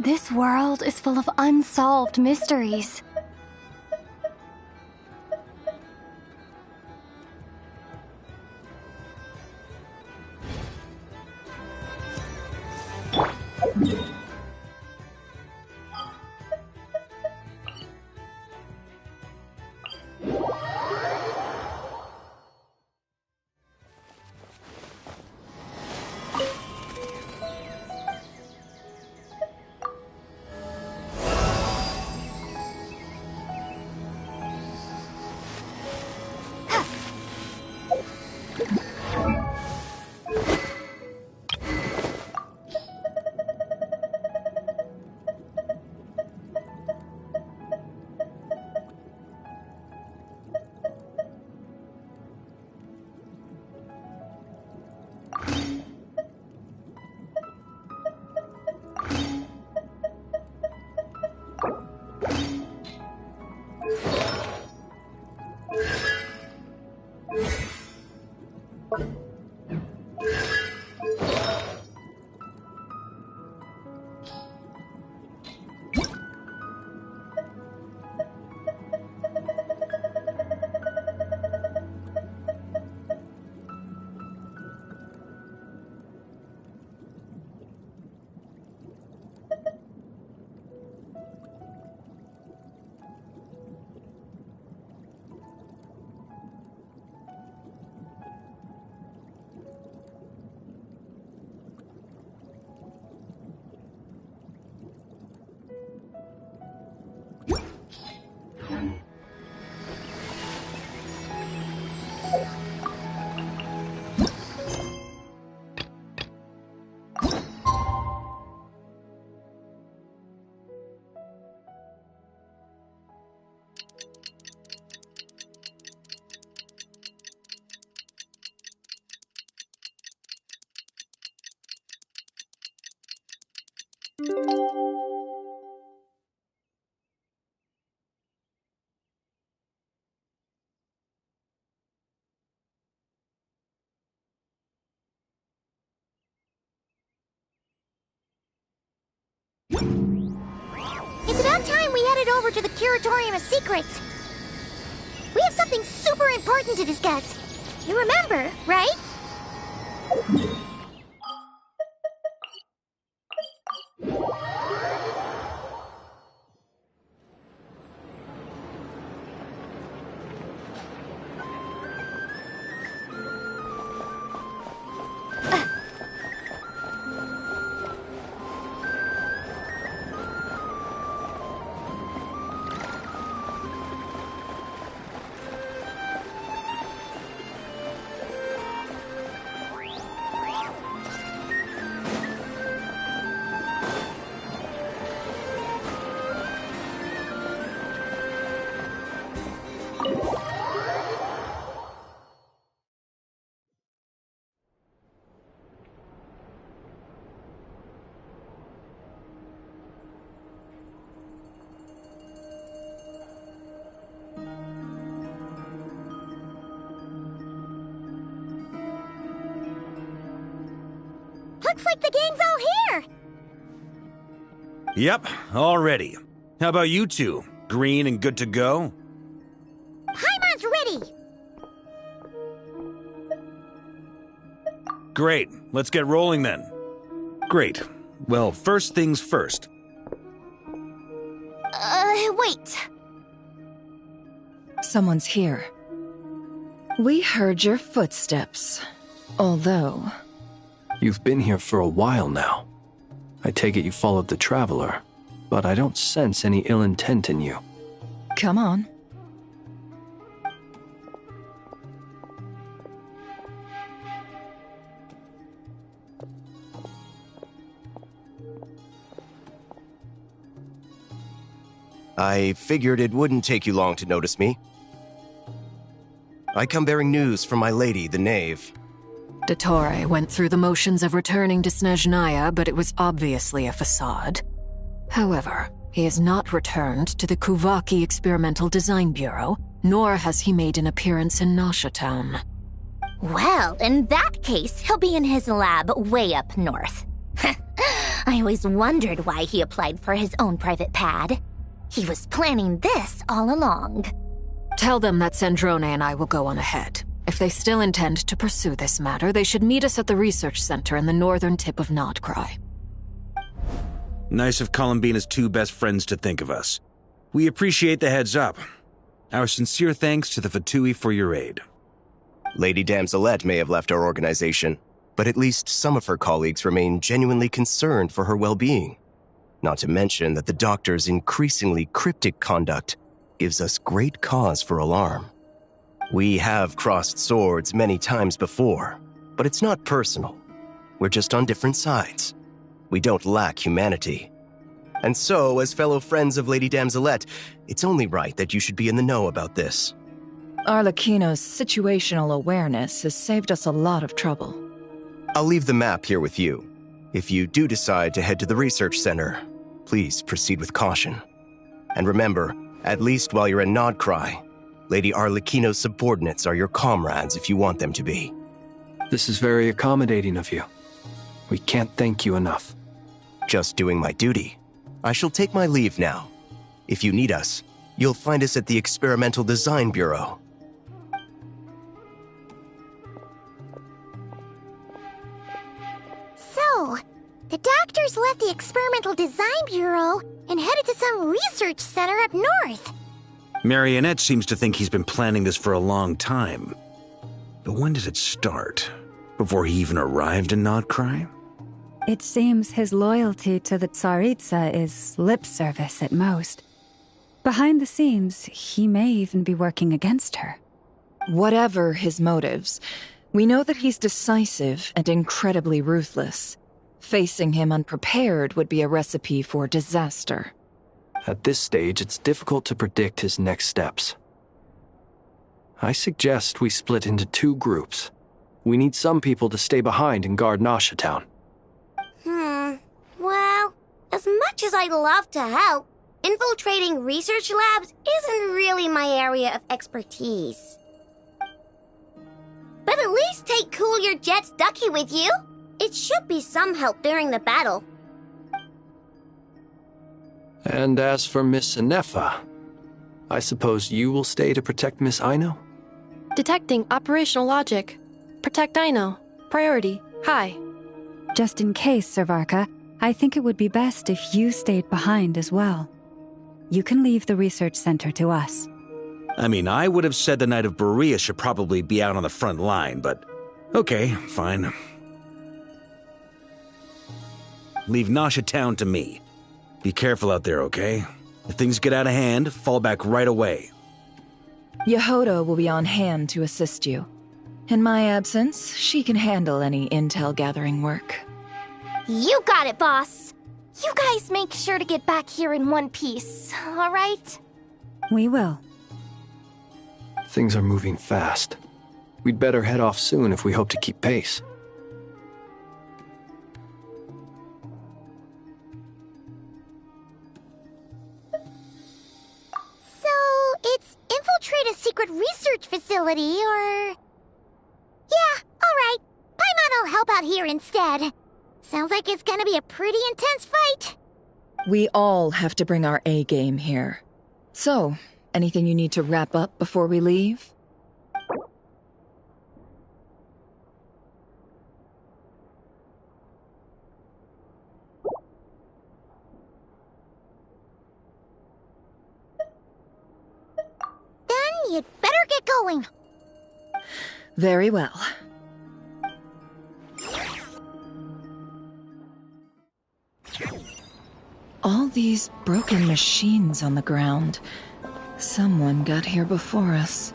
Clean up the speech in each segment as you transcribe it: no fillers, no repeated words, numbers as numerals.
This world is full of unsolved mysteries. It's about time we headed over to the Curatorium of Secrets. We have something super important to discuss. You remember, right? Looks like the gang's all here! Yep, all ready. How about you two? Green and good to go? Paimon's ready! Great, let's get rolling then. Great. Well, first things first. Wait. Someone's here. We heard your footsteps. Although... You've been here for a while now. I take it you followed the Traveler, but I don't sense any ill intent in you. Come on. I figured it wouldn't take you long to notice me. I come bearing news from my lady, the Knave. Dottore went through the motions of returning to Snezhnaya, but it was obviously a facade. However, he has not returned to the Kuvaki Experimental Design Bureau, nor has he made an appearance in Nasha Town. Well, in that case, he'll be in his lab way up north. I always wondered why he applied for his own private pad. He was planning this all along. Tell them that Sandrone and I will go on ahead. If they still intend to pursue this matter, they should meet us at the research center in the northern tip of Nodcry. Nice of Columbina's two best friends to think of us. We appreciate the heads up. Our sincere thanks to the Fatui for your aid. Lady Damselette may have left our organization, but at least some of her colleagues remain genuinely concerned for her well-being. Not to mention that the doctor's increasingly cryptic conduct gives us great cause for alarm. We have crossed swords many times before, but it's not personal. We're just on different sides. We don't lack humanity. And so, as fellow friends of Lady Damselette, it's only right that you should be in the know about this. Arlecchino's situational awareness has saved us a lot of trouble. I'll leave the map here with you. If you do decide to head to the research center, please proceed with caution. And remember, at least while you're in Nodcry, Lady Arlecchino's subordinates are your comrades if you want them to be. This is very accommodating of you. We can't thank you enough. Just doing my duty. I shall take my leave now. If you need us, you'll find us at the Experimental Design Bureau. So, the doctors left the Experimental Design Bureau and headed to some research center up north. Marionette seems to think he's been planning this for a long time. But when did it start? Before he even arrived in Nodcry? It seems his loyalty to the Tsaritsa is lip service at most. Behind the scenes, he may even be working against her. Whatever his motives, we know that he's decisive and incredibly ruthless. Facing him unprepared would be a recipe for disaster. At this stage, it's difficult to predict his next steps. I suggest we split into two groups. We need some people to stay behind and guard Nasha Town. Well, as much as I'd love to help, infiltrating research labs isn't really my area of expertise. But at least take Cool Your Jet's Ducky with you. It should be some help during the battle. And as for Miss Inefa, I suppose you will stay to protect Miss Aino? Detecting operational logic. Protect Aino. Priority. High. Just in case, Servarka, I think it would be best if you stayed behind as well. You can leave the research center to us. I mean, I would have said the Knight of Berea should probably be out on the front line, but okay, fine. Leave Nasha Town to me. Be careful out there, okay? If things get out of hand, fall back right away. Yehodo will be on hand to assist you. In my absence, she can handle any intel gathering work. You got it, boss. You guys make sure to get back here in one piece, all right? We will. Things are moving fast. We'd better head off soon if we hope to keep pace. So, it's infiltrate a secret research facility, or... Yeah, alright. Paimon will help out here instead. Sounds like it's gonna be a pretty intense fight. We all have to bring our A game here. So, anything you need to wrap up before we leave? Then you'd better get going. Very well. All these broken machines on the ground. Someone got here before us.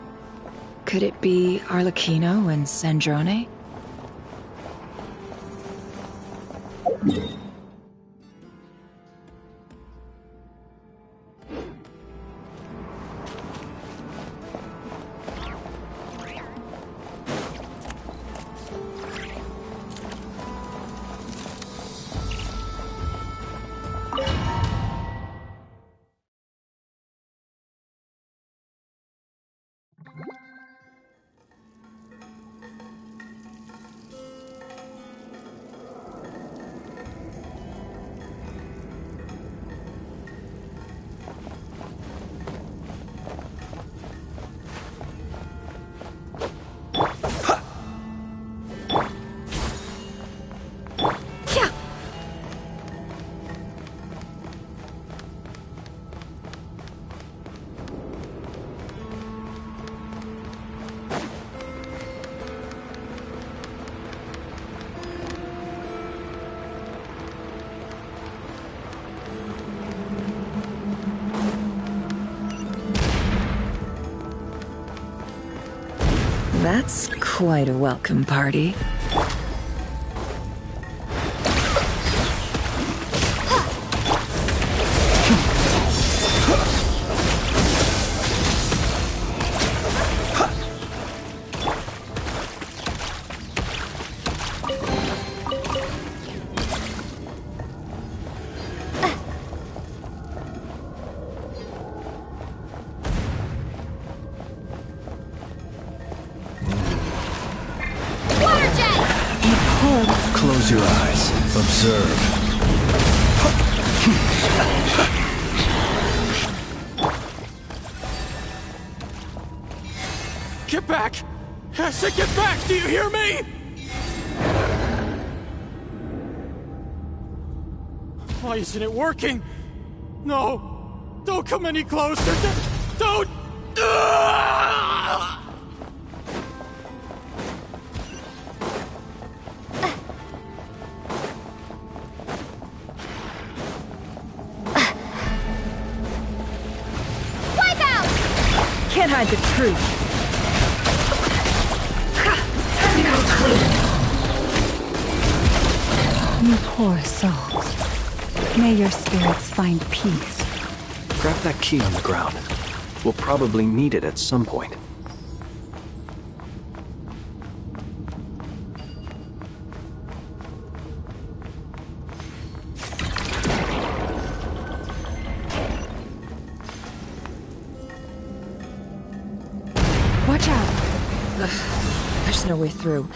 Could it be Arlecchino and Sandrone? That's quite a welcome party. Close your eyes. Observe. Get back! I said get back! Do you hear me? Why isn't it working? No! Don't come any closer! Don't! Can't hide the truth. You poor souls. May your spirits find peace. Grab that key on the ground. We'll probably need it at some point. Watch out! Ugh, there's no way through.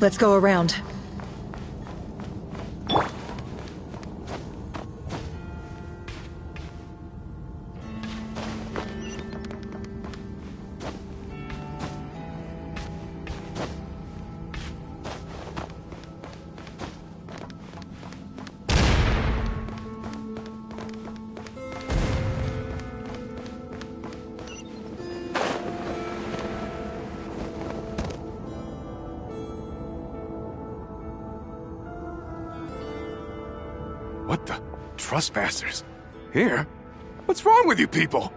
Let's go around. What the? Trespassers? Here? What's wrong with you people?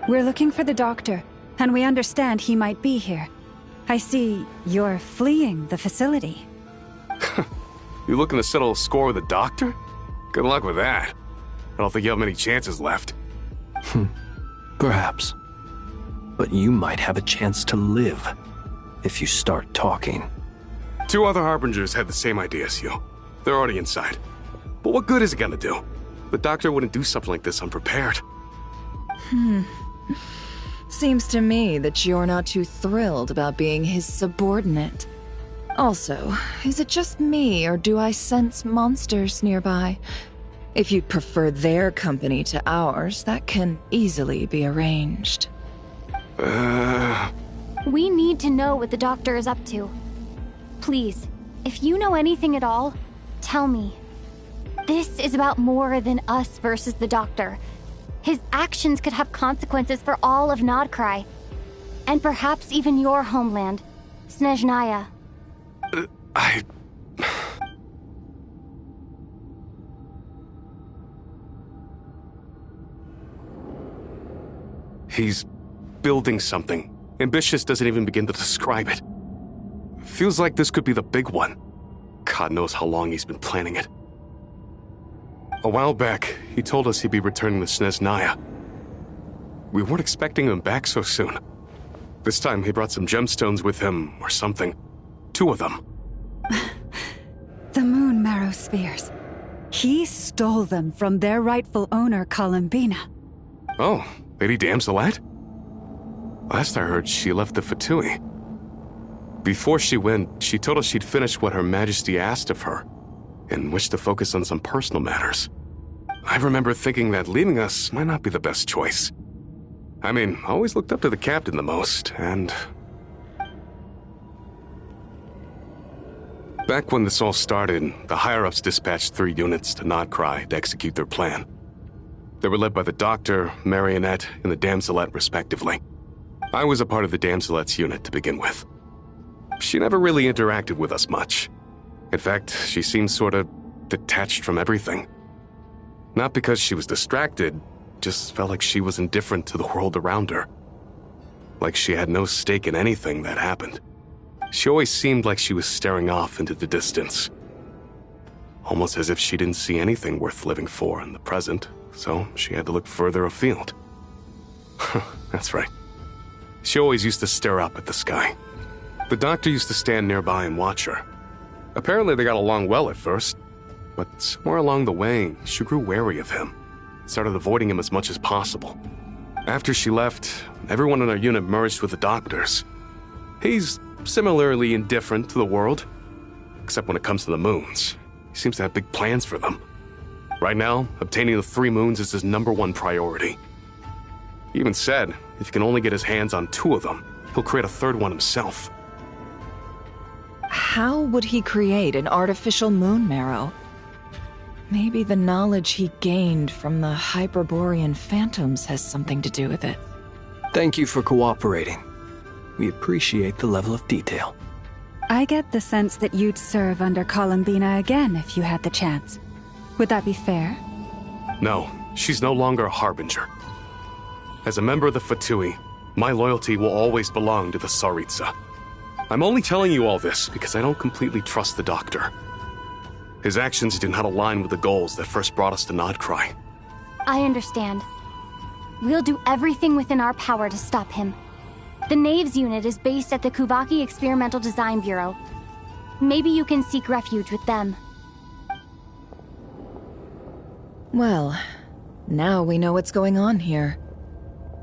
We're looking for the doctor, and we understand he might be here. I see you're fleeing the facility. You looking to settle a score with a doctor? Good luck with that. I don't think you have many chances left. Perhaps. But you might have a chance to live if you start talking. 2 other Harbingers had the same idea as you. They're already inside. But what good is it gonna do? The doctor wouldn't do something like this unprepared. Seems to me that you're not too thrilled about being his subordinate. Also, is it just me, or do I sense monsters nearby? If you'd prefer their company to ours, that can easily be arranged. We need to know what the doctor is up to. Please, if you know anything at all, tell me. This is about more than us versus the doctor. His actions could have consequences for all of Nodcry. And perhaps even your homeland, Snezhnaya. He's building something. Ambitious doesn't even begin to describe it. Feels like this could be the big one. God knows how long he's been planning it. A while back, he told us he'd be returning to Snezhnaya. We weren't expecting him back so soon. This time he brought some gemstones with him, or something. 2 of them. The moon marrow spheres. He stole them from their rightful owner, Columbina. Oh, Lady Damselat? Last I heard, she left the Fatui. Before she went, she told us she'd finished what Her Majesty asked of her, and wished to focus on some personal matters. I remember thinking that leaving us might not be the best choice. I mean, I always looked up to the captain the most, and... Back when this all started, the higher-ups dispatched 3 units to Nodcry to execute their plan. They were led by the Doctor, Marionette, and the Damselet, respectively. I was a part of the Damselet's unit to begin with. She never really interacted with us much. In fact, she seemed sort of detached from everything. Not because she was distracted, just felt like she was indifferent to the world around her. Like she had no stake in anything that happened. She always seemed like she was staring off into the distance. Almost as if she didn't see anything worth living for in the present, so she had to look further afield. That's right. She always used to stare up at the sky. The doctor used to stand nearby and watch her. Apparently they got along well at first, but somewhere along the way, she grew wary of him. Started avoiding him as much as possible. After she left, everyone in our unit merged with the doctors. He's similarly indifferent to the world, except when it comes to the moons. He seems to have big plans for them. Right now, obtaining the 3 moons is his #1 priority. He even said if he can only get his hands on 2 of them, he'll create a 3rd one himself. How would he create an artificial moon marrow? Maybe the knowledge he gained from the Hyperborean phantoms has something to do with it. Thank you for cooperating. We appreciate the level of detail. I get the sense that you'd serve under Columbina again if you had the chance. Would that be fair? No, she's no longer a Harbinger. As a member of the Fatui, my loyalty will always belong to the Tsaritsa. I'm only telling you all this because I don't completely trust the Doctor. His actions do not align with the goals that first brought us to Nodcry. I understand. We'll do everything within our power to stop him. The Knaves unit is based at the Kuvaki Experimental Design Bureau. Maybe you can seek refuge with them. Well, now we know what's going on here.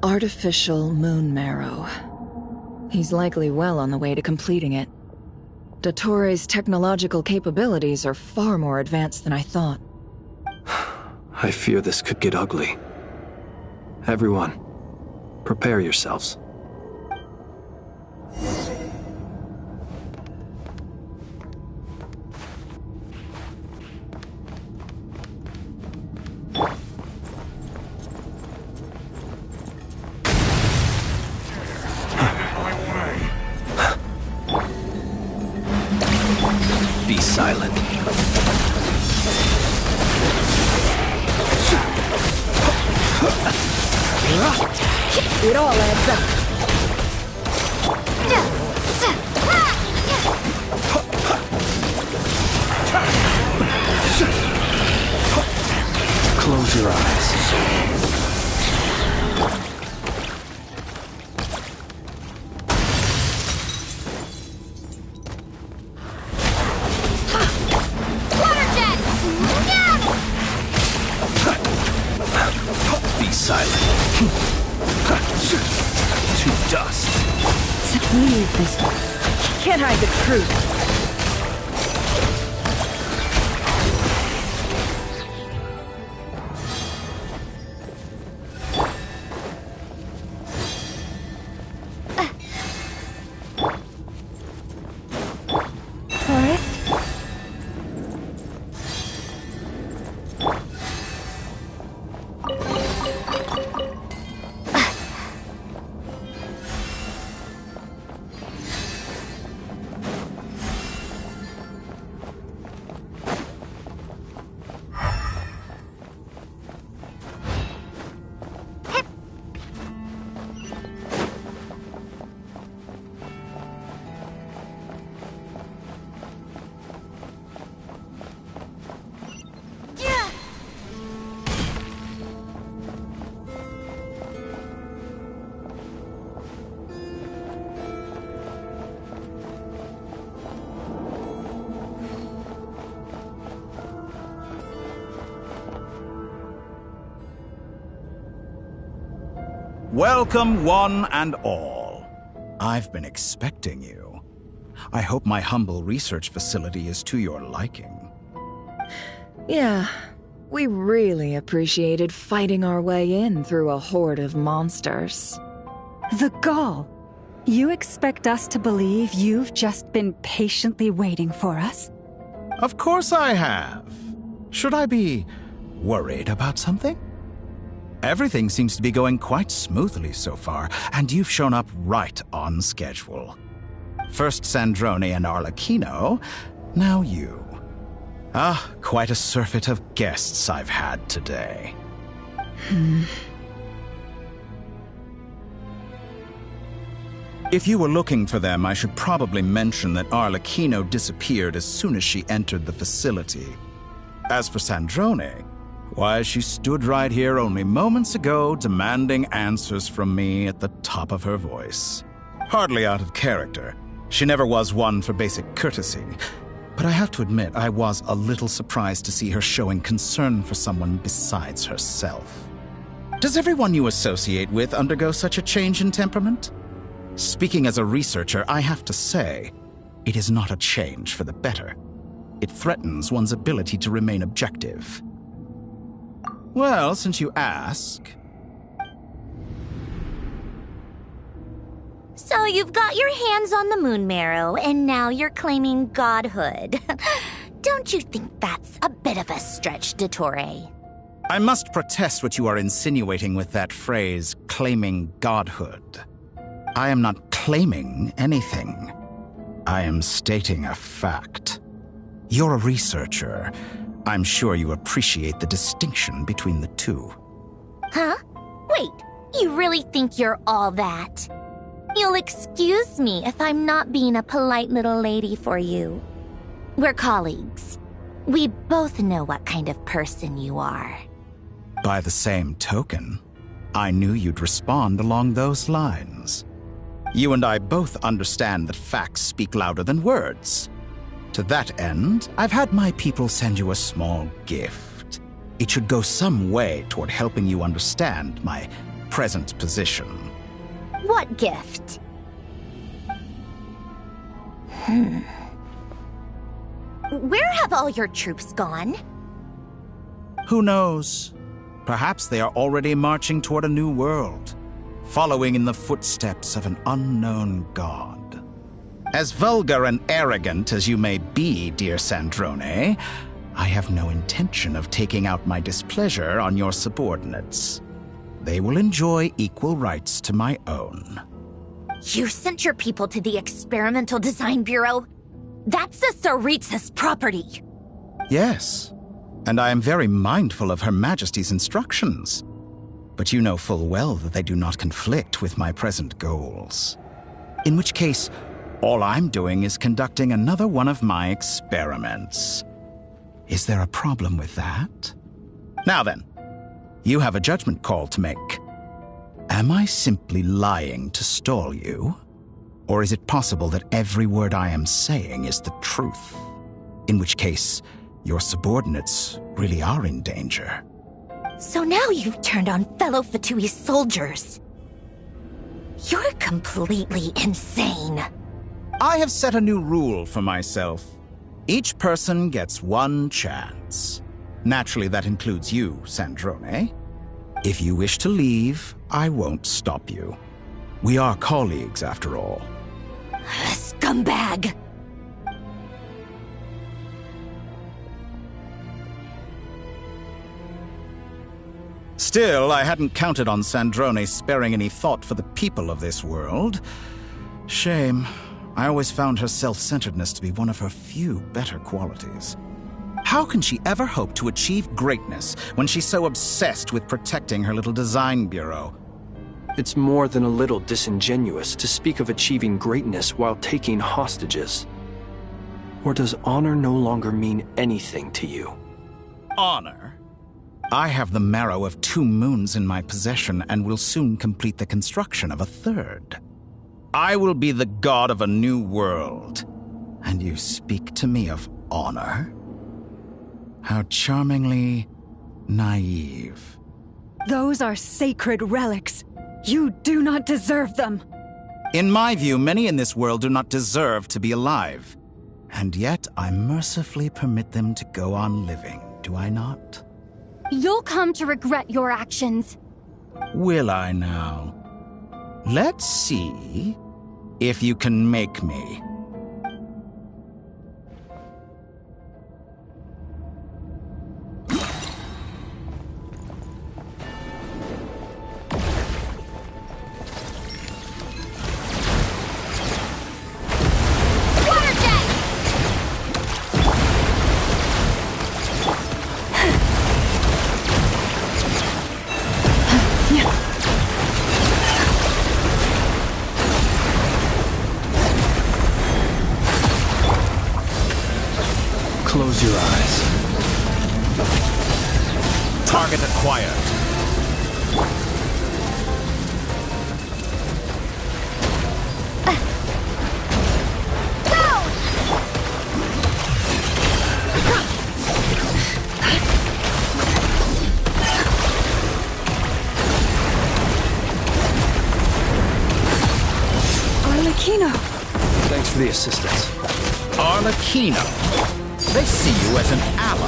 Artificial moon marrow. He's likely well on the way to completing it. Dottore's technological capabilities are far more advanced than I thought. I fear this could get ugly. Everyone, prepare yourselves. Be silent. It all adds up. Close your eyes. Be silent. To dust. Leave this one. Can't hide the truth. Forrest? Welcome, one and all. I've been expecting you. I hope my humble research facility is to your liking. Yeah, we really appreciated fighting our way in through a horde of monsters. The gall! You expect us to believe you've just been patiently waiting for us? Of course I have. Should I be worried about something? Everything seems to be going quite smoothly so far, and you've shown up right on schedule. First Sandrone and Arlecchino, now you. Ah, quite a surfeit of guests I've had today. If you were looking for them, I should probably mention that Arlecchino disappeared as soon as she entered the facility. As for Sandrone, why, she stood right here only moments ago demanding answers from me at the top of her voice. Hardly out of character. She never was one for basic courtesy. But I have to admit, I was a little surprised to see her showing concern for someone besides herself. Does everyone you associate with undergo such a change in temperament? Speaking as a researcher, I have to say, it is not a change for the better. It threatens one's ability to remain objective. Well, since you ask... So you've got your hands on the moon marrow, and now you're claiming godhood. Don't you think that's a bit of a stretch, Dottore? I must protest what you are insinuating with that phrase, claiming godhood. I am not claiming anything. I am stating a fact. You're a researcher. I'm sure you appreciate the distinction between the two. Huh? Wait, you really think you're all that? You'll excuse me if I'm not being a polite little lady for you. We're colleagues. We both know what kind of person you are. By the same token, I knew you'd respond along those lines. You and I both understand that facts speak louder than words. To that end, I've had my people send you a small gift. It should go some way toward helping you understand my present position. What gift? Where have all your troops gone? Who knows? Perhaps they are already marching toward a new world, following in the footsteps of an unknown god. As vulgar and arrogant as you may be, dear Sandrone, I have no intention of taking out my displeasure on your subordinates. They will enjoy equal rights to my own. You sent your people to the Experimental Design Bureau? That's the Tsaritsa's property. Yes, and I am very mindful of Her Majesty's instructions. But you know full well that they do not conflict with my present goals. In which case, all I'm doing is conducting another one of my experiments. Is there a problem with that? Now then, you have a judgment call to make. Am I simply lying to stall you? Or is it possible that every word I am saying is the truth? In which case, your subordinates really are in danger. So now you've turned on fellow Fatui soldiers. You're completely insane. I have set a new rule for myself. Each person gets one chance. Naturally, that includes you, Sandrone. If you wish to leave, I won't stop you. We are colleagues, after all. Scumbag! Still, I hadn't counted on Sandrone sparing any thought for the people of this world. Shame. I always found her self-centeredness to be one of her few better qualities. How can she ever hope to achieve greatness when she's so obsessed with protecting her little design bureau? It's more than a little disingenuous to speak of achieving greatness while taking hostages. Or does honor no longer mean anything to you? Honor? I have the marrow of 2 moons in my possession and will soon complete the construction of a 3rd. I will be the god of a new world. And you speak to me of honor? How charmingly naive. Those are sacred relics. You do not deserve them. In my view, many in this world do not deserve to be alive. And yet I mercifully permit them to go on living, do I not? You'll come to regret your actions. Will I now? Let's see if you can make me. Close your eyes. Target acquired. Arlecchino! Thanks for the assistance. Arlecchino. They see you as an ally.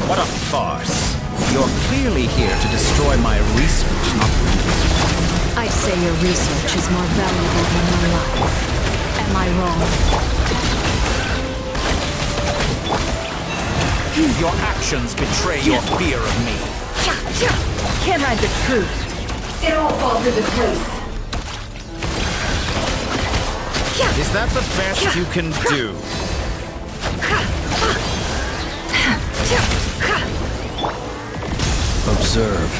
What a farce. You're clearly here to destroy my research, not me. I say your research is more valuable than your life. Am I wrong? Your actions betray your fear of me. Can't hide the truth. It all falls into place. Is that the best you can do? Observe.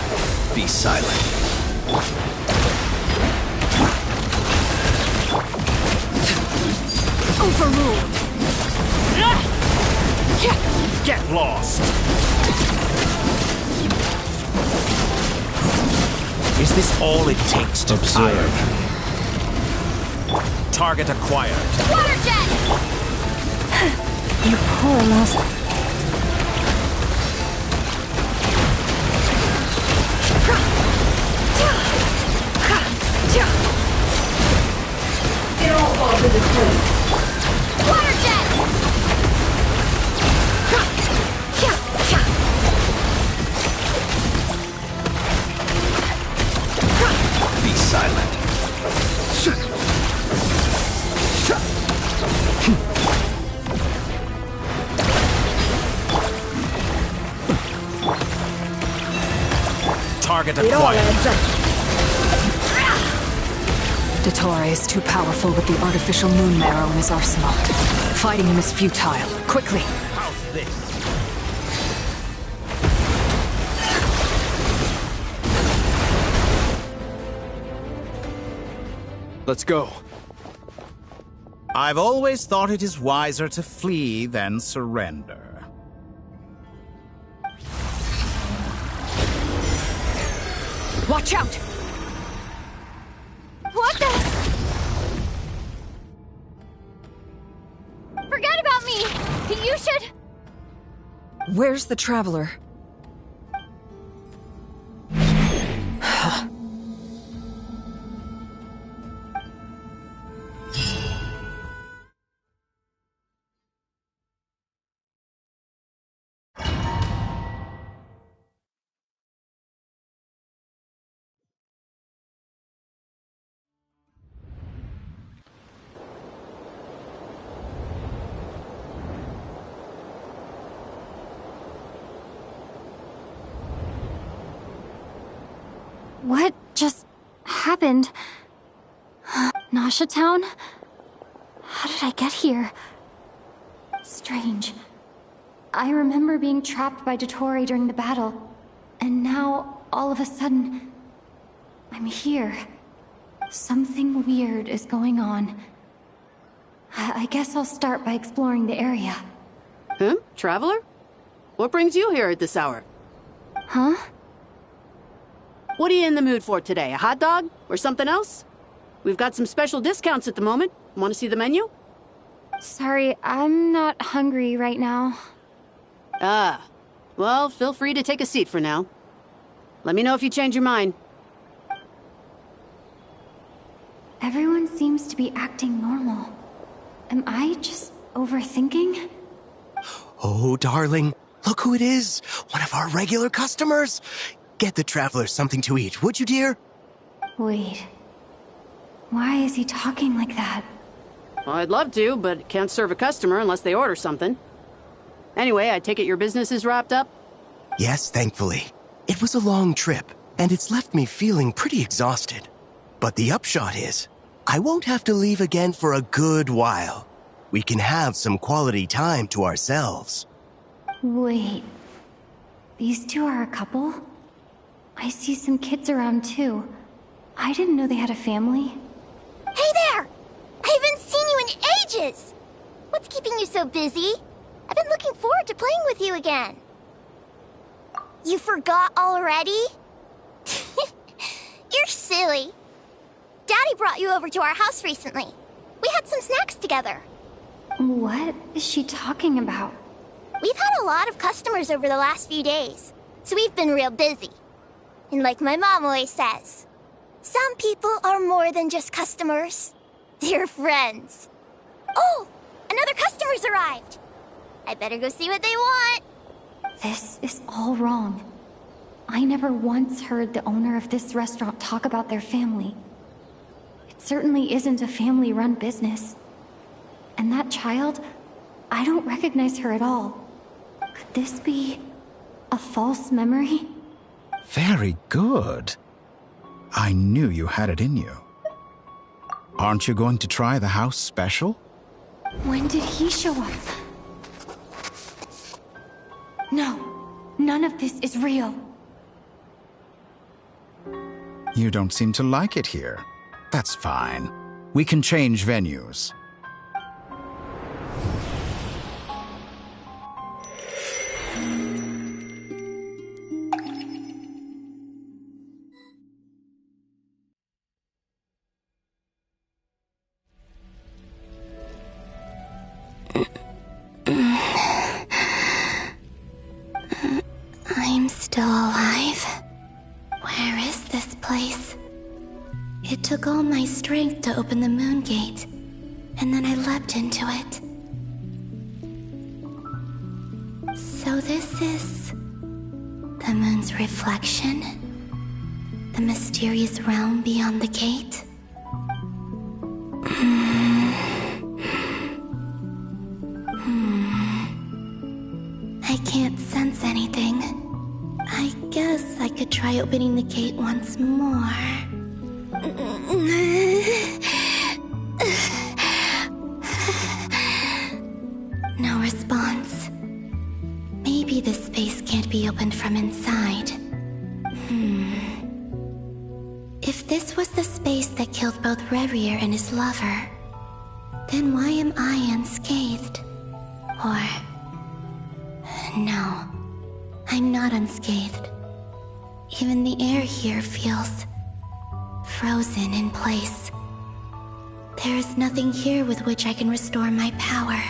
Be silent. Overruled. Get lost! Is this all it takes to Observe. Target acquired. Water jet! You poor lost. It all falls into place. Water jet! Be silent. Target acquired. Dottore is too powerful with the artificial moon marrow in his arsenal. Fighting him is futile. Quickly! How's this? Let's go. I've always thought it is wiser to flee than surrender. Watch out! What the? Forget about me! You should... Where's the Traveler? What just happened? Nasha Town? How did I get here? Strange. I remember being trapped by Dottore during the battle, and now, all of a sudden, I'm here. Something weird is going on. I guess I'll start by exploring the area. Huh? Traveler? What brings you here at this hour? Huh? What are you in the mood for today? A hot dog? Or something else? We've got some special discounts at the moment. Want to see the menu? Sorry, I'm not hungry right now. Ah. Well, feel free to take a seat for now. Let me know if you change your mind. Everyone seems to be acting normal. Am I just overthinking? Oh, darling, look who it is. One of our regular customers. Get the Traveler something to eat, would you, dear? Wait. Why is he talking like that? Well, I'd love to, but can't serve a customer unless they order something. Anyway, I take it your business is wrapped up? Yes, thankfully. It was a long trip, and it's left me feeling pretty exhausted. But the upshot is, I won't have to leave again for a good while. We can have some quality time to ourselves. Wait. These two are a couple? I see some kids around too. I didn't know they had a family. Hey there! I haven't seen you in ages! What's keeping you so busy? I've been looking forward to playing with you again. You forgot already? You're silly. Daddy brought you over to our house recently. We had some snacks together. What is she talking about? We've had a lot of customers over the last few days, so we've been real busy. And like my mom always says, some people are more than just customers. They're friends. Oh, another customer's arrived. I better go see what they want. This is all wrong. I never once heard the owner of this restaurant talk about their family. It certainly isn't a family-run business. And that child, I don't recognize her at all. Could this be a false memory? Very good. I knew you had it in you. Aren't you going to try the house special? When did he show up? No, none of this is real. You don't seem to like it here. That's fine. We can change venues. I'm still alive. Where is this place? It took all my strength to open the moon gate, and then I leapt into it. So this is the moon's reflection? The mysterious realm beyond the gate? I can't sense anything. I guess I could try opening the gate once more. No response. Maybe this space can't be opened from inside. If this was the space that killed both Revier and his lover, then why am I unscathed? Or... no, I'm not unscathed. Even the air here feels frozen in place. There is nothing here with which I can restore my power.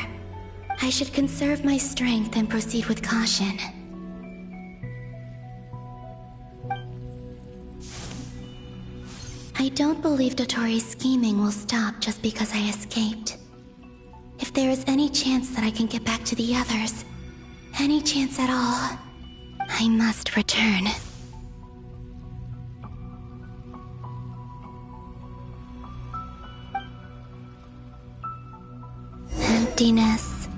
I should conserve my strength and proceed with caution. I don't believe Dotori's scheming will stop just because I escaped. If there is any chance that I can get back to the others, any chance at all, I must return. Emptiness.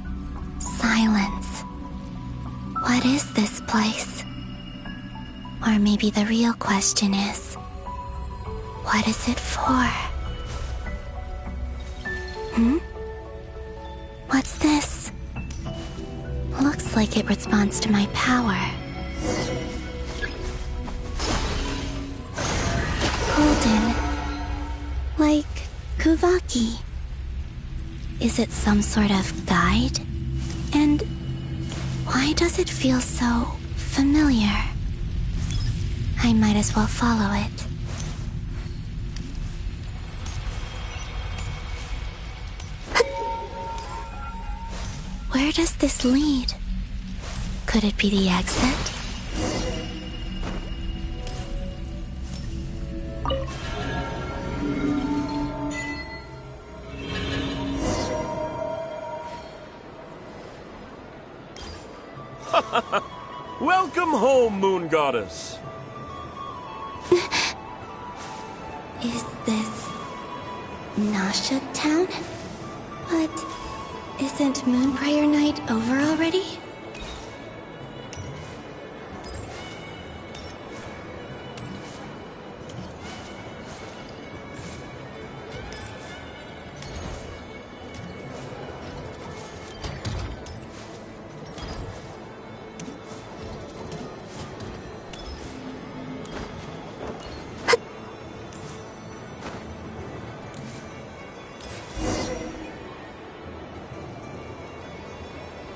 Silence. What is this place? Or maybe the real question is, what is it for? What's this? Looks like it responds to my power. Golden. Like Kuvaki. Is it some sort of guide? And why does it feel so familiar? I might as well follow it. Where does this lead? Could it be the exit? Welcome home, Moon Goddess. Is this Nasha Town? But isn't Moonbriar Night over already?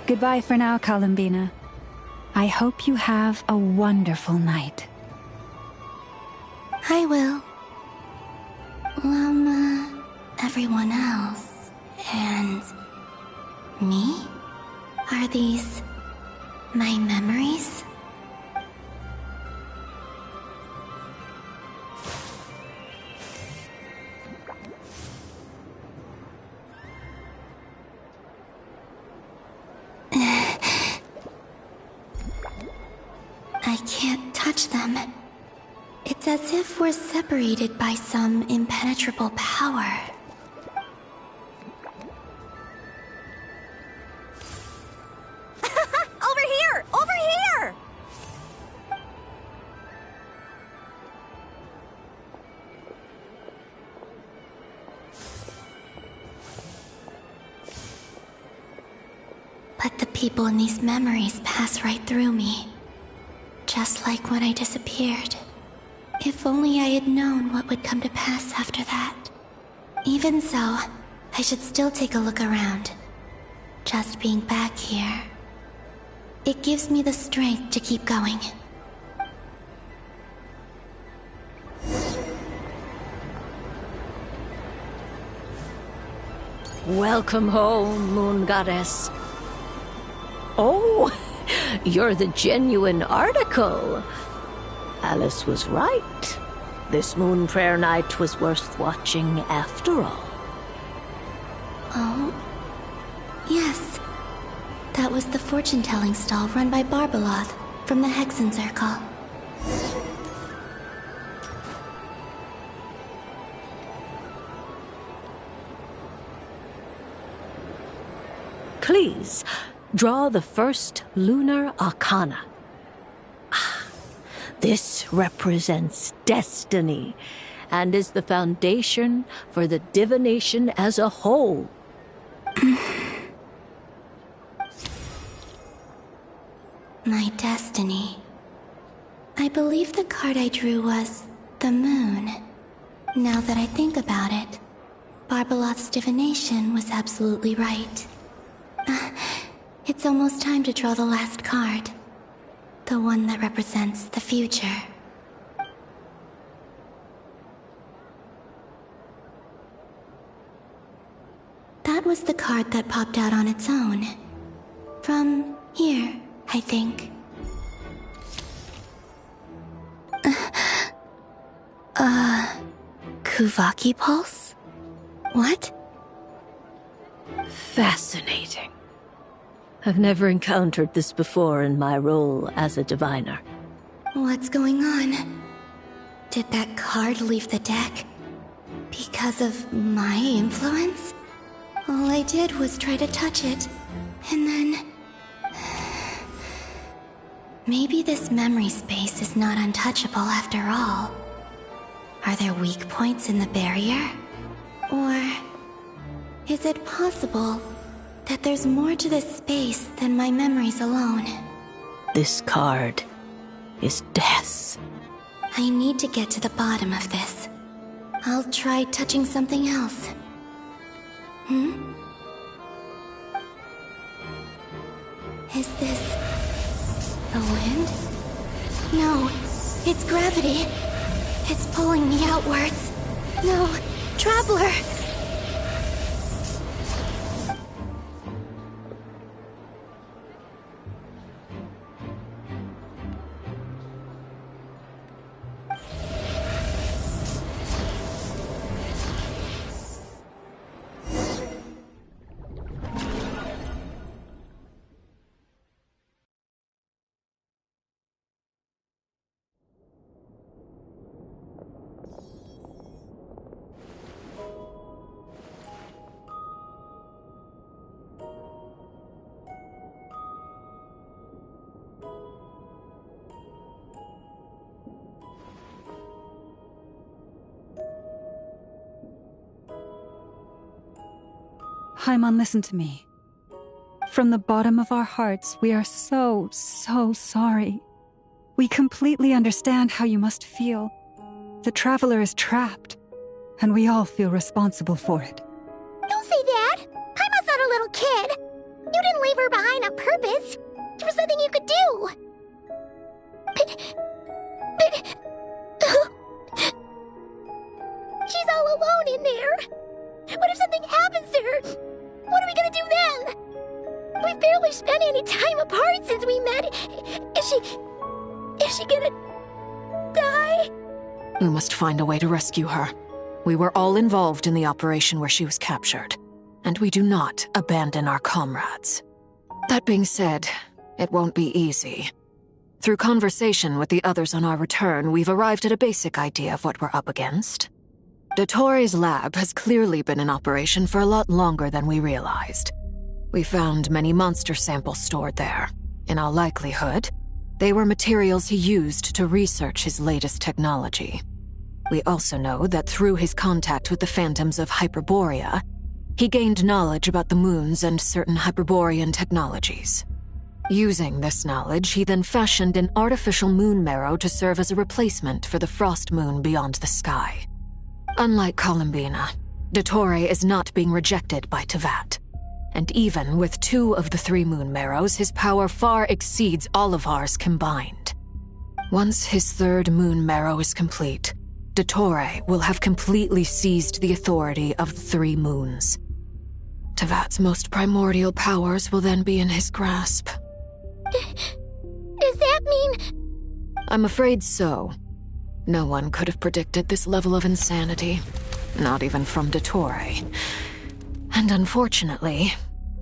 Goodbye for now, Columbina. I hope you have a wonderful night. I will. Everyone else. And... me? Are these... my memories? I can't touch them. It's as if we're separated by some impenetrable power. Over here! Over here! But the people in these memories pass right through me. Just like when I disappeared. If only I had known what would come to pass after that. Even so, I should still take a look around. Just being back here. It gives me the strength to keep going. Welcome home, Moon Goddess. Oh, you're the genuine article. Alice was right. This Moon Prayer Night was worth watching after all. Oh, yes. That was the fortune-telling stall run by Barbeloth from the Hexen Circle. Please, draw the first lunar arcana. This represents destiny and is the foundation for the divination as a whole. My destiny. I believe the card I drew was the moon. Now that I think about it, Barbeloth's divination was absolutely right. It's almost time to draw the last card. The one that represents the future. That was the card that popped out on its own. From here, I think. Kuvaki Pulse? What? Fascinating. I've never encountered this before in my role as a diviner. What's going on? Did that card leave the deck? Because of my influence? All I did was try to touch it, and then... Maybe this memory space is not untouchable after all. Are there weak points in the barrier? Or... is it possible that there's more to this space than my memories alone? This card is death. I need to get to the bottom of this. I'll try touching something else. Is this... the wind? No, it's gravity. It's pulling me outwards. No, Traveler! Paimon, listen to me. From the bottom of our hearts, we are so sorry. We completely understand how you must feel. The Traveler is trapped, and we all feel responsible for it. Don't say that! Paimon's not a little kid! You didn't leave her behind on purpose. There was nothing you could do. But... She's all alone in there. What if something happens to her? What are we gonna do then? We've barely spent any time apart since we met. Is she gonna die? We must find a way to rescue her. We were all involved in the operation where she was captured, and we do not abandon our comrades. That being said, it won't be easy. Through conversation with the others on our return, we've arrived at a basic idea of what we're up against. Dottore lab has clearly been in operation for a lot longer than we realized. We found many monster samples stored there. In all likelihood, they were materials he used to research his latest technology. We also know that through his contact with the phantoms of Hyperborea, he gained knowledge about the moons and certain Hyperborean technologies. Using this knowledge, he then fashioned an artificial moon marrow to serve as a replacement for the frost moon beyond the sky. Unlike Columbina, Dottore is not being rejected by Tevat. And even with 2 of the 3 moon marrows, his power far exceeds all of ours combined. Once his 3rd moon marrow is complete, Dottore will have completely seized the authority of the 3 moons. Tevat's most primordial powers will then be in his grasp. Does that mean... I'm afraid so. No one could have predicted this level of insanity, not even from Dottore. And unfortunately,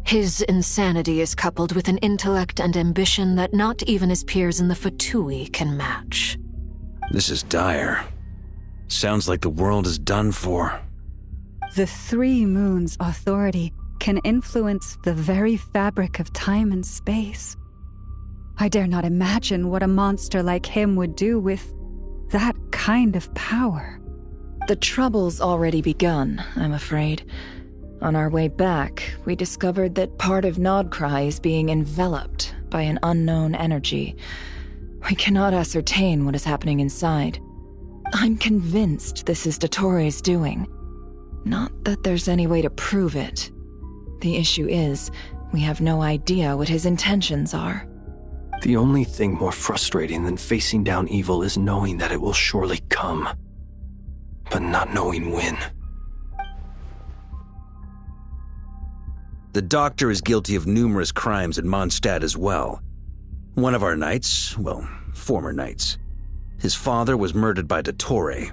his insanity is coupled with an intellect and ambition that not even his peers in the Fatui can match. This is dire. Sounds like the world is done for. The 3 moons' authority can influence the very fabric of time and space. I dare not imagine what a monster like him would do with that kind of power. The trouble's already begun, I'm afraid. On our way back, we discovered that part of Nodcry is being enveloped by an unknown energy. We cannot ascertain what is happening inside. I'm convinced this is Dottore's doing. Not that there's any way to prove it. The issue is, we have no idea what his intentions are. The only thing more frustrating than facing down evil is knowing that it will surely come, but not knowing when. The doctor is guilty of numerous crimes in Mondstadt as well. One of our knights, well, former knights, his father was murdered by Dottore.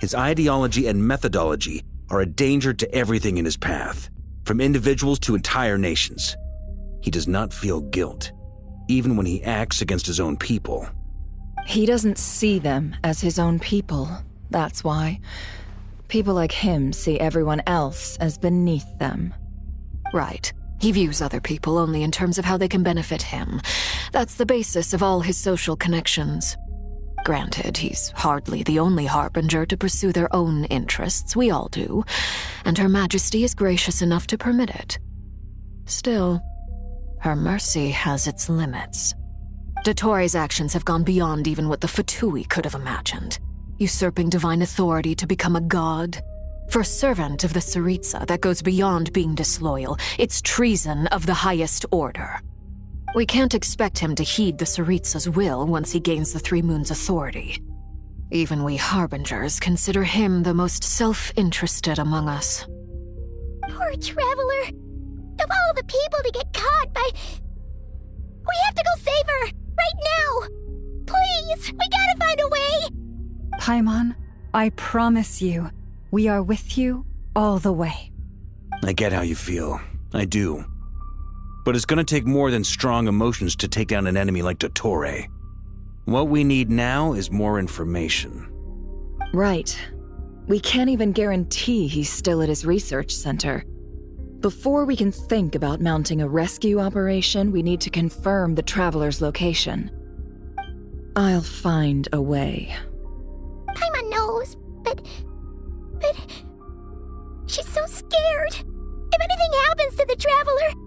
His ideology and methodology are a danger to everything in his path, from individuals to entire nations. He does not feel guilt, even when he acts against his own people. He doesn't see them as his own people, that's why. People like him see everyone else as beneath them. Right. He views other people only in terms of how they can benefit him. That's the basis of all his social connections. Granted, he's hardly the only harbinger to pursue their own interests. We all do. And Her Majesty is gracious enough to permit it. Still, her mercy has its limits. Dottore's actions have gone beyond even what the Fatui could have imagined. Usurping divine authority to become a god. For a servant of the Tsaritsa, that goes beyond being disloyal. It's treason of the highest order. We can't expect him to heed the Tsaritsa's will once he gains the 3 moons' authority. Even we harbingers consider him the most self-interested among us. Poor Traveler. Of all the people to get caught by... We have to go save her! Right now! Please! We gotta find a way! Paimon, I promise you, we are with you all the way. I get how you feel. I do. But it's gonna take more than strong emotions to take down an enemy like Dottore. What we need now is more information. Right. We can't even guarantee he's still at his research center. Before we can think about mounting a rescue operation, we need to confirm the Traveler's location. I'll find a way. Paimon knows, but... She's so scared. If anything happens to the Traveler...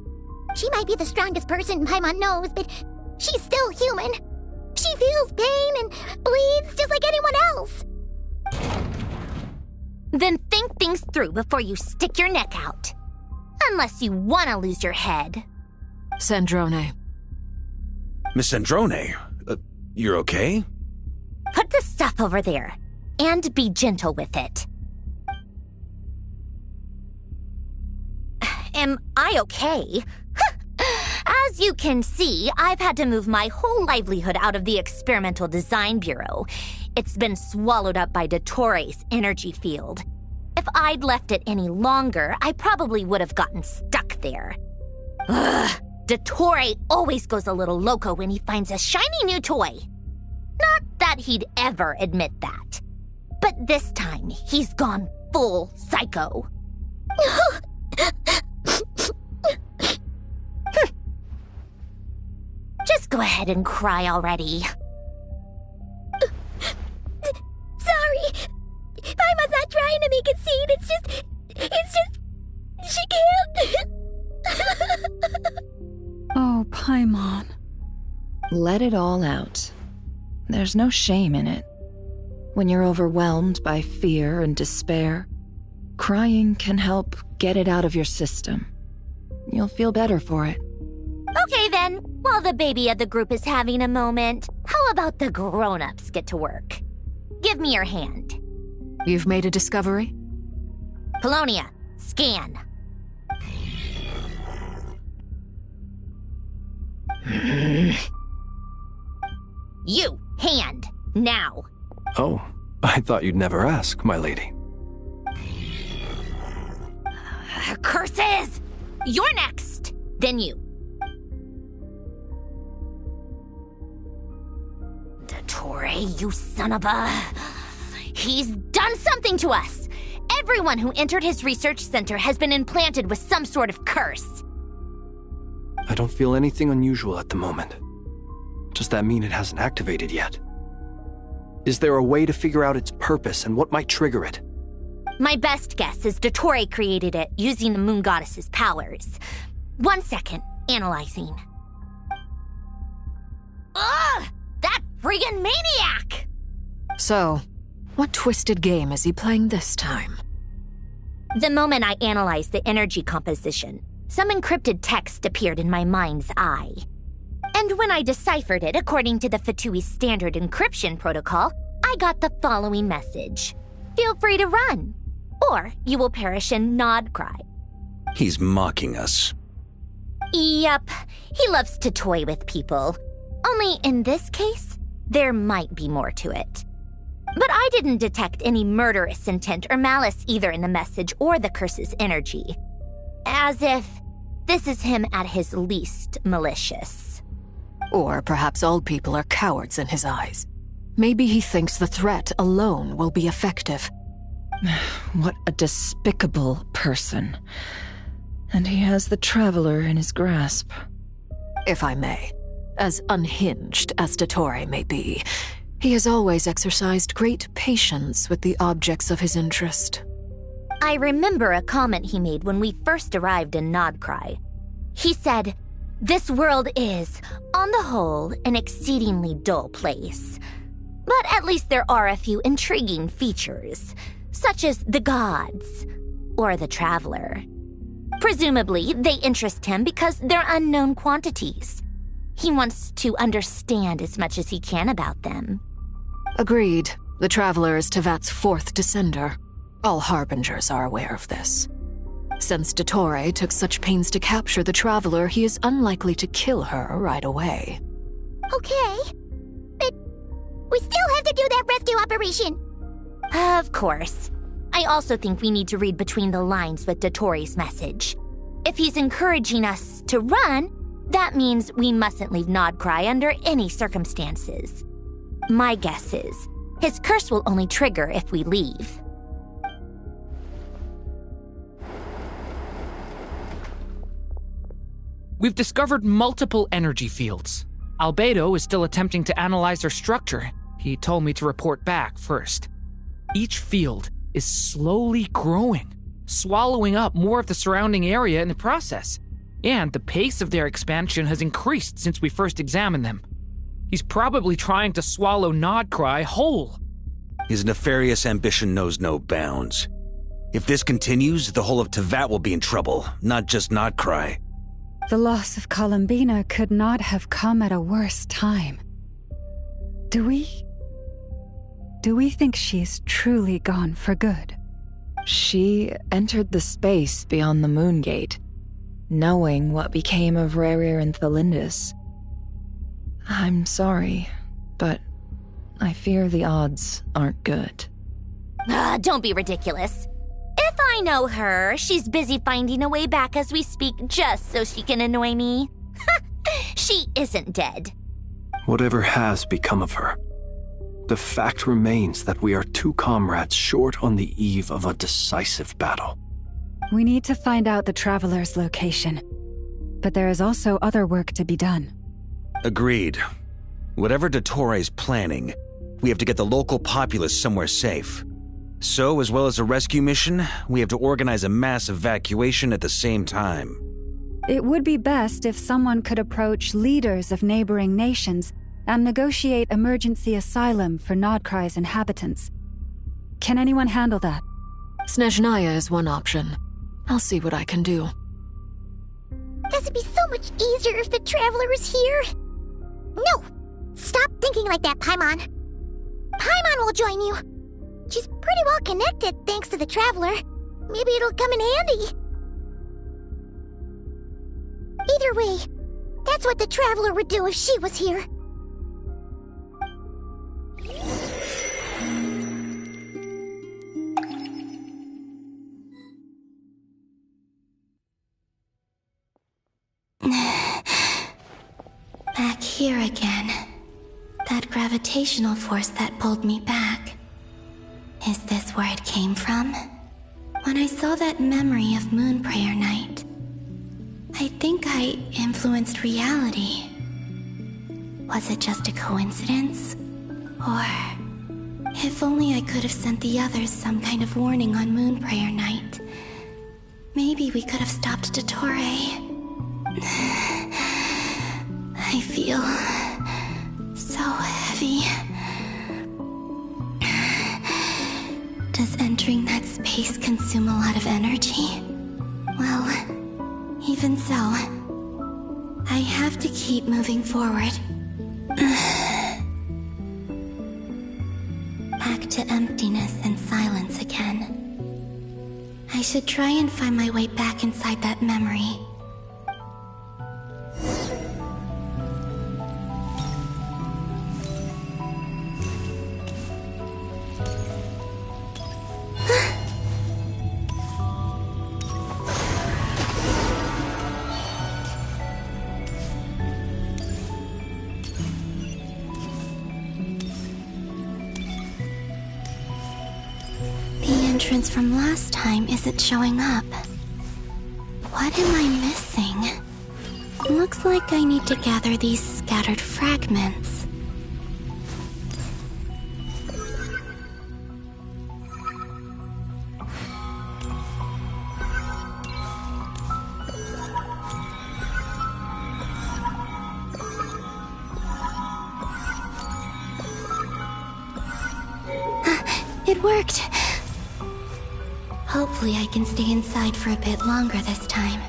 She might be the strongest person Paimon knows, but she's still human. She feels pain and bleeds just like anyone else. Then think things through before you stick your neck out. Unless you want to lose your head. Sandrone. Miss Sandrone, you're okay? Put the stuff over there, and be gentle with it. Am I okay? As you can see, I've had to move my whole livelihood out of the Experimental Design Bureau. It's been swallowed up by Dottores' energy field. If I'd left it any longer, I probably would have gotten stuck there. Ugh, Dottore always goes a little loco when he finds a shiny new toy. Not that he'd ever admit that. But this time, he's gone full psycho. Just go ahead and cry already. Sorry. Paimon's not trying to make a scene. It's just... she can't. Oh, Paimon. Let it all out. There's no shame in it. When you're overwhelmed by fear and despair, crying can help get it out of your system. You'll feel better for it. Okay then, while the baby of the group is having a moment, how about the grown-ups get to work? Give me your hand. You've made a discovery? Polonia, scan. You, hand, now. Oh, I thought you'd never ask, my lady. Curses! You're next, then you. Dottore, you son of a... He's done something to us! Everyone who entered his research center has been implanted with some sort of curse. I don't feel anything unusual at the moment. Does that mean it hasn't activated yet? Is there a way to figure out its purpose and what might trigger it? My best guess is Dottore created it using the Moon Goddess's powers. 1 second, analyzing. Ugh! That friggin' maniac! So, what twisted game is he playing this time? The moment I analyzed the energy composition, some encrypted text appeared in my mind's eye. And when I deciphered it according to the Fatui's standard encryption protocol, I got the following message. Feel free to run, or you will perish in nod cry. He's mocking us. Yep, he loves to toy with people. Only in this case, there might be more to it. But I didn't detect any murderous intent or malice either in the message or the curse's energy. As if this is him at his least malicious. Or perhaps all people are cowards in his eyes. Maybe he thinks the threat alone will be effective. What a despicable person. And he has the Traveler in his grasp. If I may, as unhinged as Dottore may be, he has always exercised great patience with the objects of his interest. I remember a comment he made when we first arrived in Nodcry. He said, "This world is, on the whole, an exceedingly dull place. But at least there are a few intriguing features, such as the gods, or the Traveler. Presumably, they interest him because they're unknown quantities. He wants to understand as much as he can about them." Agreed. The Traveler is Tevat's fourth descender. All Harbingers are aware of this. Since Dottore took such pains to capture the Traveler, he is unlikely to kill her right away. Okay, but we still have to do that rescue operation. Of course. I also think we need to read between the lines with Dottore's message. If he's encouraging us to run, that means we mustn't leave Nodcry under any circumstances. My guess is, his curse will only trigger if we leave. We've discovered multiple energy fields. Albedo is still attempting to analyze their structure. He told me to report back first. Each field is slowly growing, swallowing up more of the surrounding area in the process. And the pace of their expansion has increased since we first examined them. He's probably trying to swallow Nodcry whole. His nefarious ambition knows no bounds. If this continues, the whole of Tevat will be in trouble, not just Notcry. The loss of Columbina could not have come at a worse time. Do we think she's truly gone for good? She entered the space beyond the Moon Gate, knowing what became of Rerir and Thalindus. I'm sorry, but I fear the odds aren't good. Don't be ridiculous. If I know her, she's busy finding a way back as we speak just so she can annoy me. She isn't dead. Whatever has become of her, the fact remains that we are two comrades short on the eve of a decisive battle. We need to find out the Traveler's location, but there is also other work to be done. Agreed. Whatever Dottore is planning, we have to get the local populace somewhere safe. So, as well as a rescue mission, we have to organize a mass evacuation at the same time. It would be best if someone could approach leaders of neighboring nations and negotiate emergency asylum for Notcry's inhabitants. Can anyone handle that? Snezhnaya is one option. I'll see what I can do. This would be so much easier if the Traveler was here. No! Stop thinking like that, Paimon. Paimon will join you. She's pretty well connected thanks to the Traveler. Maybe it'll come in handy. Either way, that's what the Traveler would do if she was here. Back here again. That gravitational force that pulled me back. Is this where it came from? When I saw that memory of Moon Prayer Night, I think I influenced reality. Was it just a coincidence? Or... if only I could have sent the others some kind of warning on Moon Prayer Night. Maybe we could have stopped Dottore. I feel so heavy. Does entering that space consume a lot of energy? Well, even so, I have to keep moving forward. Back to emptiness and silence again. I should try and find my way back inside that memory. From last time isn't showing up. What am I missing? Looks like I need to gather these scattered fragments. It worked! Hopefully I can stay inside for a bit longer this time.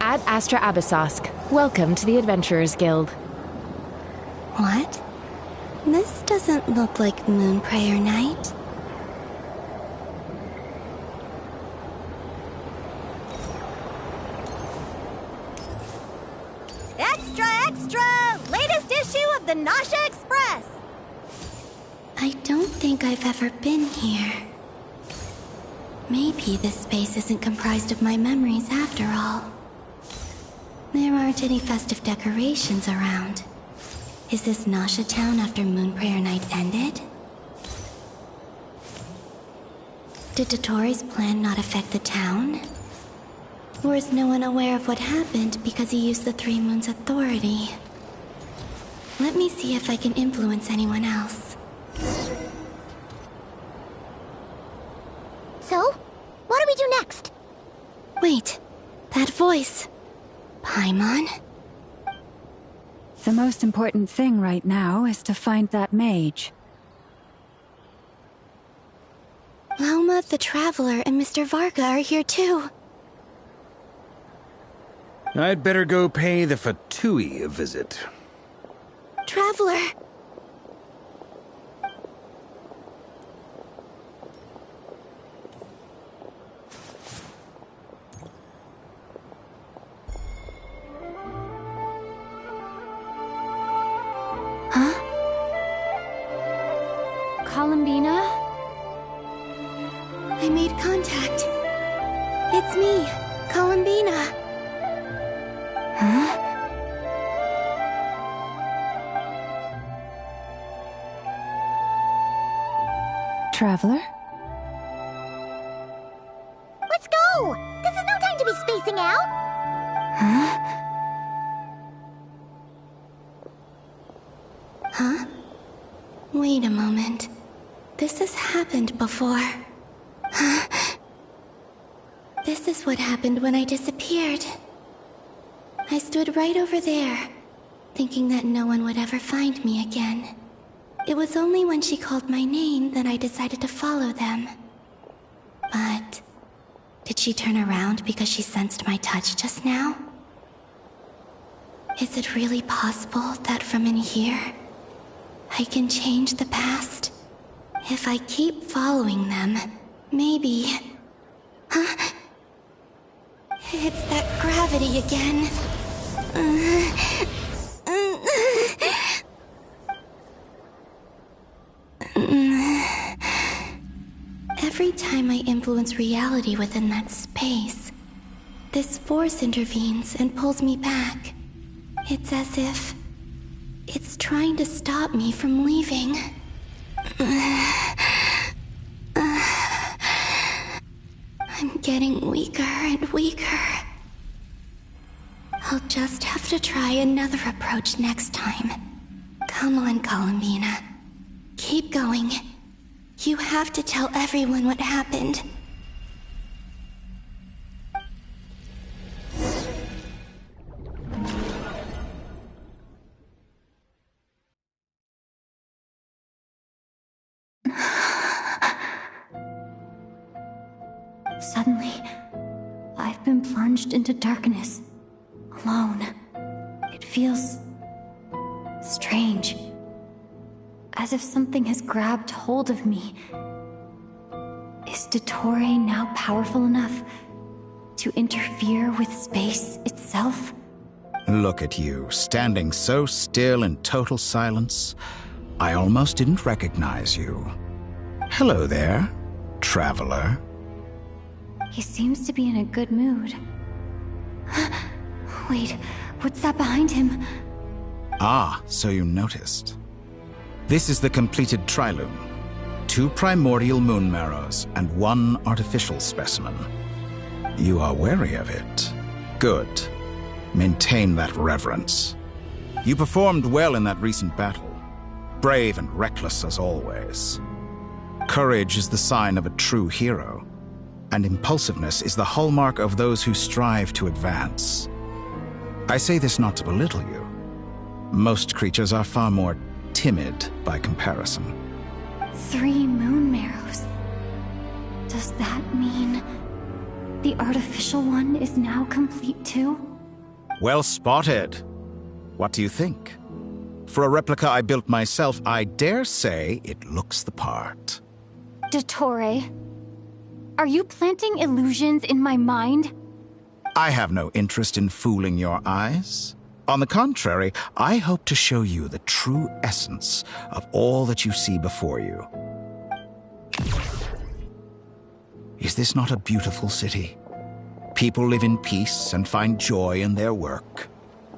Ad Astra Abyssosk. Welcome to the Adventurers Guild. What? This doesn't look like Moon Prayer Night. The Nasha Express! I don't think I've ever been here. Maybe this space isn't comprised of my memories after all. There aren't any festive decorations around. Is this Nasha town after Moon Prayer Night ended? Did Dottore's plan not affect the town? Or is no one aware of what happened because he used the Three Moons' authority? Let me see if I can influence anyone else. So, what do we do next? That voice. Paimon? The most important thing right now is to find that mage. Lauma the Traveler and Mr. Varga are here too. I'd better go pay the Fatui a visit. Traveler! Columbina? I made contact. It's me, Columbina. Huh? Traveler? Let's go! This is no time to be spacing out! Huh? Huh? Wait a moment. This has happened before. Huh? This is what happened when I disappeared. I stood right over there, thinking that no one would ever find me again. It was only when she called my name that I decided to follow them. But did she turn around because she sensed my touch just now? Is it really possible that from in here, I can change the past? If I keep following them, maybe... Huh? It's that gravity again. Every time I influence reality within that space, this force intervenes and pulls me back. It's as if it's trying to stop me from leaving. I'm getting weaker and weaker. I'll just have to try another approach next time. Come on, Columbina. Keep going. You have to tell everyone what happened. Suddenly, I've been plunged into darkness, alone. It feels strange, as if something has grabbed hold of me. Is Dottore now powerful enough to interfere with space itself? Look at you, standing so still in total silence. I almost didn't recognize you. Hello there, traveler. He seems to be in a good mood. Wait, what's that behind him? Ah, so you noticed. This is the completed Triloom. 2 primordial moon marrows and 1 artificial specimen. You are wary of it. Good. Maintain that reverence. You performed well in that recent battle. Brave and reckless as always. Courage is the sign of a true hero, and impulsiveness is the hallmark of those who strive to advance. I say this not to belittle you. Most creatures are far more timid by comparison. 3 moon marrows. Does that mean the artificial one is now complete too? Well spotted. What do you think? For a replica I built myself, I dare say it looks the part. Dottore, are you planting illusions in my mind? I have no interest in fooling your eyes. On the contrary, I hope to show you the true essence of all that you see before you. Is this not a beautiful city? People live in peace and find joy in their work.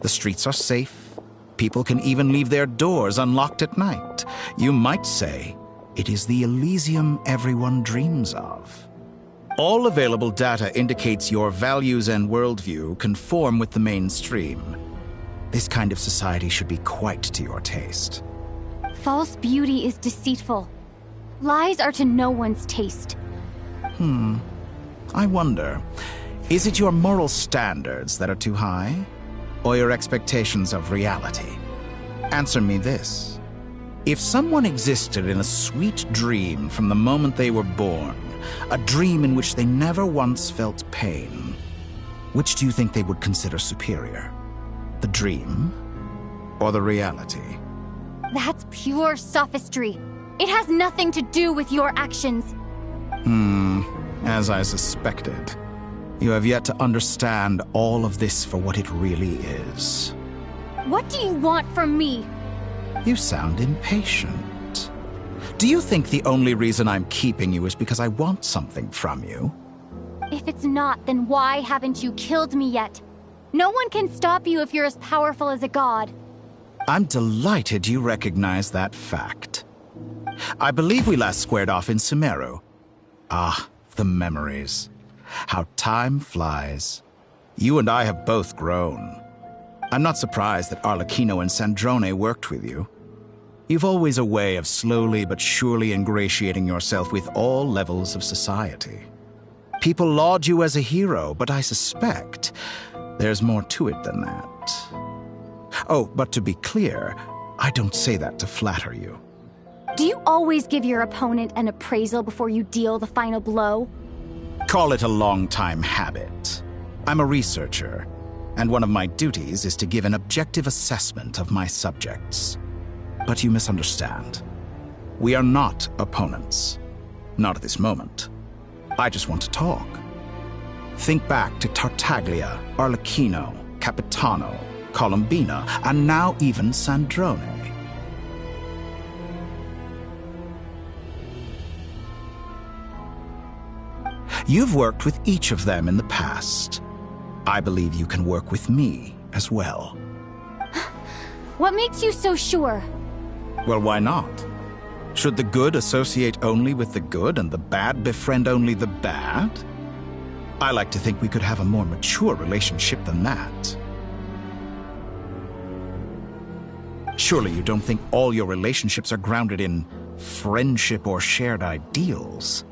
The streets are safe. People can even leave their doors unlocked at night. You might say it is the Elysium everyone dreams of. All available data indicates your values and worldview conform with the mainstream. This kind of society should be quite to your taste. False beauty is deceitful. Lies are to no one's taste. I wonder, Is it your moral standards that are too high, or your expectations of reality? Answer me this. If someone existed in a sweet dream from the moment they were born, a dream in which they never once felt pain, which do you think they would consider superior? The dream or the reality? That's pure sophistry. It has nothing to do with your actions. As I suspected. You have yet to understand all of this for what it really is. What do you want from me? You sound impatient. Do you think the only reason I'm keeping you is because I want something from you? If it's not, then why haven't you killed me yet? No one can stop you if you're as powerful as a god. I'm delighted you recognize that fact. I believe we last squared off in Sumeru. Ah, the memories. How time flies. You and I have both grown. I'm not surprised that Arlecchino and Sandrone worked with you. You've always a way of slowly but surely ingratiating yourself with all levels of society. People laud you as a hero, but I suspect there's more to it than that. Oh, but to be clear, I don't say that to flatter you. Do you always give your opponent an appraisal before you deal the final blow? Call it a long-time habit. I'm a researcher, and one of my duties is to give an objective assessment of my subjects. But you misunderstand. We are not opponents. Not at this moment. I just want to talk. Think back to Tartaglia, Arlecchino, Capitano, Colombina, and now even Sandrone. You've worked with each of them in the past. I believe you can work with me as well. What makes you so sure? Well, why not? Should the good associate only with the good and the bad befriend only the bad? I like to think we could have a more mature relationship than that. Surely you don't think all your relationships are grounded in friendship or shared ideals?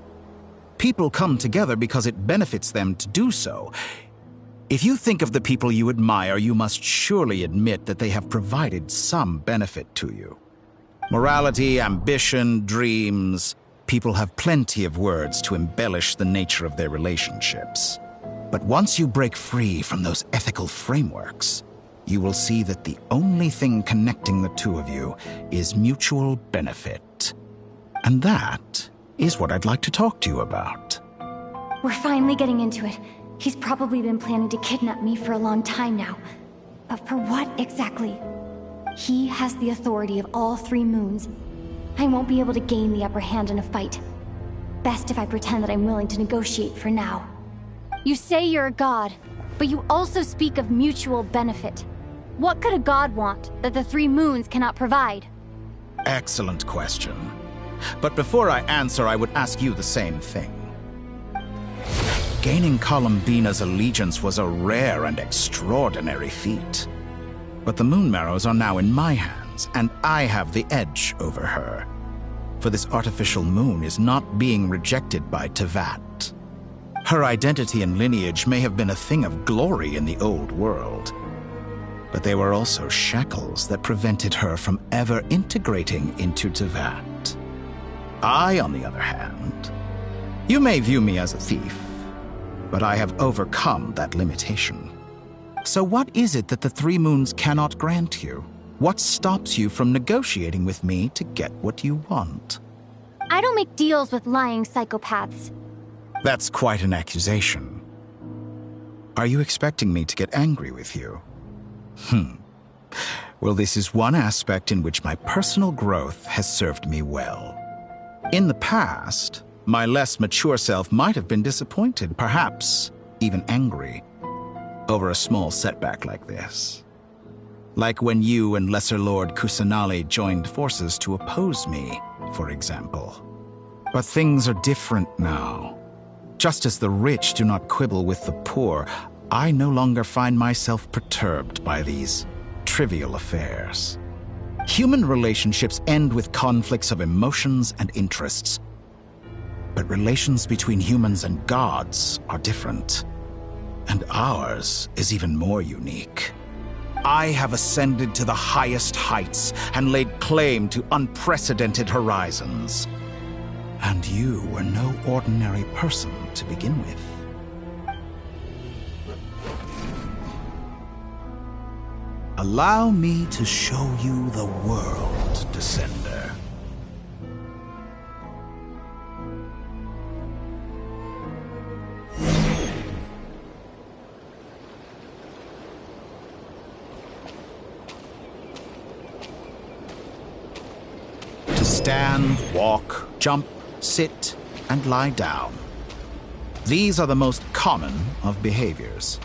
People come together because it benefits them to do so. If you think of the people you admire, you must surely admit that they have provided some benefit to you. Morality, ambition, dreams. People have plenty of words to embellish the nature of their relationships. But once you break free from those ethical frameworks, you will see that the only thing connecting the two of you is mutual benefit. And that is what I'd like to talk to you about. We're finally getting into it. He's probably been planning to kidnap me for a long time now. But for what exactly? He has the authority of all three moons. I won't be able to gain the upper hand in a fight. Best if I pretend that I'm willing to negotiate for now. You say you're a god, but you also speak of mutual benefit. What could a god want that the three moons cannot provide? Excellent question. But before I answer, I would ask you the same thing. Gaining Colombina's allegiance was a rare and extraordinary feat. But the Moon Marrows are now in my hands, and I have the edge over her. For this artificial moon is not being rejected by Tevat. Her identity and lineage may have been a thing of glory in the old world, but they were also shackles that prevented her from ever integrating into Tevat. I, on the other hand, you may view me as a thief, but I have overcome that limitation. So what is it that the three moons cannot grant you? What stops you from negotiating with me to get what you want? I don't make deals with lying psychopaths. That's quite an accusation. Are you expecting me to get angry with you? Well, this is one aspect in which my personal growth has served me well. In the past, my less mature self might have been disappointed, perhaps even angry, over a small setback like this. Like when you and Lesser Lord Kusanali joined forces to oppose me, for example. But things are different now. Just as the rich do not quibble with the poor, I no longer find myself perturbed by these trivial affairs. Human relationships end with conflicts of emotions and interests. But relations between humans and gods are different. And ours is even more unique. I have ascended to the highest heights and laid claim to unprecedented horizons. And you were no ordinary person to begin with. Allow me to show you the world, Descender. To stand, walk, jump, sit, and lie down. These are the most common of behaviors.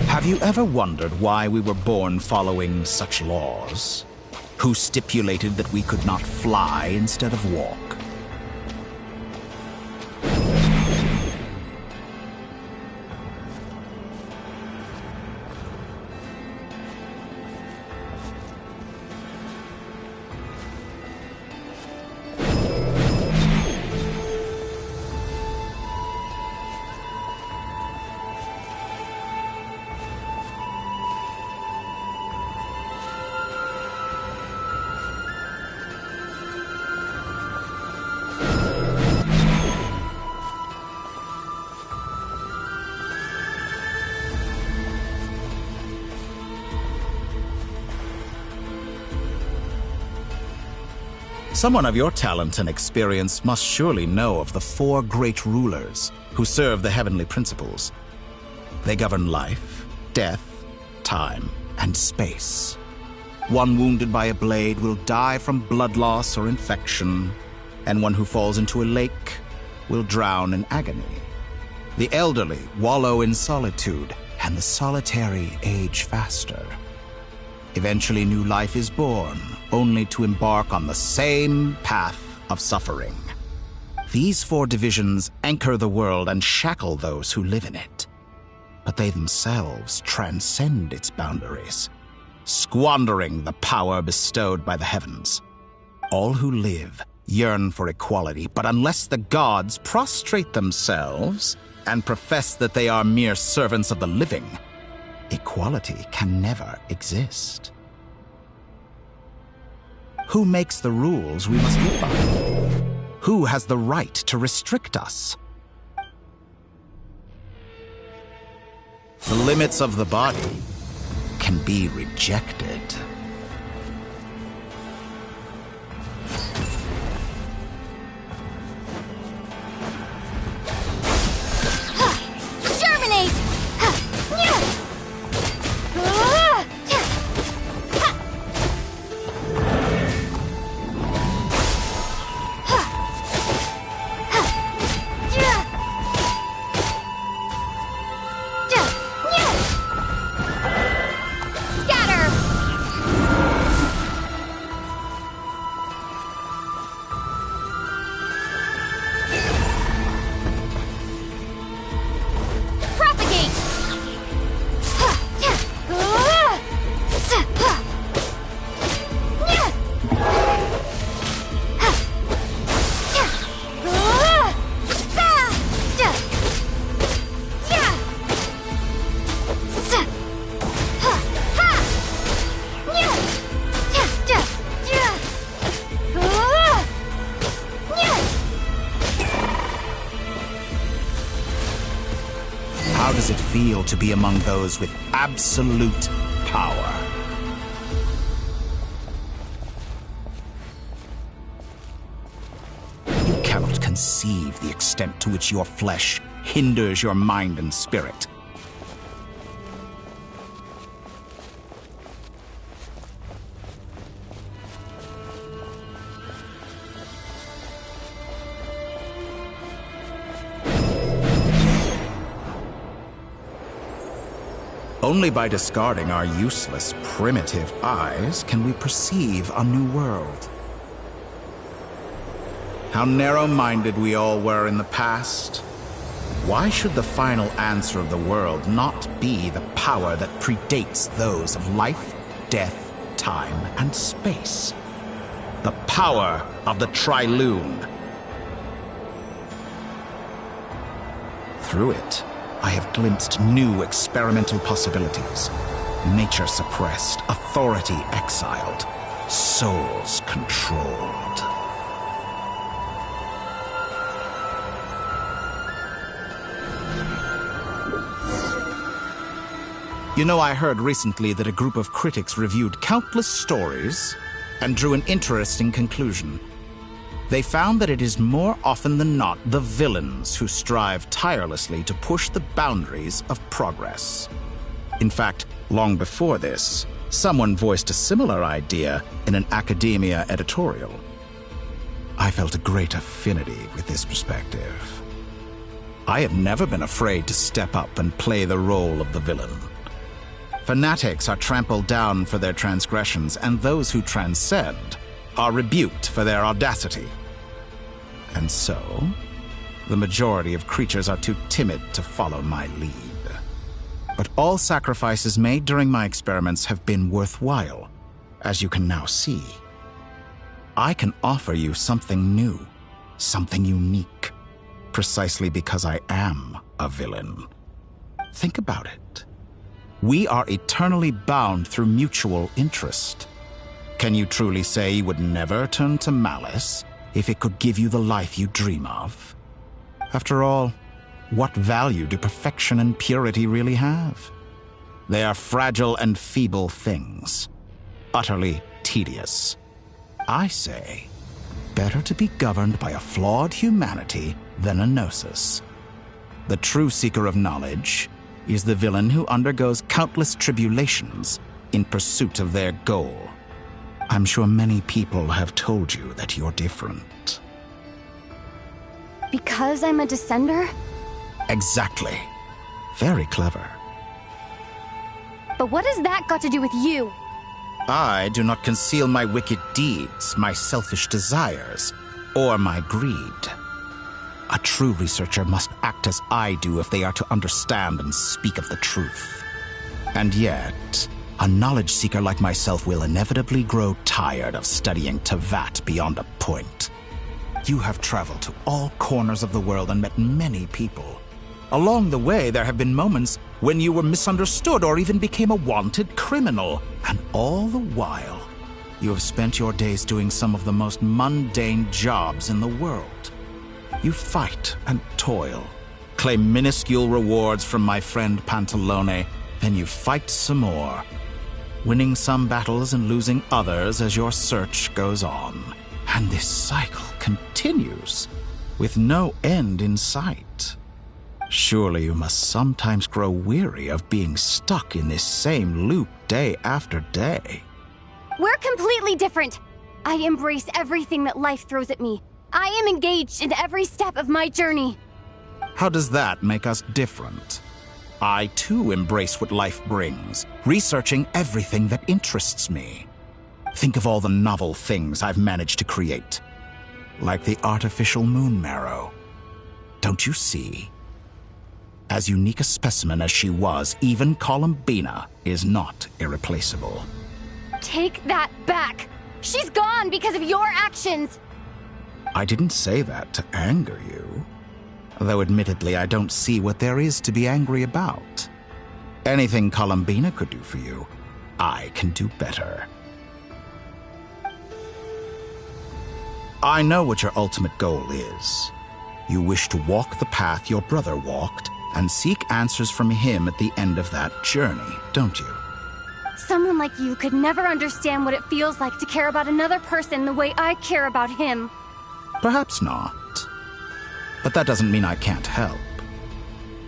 Have you ever wondered why we were born following such laws? Who stipulated that we could not fly instead of walk? Someone of your talent and experience must surely know of the 4 great rulers who serve the heavenly principles. They govern life, death, time, and space. One wounded by a blade will die from blood loss or infection, and one who falls into a lake will drown in agony. The elderly wallow in solitude, and the solitary age faster. Eventually, new life is born, only to embark on the same path of suffering. These 4 divisions anchor the world and shackle those who live in it. But they themselves transcend its boundaries, squandering the power bestowed by the heavens. All who live yearn for equality, but unless the gods prostrate themselves and profess that they are mere servants of the living, equality can never exist. Who makes the rules we must live by? Who has the right to restrict us? The limits of the body can be rejected. Germinate! How does it feel to be among those with absolute power? You cannot conceive the extent to which your flesh hinders your mind and spirit. Only by discarding our useless, primitive eyes can we perceive a new world. How narrow-minded we all were in the past. Why should the final answer of the world not be the power that predates those of life, death, time, and space? The power of the Trilune. Through it, I have glimpsed new experimental possibilities. Nature suppressed, authority exiled, souls controlled. You know, I heard recently that a group of critics reviewed countless stories and drew an interesting conclusion. They found that it is more often than not the villains who strive tirelessly to push the boundaries of progress. In fact, long before this, someone voiced a similar idea in an academia editorial. I felt a great affinity with this perspective. I have never been afraid to step up and play the role of the villain. Fanatics are trampled down for their transgressions, and those who transcend are rebuked for their audacity. And so, the majority of creatures are too timid to follow my lead. But all sacrifices made during my experiments have been worthwhile, as you can now see. I can offer you something new, something unique, precisely because I am a villain. Think about it. We are eternally bound through mutual interest. Can you truly say you would never turn to malice if it could give you the life you dream of? After all, what value do perfection and purity really have? They are fragile and feeble things, utterly tedious. I say, better to be governed by a flawed humanity than a gnosis. The true seeker of knowledge is the villain who undergoes countless tribulations in pursuit of their goal. I'm sure many people have told you that you're different. Because I'm a descender? Exactly. Very clever. But what has that got to do with you? I do not conceal my wicked deeds, my selfish desires, or my greed. A true researcher must act as I do if they are to understand and speak of the truth. And yet, a knowledge seeker like myself will inevitably grow tired of studying Tevat beyond a point. You have traveled to all corners of the world and met many people. Along the way, there have been moments when you were misunderstood or even became a wanted criminal. And all the while, you have spent your days doing some of the most mundane jobs in the world. You fight and toil, claim minuscule rewards from my friend Pantalone, then you fight some more, winning some battles and losing others as your search goes on. And this cycle continues, with no end in sight. Surely you must sometimes grow weary of being stuck in this same loop day after day. We're completely different. I embrace everything that life throws at me. I am engaged in every step of my journey. How does that make us different? I too embrace what life brings, researching everything that interests me. Think of all the novel things I've managed to create, like the artificial moon marrow. Don't you see? As unique a specimen as she was, even Columbina is not irreplaceable. Take that back! She's gone because of your actions! I didn't say that to anger you. Though admittedly, I don't see what there is to be angry about. Anything Columbina could do for you, I can do better. I know what your ultimate goal is. You wish to walk the path your brother walked and seek answers from him at the end of that journey, don't you? Someone like you could never understand what it feels like to care about another person the way I care about him. Perhaps not. But that doesn't mean I can't help.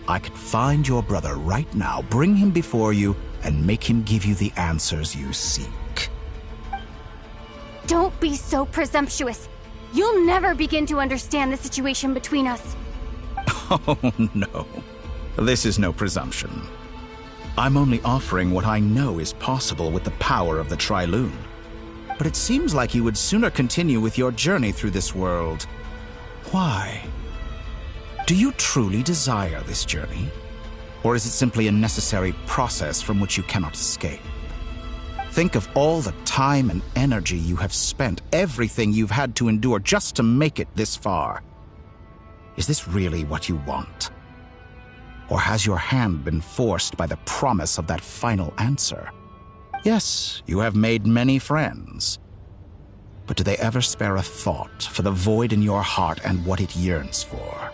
I could find your brother right now, bring him before you, and make him give you the answers you seek. Don't be so presumptuous. You'll never begin to understand the situation between us. Oh, no. This is no presumption. I'm only offering what I know is possible with the power of the Trilune. But it seems like you would sooner continue with your journey through this world. Why? Do you truly desire this journey? Or is it simply a necessary process from which you cannot escape? Think of all the time and energy you have spent, everything you've had to endure just to make it this far. Is this really what you want? Or has your hand been forced by the promise of that final answer? Yes, you have made many friends. But do they ever spare a thought for the void in your heart and what it yearns for?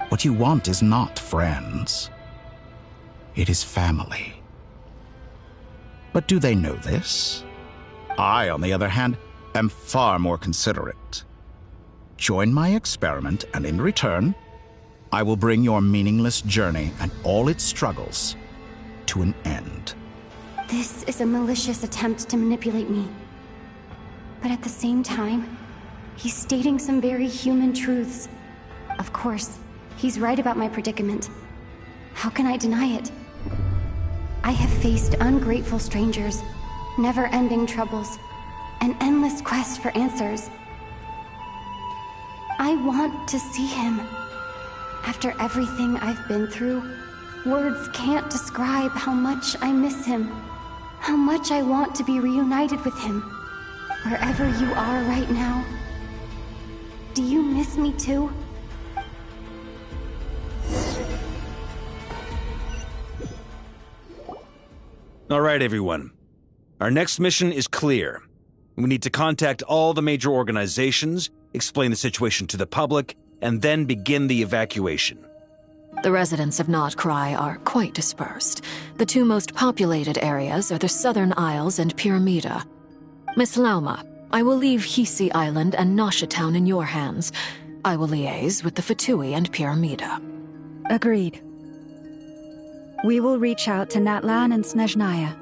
What you want is not friends. It is family. But do they know this? I, on the other hand, am far more considerate. Join my experiment, and in return, I will bring your meaningless journey and all its struggles to an end. This is a malicious attempt to manipulate me. But at the same time, he's stating some very human truths. Of course, he's right about my predicament. How can I deny it? I have faced ungrateful strangers, never-ending troubles, an endless quest for answers. I want to see him. After everything I've been through, words can't describe how much I miss him, how much I want to be reunited with him. Wherever you are right now, do you miss me too? All right, everyone. Our next mission is clear. We need to contact all the major organizations, explain the situation to the public, and then begin the evacuation. The residents of Not Cry are quite dispersed. The two most populated areas are the Southern Isles and Pyramida. Miss Lauma, I will leave Hisi Island and Nasha Town in your hands. I will liaise with the Fatui and Pyramida. Agreed. We will reach out to Natlan and Snezhnaya.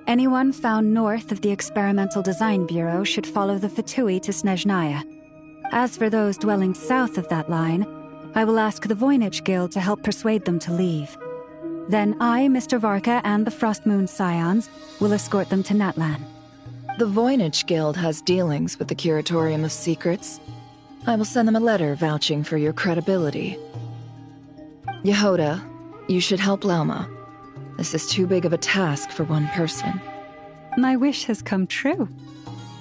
Anyone found north of the Experimental Design Bureau should follow the Fatui to Snezhnaya. As for those dwelling south of that line, I will ask the Voynich Guild to help persuade them to leave. Then I, Mr. Varka, and the Frostmoon Scions will escort them to Natlan. The Voynich Guild has dealings with the Curatorium of Secrets. I will send them a letter vouching for your credibility. Yehoda, you should help Lauma. This is too big of a task for one person. My wish has come true.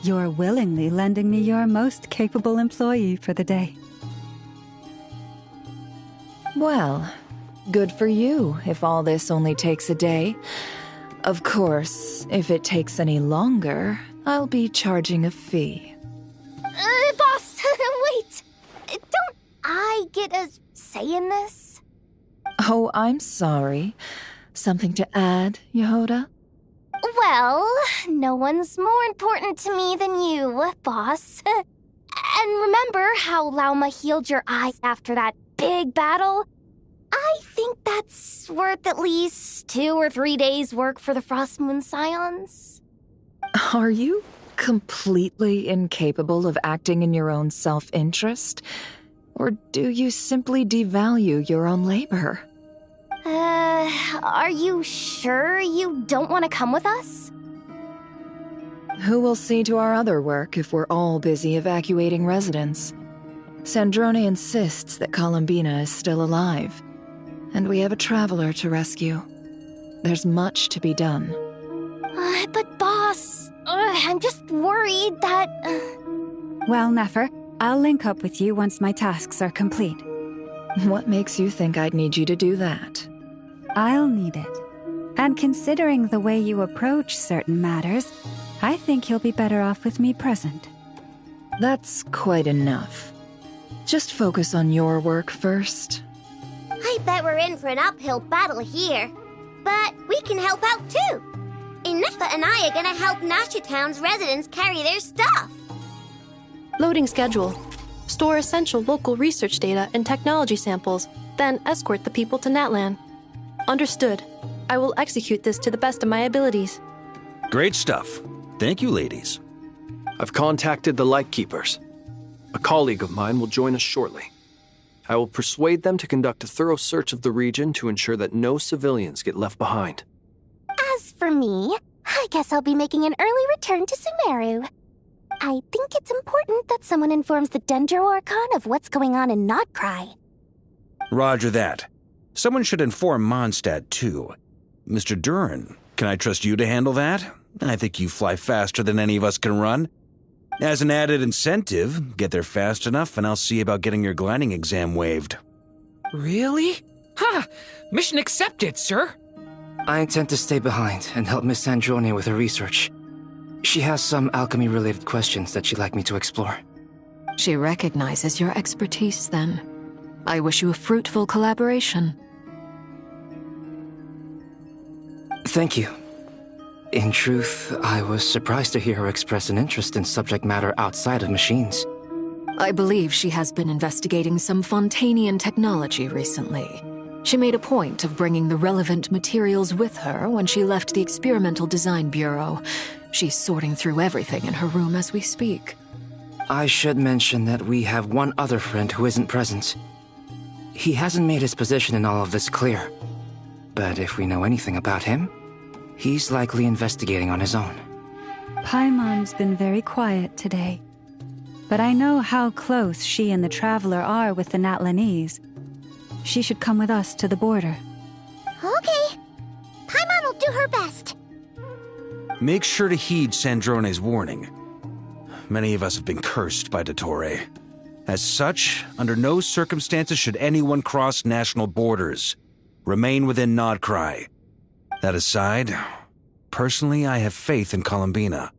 You're willingly lending me your most capable employee for the day. Well, good for you if all this only takes a day. Of course, if it takes any longer, I'll be charging a fee. Boss, wait! Don't I get a say in this? Oh, I'm sorry. Something to add, Yehoda? Well, no one's more important to me than you, boss. And remember how Lauma healed your eyes after that big battle? I think that's worth at least 2 or 3 days' work for the Frostmoon Scions. Are you completely incapable of acting in your own self-interest? Or do you simply devalue your own labor? Are you sure you don't want to come with us? Who will see to our other work if we're all busy evacuating residents? Sandrone insists that Columbina is still alive, and we have a traveler to rescue. There's much to be done. But boss, I'm just worried that... Well, Nefer, I'll link up with you once my tasks are complete. What makes you think I'd need you to do that? I'll need it. And considering the way you approach certain matters, I think you'll be better off with me present. That's quite enough. Just focus on your work first. I bet we're in for an uphill battle here. But we can help out too. Inefa and I are gonna help Nasha Town's residents carry their stuff. Loading schedule. Store essential local research data and technology samples, then escort the people to Natlan. Understood. I will execute this to the best of my abilities. Great stuff. Thank you, ladies. I've contacted the Lightkeepers. A colleague of mine will join us shortly. I will persuade them to conduct a thorough search of the region to ensure that no civilians get left behind. As for me, I guess I'll be making an early return to Sumeru. I think it's important that someone informs the Dendro Archon of what's going on in Notcry. Roger that. Someone should inform Mondstadt, too. Mr. Duran, can I trust you to handle that? I think you fly faster than any of us can run. As an added incentive, get there fast enough and I'll see about getting your gliding exam waived. Really? Ha! Mission accepted, sir! I intend to stay behind and help Miss Sandrone with her research. She has some alchemy-related questions that she'd like me to explore. She recognizes your expertise, then. I wish you a fruitful collaboration. Thank you. In truth, I was surprised to hear her express an interest in subject matter outside of machines. I believe she has been investigating some Fontanian technology recently. She made a point of bringing the relevant materials with her when she left the Experimental Design Bureau. She's sorting through everything in her room as we speak. I should mention that we have one other friend who isn't present. He hasn't made his position in all of this clear. But if we know anything about him, he's likely investigating on his own. Paimon's been very quiet today. But I know how close she and the Traveler are with the Natlanese. She should come with us to the border. Okay. Paimon will do her best. Make sure to heed Sandrone's warning. Many of us have been cursed by Dottore. As such, under no circumstances should anyone cross national borders. Remain within Nodcry. That aside, personally I have faith in Columbina.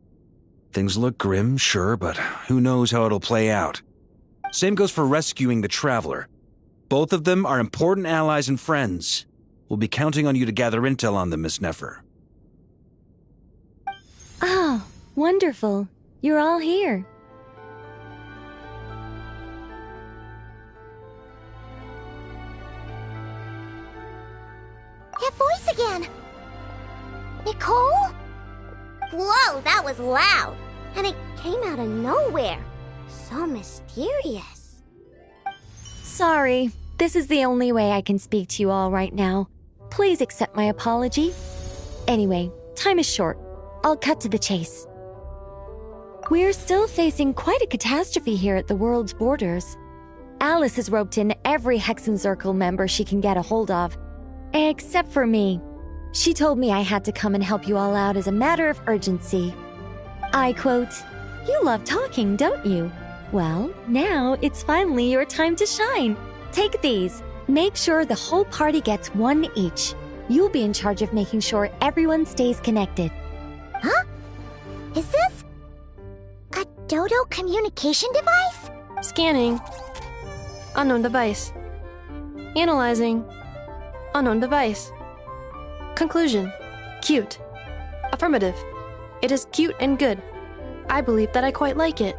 Things look grim, sure, but who knows how it'll play out. Same goes for rescuing the Traveler. Both of them are important allies and friends. We'll be counting on you to gather intel on them, Miss Nefer. Oh, wonderful. You're all here. That voice again! Nicole? Whoa, that was loud! And it came out of nowhere. So mysterious. Sorry, this is the only way I can speak to you all right now. Please accept my apology. Anyway, time is short. I'll cut to the chase. We're still facing quite a catastrophe here at the world's borders. Alice has roped in every Hexen Circle member she can get a hold of. Except for me. She told me I had to come and help you all out as a matter of urgency. I quote, "You love talking, don't you? Well, now it's finally your time to shine. Take these. Make sure the whole party gets one each. You'll be in charge of making sure everyone stays connected." Huh? Is this a Dodo communication device? Scanning. Unknown device. Analyzing. Unknown device. Conclusion. Cute. Affirmative. It is cute and good. I believe that I quite like it.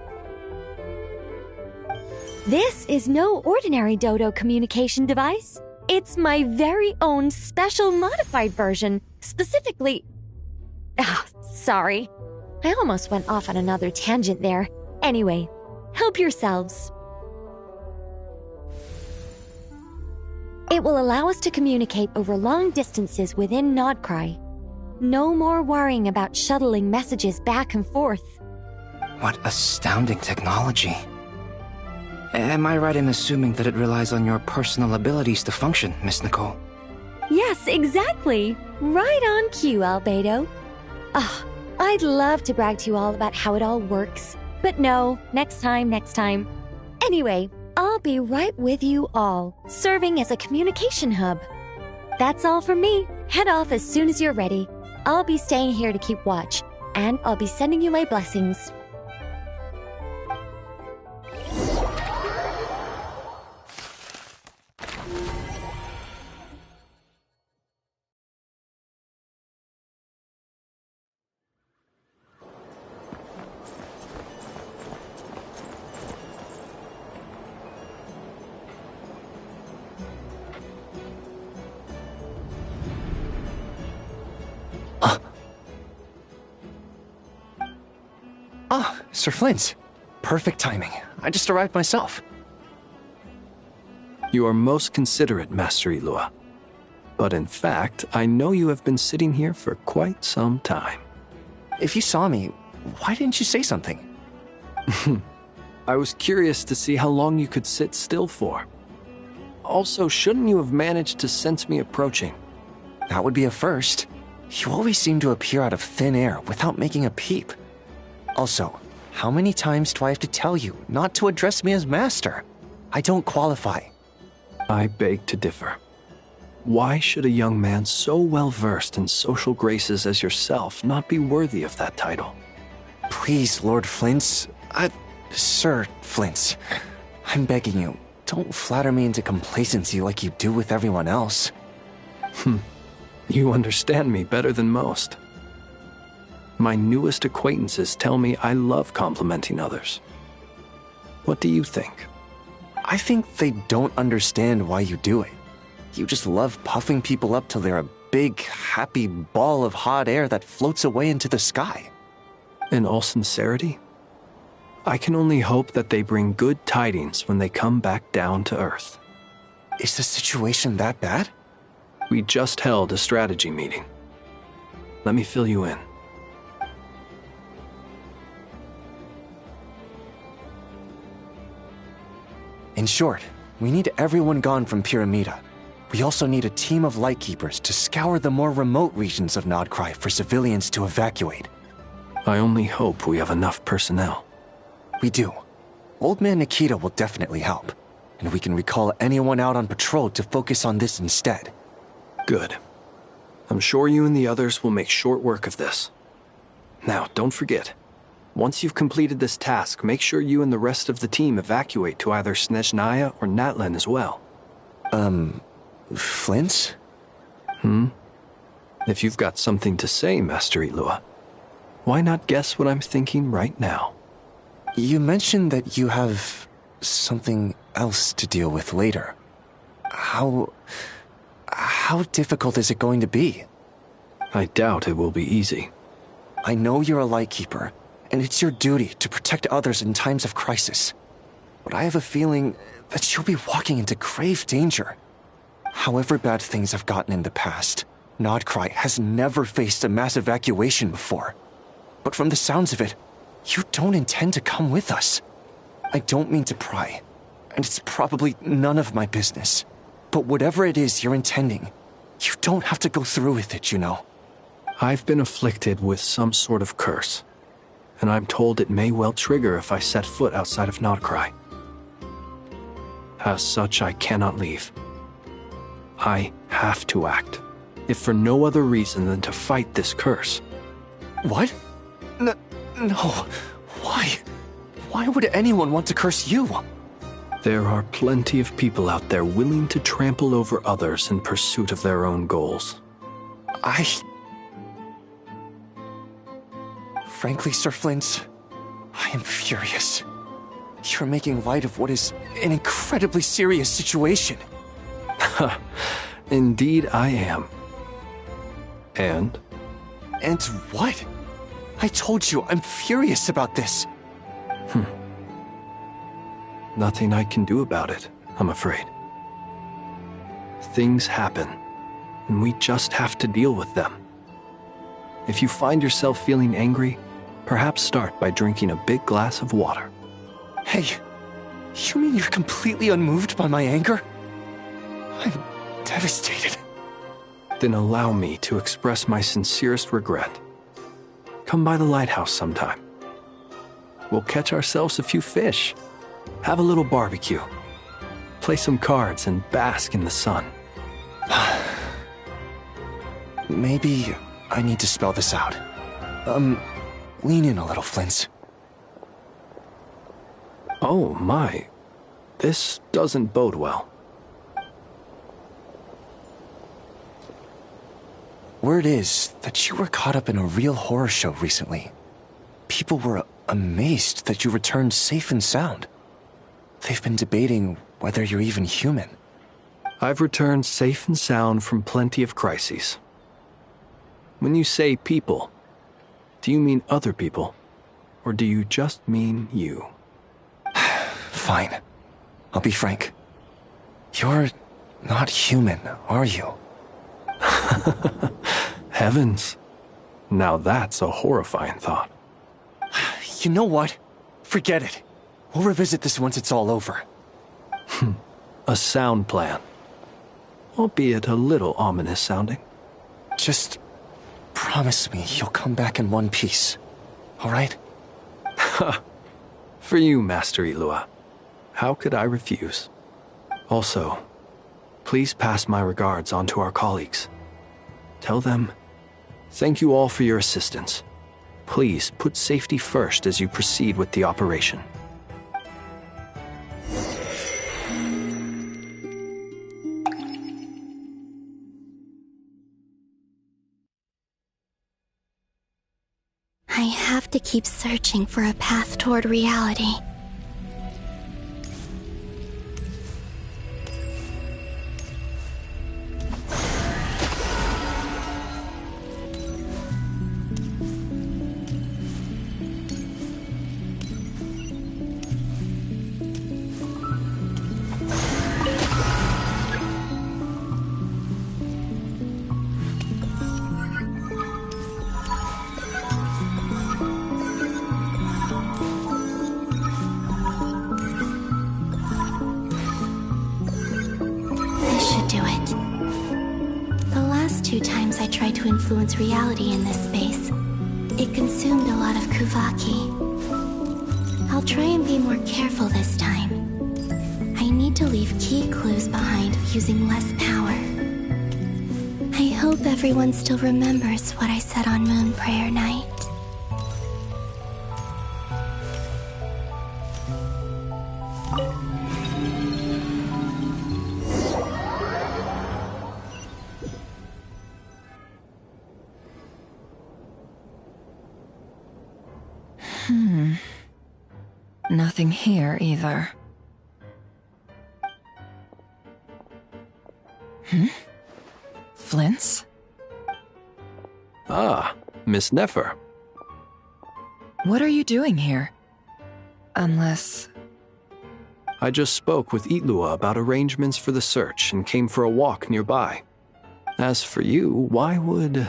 This is no ordinary Dodo communication device. It's my very own special modified version, specifically... sorry. I almost went off on another tangent there. Anyway, help yourselves. It will allow us to communicate over long distances within Nodcry. No more worrying about shuttling messages back and forth. What astounding technology. Am I right in assuming that it relies on your personal abilities to function, Miss Nicole? Yes, exactly. Right on cue, Albedo. I'd love to brag to you all about how it all works. But no, next time. Anyway, I'll be right with you all, serving as a communication hub. That's all from me. Head off as soon as you're ready. I'll be staying here to keep watch, and I'll be sending you my blessings. Sir Flint. Perfect timing. I just arrived myself. You are most considerate, Master Ilua. But in fact, I know you have been sitting here for quite some time. If you saw me, why didn't you say something? I was curious to see how long you could sit still for. Also, shouldn't you have managed to sense me approaching? That would be a first. You always seem to appear out of thin air without making a peep. Also, how many times do I have to tell you not to address me as master? I don't qualify. I beg to differ. Why should a young man so well versed in social graces as yourself not be worthy of that title? Please, Lord Flint's... Sir Flint's. I'm begging you, don't flatter me into complacency like you do with everyone else. You understand me better than most. My newest acquaintances tell me I love complimenting others. What do you think? I think they don't understand why you do it. You just love puffing people up till they're a big, happy ball of hot air that floats away into the sky. In all sincerity, I can only hope that they bring good tidings when they come back down to Earth. Is the situation that bad? We just held a strategy meeting. Let me fill you in. In short, we need everyone gone from Pyramida. We also need a team of Lightkeepers to scour the more remote regions of Nodcry for civilians to evacuate. I only hope we have enough personnel. We do. Old Man Nikita will definitely help, and we can recall anyone out on patrol to focus on this instead. Good. I'm sure you and the others will make short work of this. Now, don't forget, once you've completed this task, make sure you and the rest of the team evacuate to either Snezhnaya or Natlan as well. Flint's? If you've got something to say, Master Ilua, why not guess what I'm thinking right now? You mentioned that you have something else to deal with later. How difficult is it going to be? I doubt it will be easy. I know you're a Lightkeeper, and it's your duty to protect others in times of crisis. But I have a feeling that you'll be walking into grave danger. However bad things have gotten in the past, Nodcry has never faced a mass evacuation before. But from the sounds of it, you don't intend to come with us. I don't mean to pry, and it's probably none of my business. But whatever it is you're intending, you don't have to go through with it, you know. I've been afflicted with some sort of curse, and I'm told it may well trigger if I set foot outside of Nodcry. As such, I cannot leave. I have to act, if for no other reason than to fight this curse. What? No. Why? Why would anyone want to curse you? There are plenty of people out there willing to trample over others in pursuit of their own goals. Frankly, Sir Flint, I am furious. You're making light of what is an incredibly serious situation. Indeed I am. And? And what? I told you, I'm furious about this. Nothing I can do about it, I'm afraid. Things happen, and we just have to deal with them. If you find yourself feeling angry, perhaps start by drinking a big glass of water. Hey, you mean you're completely unmoved by my anger? I'm devastated. Then allow me to express my sincerest regret. Come by the lighthouse sometime. We'll catch ourselves a few fish, have a little barbecue, play some cards, and bask in the sun. Maybe I need to spell this out. Lean in a little, Flint. Oh my, this doesn't bode well. Word is that you were caught up in a real horror show recently. People were amazed that you returned safe and sound. They've been debating whether you're even human. I've returned safe and sound from plenty of crises. When you say people, do you mean other people, or do you just mean you? Fine. I'll be frank. You're not human, are you? Heavens. Now that's a horrifying thought. You know what? Forget it. We'll revisit this once it's all over. A sound plan. Albeit a little ominous sounding. Just promise me you'll come back in one piece. All right? For you, Master Ilua. How could I refuse? Also, please pass my regards on to our colleagues. Tell them, thank you all for your assistance. Please put safety first as you proceed with the operation. I have to keep searching for a path toward reality. Influence reality in this space. It consumed a lot of Kuvaki. I'll try and be more careful this time. I need to leave key clues behind using less power. I hope everyone still remembers what I said on Moon Prayer Night. Nothing here either. Flints? Ah, Miss Nefer. What are you doing here? Unless... I just spoke with Itlua about arrangements for the search and came for a walk nearby. As for you, why would...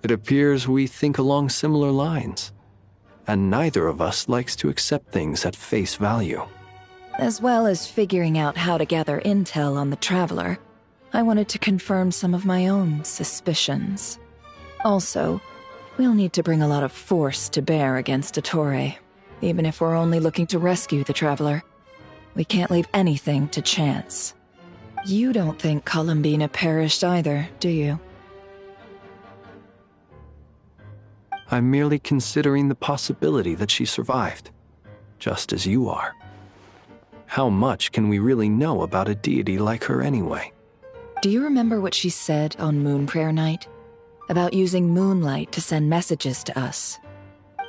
It appears we think along similar lines. And neither of us likes to accept things at face value. As well as figuring out how to gather intel on the Traveler, I wanted to confirm some of my own suspicions. Also, we'll need to bring a lot of force to bear against Ettore, even if we're only looking to rescue the Traveler. We can't leave anything to chance. You don't think Columbina perished either, do you? I'm merely considering the possibility that she survived, just as you are. How much can we really know about a deity like her anyway? Do you remember what she said on Moon Prayer Night? About using moonlight to send messages to us?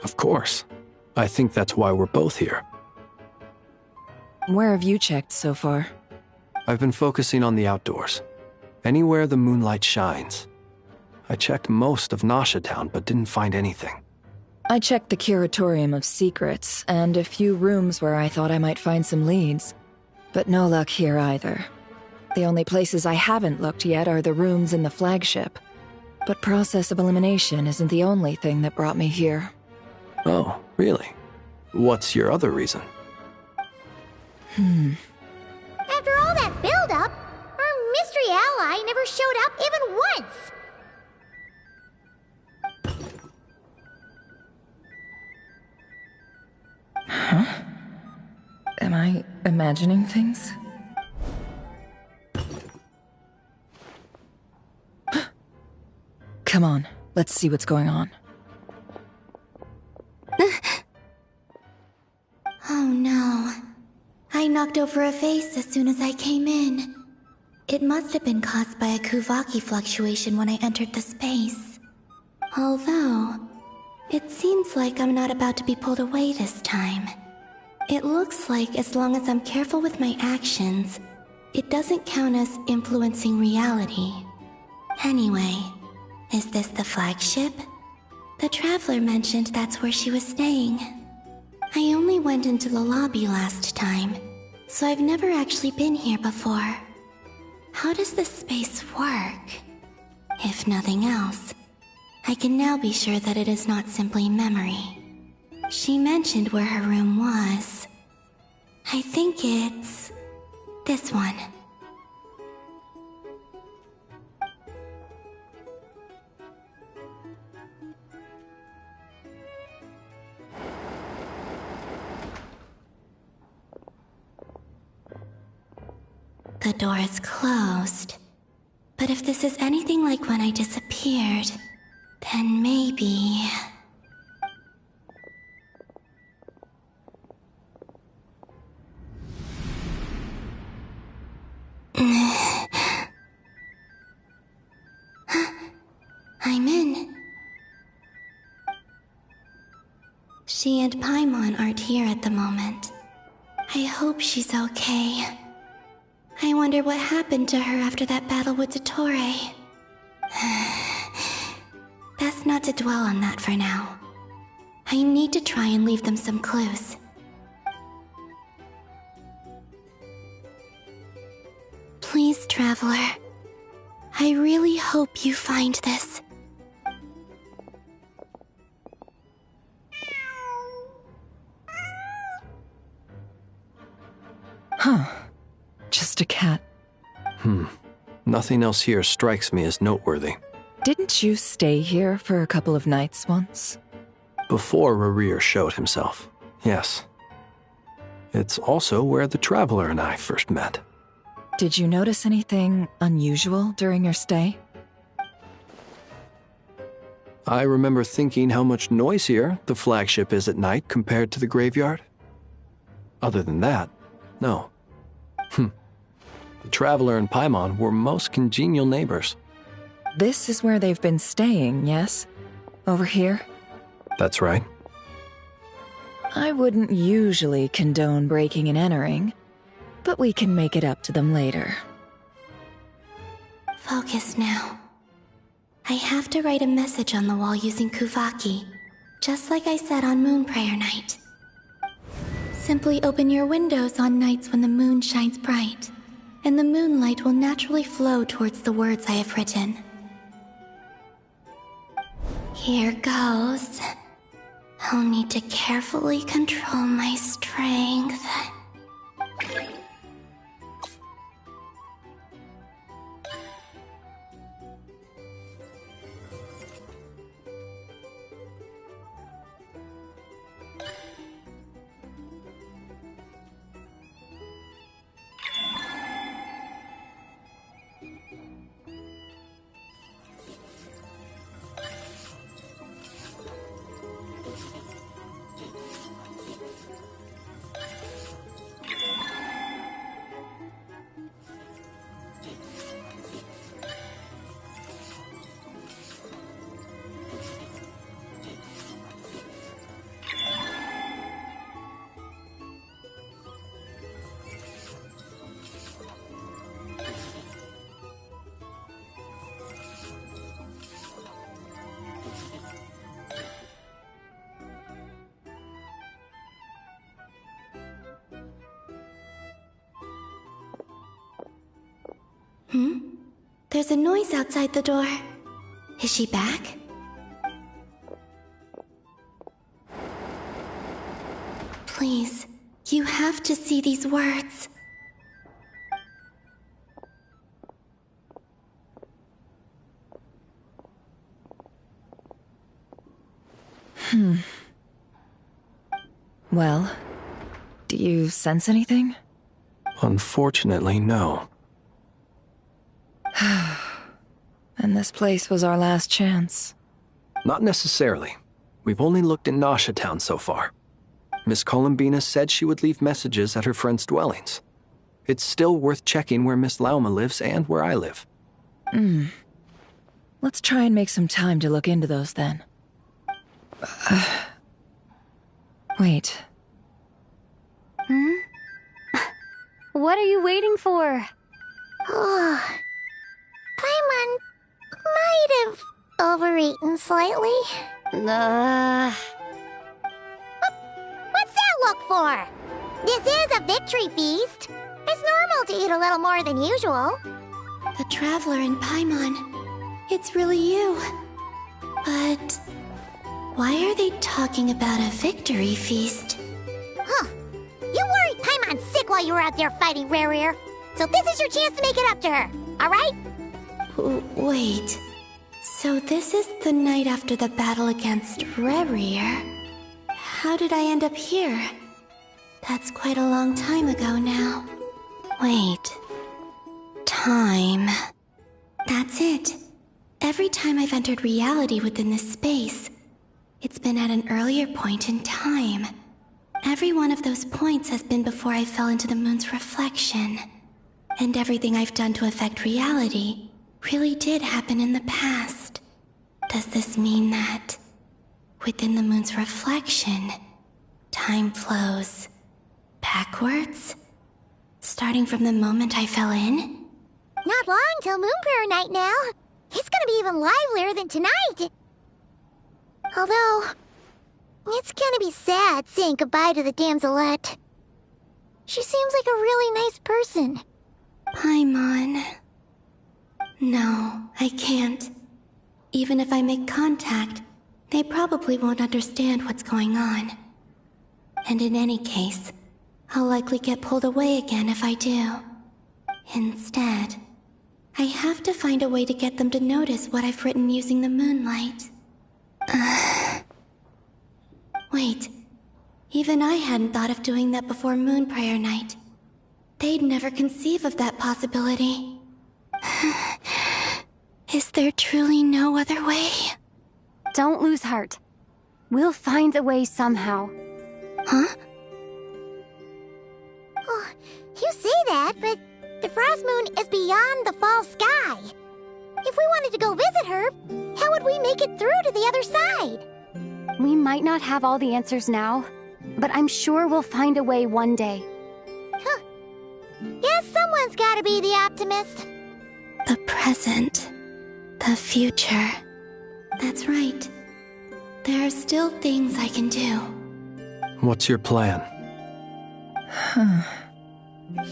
Of course. I think that's why we're both here. Where have you checked so far? I've been focusing on the outdoors. Anywhere the moonlight shines. I checked most of Nasha Town, but didn't find anything. I checked the Curatorium of Secrets, and a few rooms where I thought I might find some leads. But no luck here either. The only places I haven't looked yet are the rooms in the flagship. But process of elimination isn't the only thing that brought me here. Oh, really? What's your other reason? After all that build-up, our mystery ally never showed up even once! Huh? Am I imagining things? Come on, let's see what's going on. Oh no. I knocked over a vase as soon as I came in. It must have been caused by a Kuvaki fluctuation when I entered the space. Although, it seems like I'm not about to be pulled away this time. It looks like as long as I'm careful with my actions, it doesn't count as influencing reality. Anyway, is this the flagship? The Traveler mentioned that's where she was staying. I only went into the lobby last time, so I've never actually been here before. How does this space work? If nothing else, I can now be sure that it is not simply memory. She mentioned where her room was. I think it's this one. The door is closed. But if this is anything like when I disappeared, then maybe... I'm in. She and Paimon aren't here at the moment. I hope she's okay. I wonder what happened to her after that battle with Dottore. Best not to dwell on that for now. I need to try and leave them some clues. Please, Traveler. I really hope you find this. Huh. Just a cat. Nothing else here strikes me as noteworthy. Didn't you stay here for a couple of nights once? Before Rerir showed himself, yes. It's also where the Traveler and I first met. Did you notice anything unusual during your stay? I remember thinking how much noisier the flagship is at night compared to the graveyard. Other than that, no. The Traveler and Paimon were most congenial neighbors. This is where they've been staying, yes? Over here? That's right. I wouldn't usually condone breaking and entering, but we can make it up to them later. Focus now. I have to write a message on the wall using Kuvaki, just like I said on Moon Prayer Night. Simply open your windows on nights when the moon shines bright, and the moonlight will naturally flow towards the words I have written. Here goes. I'll need to carefully control my strength. There's a noise outside the door. Is she back? Please, you have to see these words. Well, do you sense anything? Unfortunately, no. And this place was our last chance. Not necessarily. We've only looked in Nasha Town so far. Miss Columbina said she would leave messages at her friends' dwellings. It's still worth checking where Miss Lauma lives and where I live. Let's try and make some time to look into those then. Wait. What are you waiting for? Paimon might have overeaten slightly. What's that look for? This is a victory feast. It's normal to eat a little more than usual. The Traveler in Paimon. It's really you. But why are they talking about a victory feast? Huh. You worried Paimon sick while you were out there fighting Rare. So this is your chance to make it up to her, alright? Wait. So this is the night after the battle against Rare. How did I end up here? That's quite a long time ago now. Wait. Time. That's it. Every time I've entered reality within this space, it's been at an earlier point in time. Every one of those points has been before I fell into the moon's reflection. And everything I've done to affect reality really did happen in the past. Does this mean that within the moon's reflection, time flows backwards? Starting from the moment I fell in? Not long till Moon Prayer Night now. It's gonna be even livelier than tonight. Although, it's gonna be sad saying goodbye to the Damselette. She seems like a really nice person. Paimon. No, I can't. Even if I make contact, they probably won't understand what's going on. And in any case, I'll likely get pulled away again if I do. Instead, I have to find a way to get them to notice what I've written using the moonlight. Wait, even I hadn't thought of doing that before Moon Prayer Night. They'd never conceive of that possibility. Is there truly no other way? Don't lose heart. We'll find a way somehow. Huh? Oh, you say that, but the Frost Moon is beyond the fall sky. If we wanted to go visit her, how would we make it through to the other side? We might not have all the answers now, but I'm sure we'll find a way one day. Huh. Guess someone's gotta be the optimist. The present. The future. That's right. There are still things I can do. What's your plan?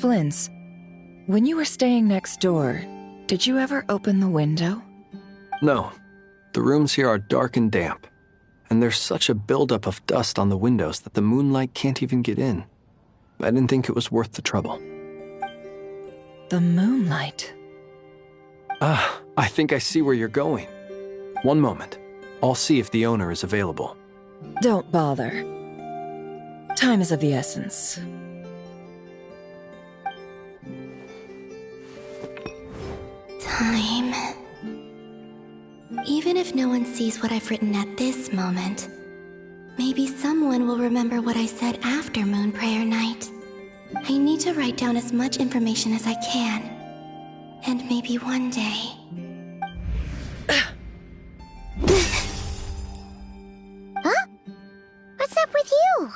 Flint's, when you were staying next door, did you ever open the window? No. The rooms here are dark and damp, and there's such a buildup of dust on the windows that the moonlight can't even get in. I didn't think it was worth the trouble. The moonlight? I think I see where you're going. One moment. I'll see if the owner is available. Don't bother. Time is of the essence. Time. Even if no one sees what I've written at this moment, maybe someone will remember what I said after Moon Prayer Night. I need to write down as much information as I can. And maybe one day... Huh? What's up with you?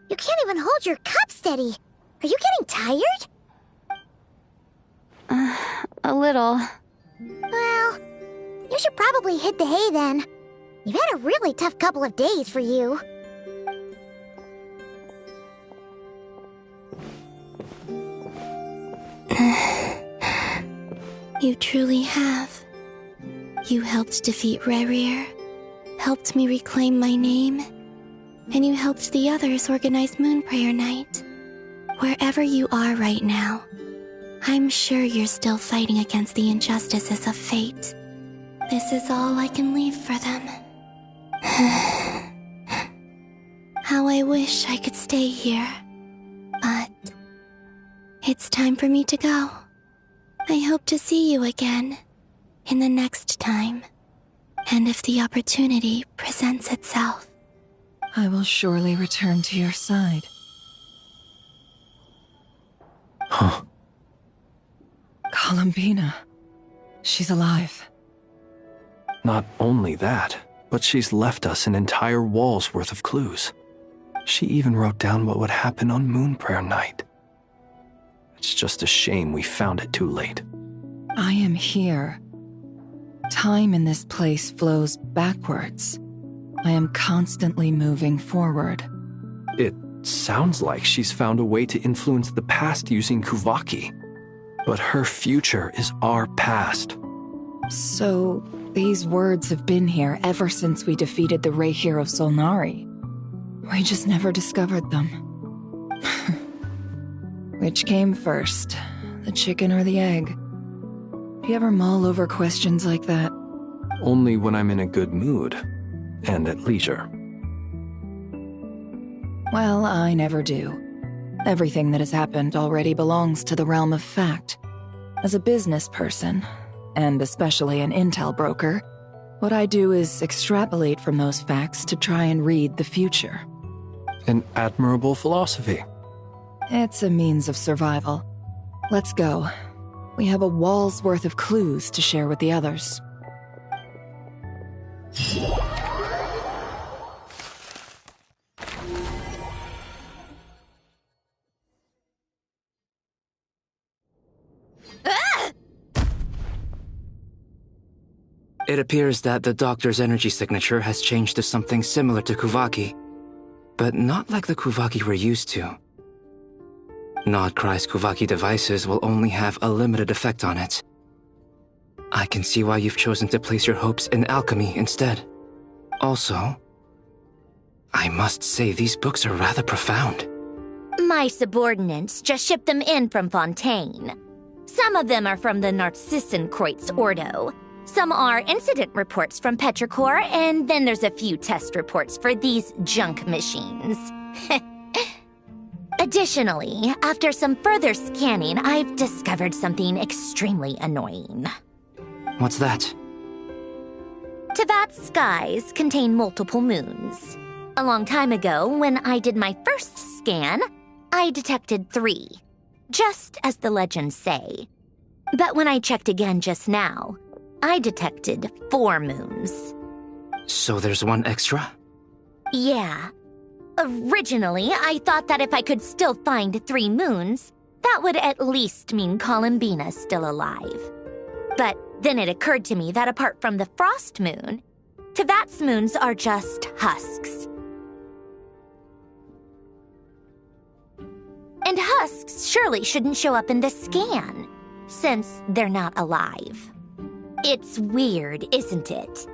You can't even hold your cup steady. Are you getting tired? A little. Well, you should probably hit the hay then. You've had a really tough couple of days for you. You truly have. You helped defeat Rare, helped me reclaim my name, and you helped the others organize Moon Prayer Night. Wherever you are right now, I'm sure you're still fighting against the injustices of fate. This is all I can leave for them. How I wish I could stay here. But it's time for me to go. I hope to see you again in the next time. And if the opportunity presents itself. I will surely return to your side. Huh. Columbina. She's alive. Not only that, but she's left us an entire wall's worth of clues. She even wrote down what would happen on Moon Prayer Night. It's just a shame we found it too late. I am here. Time in this place flows backwards. I am constantly moving forward. It sounds like she's found a way to influence the past using Kuvaki. But her future is our past. So, these words have been here ever since we defeated the Ray Hero Solnari. We just never discovered them. Which came first, the chicken or the egg? Do you ever mull over questions like that? Only when I'm in a good mood and at leisure. Well, I never do. Everything that has happened already belongs to the realm of fact. As a business person, and especially an intel broker, what I do is extrapolate from those facts to try and read the future. An admirable philosophy. It's a means of survival. Let's go. We have a wall's worth of clues to share with the others. It appears that the doctor's energy signature has changed to something similar to Kuvaki, but not like the Kuvaki we're used to. Nodcry's Kuvaki devices will only have a limited effect on it. I can see why you've chosen to place your hopes in alchemy instead. Also, I must say these books are rather profound. My subordinates just shipped them in from Fontaine. Some of them are from the Narcissenkreuz Ordo. Some are incident reports from Petrichor, and then there's a few test reports for these junk machines. Additionally, after some further scanning, I've discovered something extremely annoying. What's that? Tevat's skies contain multiple moons. A long time ago, when I did my first scan, I detected 3, just as the legends say. But when I checked again just now, I detected 4 moons. So there's one extra? Yeah. Originally, I thought that if I could still find 3 moons, that would at least mean Columbina's still alive. But then it occurred to me that apart from the frost moon, Tevat's moons are just husks. And husks surely shouldn't show up in the scan, since they're not alive. It's weird, isn't it?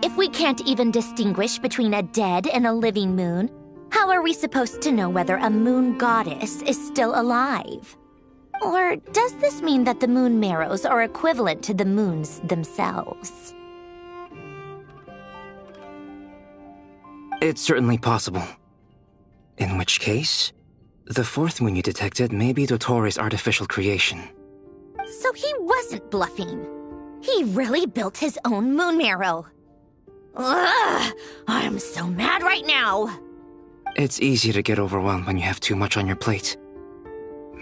If we can't even distinguish between a dead and a living moon, how are we supposed to know whether a moon goddess is still alive? Or does this mean that the moon marrows are equivalent to the moons themselves? It's certainly possible. In which case, the 4th moon you detected may be Dottore artificial creation. So he wasn't bluffing. He really built his own moon marrow. Ugh! I'm so mad right now! It's easy to get overwhelmed when you have too much on your plate.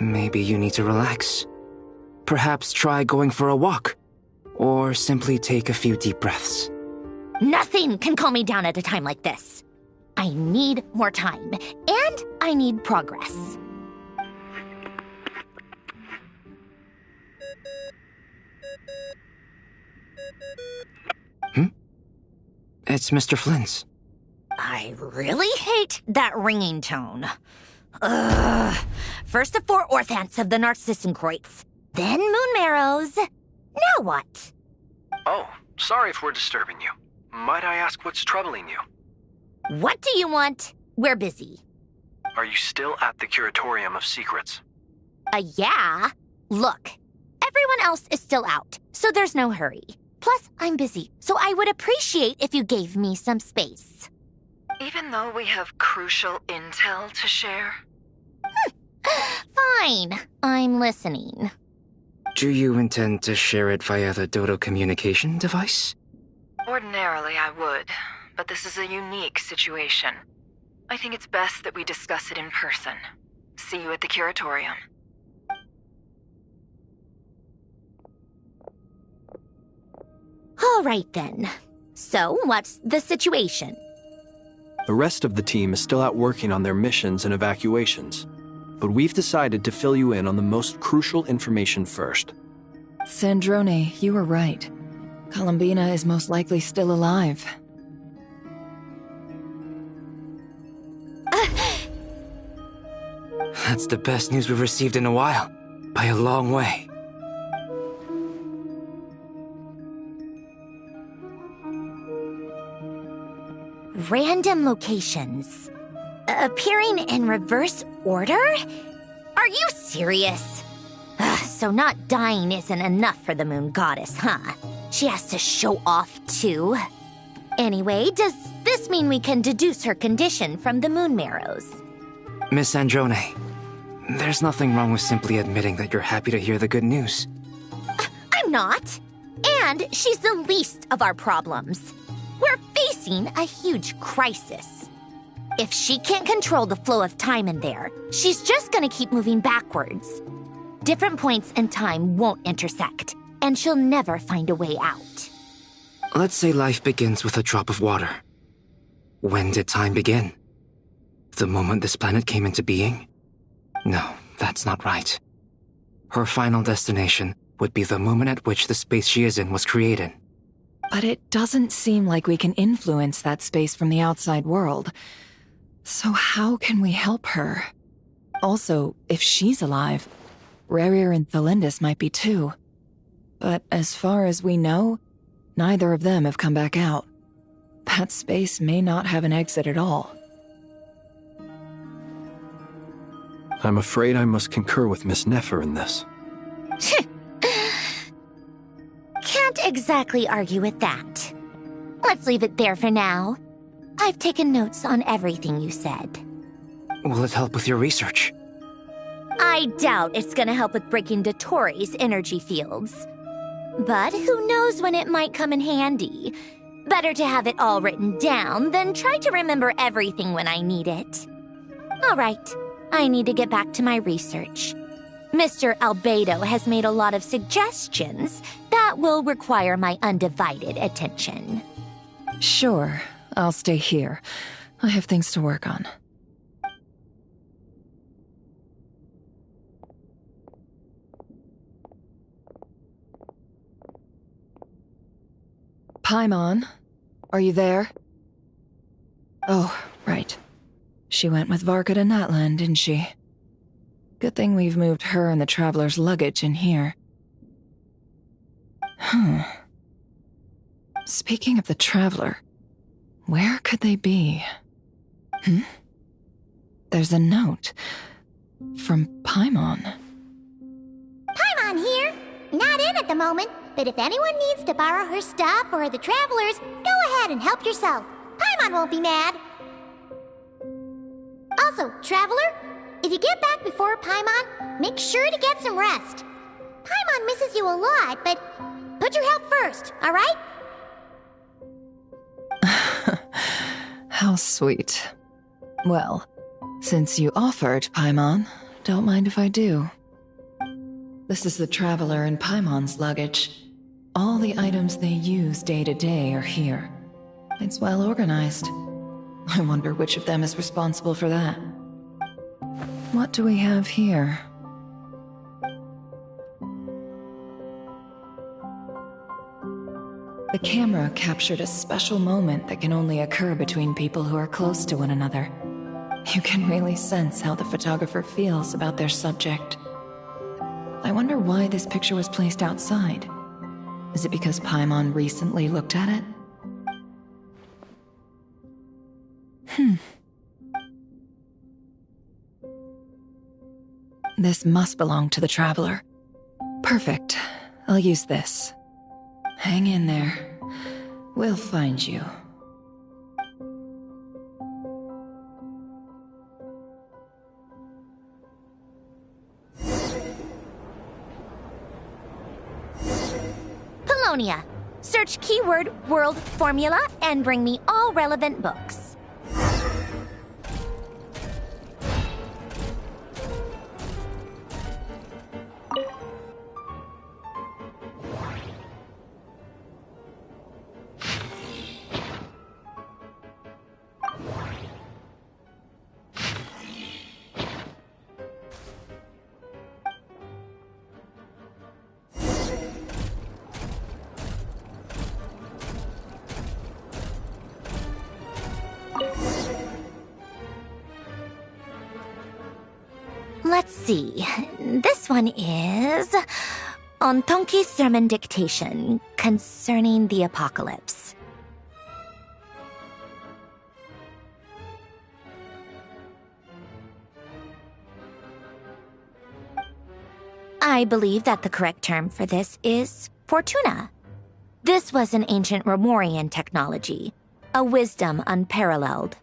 Maybe you need to relax. Perhaps try going for a walk. Or simply take a few deep breaths. Nothing can calm me down at a time like this. I need more time, and I need progress. It's Mr. Flynn's. I really hate that ringing tone. Ugh. First the 4 orthants of the Narcissenkreuz, then moon marrows. Now what? Oh, sorry if we're disturbing you. Might I ask what's troubling you? What do you want? We're busy. Are you still at the Curatorium of Secrets? Yeah. Look, everyone else is still out, so there's no hurry. Plus, I'm busy, so I would appreciate if you gave me some space. Even though we have crucial intel to share? Fine, I'm listening. Do you intend to share it via the Dodo communication device? Ordinarily, I would, but this is a unique situation. I think it's best that we discuss it in person. See you at the Curatorium. All right then. So, what's the situation? The rest of the team is still out working on their missions and evacuations, but we've decided to fill you in on the most crucial information first. Sandrone, you were right. Columbina is most likely still alive. That's the best news we've received in a while, by a long way. random locations. Appearing in reverse order? Are you serious? So not dying isn't enough for the moon goddess, huh? She has to show off too. Anyway, does this mean we can deduce her condition from the moon marrows? Miss Androne, there's nothing wrong with simply admitting that you're happy to hear the good news. I'm not. And she's the least of our problems. We're facing a huge crisis. If she can't control the flow of time in there, she's just gonna keep moving backwards. Different points in time won't intersect, and she'll never find a way out. Let's say life begins with a drop of water. When did time begin? The moment this planet came into being? No, that's not right. Her final destination would be the moment at which the space she is in was created. But it doesn't seem like we can influence that space from the outside world. So how can we help her? Also, if she's alive, Rerir and Thalindus might be too. But as far as we know, neither of them have come back out. That space may not have an exit at all. I'm afraid I must concur with Miss Nefer in this. Can't exactly argue with that. Let's leave it there for now. I've taken notes on everything you said. Will it help with your research? I doubt it's gonna help with breaking Dottoro's energy fields. But who knows when it might come in handy. Better to have it all written down than try to remember everything when I need it. All right, I need to get back to my research. Mr. Albedo has made a lot of suggestions that will require my undivided attention. Sure, I'll stay here. I have things to work on. Paimon, are you there? Oh, right. She went with Varka to Natlan, didn't she? Good thing we've moved her and the Traveler's luggage in here. Speaking of the Traveler, where could they be? There's a note from Paimon. Paimon here. Not in at the moment, but if anyone needs to borrow her stuff or the Travelers, go ahead and help yourself. Paimon won't be mad. Also, Traveler, if you get back before Paimon, make sure to get some rest. Paimon misses you a lot, but put your health first, all right? How sweet. Well, since you offered, Paimon, don't mind if I do. This is the Traveler and Paimon's luggage. All the items they use day to day are here. It's well organized. I wonder which of them is responsible for that. What do we have here? The camera captured a special moment that can only occur between people who are close to one another. You can really sense how the photographer feels about their subject. I wonder why this picture was placed outside. Is it because Paimon recently looked at it? This must belong to the Traveler. Perfect. I'll use this. Hang in there. We'll find you. Polonia. Search keyword world formula and bring me all relevant books. Let's see. This one is on Tonki's sermon dictation concerning the apocalypse. I believe that the correct term for this is Fortuna. This was an ancient Romorian technology, a wisdom unparalleled.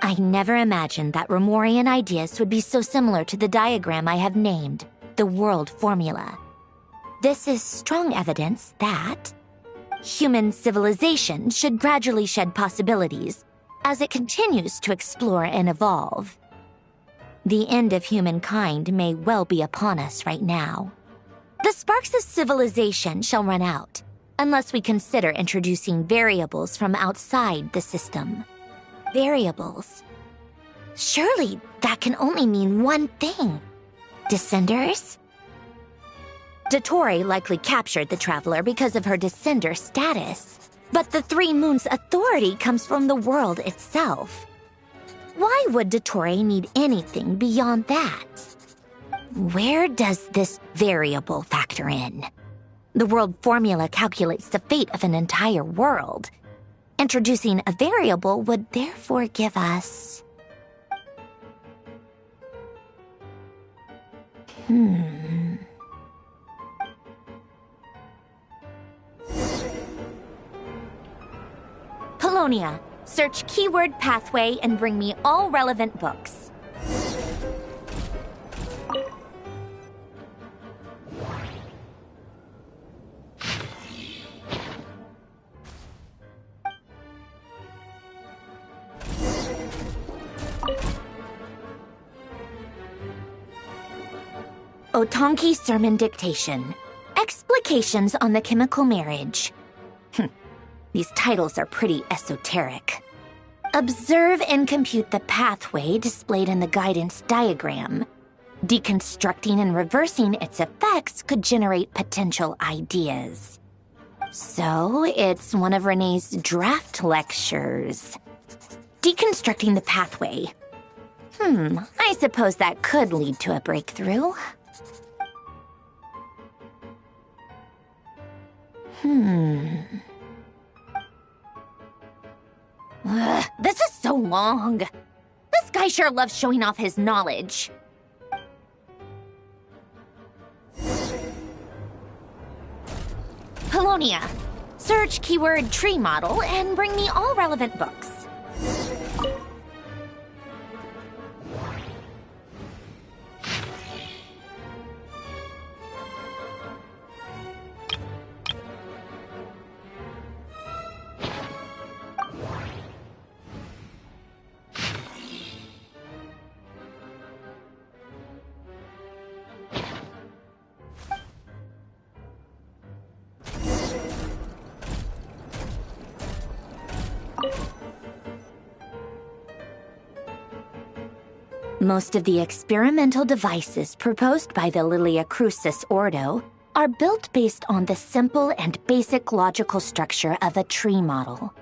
I never imagined that Romorian ideas would be so similar to the diagram I have named, the World Formula. This is strong evidence that human civilization should gradually shed possibilities as it continues to explore and evolve. The end of humankind may well be upon us right now. The sparks of civilization shall run out, unless we consider introducing variables from outside the system. Variables. Surely that can only mean one thing. Descenders? Dottore likely captured the traveler because of her descender status. But the Three Moons' authority comes from the world itself. Why would Dottore need anything beyond that? Where does this variable factor in? The world formula calculates the fate of an entire world. Introducing a variable would therefore give us... Polonia, search keyword pathway and bring me all relevant books. Otonki Sermon Dictation. Explications on the Chemical Marriage. These titles are pretty esoteric. Observe and compute the pathway displayed in the guidance diagram. Deconstructing and reversing its effects could generate potential ideas. So, it's one of Renee's draft lectures. Deconstructing the pathway. I suppose that could lead to a breakthrough. This is so long. This guy sure loves showing off his knowledge. Polonia, search keyword tree model and bring me all relevant books. Most of the experimental devices proposed by the Lilia Crucis Ordo are built based on the simple and basic logical structure of a tree model.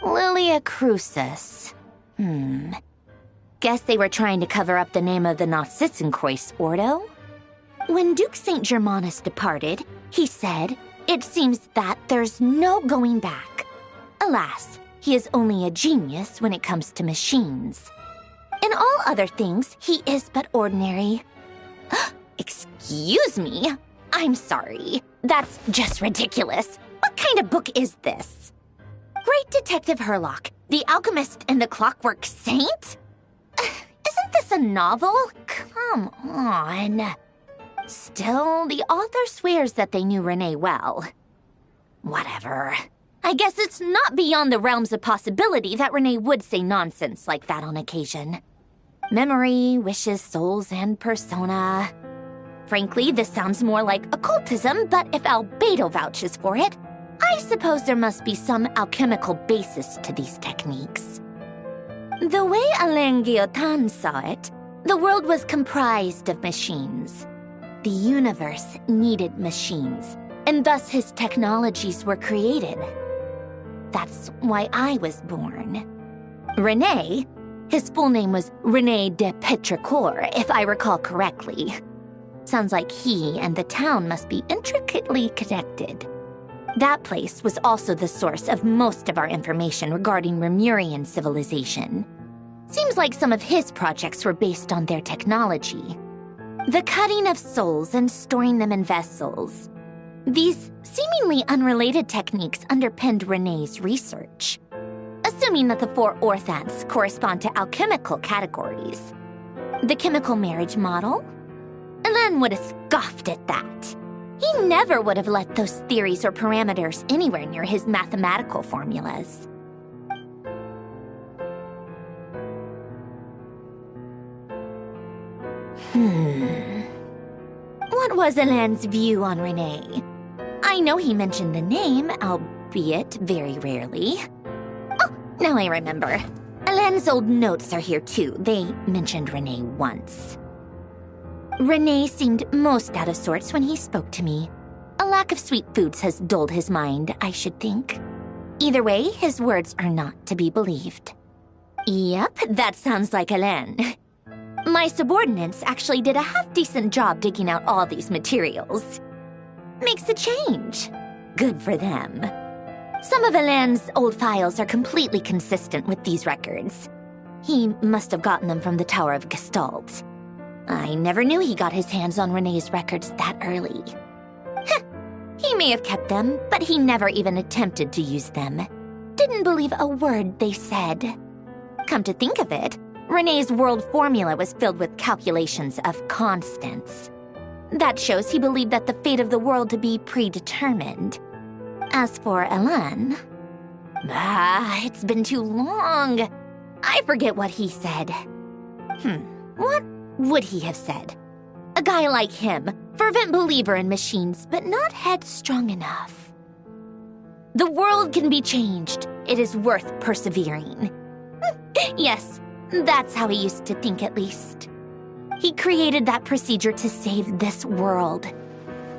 Lilia Crucis. Guess they were trying to cover up the name of the Nautitzenkreuz Ordo? When Duke St. Germanus departed, he said, "It seems that there's no going back." Alas, he is only a genius when it comes to machines. In all other things, he is but ordinary. Excuse me? I'm sorry. That's just ridiculous. What kind of book is this? Great Detective Herlock, the Alchemist and the Clockwork Saint? Isn't this a novel? Come on. Still, the author swears that they knew Renee well. Whatever. I guess it's not beyond the realms of possibility that Renee would say nonsense like that on occasion. Memory, wishes, souls, and persona. Frankly, this sounds more like occultism, but if Albedo vouches for it, I suppose there must be some alchemical basis to these techniques. The way Alain Guillotin saw it, the world was comprised of machines. The universe needed machines, and thus his technologies were created. That's why I was born. René, his full name was René de Petrichor, if I recall correctly. Sounds like he and the town must be intricately connected. That place was also the source of most of our information regarding Remurian civilization. Seems like some of his projects were based on their technology. The cutting of souls and storing them in vessels. These seemingly unrelated techniques underpinned Renee's research. Assuming that the 4 orthants correspond to alchemical categories. The chemical marriage model? Elen would have scoffed at that. He never would have let those theories or parameters anywhere near his mathematical formulas. What was Elen's view on Renee? I know he mentioned the name, albeit very rarely. Oh, now I remember. Elen's old notes are here too. They mentioned Renee once. Renee seemed most out of sorts when he spoke to me. A lack of sweet foods has dulled his mind, I should think. Either way, his words are not to be believed. Yep, that sounds like Elen. My subordinates actually did a half-decent job digging out all these materials. Makes a change. Good for them. Some of Elen's old files are completely consistent with these records. He must have gotten them from the Tower of Gestalt. I never knew he got his hands on Renee's records that early. He may have kept them, but he never even attempted to use them. Didn't believe a word they said. Come to think of it, Renee's world formula was filled with calculations of constants. That shows he believed that the fate of the world to be predetermined. As for Elen... it's been too long. I forget what he said. What would he have said? A guy like him, fervent believer in machines, but not headstrong enough. The world can be changed. It is worth persevering. Yes, that's how he used to think at least. He created that procedure to save this world.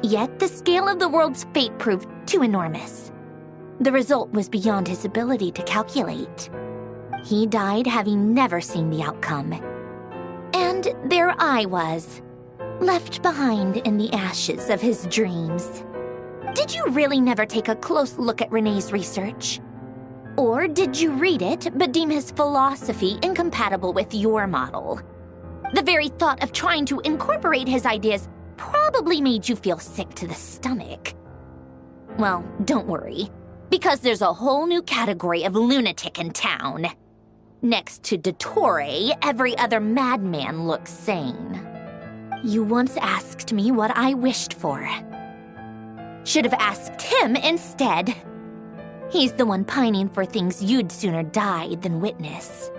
Yet the scale of the world's fate proved too enormous. The result was beyond his ability to calculate. He died having never seen the outcome. And there I was, left behind in the ashes of his dreams. Did you really never take a close look at Renee's research? Or did you read it but deem his philosophy incompatible with your model? The very thought of trying to incorporate his ideas probably made you feel sick to the stomach. Well, don't worry, because there's a whole new category of lunatic in town. Next to Dottore, every other madman looks sane. You once asked me what I wished for. Should have asked him instead. He's the one pining for things you'd sooner die than witness.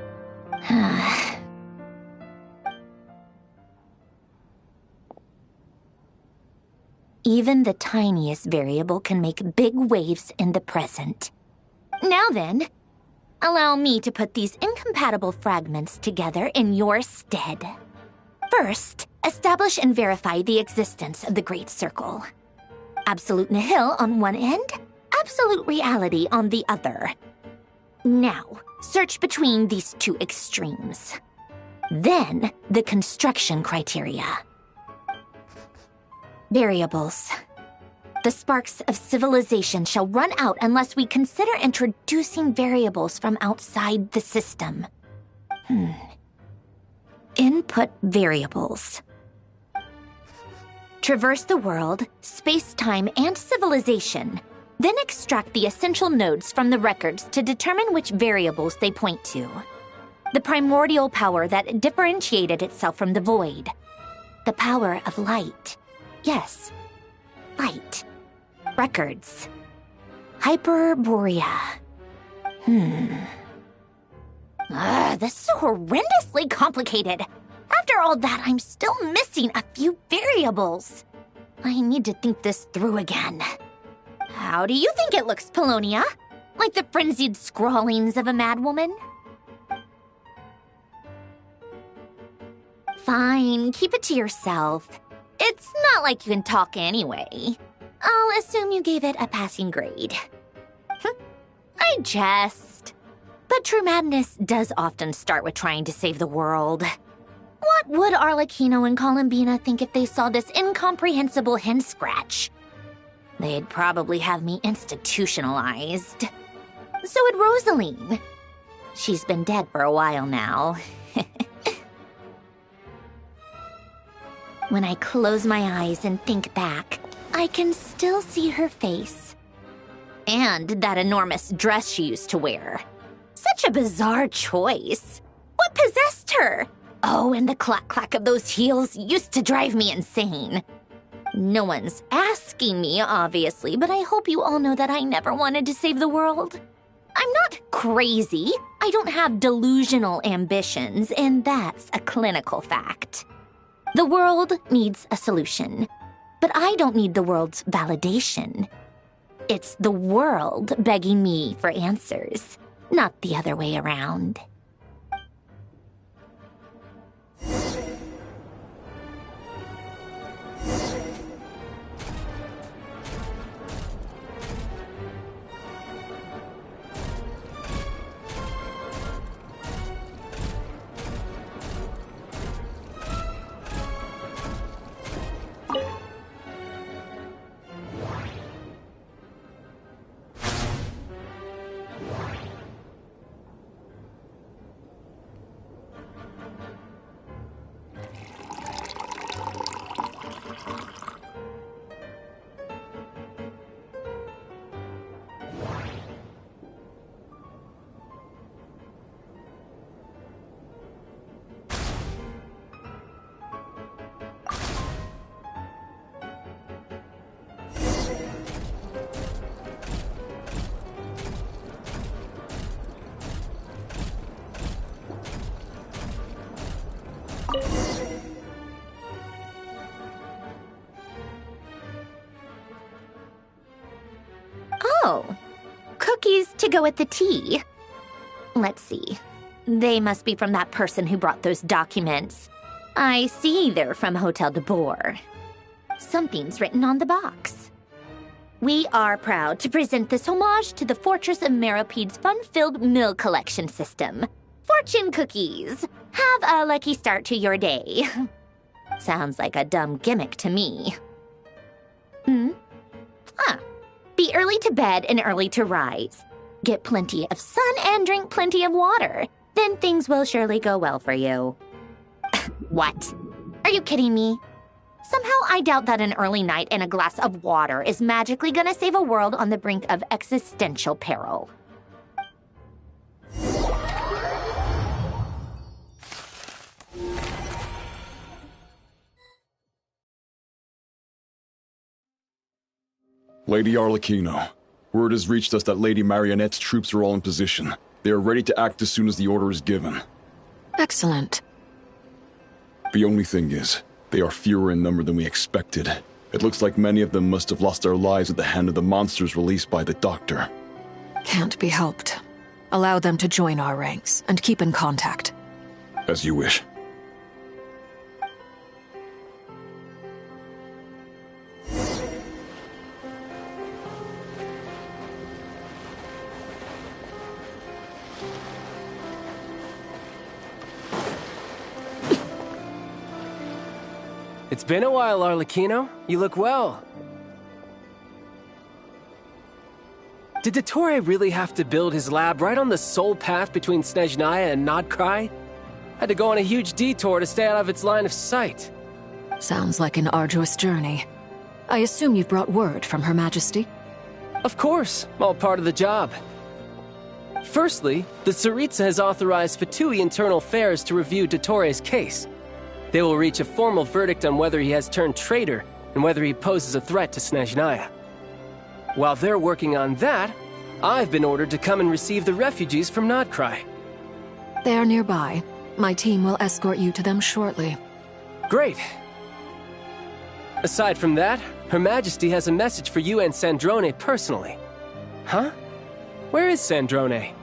Even the tiniest variable can make big waves in the present. Now then, allow me to put these incompatible fragments together in your stead. First, establish and verify the existence of the Great Circle. Absolute nihil on one end, absolute reality on the other. Now, search between these two extremes. Then, the construction criteria. Variables. The sparks of civilization shall run out unless we consider introducing variables from outside the system. Input variables. Traverse the world, space-time, and civilization. Then extract the essential nodes from the records to determine which variables they point to. The primordial power that differentiated itself from the void. The power of light. Yes, light. Records. Hyperborea. This is horrendously complicated. After all that, I'm still missing a few variables. I need to think this through again. How do you think it looks, Polonia? Like the frenzied scrawlings of a madwoman? Fine, keep it to yourself. It's not like you can talk anyway. I'll assume you gave it a passing grade. I jest. But true madness does often start with trying to save the world. What would Arlecchino and Columbina think if they saw this incomprehensible hen scratch? They'd probably have me institutionalized. So would Rosaline. She's been dead for a while now. When I close my eyes and think back, I can still see her face. And that enormous dress she used to wear. Such a bizarre choice. What possessed her? Oh, and the clack-clack of those heels used to drive me insane. No one's asking me, obviously, but I hope you all know that I never wanted to save the world. I'm not crazy. I don't have delusional ambitions, and that's a clinical fact. The world needs a solution, but I don't need the world's validation. It's the world begging me for answers, not the other way around. Oh, cookies to go with the tea. Let's see. They must be from that person who brought those documents. I see they're from Hotel de Boer. Something's written on the box. We are proud to present this homage to the Fortress of Meropede's fun-filled mill collection system. Fortune cookies. Have a lucky start to your day. Sounds like a dumb gimmick to me. Be early to bed and early to rise. Get plenty of sun and drink plenty of water. Then things will surely go well for you. What? Are you kidding me? Somehow I doubt that an early night and a glass of water is magically gonna save a world on the brink of existential peril. Lady Arlecchino, word has reached us that Lady Marionette's troops are all in position. They are ready to act as soon as the order is given. Excellent. The only thing is, they are fewer in number than we expected. It looks like many of them must have lost their lives at the hand of the monsters released by the Doctor. Can't be helped. Allow them to join our ranks and keep in contact. As you wish. It's been a while, Arlecchino. You look well. Did Dottore really have to build his lab right on the sole path between Snezhnaya and Nodkrai? Had to go on a huge detour to stay out of its line of sight. Sounds like an arduous journey. I assume you've brought word from Her Majesty? Of course, all part of the job. Firstly, the Tsaritsa has authorized Fatui Internal Affairs to review Dottore's case. They will reach a formal verdict on whether he has turned traitor and whether he poses a threat to Snezhnaya. While they're working on that, I've been ordered to come and receive the refugees from Nodkrai. They are nearby. My team will escort you to them shortly. Great. Aside from that, Her Majesty has a message for you and Sandrone personally. Huh? Where is Sandrone?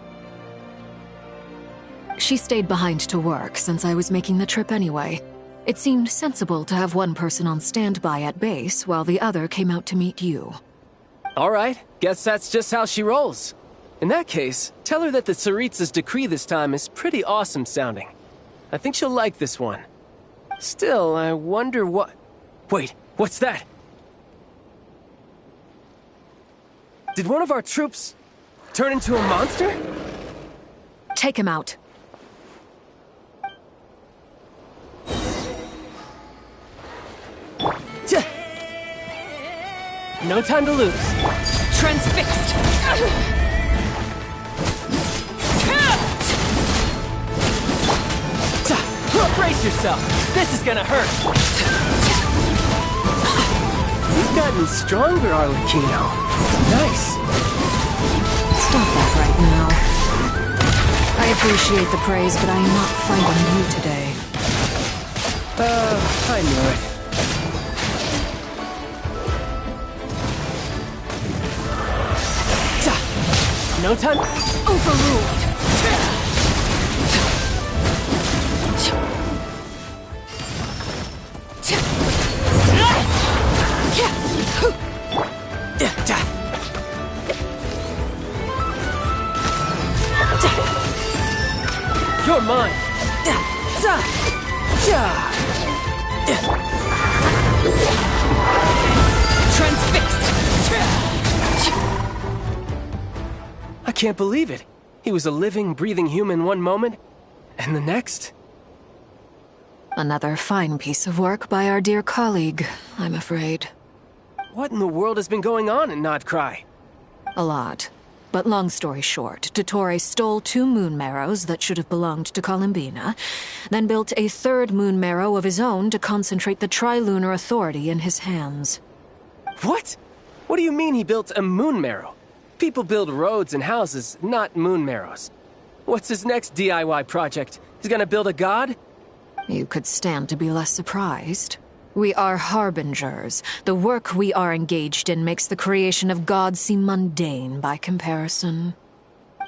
She stayed behind to work since I was making the trip anyway. It seemed sensible to have one person on standby at base while the other came out to meet you. All right, guess that's just how she rolls. In that case, tell her that the Tsaritsa's decree this time is pretty awesome sounding. I think she'll like this one. Still, I wonder what... Wait, what's that? Did one of our troops turn into a monster? Take him out. No time to lose. Transfixed! Brace yourself! This is gonna hurt! You've gotten stronger, Arlecchino. Nice! Stop that right now. I appreciate the praise, but I am not fighting you today. I knew it. No time. Overruled! You're mine! Transfixed! I can't believe it. He was a living, breathing human one moment, and the next? Another fine piece of work by our dear colleague, I'm afraid. What in the world has been going on in Nodcry? A lot. But long story short, Dottore stole 2 moon marrows that should have belonged to Columbina, then built a 3rd moon marrow of his own to concentrate the Trilunar Authority in his hands. What? What do you mean he built a moon marrow? People build roads and houses, not moon marrows. What's his next DIY project? He's gonna build a god? You could stand to be less surprised. We are harbingers. The work we are engaged in makes the creation of gods seem mundane by comparison.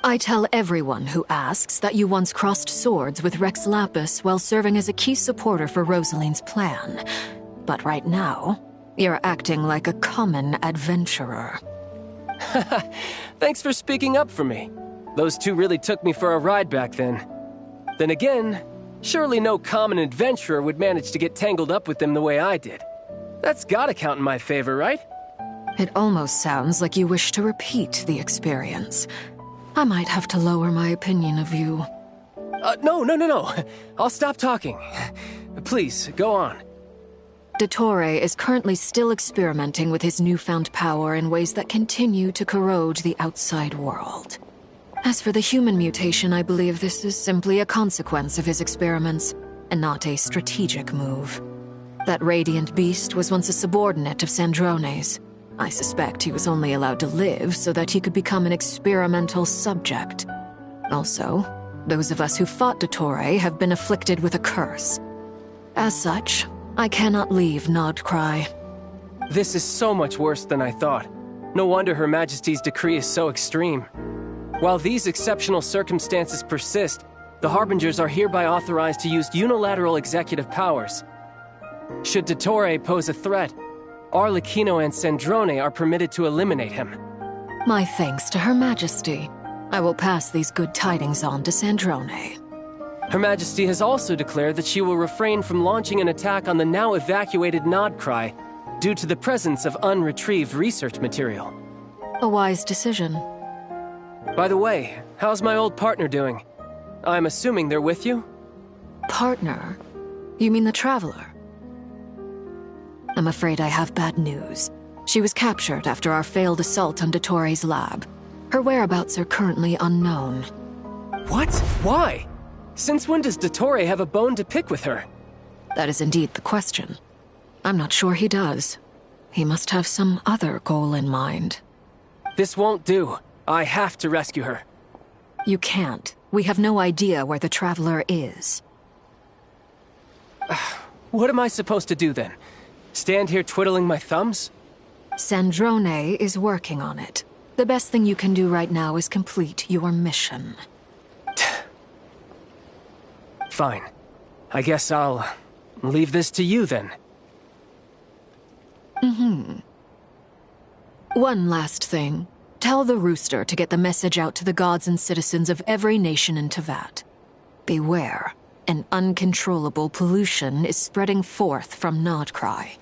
I tell everyone who asks that you once crossed swords with Rex Lapis while serving as a key supporter for Rosaline's plan. But right now, you're acting like a common adventurer. Thanks for speaking up for me. Those 2 really took me for a ride back then. Then again, surely no common adventurer would manage to get tangled up with them the way I did. That's gotta count in my favor, right? It almost sounds like you wish to repeat the experience. I might have to lower my opinion of you. No. I'll stop talking. Please, go on. Dottore is currently still experimenting with his newfound power in ways that continue to corrode the outside world. As for the human mutation, I believe this is simply a consequence of his experiments, and not a strategic move. That radiant beast was once a subordinate of Sandrone's. I suspect he was only allowed to live so that he could become an experimental subject. Also, those of us who fought Dottore have been afflicted with a curse. As such, I cannot leave Nodcry. This is so much worse than I thought. No wonder Her Majesty's decree is so extreme. While these exceptional circumstances persist, the Harbingers are hereby authorized to use unilateral executive powers. Should Dottore pose a threat, Arlecchino and Sandrone are permitted to eliminate him. My thanks to Her Majesty. I will pass these good tidings on to Sandrone. Her Majesty has also declared that she will refrain from launching an attack on the now evacuated Nodcry due to the presence of unretrieved research material. A wise decision. By the way, how's my old partner doing? I'm assuming they're with you? Partner? You mean the Traveler? I'm afraid I have bad news. She was captured after our failed assault on Dottore's lab. Her whereabouts are currently unknown. What? Why? Since when does Dottore have a bone to pick with her? That is indeed the question. I'm not sure he does. He must have some other goal in mind. This won't do. I have to rescue her. You can't. We have no idea where the Traveler is. What am I supposed to do then? Stand here twiddling my thumbs? Sandrone is working on it. The best thing you can do right now is complete your mission. Fine. I guess I'll leave this to you then. One last thing. Tell the Rooster to get the message out to the gods and citizens of every nation in Teyvat. Beware. An uncontrollable pollution is spreading forth from Nodcry.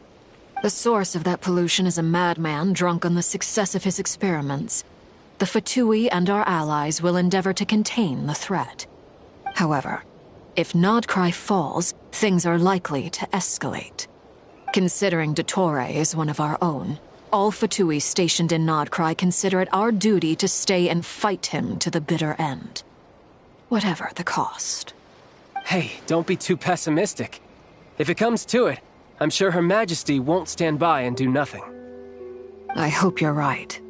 The source of that pollution is a madman drunk on the success of his experiments. The Fatui and our allies will endeavor to contain the threat. However, if Nodcry falls, things are likely to escalate. Considering Dottore is one of our own, all Fatui stationed in Nodcry consider it our duty to stay and fight him to the bitter end. Whatever the cost. Hey, don't be too pessimistic. If it comes to it, I'm sure Her Majesty won't stand by and do nothing. I hope you're right.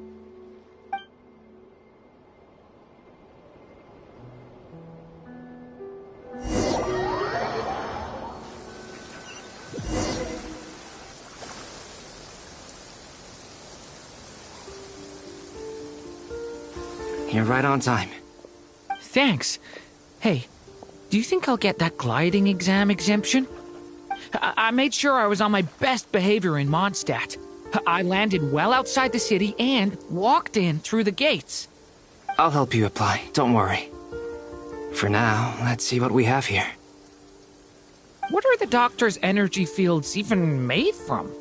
You're right on time. Thanks. Hey, do you think I'll get that gliding exam exemption? I made sure I was on my best behavior in Mondstadt. I landed well outside the city and walked in through the gates. I'll help you apply, don't worry. For now, let's see what we have here. What are the doctor's energy fields even made from?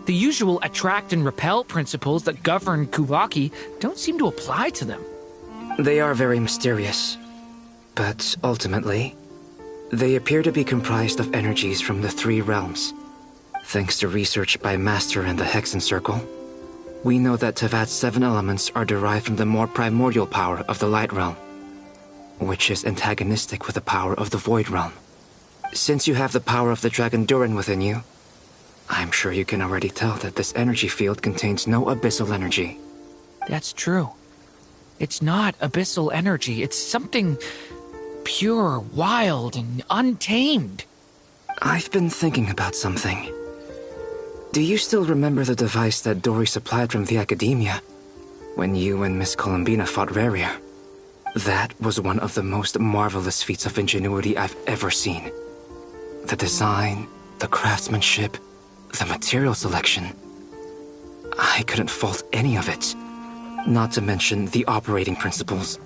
The usual attract and repel principles that govern Kuvaki don't seem to apply to them. They are very mysterious, but ultimately, they appear to be comprised of energies from the three realms. Thanks to research by Master and the Hexen Circle, we know that Tevat's 7 elements are derived from the more primordial power of the Light Realm, which is antagonistic with the power of the Void Realm. Since you have the power of the Dragon Durin within you, I'm sure you can already tell that this energy field contains no abyssal energy. That's true. It's not abyssal energy, it's something pure, wild, and untamed. I've been thinking about something. Do you still remember the device that Dory supplied from the Academia when you and Miss Columbina fought Raria? That was one of the most marvelous feats of ingenuity I've ever seen. The design, the craftsmanship, the material selection. I couldn't fault any of it. Not to mention the operating principles.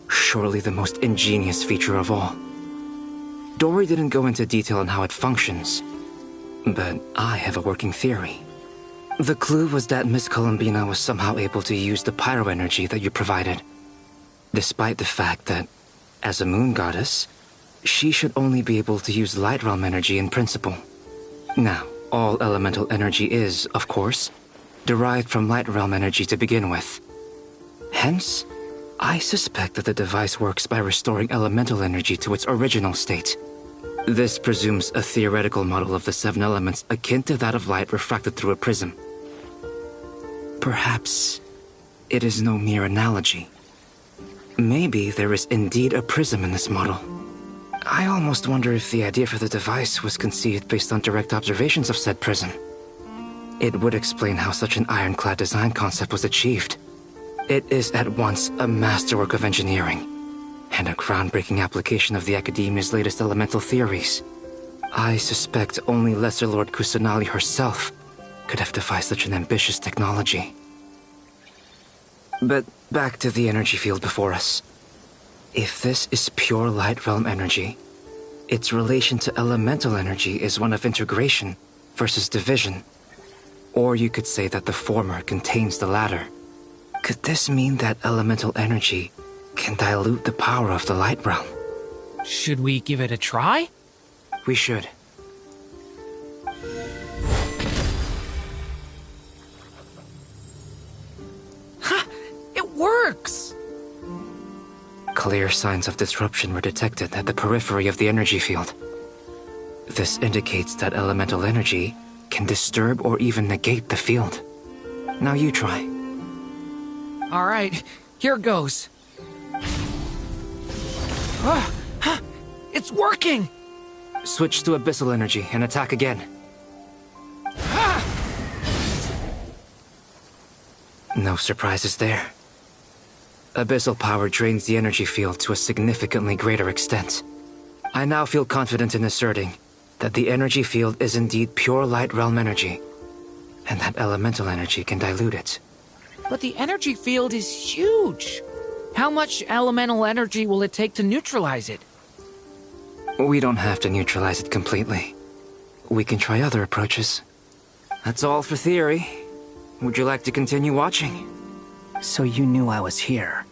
Surely the most ingenious feature of all. Dory didn't go into detail on how it functions, but I have a working theory. The clue was that Miss Columbina was somehow able to use the pyro energy that you provided, despite the fact that, as a moon goddess, she should only be able to use light realm energy in principle. Now, all elemental energy is, of course, derived from light realm energy to begin with. Hence, I suspect that the device works by restoring elemental energy to its original state. This presumes a theoretical model of the 7 elements akin to that of light refracted through a prism. Perhaps it is no mere analogy. Maybe there is indeed a prism in this model. I almost wonder if the idea for the device was conceived based on direct observations of said prism. It would explain how such an ironclad design concept was achieved. It is at once a masterwork of engineering and a groundbreaking application of the Academia's latest elemental theories. I suspect only Lesser Lord Kusanali herself could have devised such an ambitious technology. But back to the energy field before us. If this is pure light realm energy, its relation to elemental energy is one of integration versus division. Or you could say that the former contains the latter. Could this mean that elemental energy can dilute the power of the light realm? Should we give it a try? We should. Ha! It works! Clear signs of disruption were detected at the periphery of the energy field. This indicates that elemental energy can disturb or even negate the field. Now you try. All right, here goes. It's working! Switch to abyssal energy and attack again. No surprises there. Abyssal power drains the energy field to a significantly greater extent. I now feel confident in asserting that the energy field is indeed pure light realm energy, and that elemental energy can dilute it. But the energy field is huge. How much elemental energy will it take to neutralize it? We don't have to neutralize it completely. We can try other approaches. That's all for theory. Would you like to continue watching? So you knew I was here.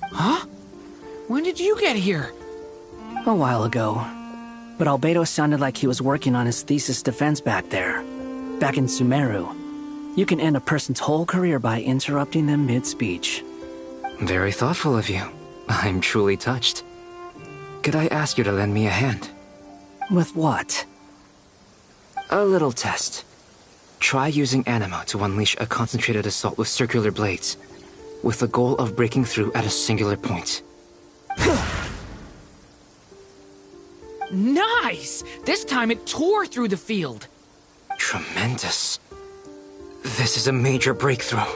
Huh? When did you get here? A while ago. But Albedo sounded like he was working on his thesis defense back there. Back in Sumeru. You can end a person's whole career by interrupting them mid-speech. Very thoughtful of you. I'm truly touched. Could I ask you to lend me a hand? With what? A little test. Try using Anima to unleash a concentrated assault with circular blades, with the goal of breaking through at a singular point. Nice! This time it tore through the field. Tremendous. This is a major breakthrough.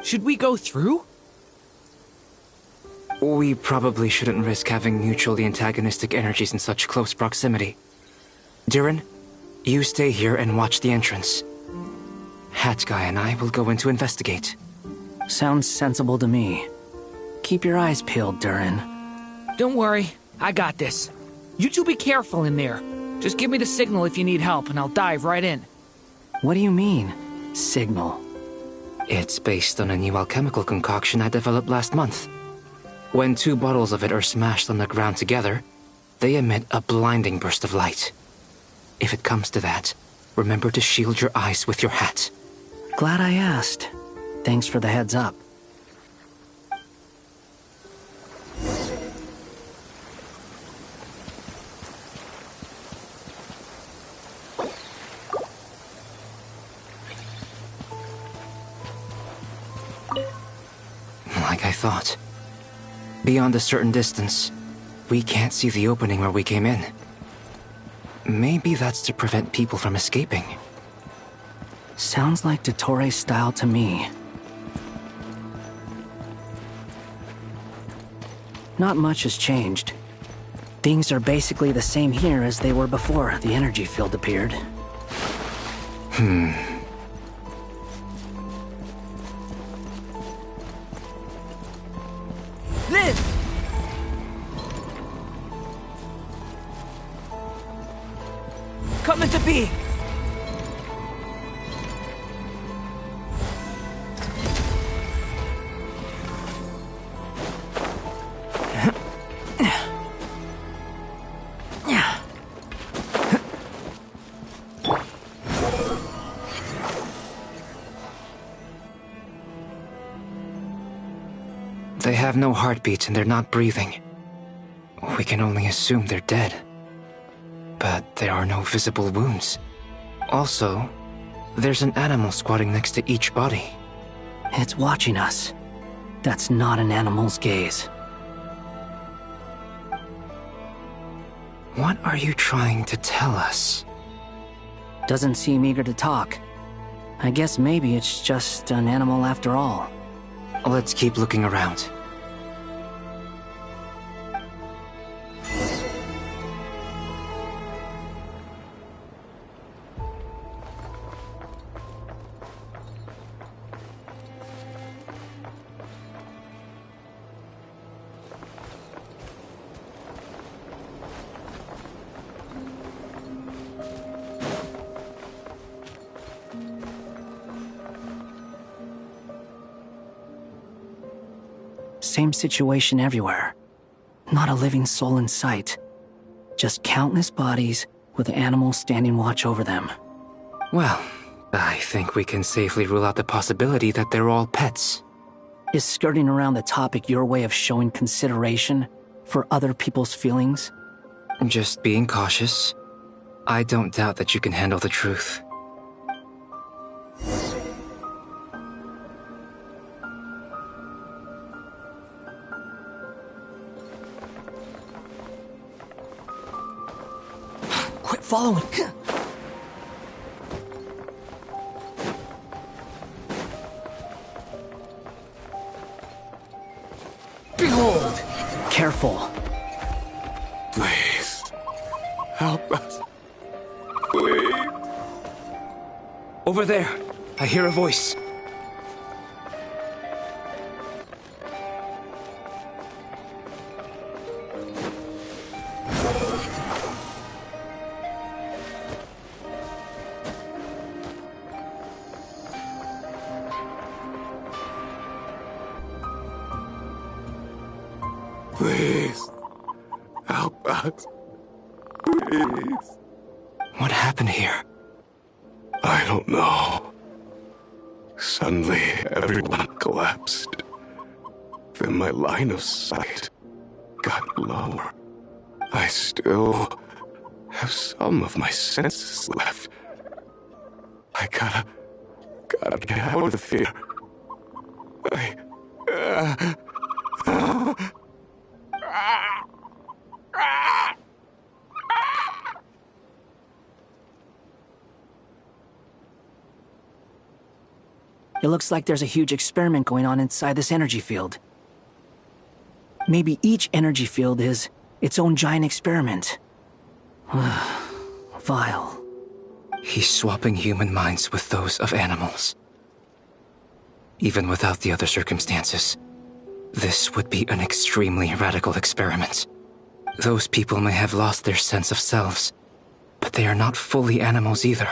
Should we go through? We probably shouldn't risk having mutually antagonistic energies in such close proximity. Durin, you stay here and watch the entrance. Hat Guy and I will go in to investigate. Sounds sensible to me. Keep your eyes peeled, Durin. Don't worry, I got this. You two be careful in there. Just give me the signal if you need help, and I'll dive right in. What do you mean, signal? It's based on a new alchemical concoction I developed last month. When 2 bottles of it are smashed on the ground together, they emit a blinding burst of light. If it comes to that, remember to shield your eyes with your hat. Glad I asked. Thanks for the heads up. Like I thought. Beyond a certain distance, we can't see the opening where we came in. Maybe that's to prevent people from escaping. Sounds like Dottore style to me. Not much has changed. Things are basically the same here as they were before the energy field appeared. Liz! Come into being! They have no heartbeat and they're not breathing. We can only assume they're dead. But there are no visible wounds. Also, there's an animal squatting next to each body. It's watching us. That's not an animal's gaze. What are you trying to tell us? Doesn't seem eager to talk. I guess maybe it's just an animal after all. Let's keep looking around. Same situation everywhere. Not a living soul in sight. Just countless bodies with animals standing watch over them. Well, I think we can safely rule out the possibility that they're all pets. Is skirting around the topic your way of showing consideration for other people's feelings? Just being cautious. I don't doubt that you can handle the truth. Quit following. Behold! Careful. Please. Help us. Please. Over there. I hear a voice. Please. Help us. Please. What happened here? I don't know. Suddenly, everyone collapsed. Then my line of sight got lower. I still have some of my senses left. I gotta get out of here. It looks like there's a huge experiment going on inside this energy field. Maybe each energy field is its own giant experiment. Vile. He's swapping human minds with those of animals. Even without the other circumstances, this would be an extremely radical experiment. Those people may have lost their sense of selves, but they are not fully animals either.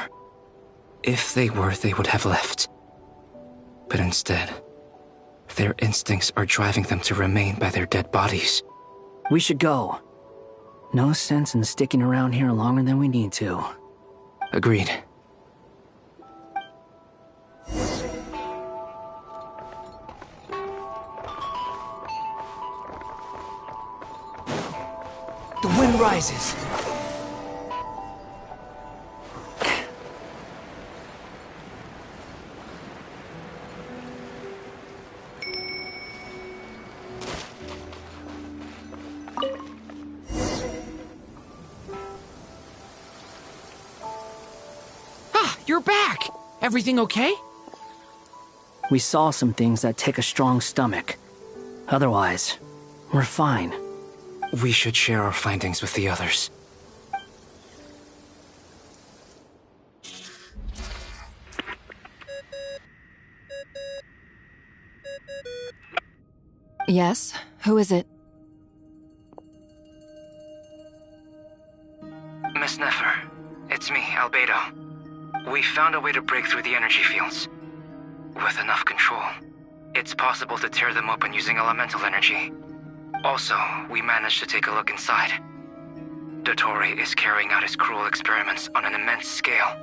If they were, they would have left. But instead, their instincts are driving them to remain by their dead bodies. We should go. No sense in sticking around here longer than we need to. Agreed. The wind rises. You're back! Everything okay? We saw some things that take a strong stomach. Otherwise, we're fine. We should share our findings with the others. Yes? Who is it? Miss Nefer, it's me, Albedo. We found a way to break through the energy fields. With enough control, it's possible to tear them open using elemental energy. Also, we managed to take a look inside. Dottore is carrying out his cruel experiments on an immense scale.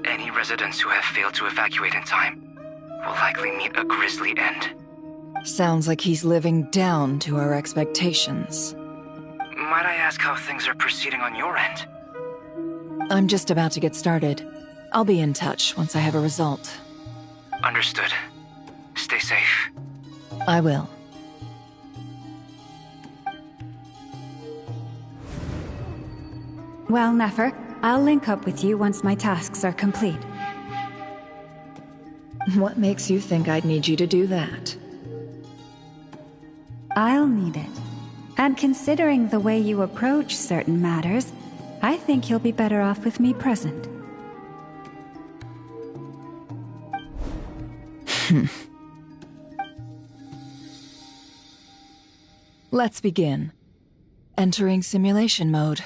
Any residents who have failed to evacuate in time will likely meet a grisly end. Sounds like he's living down to our expectations. Might I ask how things are proceeding on your end? I'm just about to get started. I'll be in touch once I have a result. Understood. Stay safe. I will. Well, Nefer, I'll link up with you once my tasks are complete. What makes you think I'd need you to do that? I'll need it. And considering the way you approach certain matters, I think you'll be better off with me present. Let's begin. Entering simulation mode.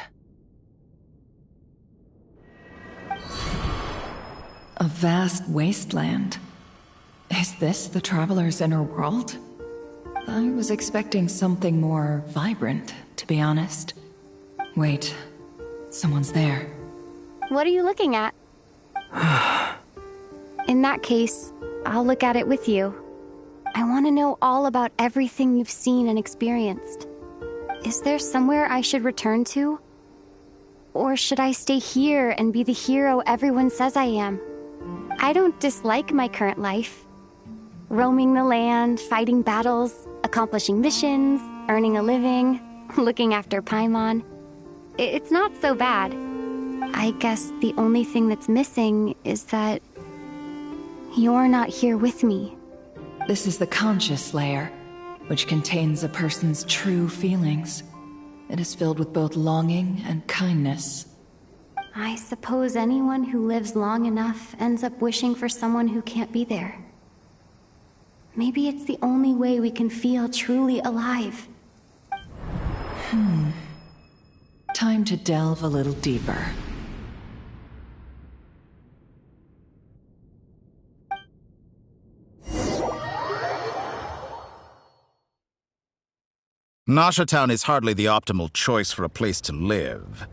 A vast wasteland. Is this the Traveler's inner world? I was expecting something more vibrant, to be honest. Wait, someone's there. What are you looking at? In that case, I'll look at it with you. I want to know all about everything you've seen and experienced. Is there somewhere I should return to? Or should I stay here and be the hero everyone says I am? I don't dislike my current life. Roaming the land, fighting battles, accomplishing missions, earning a living, looking after Paimon. It's not so bad. I guess the only thing that's missing is that you're not here with me. This is the conscious layer, which contains a person's true feelings. It is filled with both longing and kindness. I suppose anyone who lives long enough ends up wishing for someone who can't be there. Maybe it's the only way we can feel truly alive. Time to delve a little deeper. Nasha Town is hardly the optimal choice for a place to live,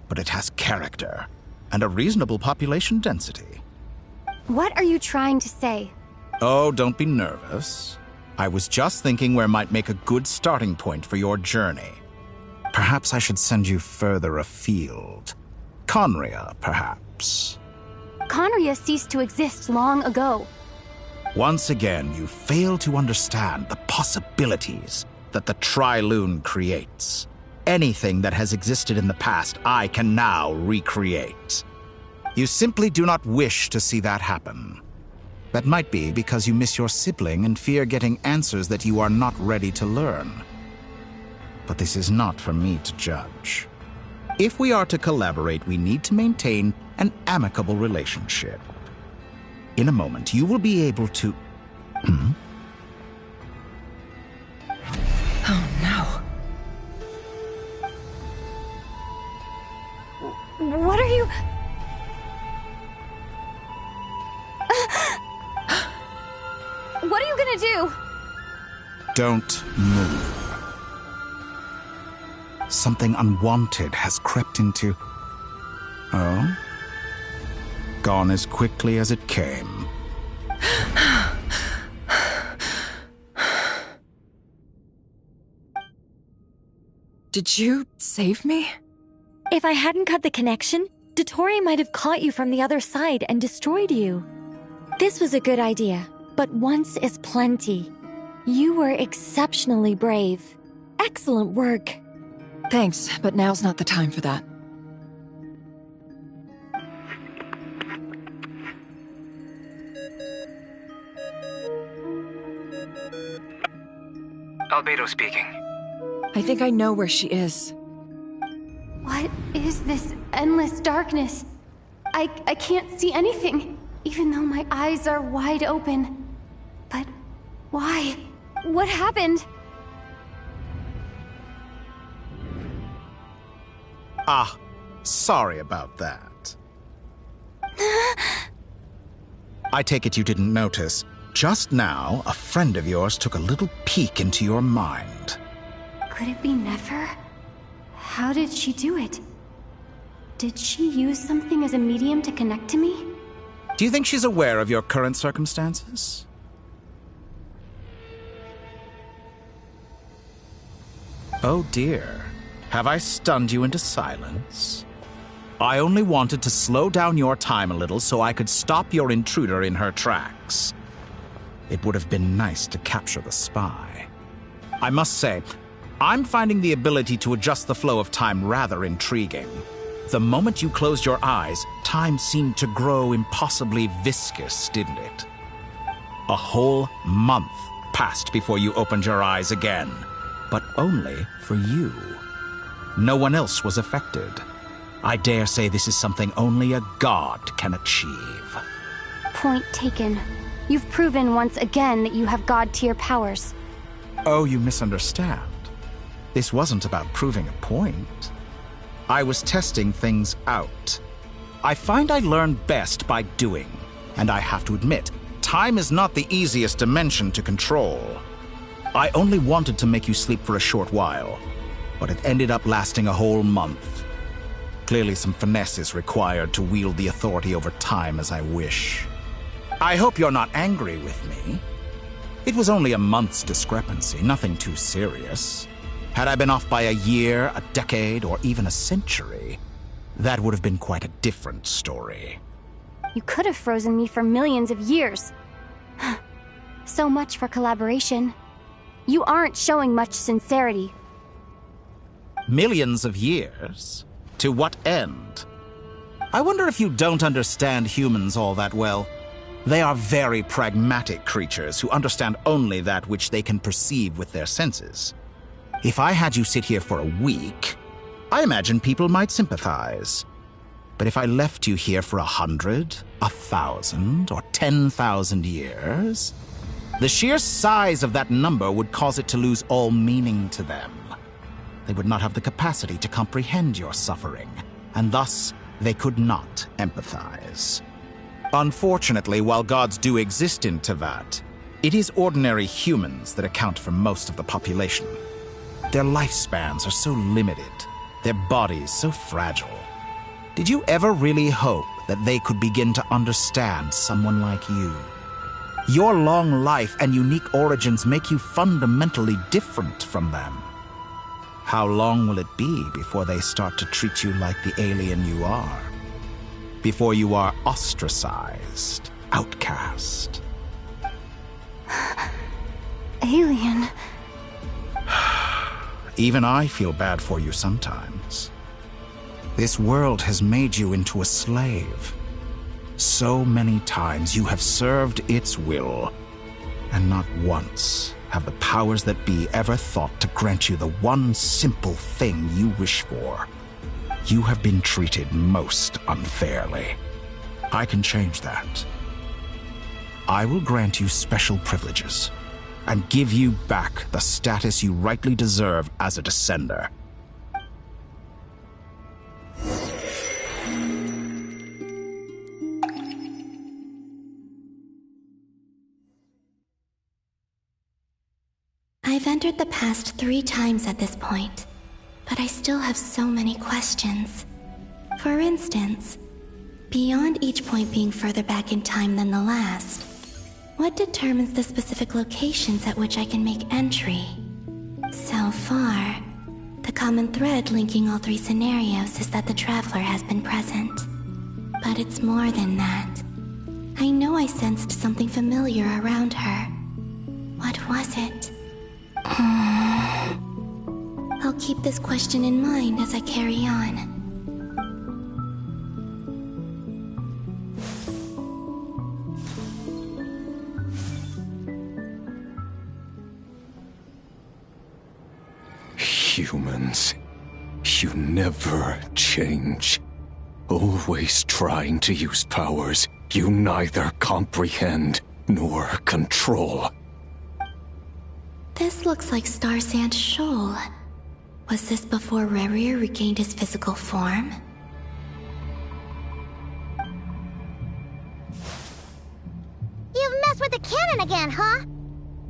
but it has character and a reasonable population density. What are you trying to say? Oh, don't be nervous. I was just thinking where might make a good starting point for your journey. Perhaps I should send you further afield. Conria, perhaps. Conria ceased to exist long ago. Once again, you fail to understand the possibilities that the Tri-Lune creates. Anything that has existed in the past, I can now recreate. You simply do not wish to see that happen. That might be because you miss your sibling and fear getting answers that you are not ready to learn. But this is not for me to judge. If we are to collaborate, we need to maintain an amicable relationship. In a moment, you will be able to... Oh, no. What are you... What are you gonna do? Don't move. Something unwanted has crept into... Oh? Gone as quickly as it came. Did you save me? If I hadn't cut the connection, Dottore might have caught you from the other side and destroyed you. This was a good idea, but once is plenty. You were exceptionally brave. Excellent work. Thanks, but now's not the time for that. Albedo speaking. I think I know where she is. What is this endless darkness? I can't see anything, even though my eyes are wide open. But why? What happened? Ah, sorry about that. I take it you didn't notice. Just now, a friend of yours took a little peek into your mind. Could it be Nefer? How did she do it? Did she use something as a medium to connect to me? Do you think she's aware of your current circumstances? Oh dear. Have I stunned you into silence? I only wanted to slow down your time a little so I could stop your intruder in her tracks. It would have been nice to capture the spy. I must say, I'm finding the ability to adjust the flow of time rather intriguing. The moment you closed your eyes, time seemed to grow impossibly viscous, didn't it? A whole month passed before you opened your eyes again, but only for you. No one else was affected. I dare say this is something only a god can achieve. Point taken. You've proven once again that you have god-tier powers. Oh, you misunderstand. This wasn't about proving a point. I was testing things out. I find I learn best by doing, and I have to admit, time is not the easiest dimension to control. I only wanted to make you sleep for a short while, but it ended up lasting a whole month. Clearly some finesse is required to wield the authority over time as I wish. I hope you're not angry with me. It was only a month's discrepancy, nothing too serious. Had I been off by a year, a decade, or even a century, that would have been quite a different story. You could have frozen me for millions of years. So much for collaboration. You aren't showing much sincerity. Millions of years? To what end? I wonder if you don't understand humans all that well. They are very pragmatic creatures who understand only that which they can perceive with their senses. If I had you sit here for a week, I imagine people might sympathize. But if I left you here for 100, 1,000, or 10,000 years, the sheer size of that number would cause it to lose all meaning to them. They would not have the capacity to comprehend your suffering, and thus they could not empathize. Unfortunately, while gods do exist in Tevat, it is ordinary humans that account for most of the population. Their lifespans are so limited, their bodies so fragile. Did you ever really hope that they could begin to understand someone like you? Your long life and unique origins make you fundamentally different from them. How long will it be before they start to treat you like the alien you are? Before you are ostracized, outcast? Alien. Even I feel bad for you sometimes. This world has made you into a slave. So many times you have served its will, and not once have the powers that be ever thought to grant you the one simple thing you wish for. You have been treated most unfairly. I can change that. I will grant you special privileges and give you back the status you rightly deserve as a descender. I've entered the past 3 times at this point, but I still have so many questions. For instance, beyond each point being further back in time than the last, what determines the specific locations at which I can make entry? So far, the common thread linking all 3 scenarios is that the Traveler has been present. But it's more than that. I know I sensed something familiar around her. What was it? I'll keep this question in mind as I carry on. Humans, you never change. Always trying to use powers you neither comprehend nor control. This looks like Star Sand Shoal. Was this before Rerir regained his physical form? You've messed with the cannon again, huh?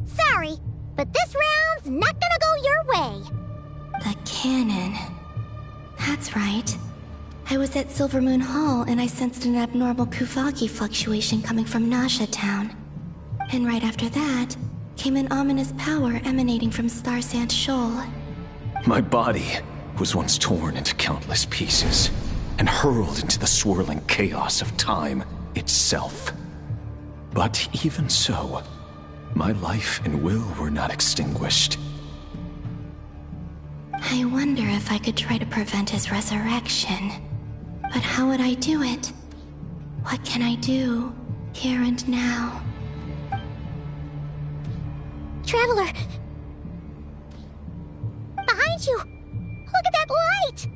Sorry, but this round's not gonna go your way. The cannon. That's right. I was at Silvermoon Hall and I sensed an abnormal Kuvaki fluctuation coming from Nasha Town. And right after that, came an ominous power emanating from Star Sand Shoal. My body was once torn into countless pieces and hurled into the swirling chaos of time itself. But even so, my life and will were not extinguished. I wonder if I could try to prevent his resurrection. But how would I do it? What can I do, here and now? Traveler! Behind you! Look at that light!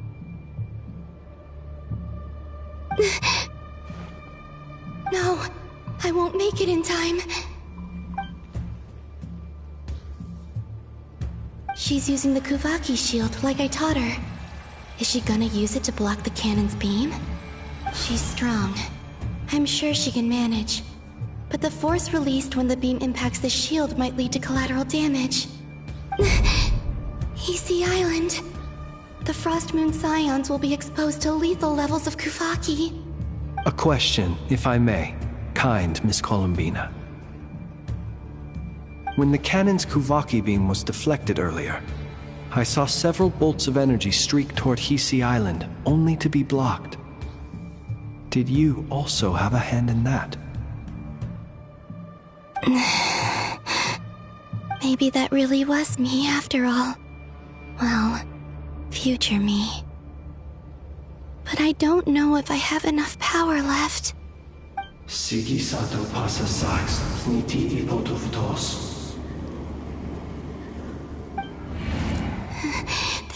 No, I won't make it in time. She's using the Kuvaki shield like I taught her. Is she gonna use it to block the cannon's beam? She's strong. I'm sure she can manage. But the force released when the beam impacts the shield might lead to collateral damage. Easy Island. The Frost Moon Scions will be exposed to lethal levels of Kuvaki. A question, if I may. Kind Miss Columbina. When the cannon's Kuvaki beam was deflected earlier, I saw several bolts of energy streak toward Hisi Island, only to be blocked. Did you also have a hand in that? Maybe that really was me after all. Well, future me. But I don't know if I have enough power left. Sigi sato pasa sax, niti ipotuvtos.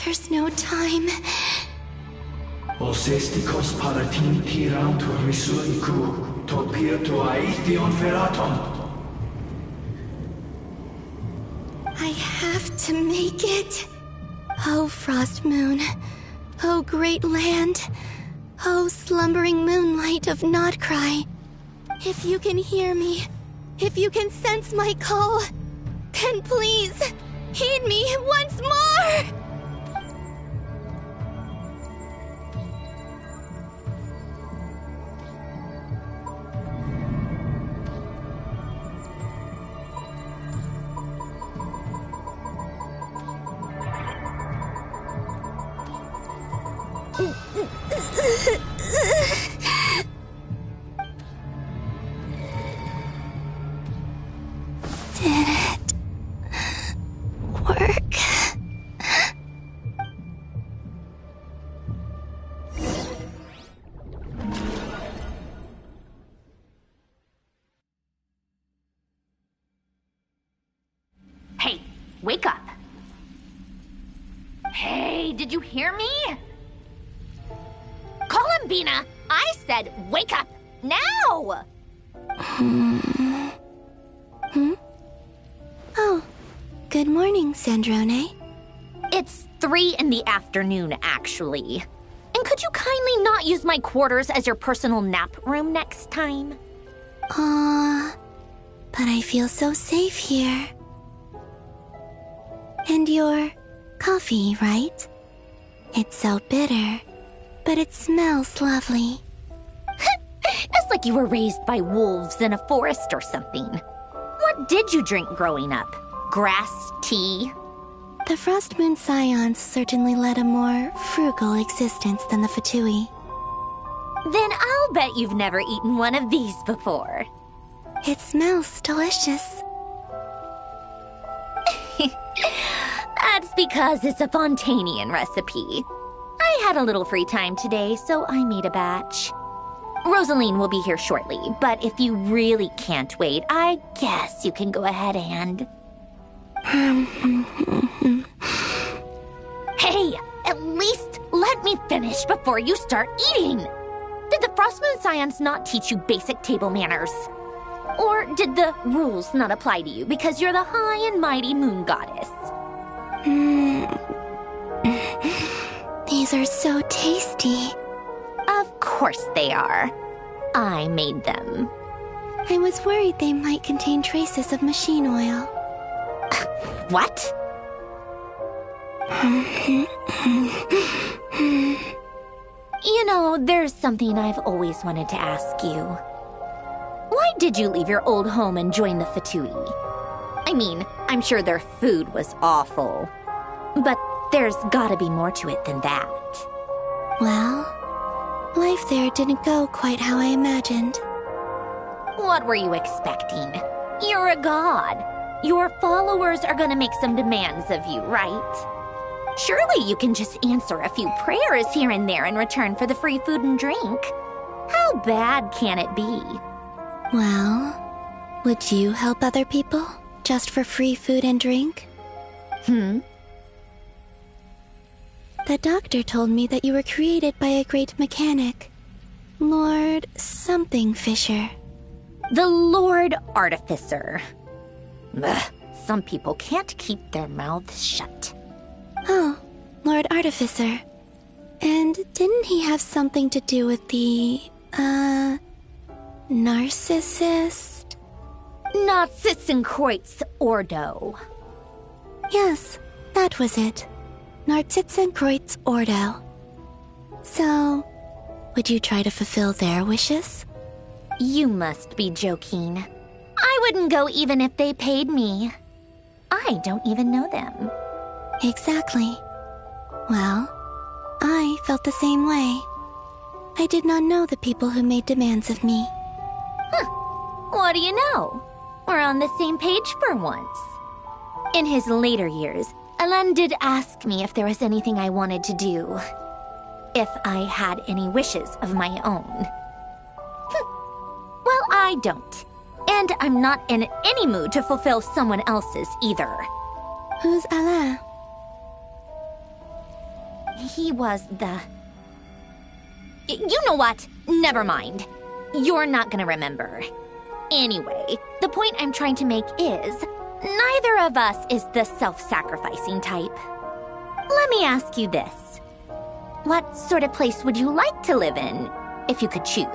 There's no time. Osestikos paratin tirantur risuiku, topirtu aithion feraton. I have to make it. Oh, Frost Moon. Oh, great land. Oh, slumbering moonlight of Nodcry. If you can hear me, if you can sense my call, then please, Heed me once more! Did it work? Hey, wake up. Hey, did you hear me? Call him, Bina. I said wake up now. Oh, good morning, Sandrone. It's 3 in the afternoon, actually. And could you kindly not use my quarters as your personal nap room next time? Aw, but I feel so safe here. And your coffee, right? It's so bitter, but it smells lovely. It's like you were raised by wolves in a forest or something. What did you drink growing up? Grass tea? The Frost Moon Scions certainly led a more frugal existence than the Fatui. Then I'll bet you've never eaten one of these before. It smells delicious. That's because it's a Fontanian recipe. I had a little free time today, so I made a batch. Rosaline will be here shortly, but if you really can't wait, I guess you can go ahead and... Hey, at least let me finish before you start eating! Did the Frost Moon Scions not teach you basic table manners? Or did the rules not apply to you because you're the high and mighty moon goddess? These are so tasty. Of course they are. I made them. I was worried they might contain traces of machine oil. What? You know, there's something I've always wanted to ask you. Why did you leave your old home and join the Fatui? I mean, I'm sure their food was awful. But there's gotta be more to it than that. Well, life there didn't go quite how I imagined. What were you expecting? You're a god. Your followers are gonna make some demands of you, right? Surely you can just answer a few prayers here and there in return for the free food and drink. How bad can it be? Well, would you help other people just for free food and drink? The doctor told me that you were created by a great mechanic, Lord something Fisher. The Lord Artificer. Ugh, some people can't keep their mouths shut. Oh, Lord Artificer. And didn't he have something to do with the, narcissist? Narcissenkreuz Ordo. Yes, that was it. Narcissenkreuz Ordo. So, would you try to fulfill their wishes? You must be joking. I wouldn't go even if they paid me. I don't even know them. Exactly. Well, I felt the same way. I did not know the people who made demands of me. What do you know? We're on the same page for once. In his later years, Alen did ask me if there was anything I wanted to do. If I had any wishes of my own. Well, I don't. And I'm not in any mood to fulfill someone else's either. Who's Alen? He was the... You know what? Never mind. You're not gonna remember. Anyway, the point I'm trying to make is, neither of us is the self-sacrificing type. Let me ask you this. What sort of place would you like to live in, if you could choose?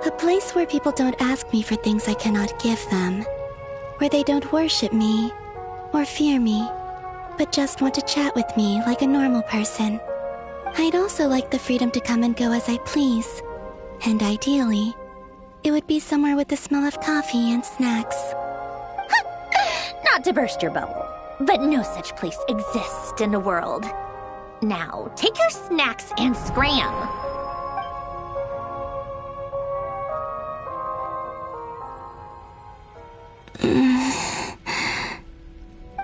A place where people don't ask me for things I cannot give them. where they don't worship me or fear me, but just want to chat with me like a normal person. I'd also like the freedom to come and go as I please, and ideally, it would be somewhere with the smell of coffee and snacks. Not to burst your bubble, but no such place exists in the world. Now, take your snacks and scram.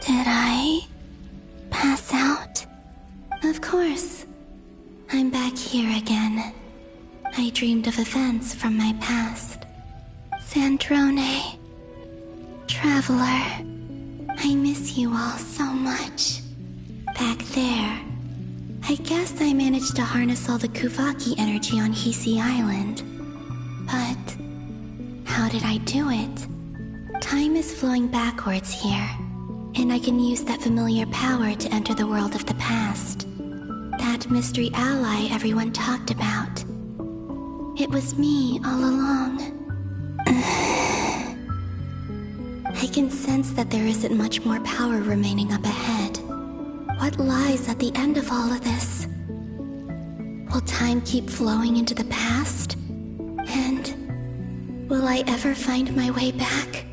Did I pass out? Of course. I'm back here again. I dreamed of events from my past. Sandrone. Traveler. I miss you all so much. Back there. I guess I managed to harness all the Kuvaki energy on Hisi Island. But how did I do it? Time is flowing backwards here, and I can use that familiar power to enter the world of the past. That mystery ally everyone talked about. It was me all along. I can sense that there isn't much more power remaining up ahead. What lies at the end of all of this? Will time keep flowing into the past? And will I ever find my way back?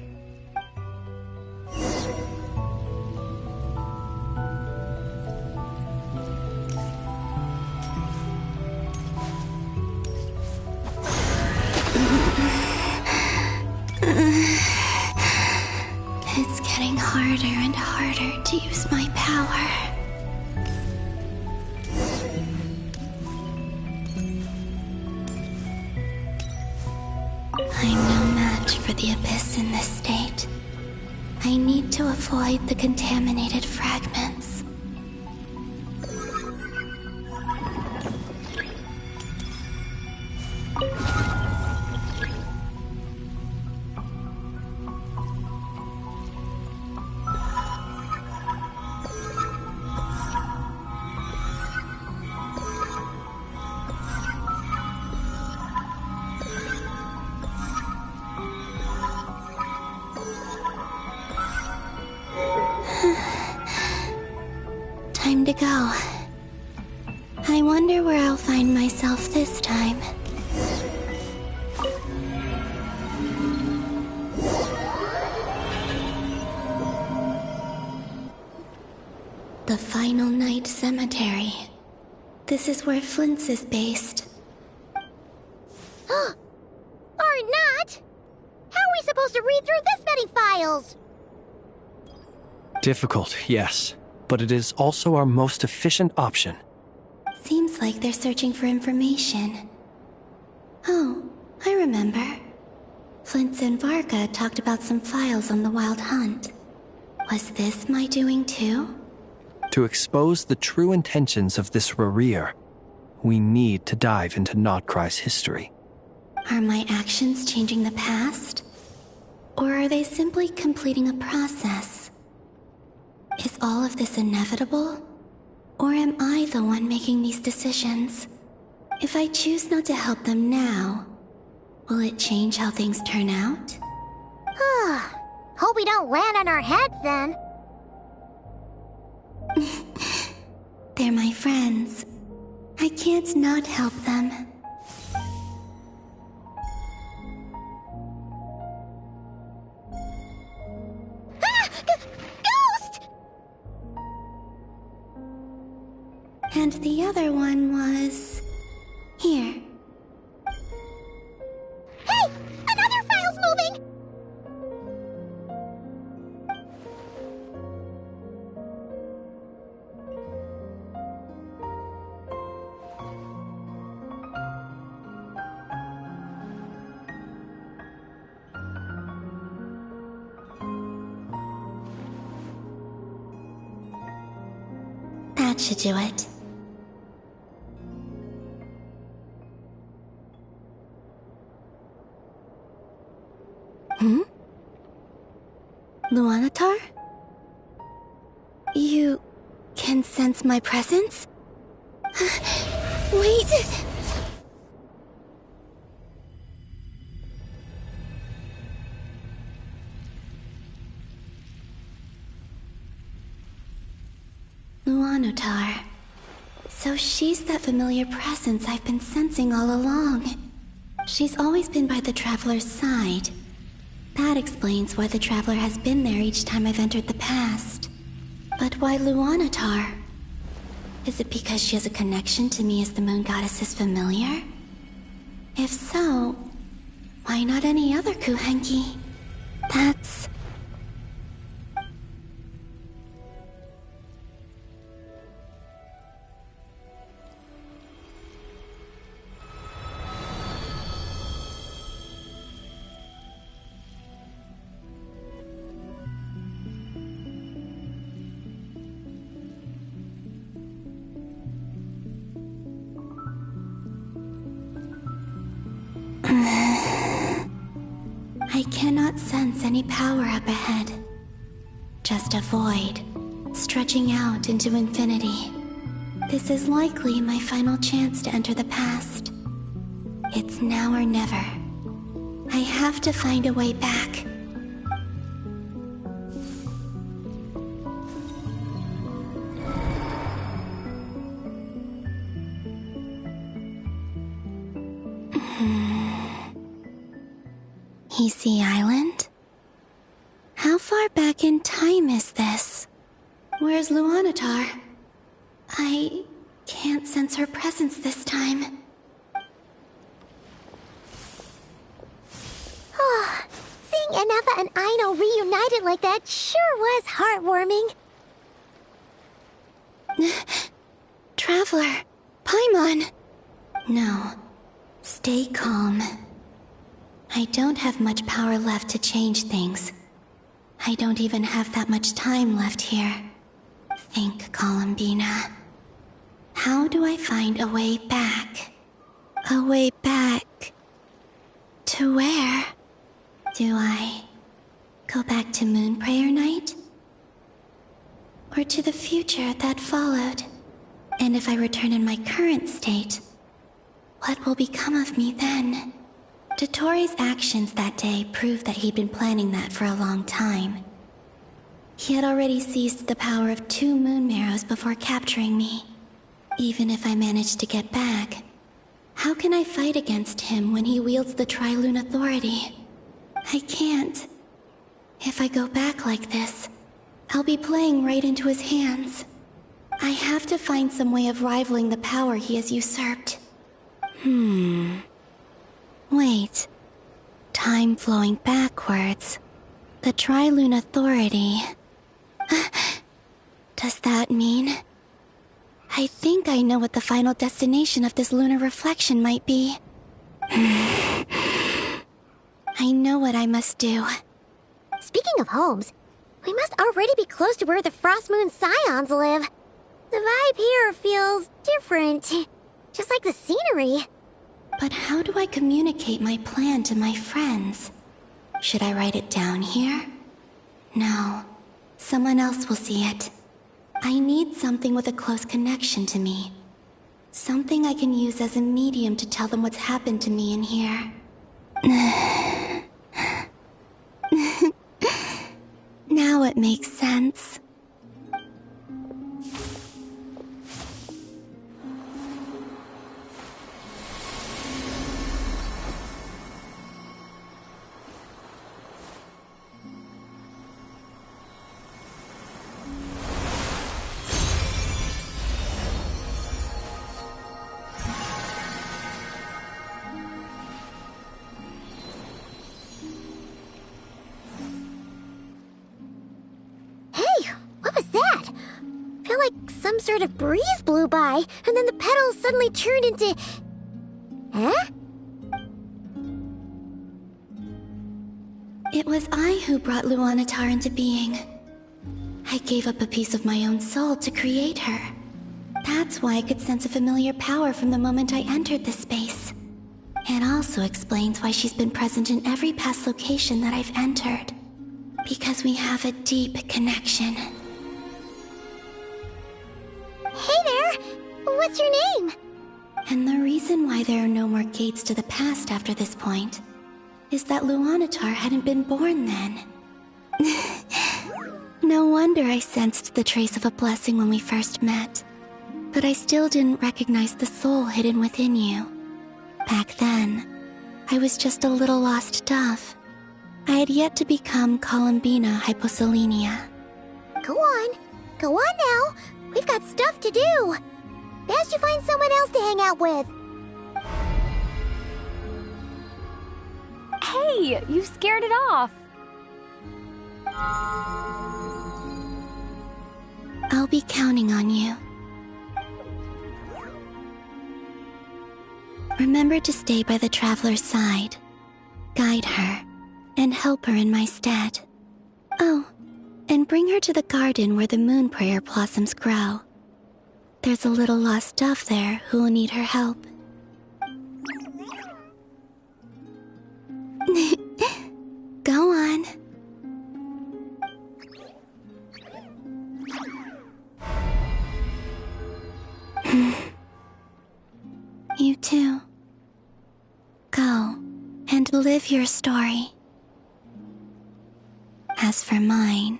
It's getting harder and harder to use my power. I'm no match for the Abyss in this state. I need to avoid the contaminated fragments. Time to go. I wonder where I'll find myself this time. The Final Night Cemetery. This is where Flint's is based. Or not! How are we supposed to read through this many files? Difficult, yes, but it is also our most efficient option. Seems like they're searching for information. Oh, I remember. Flint's and Varga talked about some files on the Wild Hunt. Was this my doing too? To expose the true intentions of this Rereer, we need to dive into Notcry's history. Are my actions changing the past? Or are they simply completing a process? Is all of this inevitable? Or am I the one making these decisions? If I choose not to help them now, will it change how things turn out? Hope we don't land on our heads then. They're my friends. I can't not help them. Ghost! And the other one was... here. Hey! Another file's moving! That should do it. Luanatar? You can sense my presence? Wait! Luanotar. So she's that familiar presence I've been sensing all along. She's always been by the Traveler's side. That explains why the Traveler has been there each time I've entered the past. But why Luanotar? Is it because she has a connection to me as the Moon Goddess's familiar? If so, why not any other Kuhenki? That's... I cannot sense any power up ahead. Just a void, stretching out into infinity. This is likely my final chance to enter the past. It's now or never. I have to find a way back. Easy Island? How far back in time is this? Where's Luanotar? I can't sense her presence this time. Oh, seeing Enefa and Aino reunited like that sure was heartwarming. Traveler, Paimon. No, stay calm. I don't have much power left to change things. I don't even have that much time left here. Think, Columbina. How do I find a way back? A way back... to where? Do I go back to Moon Prayer Night? Or to the future that followed? And if I return in my current state, what will become of me then? Dottoro's actions that day proved that he'd been planning that for a long time. He had already seized the power of 2 moon marrows before capturing me. Even if I managed to get back, how can I fight against him when he wields the Tri-Lune Authority? I can't. If I go back like this, I'll be playing right into his hands. I have to find some way of rivaling the power he has usurped. Wait. Time flowing backwards. The Tri-Lune Authority. Does that mean... I think I know what the final destination of this lunar reflection might be. I know what I must do. Speaking of homes, we must already be close to where the Frost Moon Scions live. The vibe here feels different, just like the scenery. But how do I communicate my plan to my friends? Should I write it down here? No. Someone else will see it. I need something with a close connection to me. Something I can use as a medium to tell them what's happened to me in here. Now it makes sense. Some sort of breeze blew by, and then the petals suddenly turned into... Huh? It was I who brought Luanatar into being. I gave up a piece of my own soul to create her. That's why I could sense a familiar power from the moment I entered this space. It also explains why she's been present in every past location that I've entered. Because we have a deep connection. Hey there! What's your name? And the reason why there are no more gates to the past after this point is that Luanatar hadn't been born then. No wonder I sensed the trace of a blessing when we first met. But I still didn't recognize the soul hidden within you. Back then, I was just a little lost dove. I had yet to become Columbina Hyposelenia. Go on now. We've got stuff to do. Best you find someone else to hang out with. Hey, you scared it off. I'll be counting on you. Remember to stay by the traveler's side, guide her, and help her in my stead. Oh, and bring her to the garden where the moon prayer blossoms grow. There's a little lost dove there who will need her help. Go on. You too. Go and live your story. As for mine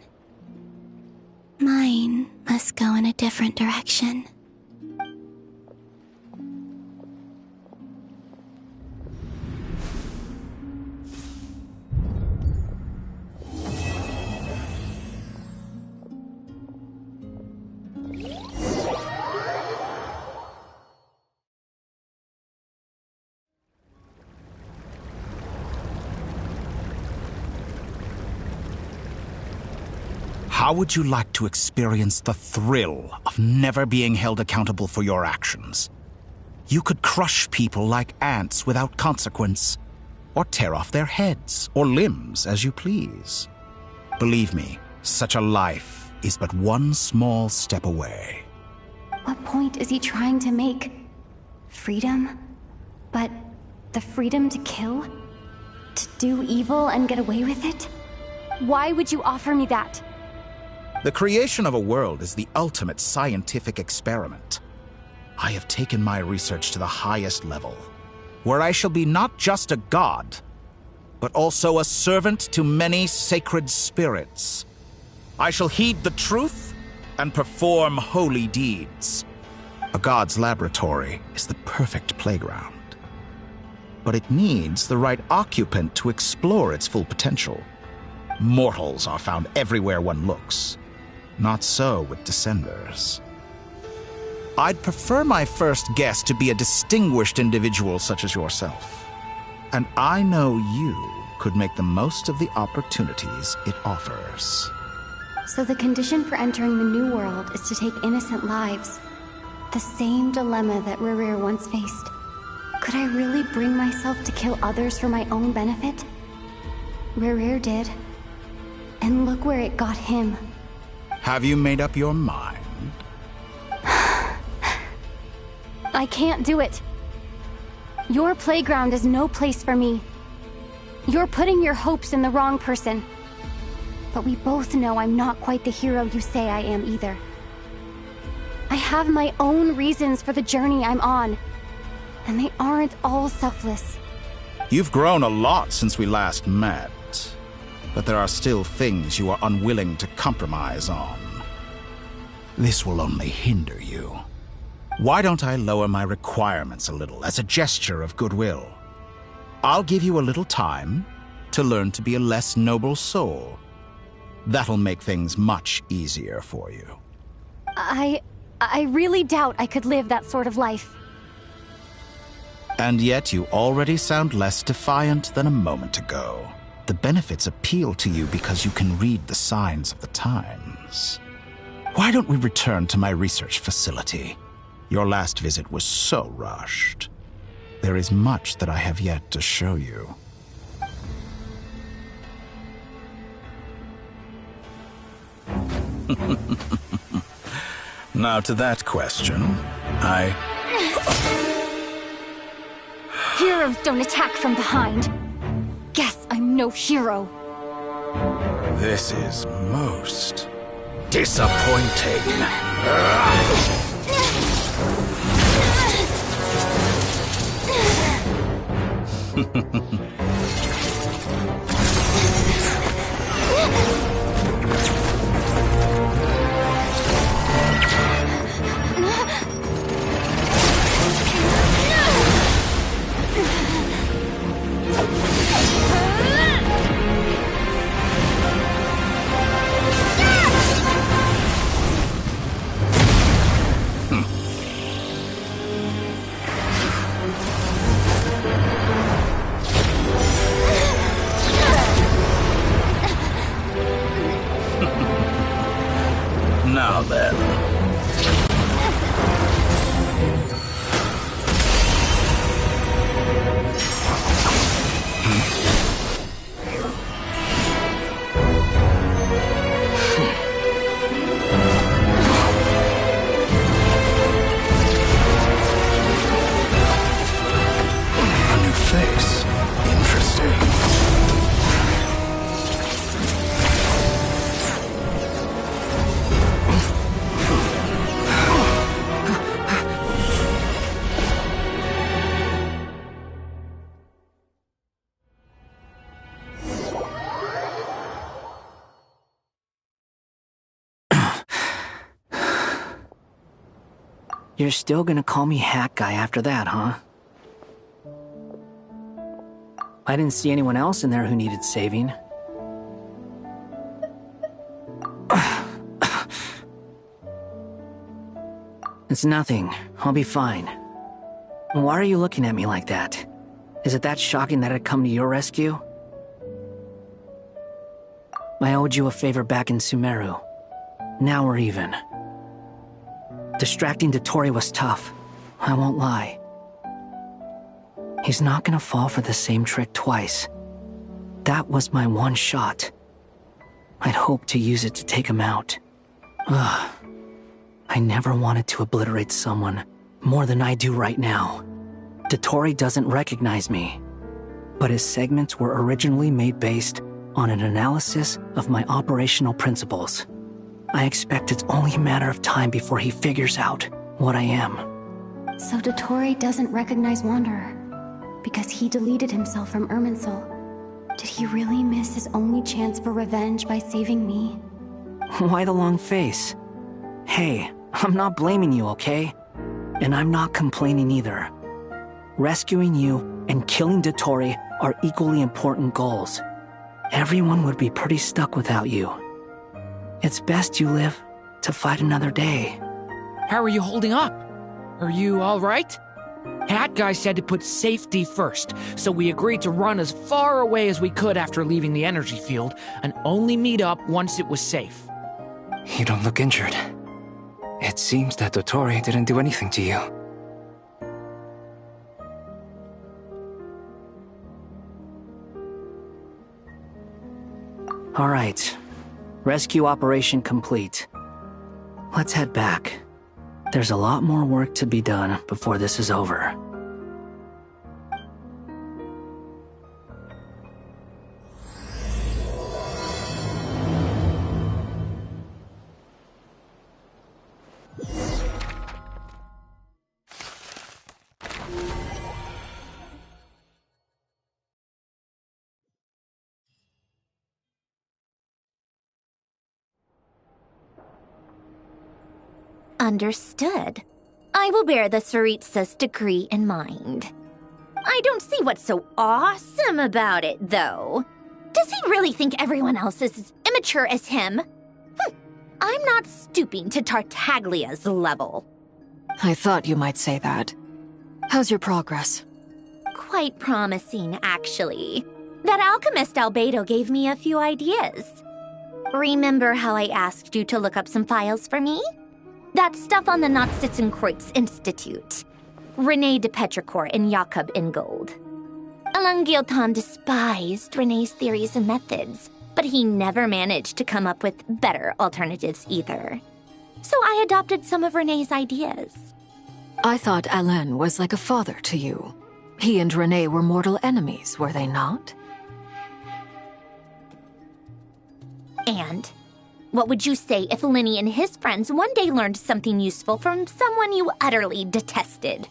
must go in a different direction. How would you like to experience the thrill of never being held accountable for your actions? You could crush people like ants without consequence, or tear off their heads or limbs as you please. Believe me, such a life is but one small step away. What point is he trying to make? Freedom? But the freedom to kill? To do evil and get away with it? Why would you offer me that? The creation of a world is the ultimate scientific experiment. I have taken my research to the highest level, where I shall be not just a god, but also a servant to many sacred spirits. I shall heed the truth and perform holy deeds. A god's laboratory is the perfect playground, but it needs the right occupant to explore its full potential. Mortals are found everywhere one looks. Not so with Descenders. I'd prefer my first guest to be a distinguished individual such as yourself. And I know you could make the most of the opportunities it offers. So the condition for entering the new world is to take innocent lives. The same dilemma that Rerir once faced. Could I really bring myself to kill others for my own benefit? Rerir did. And look where it got him. Have you made up your mind? I can't do it. Your playground is no place for me. You're putting your hopes in the wrong person. But we both know I'm not quite the hero you say I am either. I have my own reasons for the journey I'm on, and they aren't all selfless. You've grown a lot since we last met. But there are still things you are unwilling to compromise on. This will only hinder you. Why don't I lower my requirements a little as a gesture of goodwill? I'll give you a little time to learn to be a less noble soul. That'll make things much easier for you. I really doubt I could live that sort of life. And yet you already sound less defiant than a moment ago. The benefits appeal to you because you can read the signs of the times. Why don't we return to my research facility? Your last visit was so rushed. There is much that I have yet to show you. Now to that question, Heroes don't attack from behind. Guess I'm no hero. This is most disappointing. You're still gonna call me Hat Guy after that, huh? I didn't see anyone else in there who needed saving. It's nothing. I'll be fine. Why are you looking at me like that? Is it that shocking that I'd come to your rescue? I owed you a favor back in Sumeru. Now we're even. Distracting Dotori was tough. I won't lie. He's not gonna fall for the same trick twice. That was my one shot. I'd hoped to use it to take him out. Ugh. I never wanted to obliterate someone more than I do right now. Dotori doesn't recognize me, but his segments were originally made based on an analysis of my operational principles. I expect it's only a matter of time before he figures out what I am. So Dotori doesn't recognize Wanderer because he deleted himself from Irminsul. Did he really miss his only chance for revenge by saving me? Why the long face? Hey, I'm not blaming you, okay? And I'm not complaining either. Rescuing you and killing Dotori are equally important goals. Everyone would be pretty stuck without you. It's best you live to fight another day. How are you holding up? Are you all right? Hat Guy said to put safety first, so we agreed to run as far away as we could after leaving the energy field and only meet up once it was safe. You don't look injured. It seems that Dotori didn't do anything to you. All right. Rescue operation complete. Let's head back. There's a lot more work to be done before this is over. Understood. I will bear the Tsaritsa's decree in mind. I don't see what's so awesome about it, though. Does he really think everyone else is as immature as him? I'm not stooping to Tartaglia's level. I thought you might say that. How's your progress? Quite promising, actually. That alchemist Albedo gave me a few ideas. Remember how I asked you to look up some files for me? That stuff on the Nachtschitzenkreuz Institute. René de Petrichor and Jakob Ingold. Alain Guillotin despised René's theories and methods, but he never managed to come up with better alternatives either. So I adopted some of René's ideas. I thought Alain was like a father to you. He and René were mortal enemies, were they not? And what would you say if Lenny and his friends one day learned something useful from someone you utterly detested?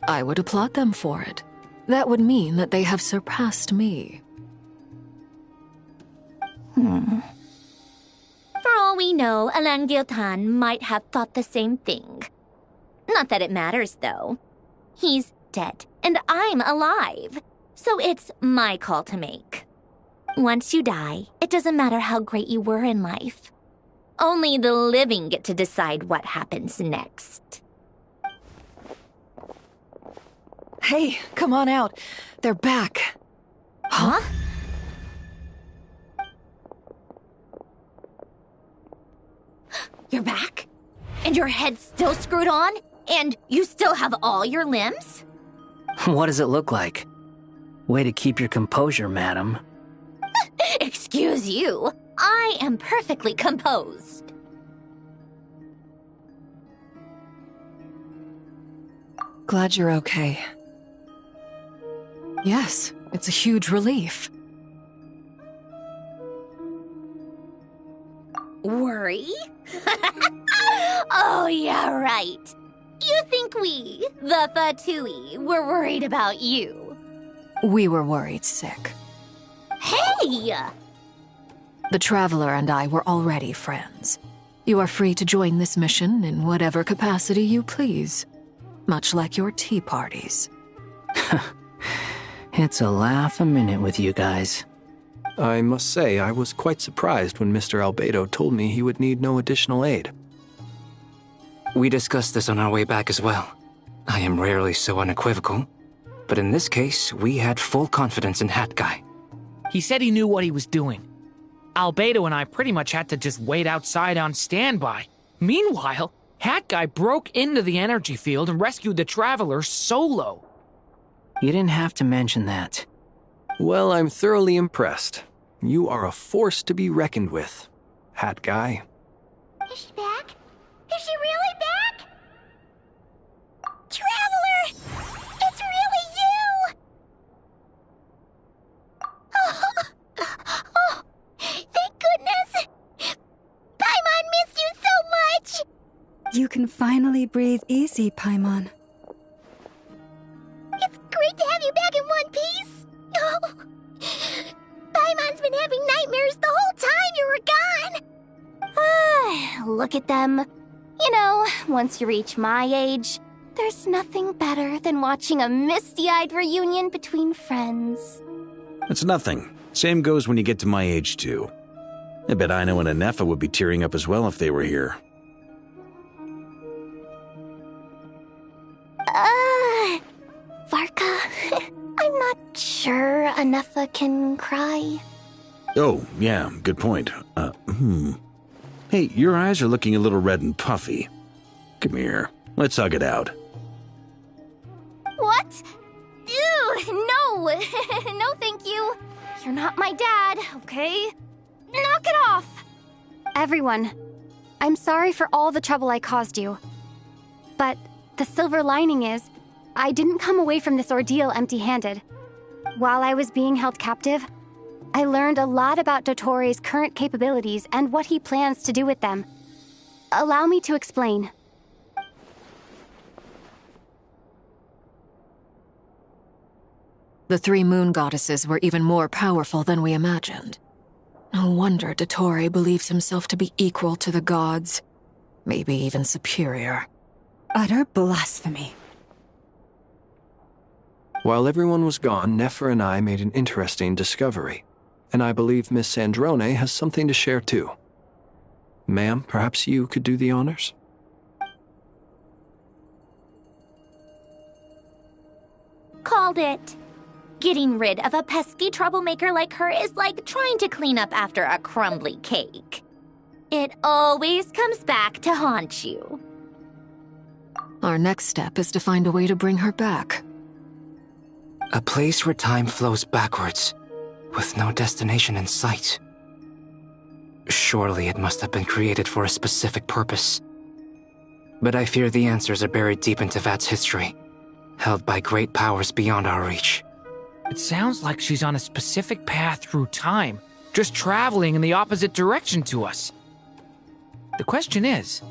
I would applaud them for it. That would mean that they have surpassed me. For all we know, Alain Guillotin might have thought the same thing. Not that it matters, though. He's dead, and I'm alive. So it's my call to make. Once you die, it doesn't matter how great you were in life. Only the living get to decide what happens next. Hey, come on out. They're back. Huh? You're back? And your head's still screwed on? And you still have all your limbs? What does it look like? Way to keep your composure, madam. Excuse you. I am perfectly composed. Glad you're okay. Yes, it's a huge relief. Worry? Oh, yeah, right. You think we, the Fatui, were worried about you? We were worried sick. Hey! The Traveler and I were already friends. You are free to join this mission in whatever capacity you please, much like your tea parties. It's a laugh a minute with you guys. I must say, I was quite surprised when Mr. Albedo told me he would need no additional aid. We discussed this on our way back as well. I am rarely so unequivocal, but in this case, we had full confidence in Hat Guy. He said he knew what he was doing. Albedo and I pretty much had to just wait outside on standby. Meanwhile, Hat Guy broke into the energy field and rescued the Traveler solo. You didn't have to mention that. Well, I'm thoroughly impressed. You are a force to be reckoned with, Hat Guy. Is she back? Is she really back? Traveler! It's really you! Oh, thank goodness! Paimon missed you so much! You can finally breathe easy, Paimon. It's great to have you back in one piece! Oh, Paimon's been having nightmares the whole time you were gone! Look at them. You know, once you reach my age, there's nothing better than watching a misty-eyed reunion between friends. It's nothing. Same goes when you get to my age, too. I bet Ino and Anefa would be tearing up as well if they were here. Varka, I'm not sure Anefa can cry. Oh, yeah, good point. Hey, your eyes are looking a little red and puffy. Come here, let's hug it out. What? Ew, no! No, thank you. You're not my dad, okay? Knock it off! Everyone, I'm sorry for all the trouble I caused you. But the silver lining is, I didn't come away from this ordeal empty-handed. While I was being held captive, I learned a lot about Dottoro's current capabilities and what he plans to do with them. Allow me to explain. The three moon goddesses were even more powerful than we imagined. No wonder Dottore believes himself to be equal to the gods, maybe even superior. Utter blasphemy. While everyone was gone, Nefer and I made an interesting discovery, and I believe Miss Sandrone has something to share too. Ma'am, perhaps you could do the honors? Called it. Getting rid of a pesky troublemaker like her is like trying to clean up after a crumbly cake. It always comes back to haunt you. Our next step is to find a way to bring her back. A place where time flows backwards, with no destination in sight. Surely it must have been created for a specific purpose. But I fear the answers are buried deep in Tevat's history, held by great powers beyond our reach. It sounds like she's on a specific path through time, just traveling in the opposite direction to us. The question is,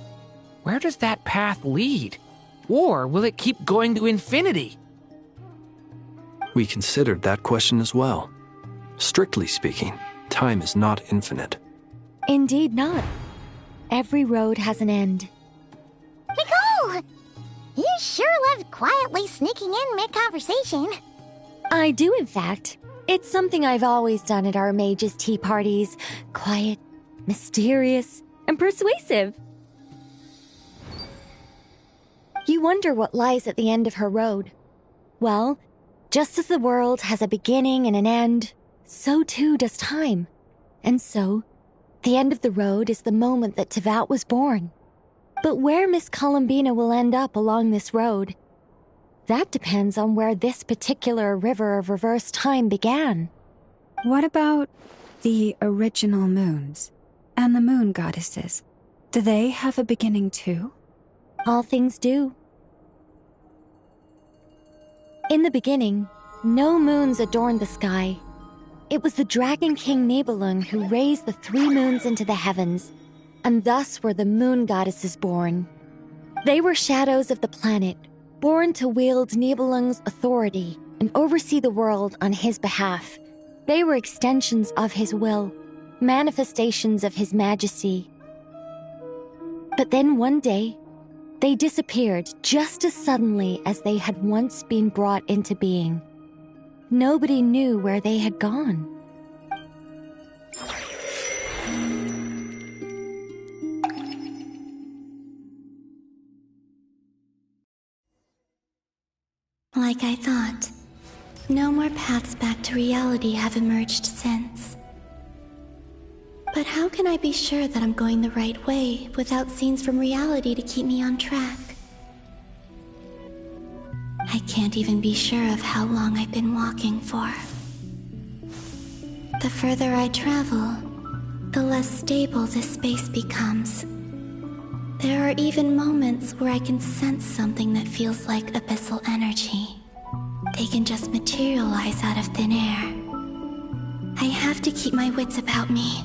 where does that path lead? Or will it keep going to infinity? We considered that question as well. Strictly speaking, time is not infinite. Indeed not. Every road has an end. Nicole! You sure loved quietly sneaking in mid-conversation. I do, in fact. It's something I've always done at our mages' tea parties. Quiet, mysterious, and persuasive. You wonder what lies at the end of her road. Well, just as the world has a beginning and an end, so too does time. And so, the end of the road is the moment that Tevat was born. But where Miss Columbina will end up along this road, that depends on where this particular river of reverse time began. What about the original moons and the moon goddesses? Do they have a beginning too? All things do. In the beginning, no moons adorned the sky. It was the Dragon King Nibelung who raised the 3 moons into the heavens, and thus were the moon goddesses born. They were shadows of the planet, born to wield Nibelung's authority and oversee the world on his behalf. They were extensions of his will, manifestations of his majesty. But then one day, they disappeared just as suddenly as they had once been brought into being. Nobody knew where they had gone. Like I thought, no more paths back to reality have emerged since. But how can I be sure that I'm going the right way without scenes from reality to keep me on track? I can't even be sure of how long I've been walking for. The further I travel, the less stable this space becomes. There are even moments where I can sense something that feels like abyssal energy. They can just materialize out of thin air. I have to keep my wits about me.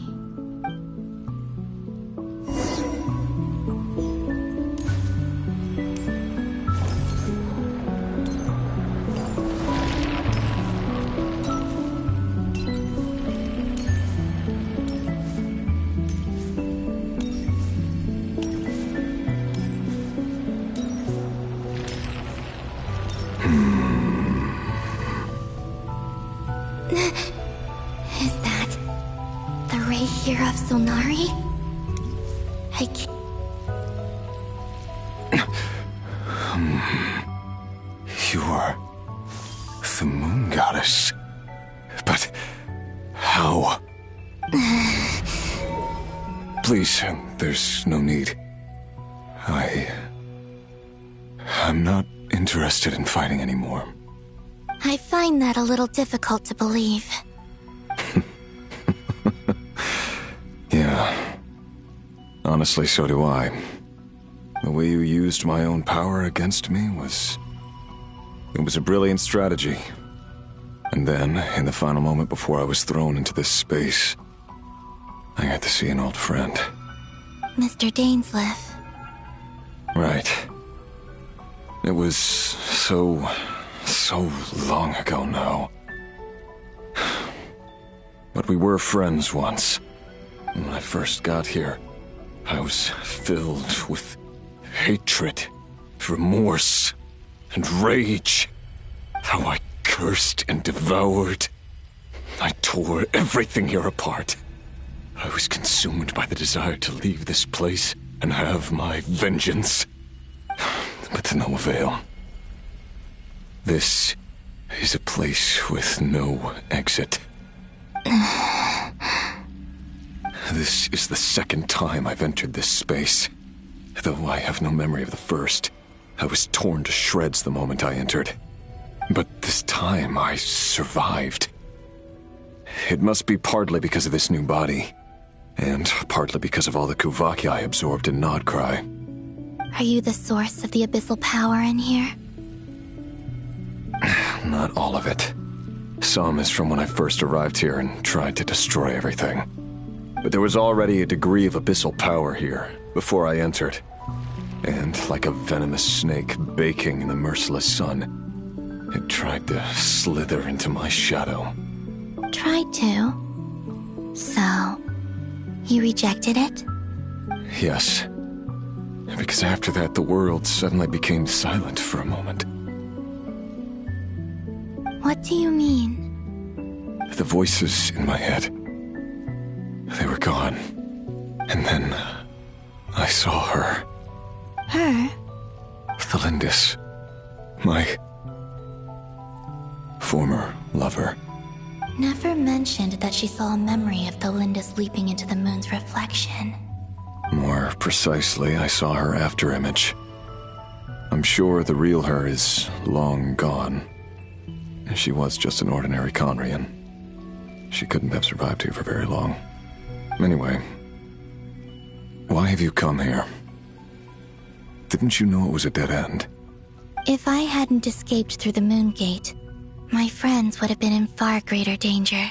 Is that the ray here of Sonari? I can't... You are the moon goddess. But how? Please, there's no need. I'm not interested in fighting anymore. I find that a little difficult to believe. Yeah. Honestly, so do I. The way you used my own power against me was... It was a brilliant strategy. And then, in the final moment before I was thrown into this space, I got to see an old friend. Mr. Dainsleif. Right. It was so long ago now. But we were friends once. When I first got here, I was filled with hatred, remorse, and rage. How I cursed and devoured. I tore everything here apart. I was consumed by the desire to leave this place and have my vengeance. But to no avail. This is a place with no exit. This is the second time I've entered this space. Though I have no memory of the first. I was torn to shreds the moment I entered. But this time I survived. It must be partly because of this new body. And partly because of all the Kuvaki I absorbed in Nodcry. Are you the source of the abyssal power in here? Not all of it. Some is from when I first arrived here and tried to destroy everything. But there was already a degree of abyssal power here before I entered. And like a venomous snake baking in the merciless sun, it tried to slither into my shadow. Tried to? So, you rejected it? Yes. Because after that, the world suddenly became silent for a moment. What do you mean? The voices in my head, they were gone. And then I saw her. Her? Thelindis. My former lover. Never mentioned that she saw a memory of Thelindis leaping into the moon's reflection. More precisely, I saw her afterimage. I'm sure the real her is long gone. She was just an ordinary Conrian. She couldn't have survived here for very long. Anyway, why have you come here? Didn't you know it was a dead end? If I hadn't escaped through the moon gate, my friends would have been in far greater danger.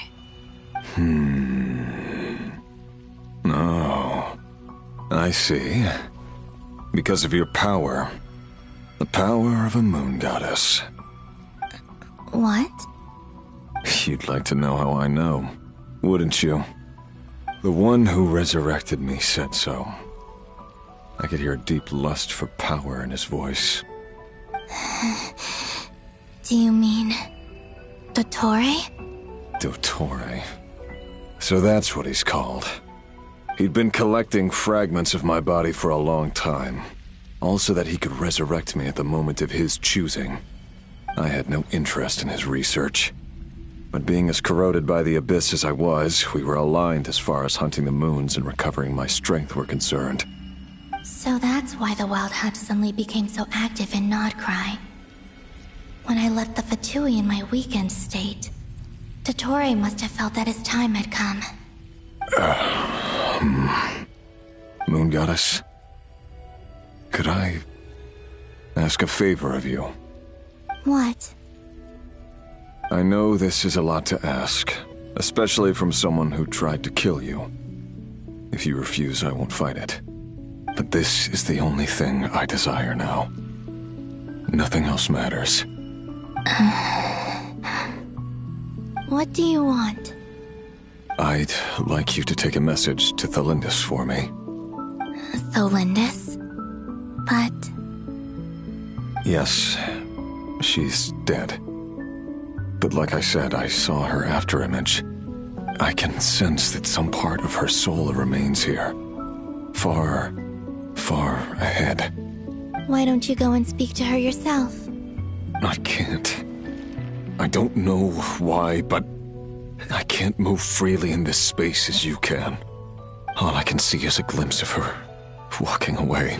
Oh, I see. Because of your power. The power of a moon goddess. What? You'd like to know how I know, wouldn't you? The one who resurrected me said so. I could hear a deep lust for power in his voice. Do you mean... Dottore? Dottore. So that's what he's called. He'd been collecting fragments of my body for a long time. All so that he could resurrect me at the moment of his choosing. I had no interest in his research. But being as corroded by the Abyss as I was, we were aligned as far as hunting the moons and recovering my strength were concerned. So that's why the Wild Hunt suddenly became so active in Nodcry. When I left the Fatui in my weakened state, Dottore must have felt that his time had come. Moon Goddess, could I ask a favor of you? What? I know this is a lot to ask, especially from someone who tried to kill you. If you refuse, I won't fight it. But this is the only thing I desire now. Nothing else matters. What do you want? I'd like you to take a message to Thalindis for me. Thalindis? But... Yes, she's dead. But like I said, I saw her after image. I can sense that some part of her soul remains here. Far, far ahead. Why don't you go and speak to her yourself? I can't. I don't know why, but I can't move freely in this space as you can. All I can see is a glimpse of her, walking away.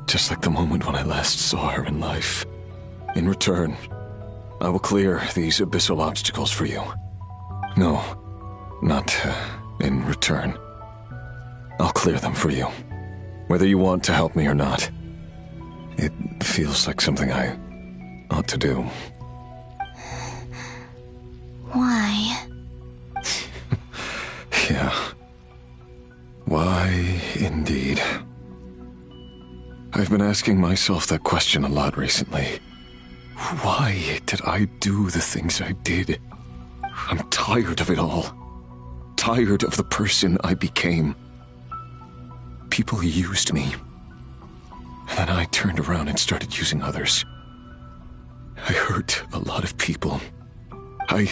Just like the moment when I last saw her in life. In return, I will clear these abyssal obstacles for you. No, not in return. I'll clear them for you. Whether you want to help me or not. It feels like something I ought to do. Why? Yeah. Why, indeed. I've been asking myself that question a lot recently. Why did I do the things I did? I'm tired of it all. Tired of the person I became. People used me. And then I turned around and started using others. I hurt a lot of people. I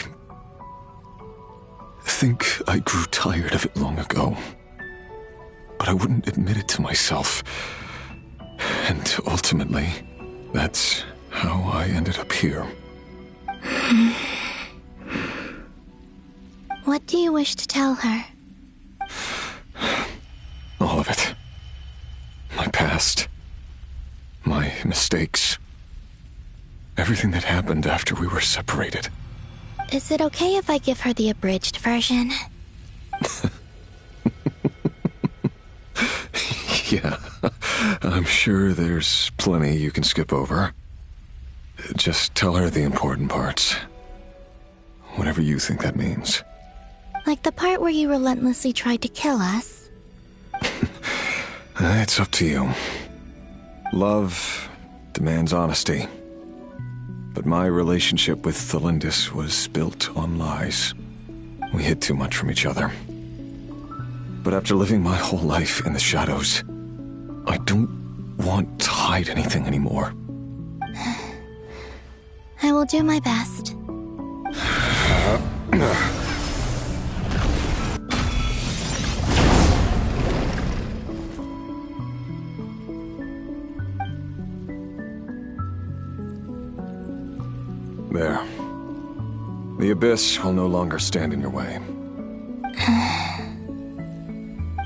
think I grew tired of it long ago. But I wouldn't admit it to myself. And ultimately, that's how I ended up here. What do you wish to tell her? All of it. My past. My mistakes. Everything that happened after we were separated. Is it okay if I give her the abridged version? Yeah, I'm sure there's plenty you can skip over. Just tell her the important parts. Whatever you think that means. Like the part where you relentlessly tried to kill us? It's up to you. Love demands honesty. But my relationship with Thalindis was built on lies. We hid too much from each other. But after living my whole life in the shadows, I don't want to hide anything anymore. I will do my best. There. The Abyss will no longer stand in your way.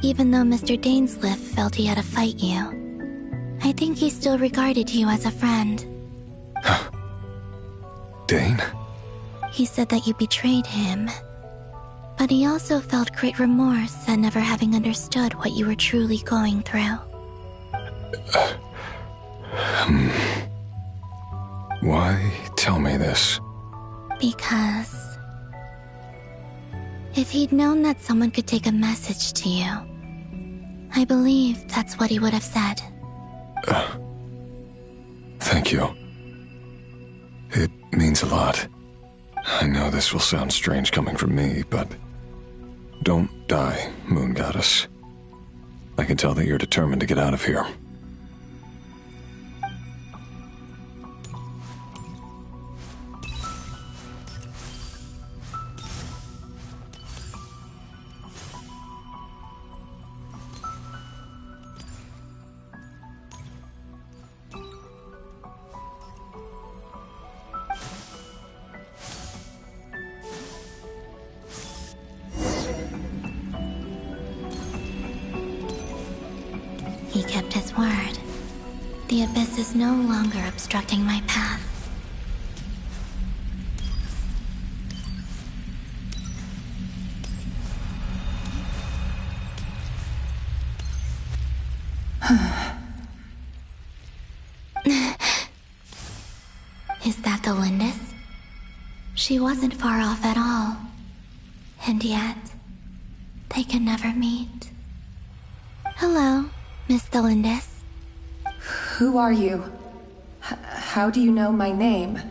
Even though Mr. Dainsliff felt he had to fight you, I think he still regarded you as a friend. Dane? He said that you betrayed him, but he also felt great remorse at never having understood what you were truly going through. Why tell me this? Because if he'd known that someone could take a message to you, I believe that's what he would have said. Thank you. It means a lot. I know this will sound strange coming from me, but don't die, Moon Goddess. I can tell that you're determined to get out of here. He kept his word. The abyss is no longer obstructing my path. Is that the Lindis? She wasn't far off at all. And yet, they can never meet. Hello, Miss Thelindis. Who are you? How do you know my name?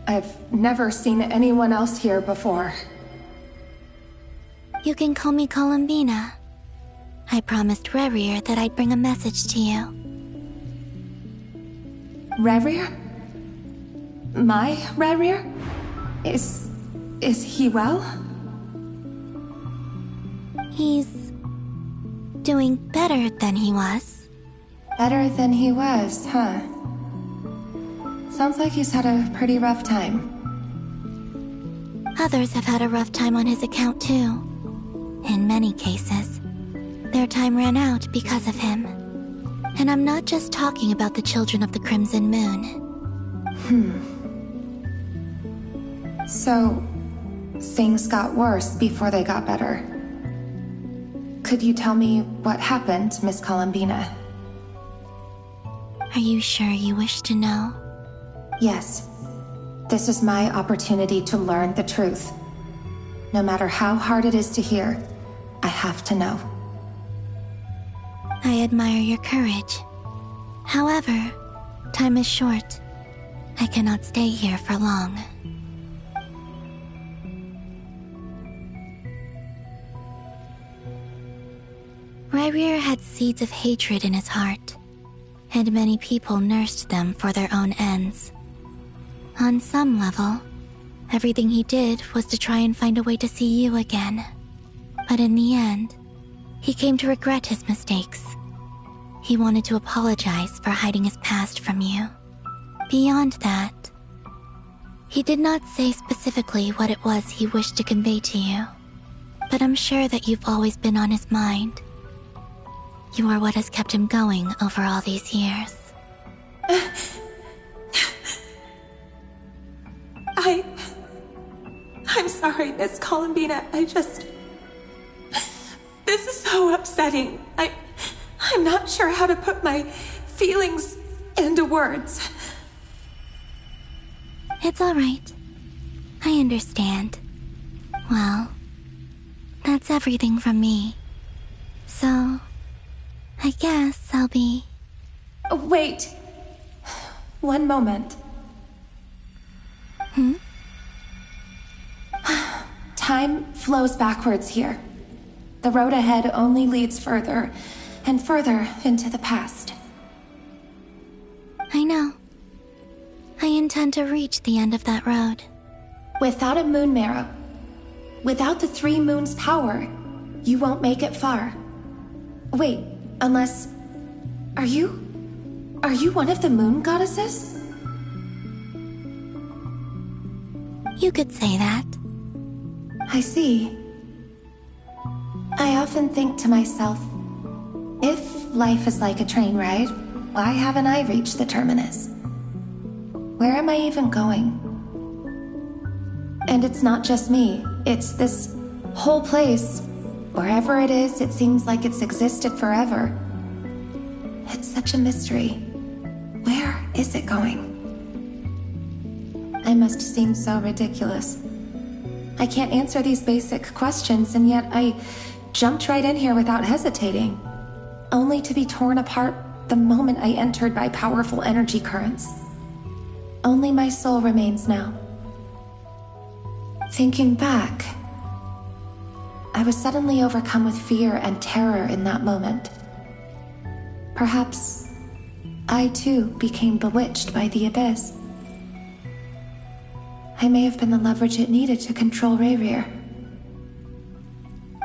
I've never seen anyone else here before. You can call me Columbina. I promised Rerir that I'd bring a message to you. Rerir? My Rerir? Is he well? He's doing better than he was. Better than he was, huh? Sounds like he's had a pretty rough time. Others have had a rough time on his account too. In many cases, their time ran out because of him. And I'm not just talking about the children of the Crimson Moon. So, things got worse before they got better. Could you tell me what happened, Miss Columbina? Are you sure you wish to know? Yes. This is my opportunity to learn the truth. No matter how hard it is to hear, I have to know. I admire your courage. However, time is short. I cannot stay here for long. Rerir had seeds of hatred in his heart, and many people nursed them for their own ends. On some level, everything he did was to try and find a way to see you again. But in the end, he came to regret his mistakes. He wanted to apologize for hiding his past from you. Beyond that, he did not say specifically what it was he wished to convey to you, but I'm sure that you've always been on his mind. You are what has kept him going over all these years. I'm sorry, Miss Columbina. This is so upsetting. I'm not sure how to put my feelings into words. It's all right. I understand. Well, that's everything from me. So, I guess I'll be... Wait. One moment. Time flows backwards here. The road ahead only leads further and further into the past. I know. I intend to reach the end of that road. Without a moon marrow, without the 3 moons' power, you won't make it far. Wait, unless... Are you one of the moon goddesses? You could say that. I see. I often think to myself, if life is like a train ride, why haven't I reached the terminus? Where am I even going? And it's not just me, it's this whole place. Wherever it is, it seems like it's existed forever. It's such a mystery. Where is it going? I must seem so ridiculous. I can't answer these basic questions, and yet I jumped right in here without hesitating, only to be torn apart the moment I entered by powerful energy currents. Only my soul remains now. Thinking back, I I was suddenly overcome with fear and terror in that moment. Perhaps I too became bewitched by the abyss. I may have been the leverage it needed to control Rayrir.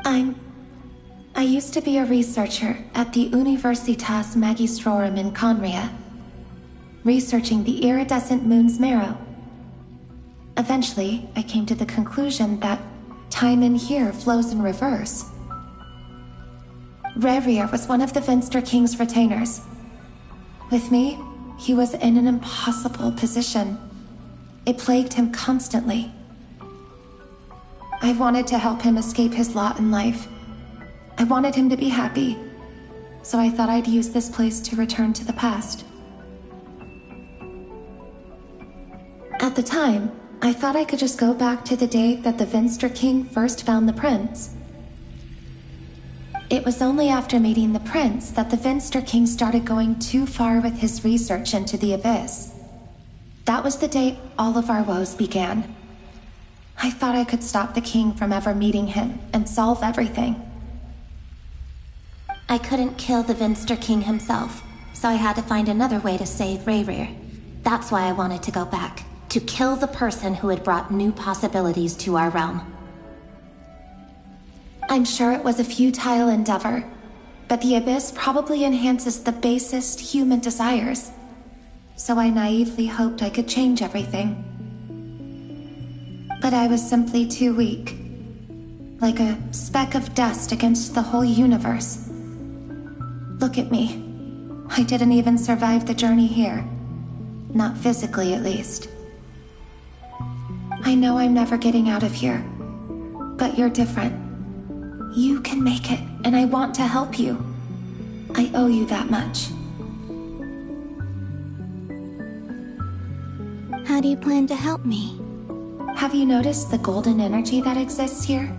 I used to be a researcher at the Universitas Magistrorum in Conria, researching the iridescent moon's marrow. Eventually, I came to the conclusion that time in here flows in reverse. Rayrir was one of the Vinster King's retainers. With me, he was in an impossible position. It plagued him constantly. I wanted to help him escape his lot in life. I wanted him to be happy, so I thought I'd use this place to return to the past. At the time, I thought I could just go back to the day that the Vinster King first found the prince. It was only after meeting the prince that the Vinster King started going too far with his research into the abyss. That was the day all of our woes began. I thought I could stop the king from ever meeting him and solve everything. I couldn't kill the Vinster King himself, so I had to find another way to save Rayrir. That's why I wanted to go back, to kill the person who had brought new possibilities to our realm. I'm sure it was a futile endeavor, but the abyss probably enhances the basest human desires. So I naively hoped I could change everything. But I was simply too weak. Like a speck of dust against the whole universe. Look at me. I didn't even survive the journey here. Not physically, at least. I know I'm never getting out of here. But you're different. You can make it, and I want to help you. I owe you that much. How do you plan to help me? Have you noticed the golden energy that exists here?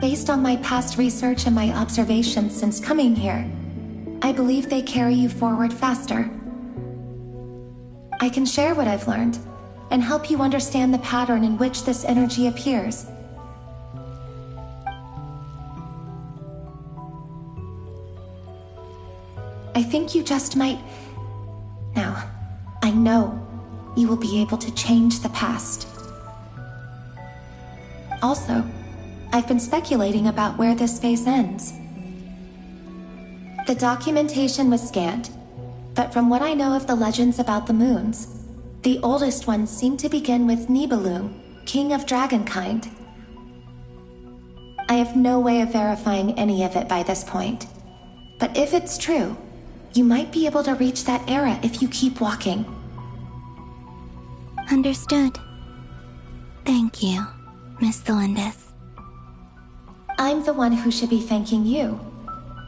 Based on my past research and my observations since coming here, I believe they carry you forward faster. I can share what I've learned and help you understand the pattern in which this energy appears. I think you just might... Now, I know you will be able to change the past. Also, I've been speculating about where this space ends. The documentation was scanned, but from what I know of the legends about the moons, the oldest ones seem to begin with Nibelung, king of dragonkind. I have no way of verifying any of it by this point, but if it's true, you might be able to reach that era if you keep walking. Understood. Thank you, Miss Thelindis. I'm the one who should be thanking you.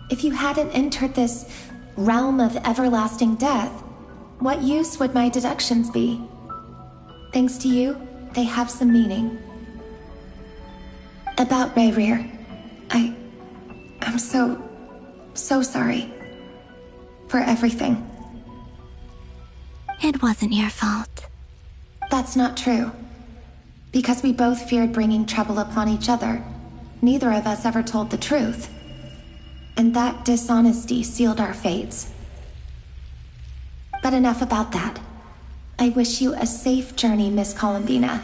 If you hadn't entered this realm of everlasting death, what use would my deductions be? Thanks to you, they have some meaning. About Rayrir, I'm so sorry. For everything. It wasn't your fault. That's not true. Because we both feared bringing trouble upon each other, neither of us ever told the truth. And that dishonesty sealed our fates. But enough about that. I wish you a safe journey, Miss Columbina.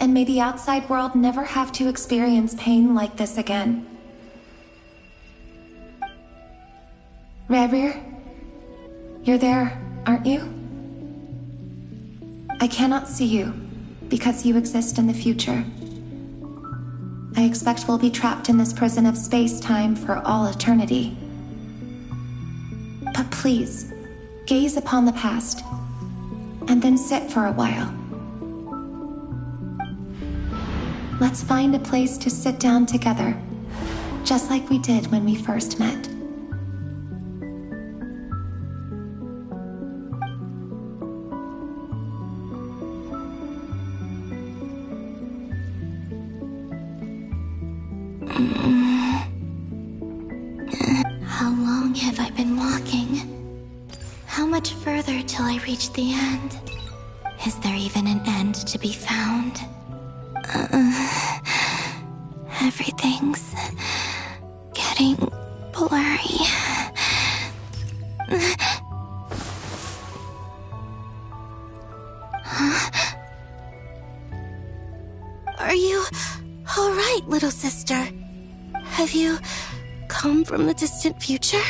And may the outside world never have to experience pain like this again. Rayrir, you're there, aren't you? I cannot see you, because you exist in the future. I expect we'll be trapped in this prison of space-time for all eternity. But please, gaze upon the past, and then sit for a while. Let's find a place to sit down together, just like we did when we first met. reach the end? Is there even an end to be found? Everything's getting blurry. Are you all right, little sister? Have you come from the distant future?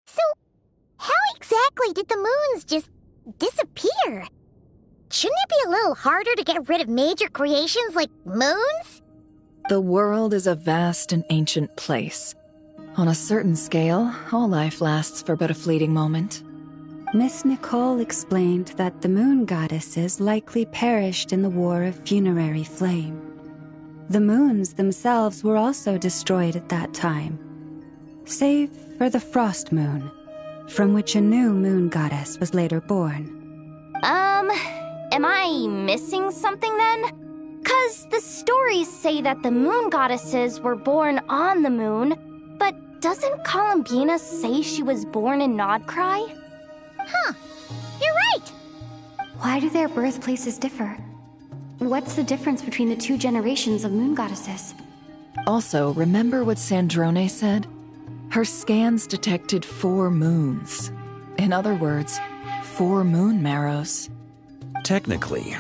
So, how exactly did the moons just disappear? Shouldn't it be a little harder to get rid of major creations like moons? The world is a vast and ancient place. On a certain scale, all life lasts for but a fleeting moment. Miss Nicole explained that the moon goddesses likely perished in the War of Funerary Flame. The moons themselves were also destroyed at that time, save for the Frost Moon, from which a new moon goddess was later born. Am I missing something then? 'Cause the stories say that the moon goddesses were born on the moon, but doesn't Columbina say she was born in Nodcry? Huh, you're right! Why do their birthplaces differ? What's the difference between the two generations of moon goddesses? Also, remember what Sandrone said? Her scans detected 4 moons. In other words, 4 moon marrows. Technically,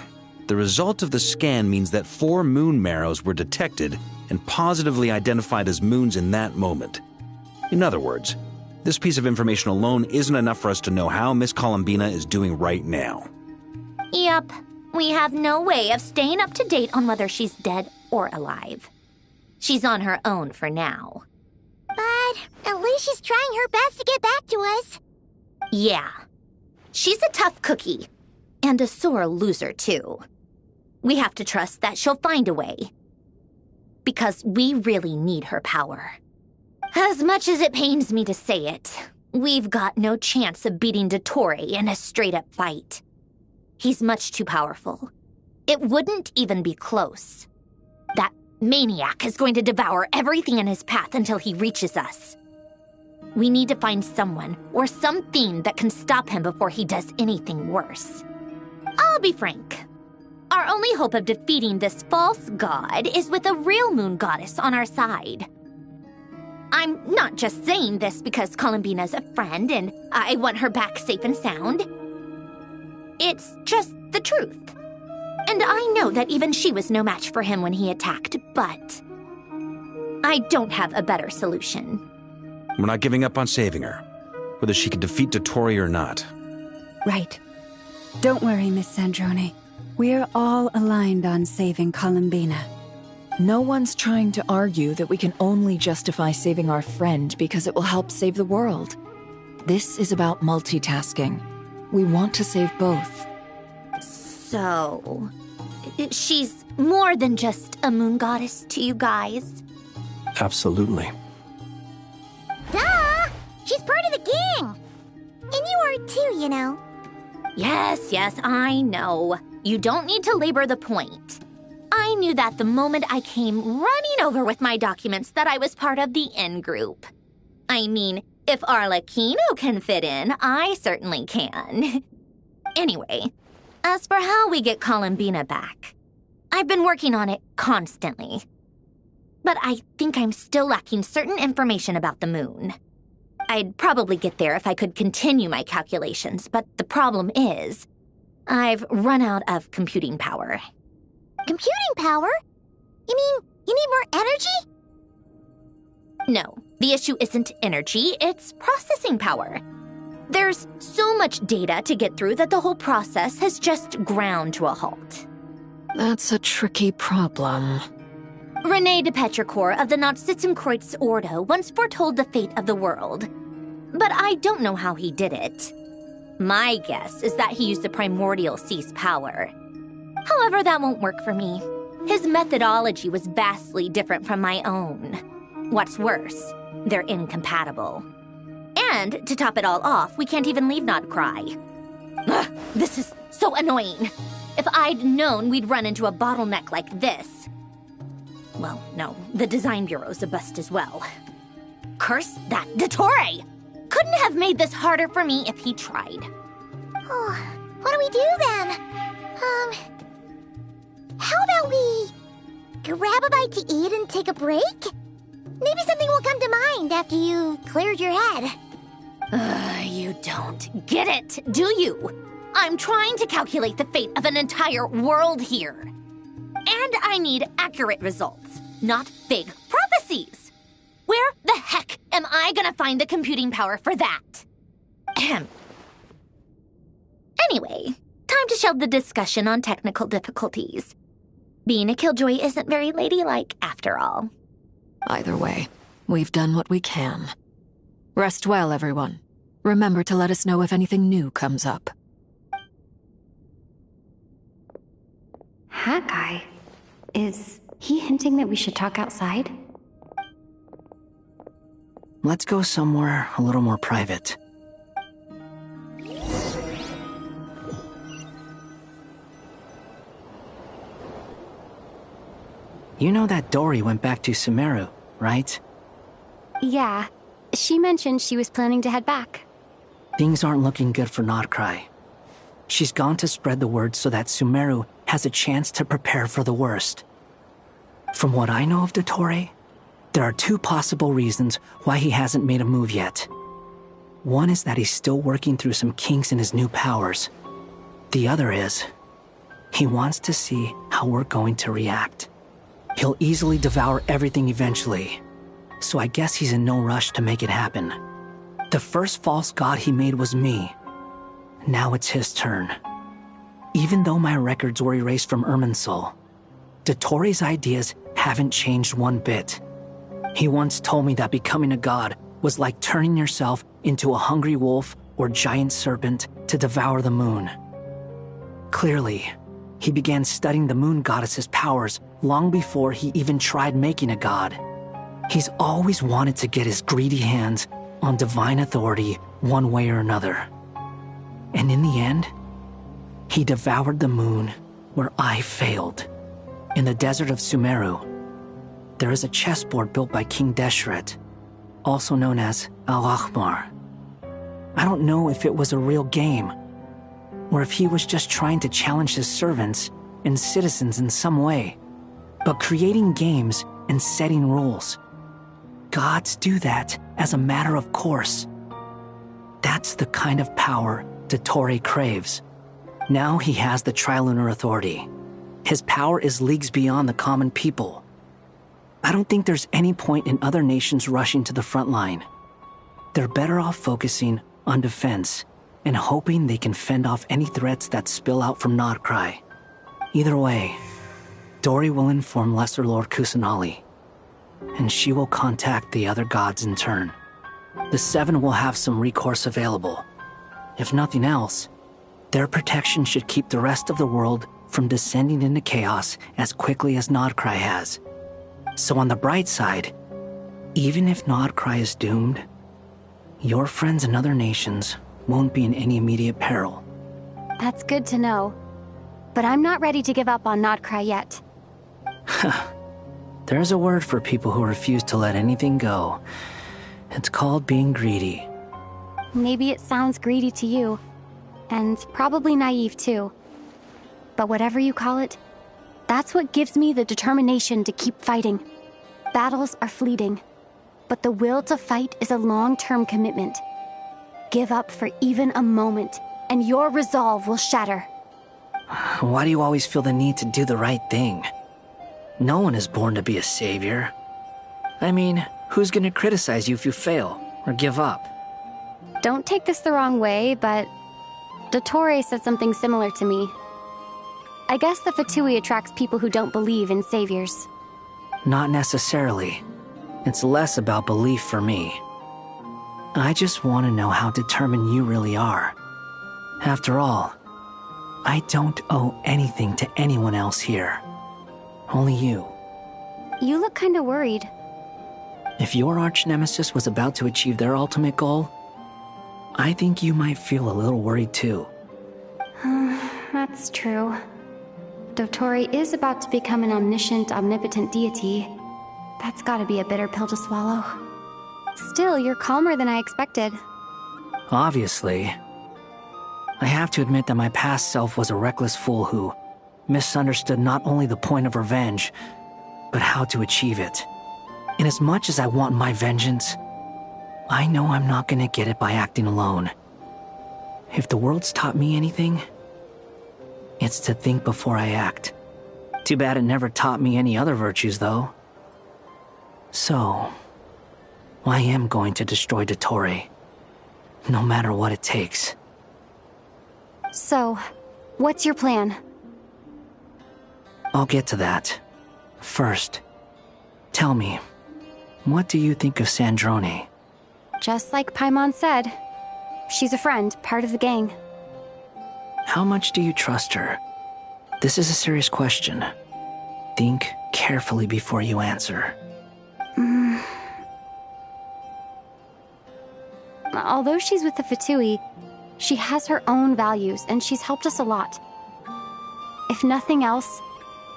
the result of the scan means that 4 moon marrows were detected and positively identified as moons in that moment. In other words, this piece of information alone isn't enough for us to know how Miss Columbina is doing right now. Yep, we have no way of staying up to date on whether she's dead or alive. She's on her own for now. But at least she's trying her best to get back to us. Yeah. She's a tough cookie. And a sore loser, too. We have to trust that she'll find a way. Because we really need her power. As much as it pains me to say it, we've got no chance of beating Dottore in a straight-up fight. He's much too powerful. It wouldn't even be close. That maniac is going to devour everything in his path until he reaches us. We need to find someone or something that can stop him before he does anything worse. I'll be frank. Our only hope of defeating this false god is with a real moon goddess on our side. I'm not just saying this because Columbina's a friend and I want her back safe and sound. It's just the truth. And I know that even she was no match for him when he attacked, but I don't have a better solution. We're not giving up on saving her, whether she can defeat Dottore or not. Right. Don't worry, Miss Sandrone. We're all aligned on saving Columbina. No one's trying to argue that we can only justify saving our friend because it will help save the world. This is about multitasking. We want to save both. So, she's more than just a moon goddess to you guys? Absolutely. Duh! She's part of the gang! And you are too, you know. Yes, I know. You don't need to labor the point. I knew that the moment I came running over with my documents that I was part of the in-group. I mean, if Arlecchino can fit in, I certainly can. Anyway, as for how we get Columbina back, I've been working on it constantly. But I think I'm still lacking certain information about the moon. I'd probably get there if I could continue my calculations, but the problem is, I've run out of computing power. Computing power? You mean you need more energy? No, the issue isn't energy, it's processing power. There's so much data to get through that the whole process has just ground to a halt. That's a tricky problem. René de Petrichor of the Nazissenkreuz Ordo once foretold the fate of the world. But I don't know how he did it. My guess is that he used the primordial sea's power. However, that won't work for me. His methodology was vastly different from my own. What's worse, they're incompatible. And, to top it all off, we can't even leave Nodcry. Ugh, this is so annoying. If I'd known we'd run into a bottleneck like this. Well, no, the design bureau's a bust as well. Curse that Dottore! Couldn't have made this harder for me if he tried. Oh, what do we do then? How about we grab a bite to eat and take a break? Maybe something will come to mind after you've cleared your head. You don't get it, do you? I'm trying to calculate the fate of an entire world here. And I need accurate results, not fake prophecies. Where the heck am I gonna find the computing power for that? Ahem. Anyway, time to shelve the discussion on technical difficulties. Being a killjoy isn't very ladylike, after all. Either way, we've done what we can. Rest well, everyone. Remember to let us know if anything new comes up. Hawkeye? Is he hinting that we should talk outside? Let's go somewhere a little more private. You know that Dory went back to Sumeru, right? Yeah. She mentioned she was planning to head back. Things aren't looking good for Notcry. She's gone to spread the word so that Sumeru has a chance to prepare for the worst. From what I know of Dottore, there are two possible reasons why he hasn't made a move yet. One is that he's still working through some kinks in his new powers. The other is, he wants to see how we're going to react. He'll easily devour everything eventually, so I guess he's in no rush to make it happen. The first false god he made was me. Now it's his turn. Even though my records were erased from Irminsul, Dottore's ideas haven't changed one bit. He once told me that becoming a god was like turning yourself into a hungry wolf or giant serpent to devour the moon. Clearly, he began studying the moon goddess's powers long before he even tried making a god. He's always wanted to get his greedy hands on divine authority one way or another. And in the end, he devoured the moon where I failed. In the desert of Sumeru, there is a chessboard built by King Deshret, also known as Al-Ahmar. I don't know if it was a real game, or if he was just trying to challenge his servants and citizens in some way. But creating games and setting rules, gods do that as a matter of course. That's the kind of power Dottore craves. Now he has the Trilunar Authority. His power is leagues beyond the common people. I don't think there's any point in other nations rushing to the front line. They're better off focusing on defense and hoping they can fend off any threats that spill out from Notcry. Either way, Dory will inform Lesser Lord Kusanali, and she will contact the other gods in turn. The Seven will have some recourse available. If nothing else, their protection should keep the rest of the world from descending into chaos as quickly as Notcry has. So on the bright side, even if Notcry is doomed, your friends in other nations won't be in any immediate peril. That's good to know. But I'm not ready to give up on Notcry yet. There's a word for people who refuse to let anything go. It's called being greedy. Maybe it sounds greedy to you, and probably naive too. But whatever you call it, that's what gives me the determination to keep fighting. Battles are fleeting, but the will to fight is a long-term commitment. Give up for even a moment, and your resolve will shatter. Why do you always feel the need to do the right thing? No one is born to be a savior. I mean, who's gonna criticize you if you fail or give up? Don't take this the wrong way, but Dottore said something similar to me. I guess the Fatui attracts people who don't believe in saviors. Not necessarily. It's less about belief for me. I just want to know how determined you really are. After all, I don't owe anything to anyone else here. Only you. You look kinda worried. If your arch-nemesis was about to achieve their ultimate goal, I think you might feel a little worried too. That's true. Dottore is about to become an omniscient, omnipotent deity. That's gotta be a bitter pill to swallow. Still, you're calmer than I expected. Obviously. I have to admit that my past self was a reckless fool who misunderstood not only the point of revenge, but how to achieve it. And as much as I want my vengeance, I know I'm not gonna get it by acting alone. If the world's taught me anything, it's to think before I act. Too bad it never taught me any other virtues, though. So, I am going to destroy Dottore, no matter what it takes. So, what's your plan? I'll get to that. First, tell me, what do you think of Sandrone? Just like Paimon said, she's a friend, part of the gang. How much do you trust her? This is a serious question. Think carefully before you answer. Although she's with the Fatui, she has her own values, and she's helped us a lot. If nothing else,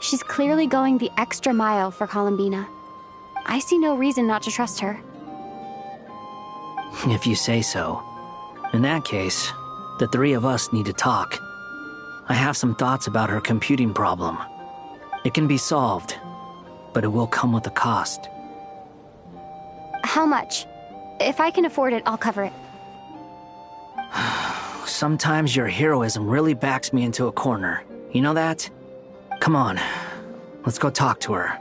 she's clearly going the extra mile for Columbina. I see no reason not to trust her. If you say so. In that case, the three of us need to talk. I have some thoughts about her computing problem. It can be solved, but it will come with a cost. How much? If I can afford it, I'll cover it. Sometimes your heroism really backs me into a corner. You know that? Come on, let's go talk to her.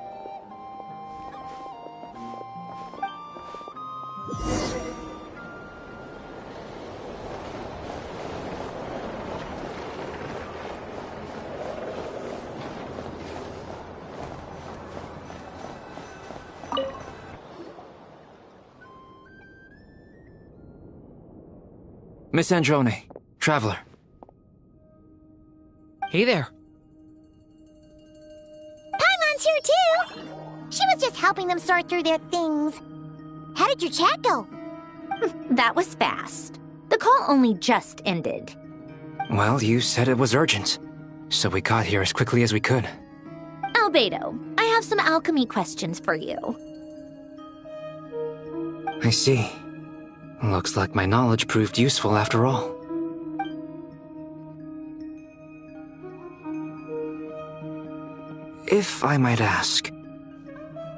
Miss Androne, Traveler. Hey there. Paimon's here too! She was just helping them sort through their things. How did your chat go? That was fast. The call only just ended. Well, you said it was urgent, so we got here as quickly as we could. Albedo, I have some alchemy questions for you. I see. Looks like my knowledge proved useful after all. If I might ask,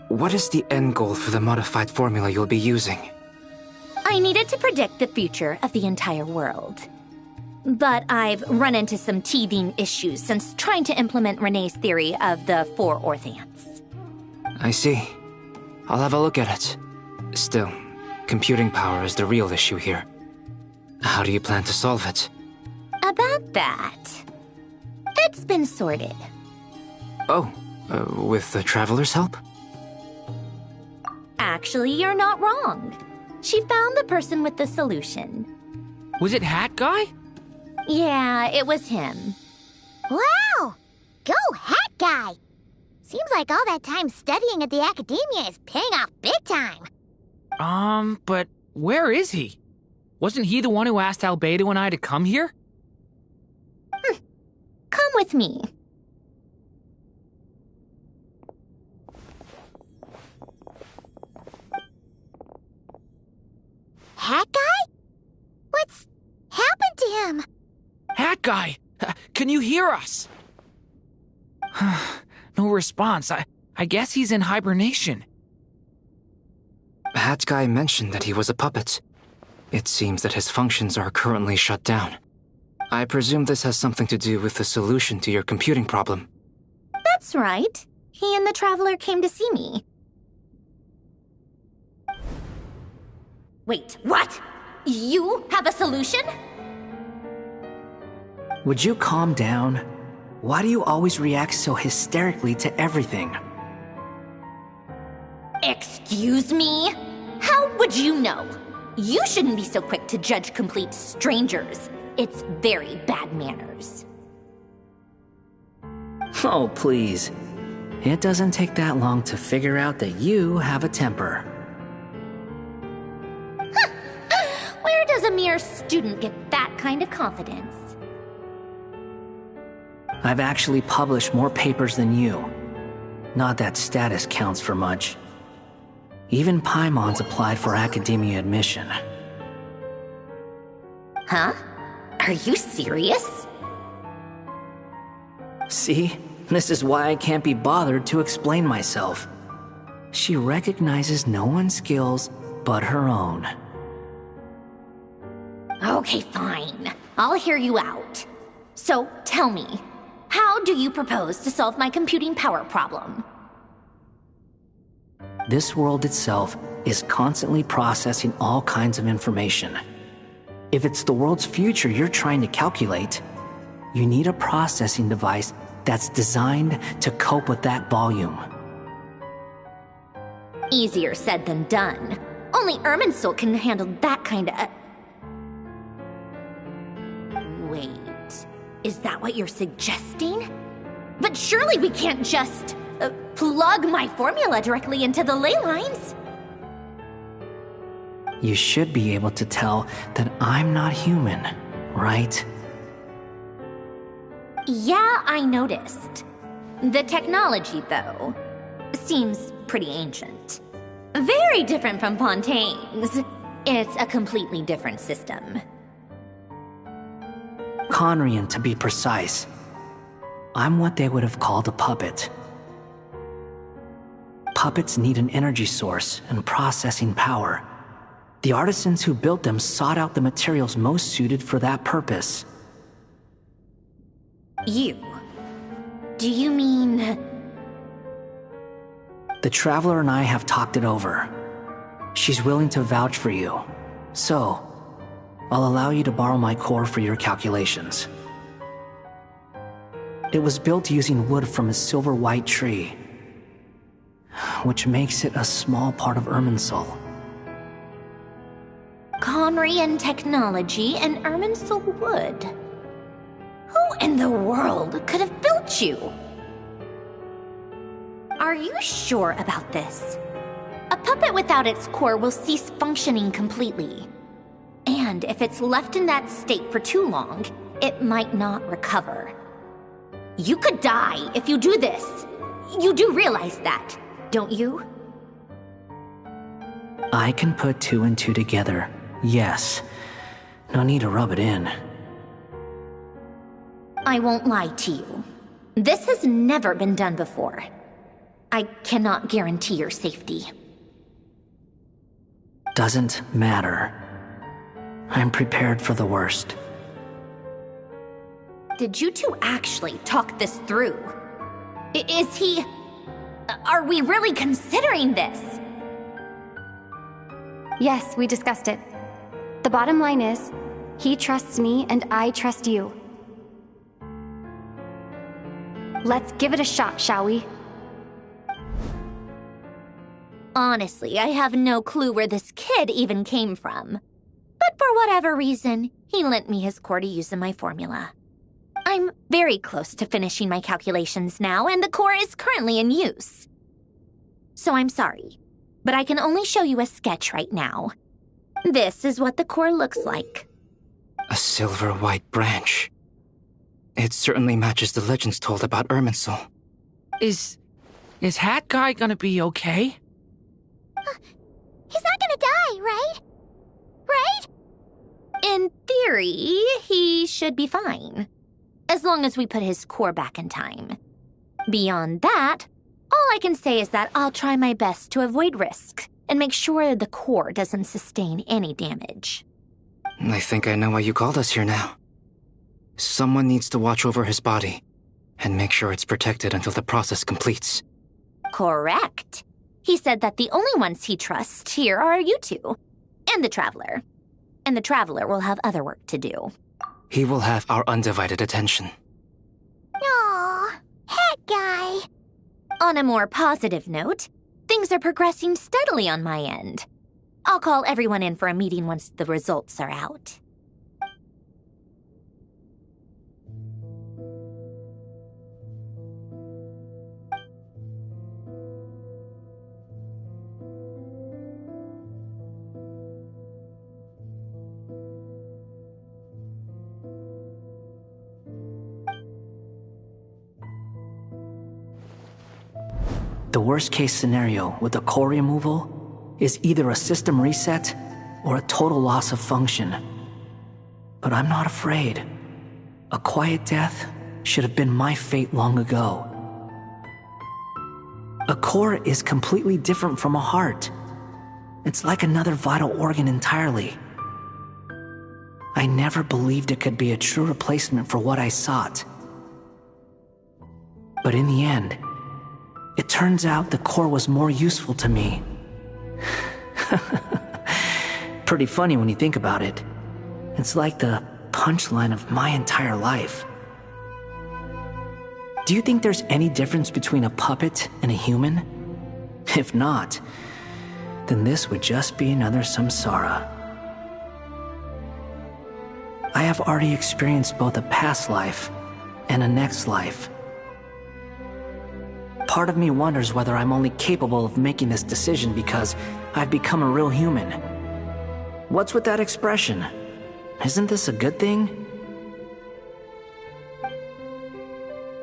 what is the end goal for the modified formula you'll be using? I needed to predict the future of the entire world. But I've run into some teething issues since trying to implement Renee's theory of the four Orthants. I see. I'll have a look at it. Still, computing power is the real issue here. How do you plan to solve it? About that, it's been sorted. Oh, with the Traveler's help? Actually, you're not wrong. She found the person with the solution. Was it Hat Guy? Yeah, it was him. Wow! Go Hat Guy! Seems like all that time studying at the academia is paying off big time. But where is he? Wasn't he the one who asked Albedo and I to come here? Come with me. Hat Guy? What's happened to him? Hat Guy! Can you hear us? No response. I guess he's in hibernation. Hat Guy mentioned that he was a puppet. It seems that his functions are currently shut down. I presume this has something to do with the solution to your computing problem. That's right. He and the Traveler came to see me. Wait, what? You have a solution? Would you calm down? Why do you always react so hysterically to everything? Excuse me? How would you know? You shouldn't be so quick to judge complete strangers. It's very bad manners. Oh, please. It doesn't take that long to figure out that you have a temper. Where does a mere student get that kind of confidence? I've actually published more papers than you. Not that status counts for much. Even Paimon's applied for academia admission. Huh? Are you serious? See? This is why I can't be bothered to explain myself. She recognizes no one's skills but her own. Okay, fine. I'll hear you out. So, tell me, how do you propose to solve my computing power problem? This world itself is constantly processing all kinds of information. If it's the world's future you're trying to calculate, you need a processing device that's designed to cope with that volume. Easier said than done. Only Irminsul can handle that kind of... Wait, is that what you're suggesting? But surely we can't just plug my formula directly into the ley lines. You should be able to tell that I'm not human, right? Yeah, I noticed. The technology, though, seems pretty ancient. Very different from Fontaine's. It's a completely different system. Conrian, to be precise. I'm what they would have called a puppet. Puppets need an energy source and processing power. The artisans who built them sought out the materials most suited for that purpose. You? Do you mean... The Traveler and I have talked it over. She's willing to vouch for you. So, I'll allow you to borrow my core for your calculations. It was built using wood from a silver-white tree, which makes it a small part of Irminsul. Conrian technology and Irminsul wood. Who in the world could have built you? Are you sure about this? A puppet without its core will cease functioning completely. And if it's left in that state for too long, it might not recover. You could die if you do this. You do realize that, don't you? I can put two and two together, yes. No need to rub it in. I won't lie to you. This has never been done before. I cannot guarantee your safety. Doesn't matter. I'm prepared for the worst. Did you two actually talk this through? Is he... Are we really considering this? Yes, we discussed it. The bottom line is, he trusts me and I trust you. Let's give it a shot, shall we? Honestly, I have no clue where this kid even came from. But for whatever reason, he lent me his core to use in my formula. I'm very close to finishing my calculations now, and the core is currently in use. So I'm sorry, but I can only show you a sketch right now. This is what the core looks like. A silver-white branch. It certainly matches the legends told about Irminsul. Is Hat Guy gonna be okay? He's not gonna die, right? Right? In theory, he should be fine. As long as we put his core back in time. Beyond that, all I can say is that I'll try my best to avoid risk and make sure the core doesn't sustain any damage. I think I know why you called us here now. Someone needs to watch over his body and make sure it's protected until the process completes. Correct. He said that the only ones he trusts here are you two, and the Traveler. And the Traveler will have other work to do. He will have our undivided attention. Aww, Hat Guy. On a more positive note, things are progressing steadily on my end. I'll call everyone in for a meeting once the results are out. the worst case scenario with the core removal is either a system reset or a total loss of function. But I'm not afraid. A quiet death should have been my fate long ago. A core is completely different from a heart. It's like another vital organ entirely. I never believed it could be a true replacement for what I sought. But in the end, it turns out the core was more useful to me. Pretty funny when you think about it. It's like the punchline of my entire life. Do you think there's any difference between a puppet and a human? If not, then this would just be another samsara. I have already experienced both a past life and a next life. Part of me wonders whether I'm only capable of making this decision because I've become a real human. What's with that expression? Isn't this a good thing?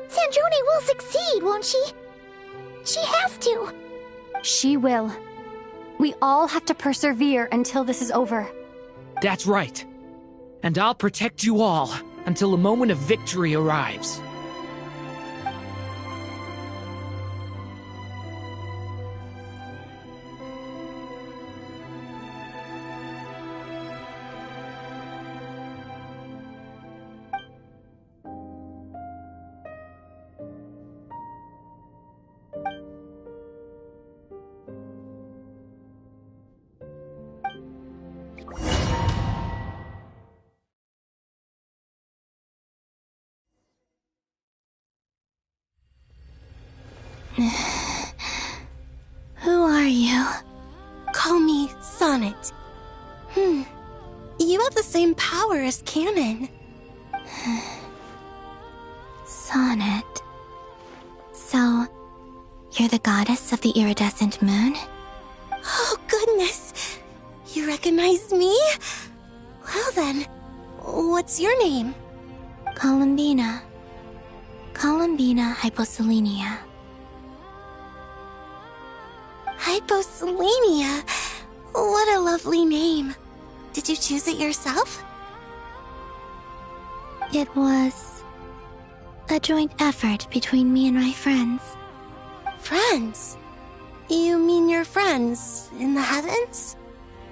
Sanjoni will succeed, won't she? She has to. She will. We all have to persevere until this is over. That's right. And I'll protect you all until a moment of victory arrives. Who are you? Call me Sonnet. You have the same power as Canon. Sonnet. So, you're the goddess of the iridescent moon? Oh, goodness. You recognize me? Well then, what's your name? Columbina. Columbina Hyposelenia. Hyposelenia? What a lovely name. Did you choose it yourself? It was a joint effort between me and my friends. Friends? You mean your friends in the heavens?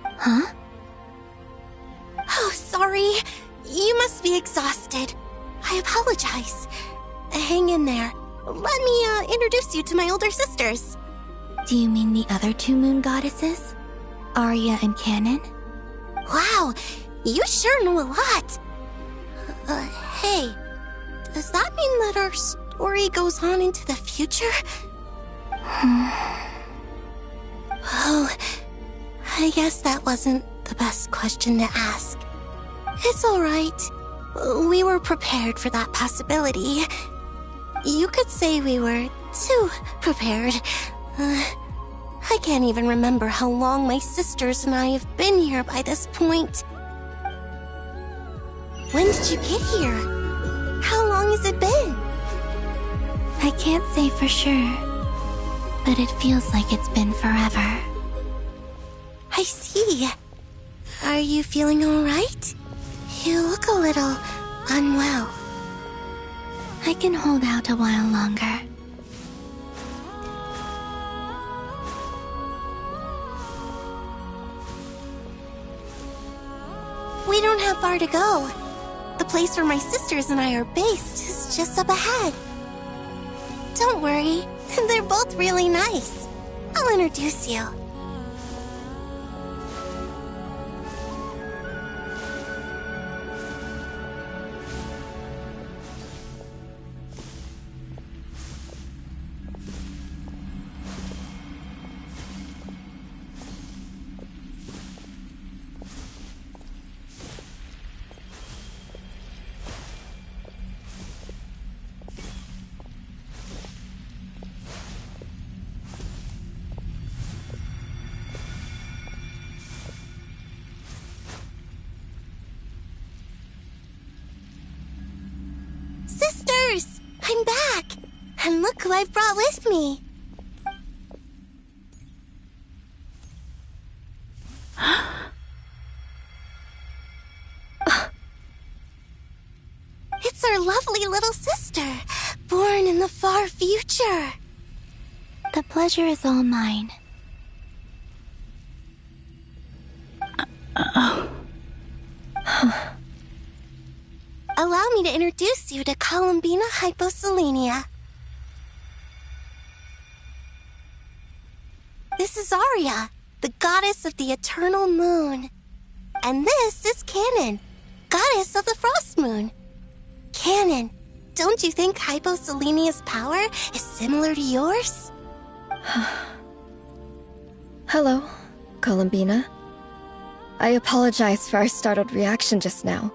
Huh? Oh, sorry. You must be exhausted. I apologize. Hang in there. Let me introduce you to my older sisters. Do you mean the other two moon goddesses? Arya and Canon? Wow, you sure know a lot. Hey, does that mean that our story goes on into the future? Oh, I guess that wasn't the best question to ask. It's alright. We were prepared for that possibility. You could say we were too prepared. I can't even remember how long my sisters and I have been here by this point. When did you get here? How long has it been? I can't say for sure, but it feels like it's been forever. I see. Are you feeling alright? You look a little unwell. I can hold out a while longer. We don't have far to go. The place where my sisters and I are based is just up ahead. Don't worry, they're both really nice. I'll introduce you. Sisters! I'm back! And look who I've brought with me! little sister, born in the far future. The pleasure is all mine. Allow me to introduce you to Columbina Hyposelenia. This is Arya, the goddess of the eternal moon. And this is Canon, goddess of the frost moon. Canon, don't you think Hyposelenia's power is similar to yours? Hello, Columbina. I apologize for our startled reaction just now.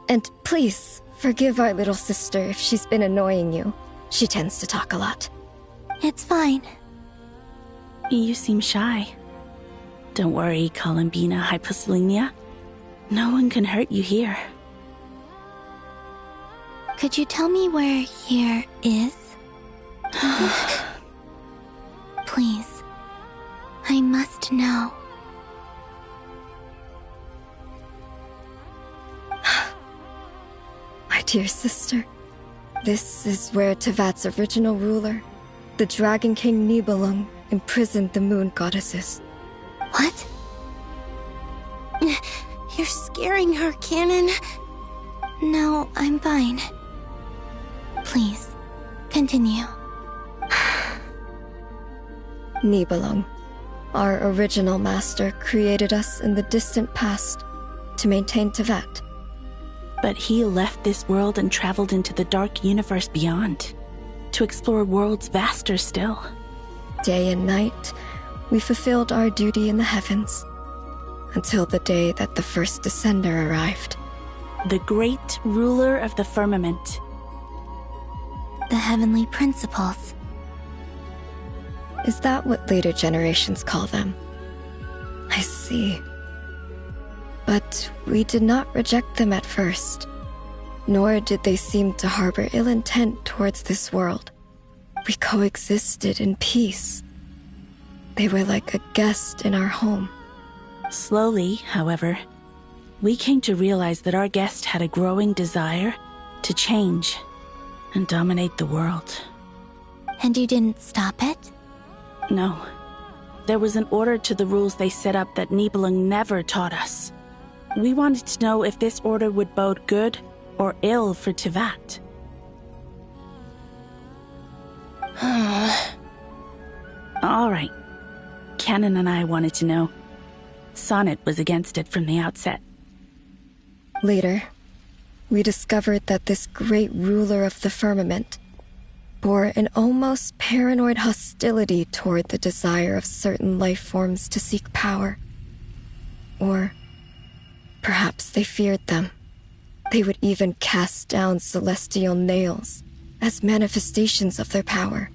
And please, forgive our little sister if she's been annoying you. She tends to talk a lot. It's fine. You seem shy. Don't worry, Columbina Hyposelenia. No one can hurt you here. Could you tell me where here is? Please. I must know. My dear sister, this is where Tevat's original ruler, the Dragon King Nibelung, imprisoned the moon goddesses. What? You're scaring her, Canon. No, I'm fine. Please, continue. Nibelung, our original master, created us in the distant past to maintain Tevat. But he left this world and traveled into the dark universe beyond, to explore worlds vaster still. Day and night, we fulfilled our duty in the heavens, until the day that the first Descender arrived. The great ruler of the firmament. The heavenly principles. Is that what later generations call them? I see. But we did not reject them at first, nor did they seem to harbor ill intent towards this world. We coexisted in peace. They were like a guest in our home. Slowly, however, we came to realize that our guest had a growing desire to change and dominate the world. And you didn't stop it? No. There was an order to the rules they set up that Nibelung never taught us. We wanted to know if this order would bode good or ill for Tevat. All right. Canon and I wanted to know. Sonnet was against it from the outset. Later, we discovered that this great ruler of the firmament bore an almost paranoid hostility toward the desire of certain life forms to seek power. Or perhaps they feared them. They would even cast down celestial nails as manifestations of their power,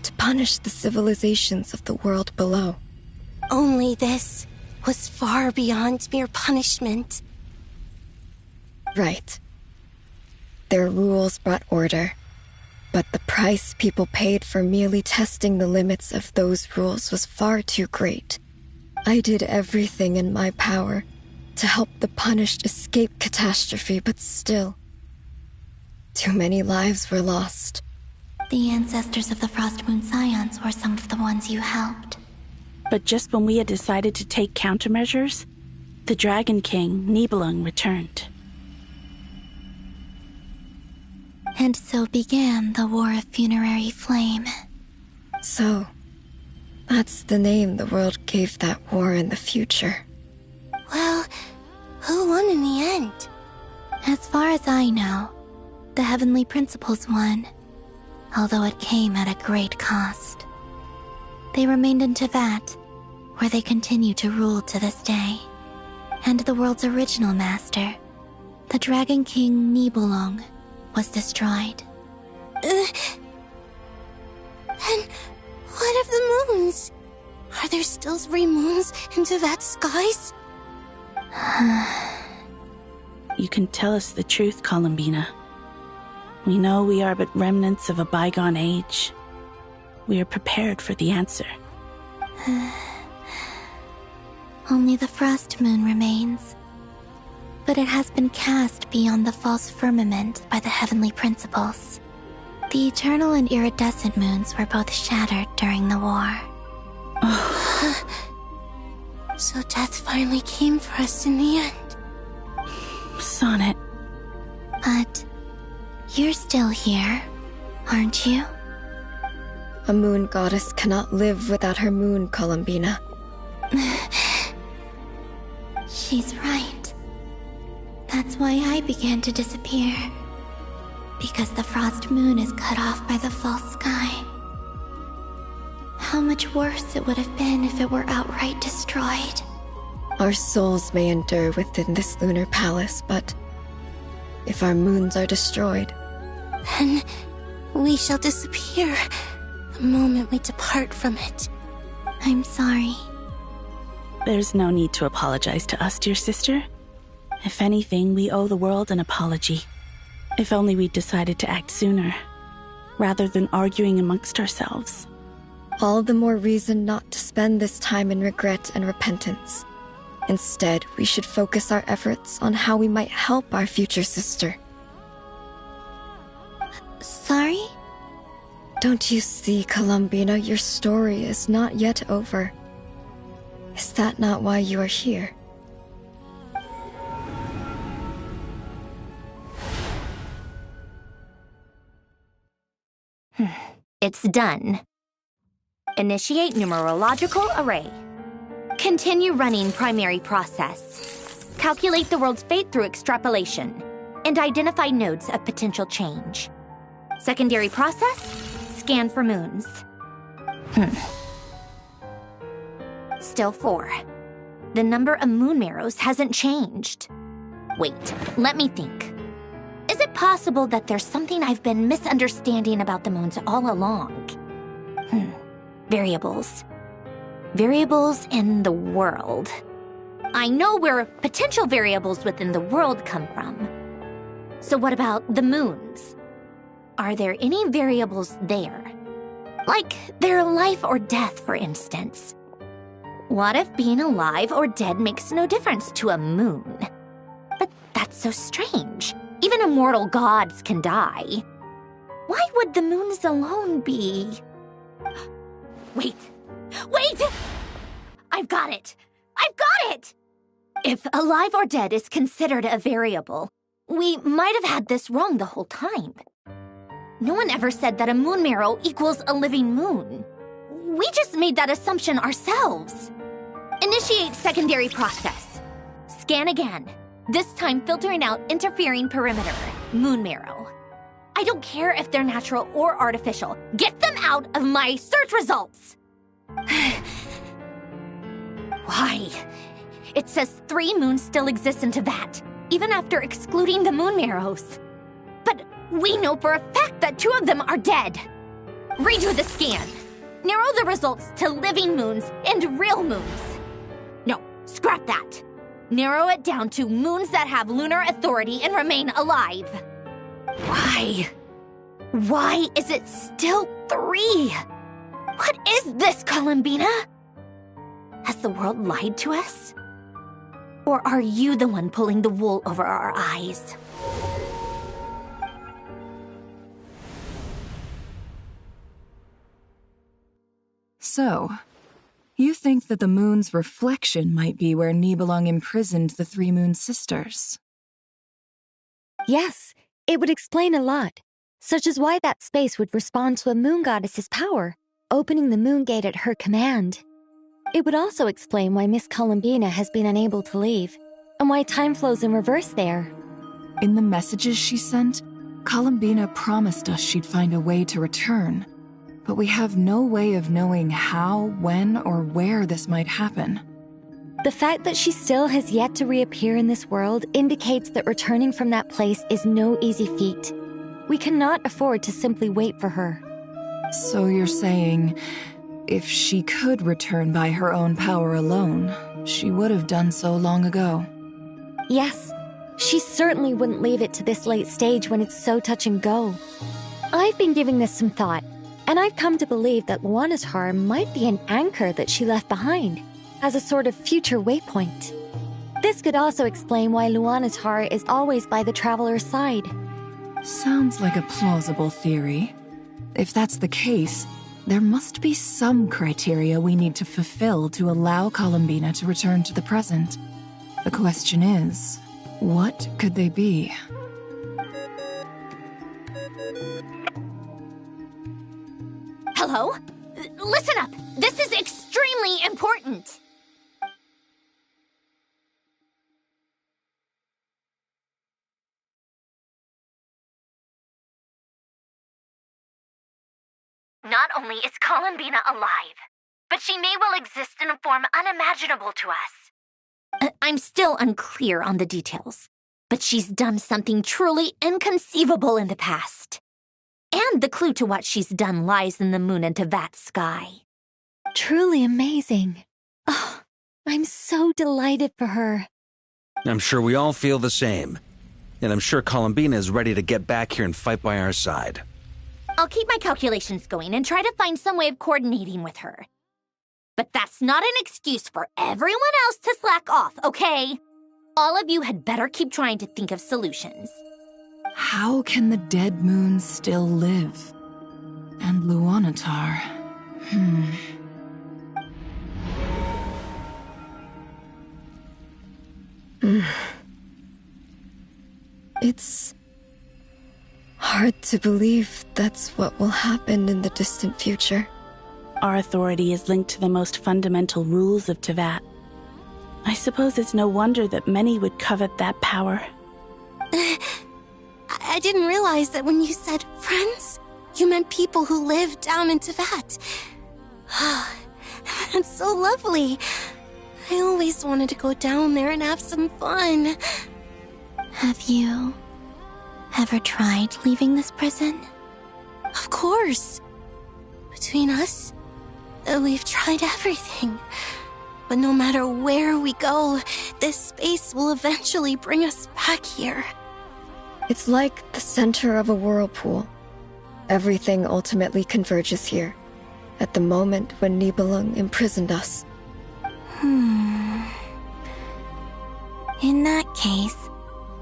to punish the civilizations of the world below. Only this was far beyond mere punishment. Right. Their rules brought order, but the price people paid for merely testing the limits of those rules was far too great. I did everything in my power to help the punished escape catastrophe, but still, too many lives were lost. The ancestors of the Frost Moon Scions were some of the ones you helped. But just when we had decided to take countermeasures, the Dragon King, Nibelung, returned. And so began the War of Funerary Flame. So, that's the name the world gave that war in the future. Well, who won in the end? As far as I know, the Heavenly Principles won, although it came at a great cost. They remained in Tevat, where they continue to rule to this day. And the world's original master, the Dragon King Nibelung, was destroyed. And what of the moons? Are there still 3 moons in Tevat's skies? You can tell us the truth, Columbina. We know we are but remnants of a bygone age. We are prepared for the answer. Only the Frost Moon remains. but it has been cast beyond the false firmament by the heavenly principles. The eternal and iridescent moons were both shattered during the war. So death finally came for us in the end. Sonnet. But you're still here, aren't you? A moon goddess cannot live without her moon, Columbina. She's right. That's why I began to disappear. Because the frost moon is cut off by the false sky. How much worse it would have been if it were outright destroyed. Our souls may endure within this lunar palace, but if our moons are destroyed, then we shall disappear the moment we depart from it. I'm sorry. There's no need to apologize to us, dear sister. If anything, we owe the world an apology. If only we'd decided to act sooner, rather than arguing amongst ourselves. all the more reason not to spend this time in regret and repentance. Instead, we should focus our efforts on how we might help our future sister. Sorry? Don't you see, Columbina, your story is not yet over. Is that not why you are here? It's done. Initiate numerological array. Continue running primary process. Calculate the world's fate through extrapolation. And identify nodes of potential change. Secondary process, scan for moons. Still 4. The number of moon marrows hasn't changed. Wait, let me think. Is it possible that there's something I've been misunderstanding about the moons all along? Variables. Variables in the world. I know where potential variables within the world come from. So what about the moons? Are there any variables there? Like their life or death, for instance. What if being alive or dead makes no difference to a moon? But that's so strange. Even immortal gods can die. Why would the moons alone be? Wait! I've got it! If alive or dead is considered a variable, we might have had this wrong the whole time. No one ever said that a moon marrow equals a living moon. We just made that assumption ourselves. Initiate secondary process. Scan again. This time filtering out interfering perimeter, moon marrow. I don't care if they're natural or artificial. Get them out of my search results! Why? It says 3 moons still exist in Teyvat, even after excluding the moon marrows. But we know for a fact that 2 of them are dead. Redo the scan. Narrow the results to living moons and real moons. No, scrap that. Narrow it down to moons that have lunar authority and remain alive. Why? Why is it still 3? What is this, Columbina? Has the world lied to us? Or are you the one pulling the wool over our eyes? So, you think that the moon's reflection might be where Nibelung imprisoned the 3 moon sisters? Yes, it would explain a lot, such as why that space would respond to a moon goddess's power, opening the moon gate at her command. It would also explain why Miss Columbina has been unable to leave, and why time flows in reverse there. In the messages she sent, Columbina promised us she'd find a way to return, but we have no way of knowing how, when, or where this might happen. The fact that she still has yet to reappear in this world indicates that returning from that place is no easy feat. We cannot afford to simply wait for her. So you're saying, if she could return by her own power alone, she would have done so long ago? Yes, she certainly wouldn't leave it to this late stage when it's so touch and go. I've been giving this some thought, and I've come to believe that Luanatar might be an anchor that she left behind, as a sort of future waypoint. This could also explain why Luanatar is always by the Traveler's side. Sounds like a plausible theory. If that's the case, there must be some criteria we need to fulfill to allow Columbina to return to the present. The question is, what could they be? Hello? Listen up! This is extremely important! Not only is Columbina alive, but she may well exist in a form unimaginable to us. I'm still unclear on the details, but she's done something truly inconceivable in the past. And the clue to what she's done lies in the moon and Tevat's sky. Truly amazing. Oh, I'm so delighted for her. I'm sure we all feel the same. And I'm sure Columbina is ready to get back here and fight by our side. I'll keep my calculations going and try to find some way of coordinating with her. But that's not an excuse for everyone else to slack off, okay? All of you had better keep trying to think of solutions. How can the dead moon still live? And Luanatar... It's hard to believe that's what will happen in the distant future. Our authority is linked to the most fundamental rules of Tevat. I suppose it's no wonder that many would covet that power. I didn't realize that when you said friends, you meant people who live down in Tevat. That's so lovely. I always wanted to go down there and have some fun. Have you ever tried leaving this prison? Of course. Between us, we've tried everything. But no matter where we go, this space will eventually bring us back here. It's like the center of a whirlpool. Everything ultimately converges here, at the moment when Nibelung imprisoned us. In that case,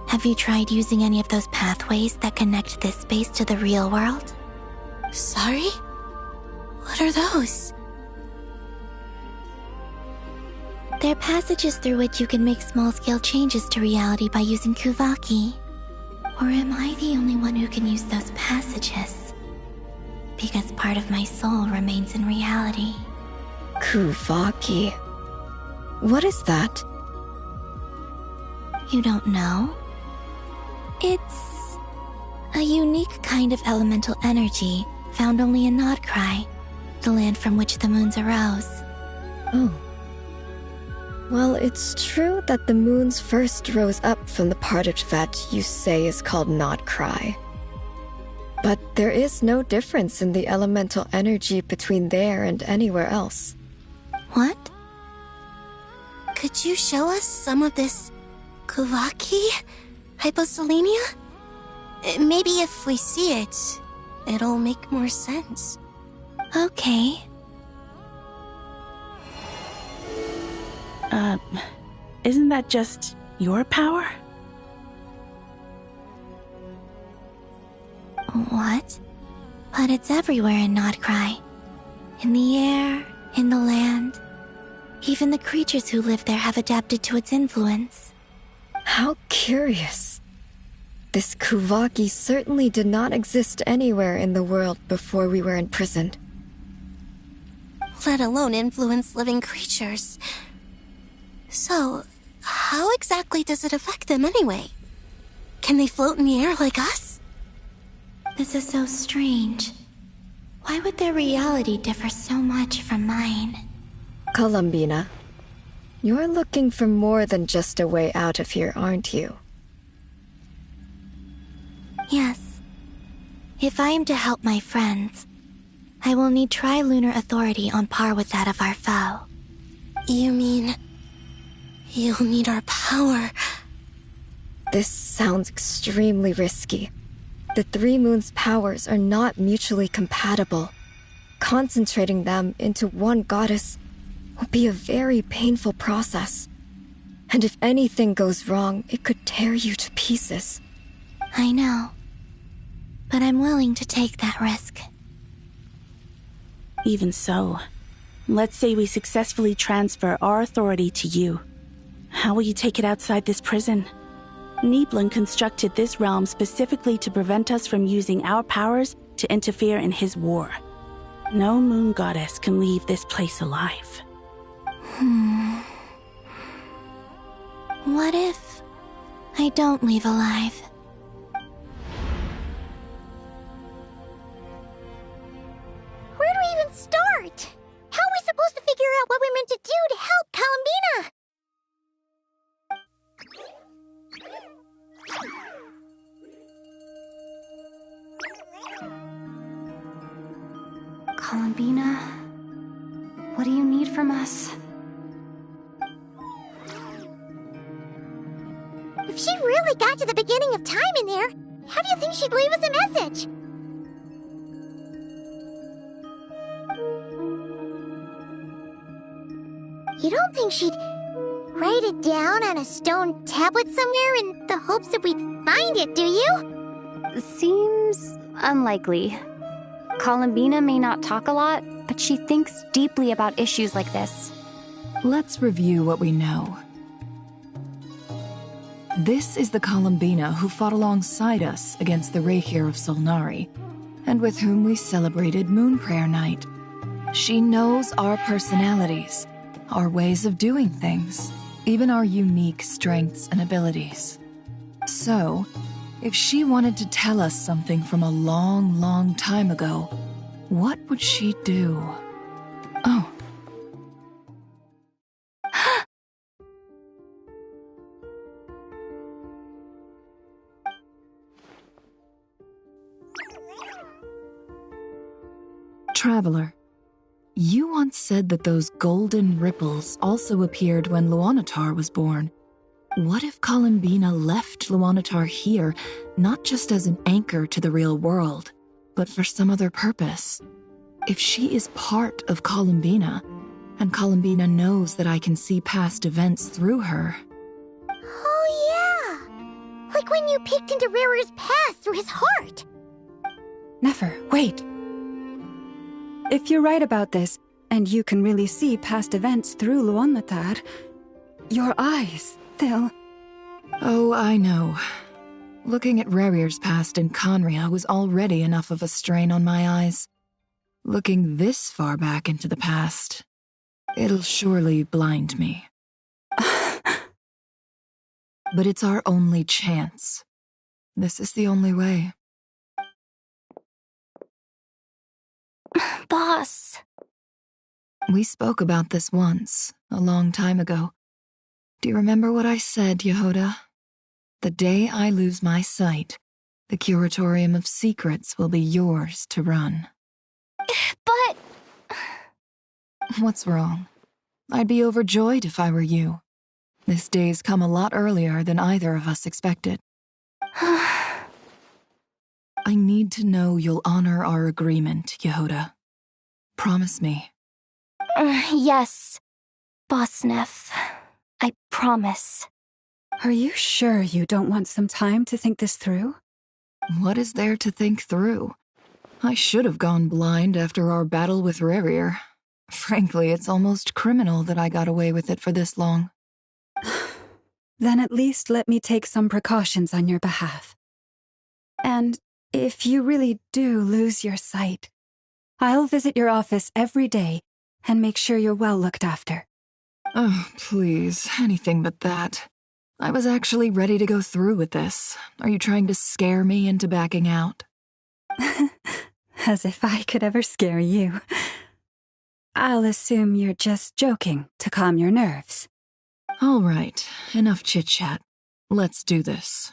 have you tried using any of those pathways that connect this space to the real world? Sorry? What are those? They're passages through which you can make small-scale changes to reality by using Kuvaki. Or am I the only one who can use those passages? Because part of my soul remains in reality. Kuvaki. What is that? You don't know? It's a unique kind of elemental energy found only in Nodcry, the land from which the moons arose. Oh. Well, it's true that the moons first rose up from the part of Tevat you say is called Nodcry. But there is no difference in the elemental energy between there and anywhere else. What? Could you show us some of this Kuvaki hyposelenia? Maybe if we see it, it'll make more sense. Okay. Isn't that just your power? What? But it's everywhere in Nodcry. In the air, in the land. Even the creatures who live there have adapted to its influence. How curious. This Kuvaki certainly did not exist anywhere in the world before we were imprisoned. Let alone influence living creatures. So, how exactly does it affect them anyway? Can they float in the air like us? This is so strange. Why would their reality differ so much from mine? Columbina, you're looking for more than just a way out of here, aren't you? Yes. If I am to help my friends, I will need tri-lunar authority on par with that of our foe. You mean... you'll need our power? This sounds extremely risky. The Three Moons' powers are not mutually compatible. Concentrating them into one goddess will be a very painful process. And if anything goes wrong, it could tear you to pieces. I know. But I'm willing to take that risk. Even so, let's say we successfully transfer our authority to you. How will you take it outside this prison? Niblin constructed this realm specifically to prevent us from using our powers to interfere in his war. No moon goddess can leave this place alive. What if I don't leave alive? Where do we even start? How are we supposed to figure out what we're meant to do to help Columbina? Columbina, what do you need from us? If she really got to the beginning of time in there, how do you think she'd leave us a message? You don't think she'd write it down on a stone tablet somewhere in the hopes that we'd find it, do you? Seems unlikely. Columbina may not talk a lot, but she thinks deeply about issues like this. Let's review what we know. This is the Columbina who fought alongside us against the Rahir of Solnari, and with whom we celebrated Moon Prayer Night. She knows our personalities, our ways of doing things, even our unique strengths and abilities. So, if she wanted to tell us something from a long, long time ago, what would she do? Oh. Traveler, you once said that those golden ripples also appeared when Luanatar was born. What if Columbina left Luanatar here, not just as an anchor to the real world, but for some other purpose? If she is part of Columbina, and Columbina knows that I can see past events through her... Oh yeah! Like when you peeked into Rarir's past through his heart! Nefer, wait! If you're right about this, and you can really see past events through Luanatar, your eyes, they'll... Oh, I know. Looking at Rarir's past in Conria was already enough of a strain on my eyes. Looking this far back into the past, it'll surely blind me. But it's our only chance. This is the only way. Boss. We spoke about this once, a long time ago. Do you remember what I said, Yehoda? The day I lose my sight, the Curatorium of Secrets will be yours to run. But... What's wrong? I'd be overjoyed if I were you. This day's come a lot earlier than either of us expected. I need to know you'll honor our agreement, Yehoda. Promise me. Yes, Boss Neff. I promise. Are you sure you don't want some time to think this through? What is there to think through? I should have gone blind after our battle with Rarir. Frankly, it's almost criminal that I got away with it for this long. Then at least let me take some precautions on your behalf. And if you really do lose your sight, I'll visit your office every day and make sure you're well looked after. Oh, please, anything but that. I was actually ready to go through with this. Are you trying to scare me into backing out? As if I could ever scare you. I'll assume you're just joking to calm your nerves. All right, enough chit-chat. Let's do this.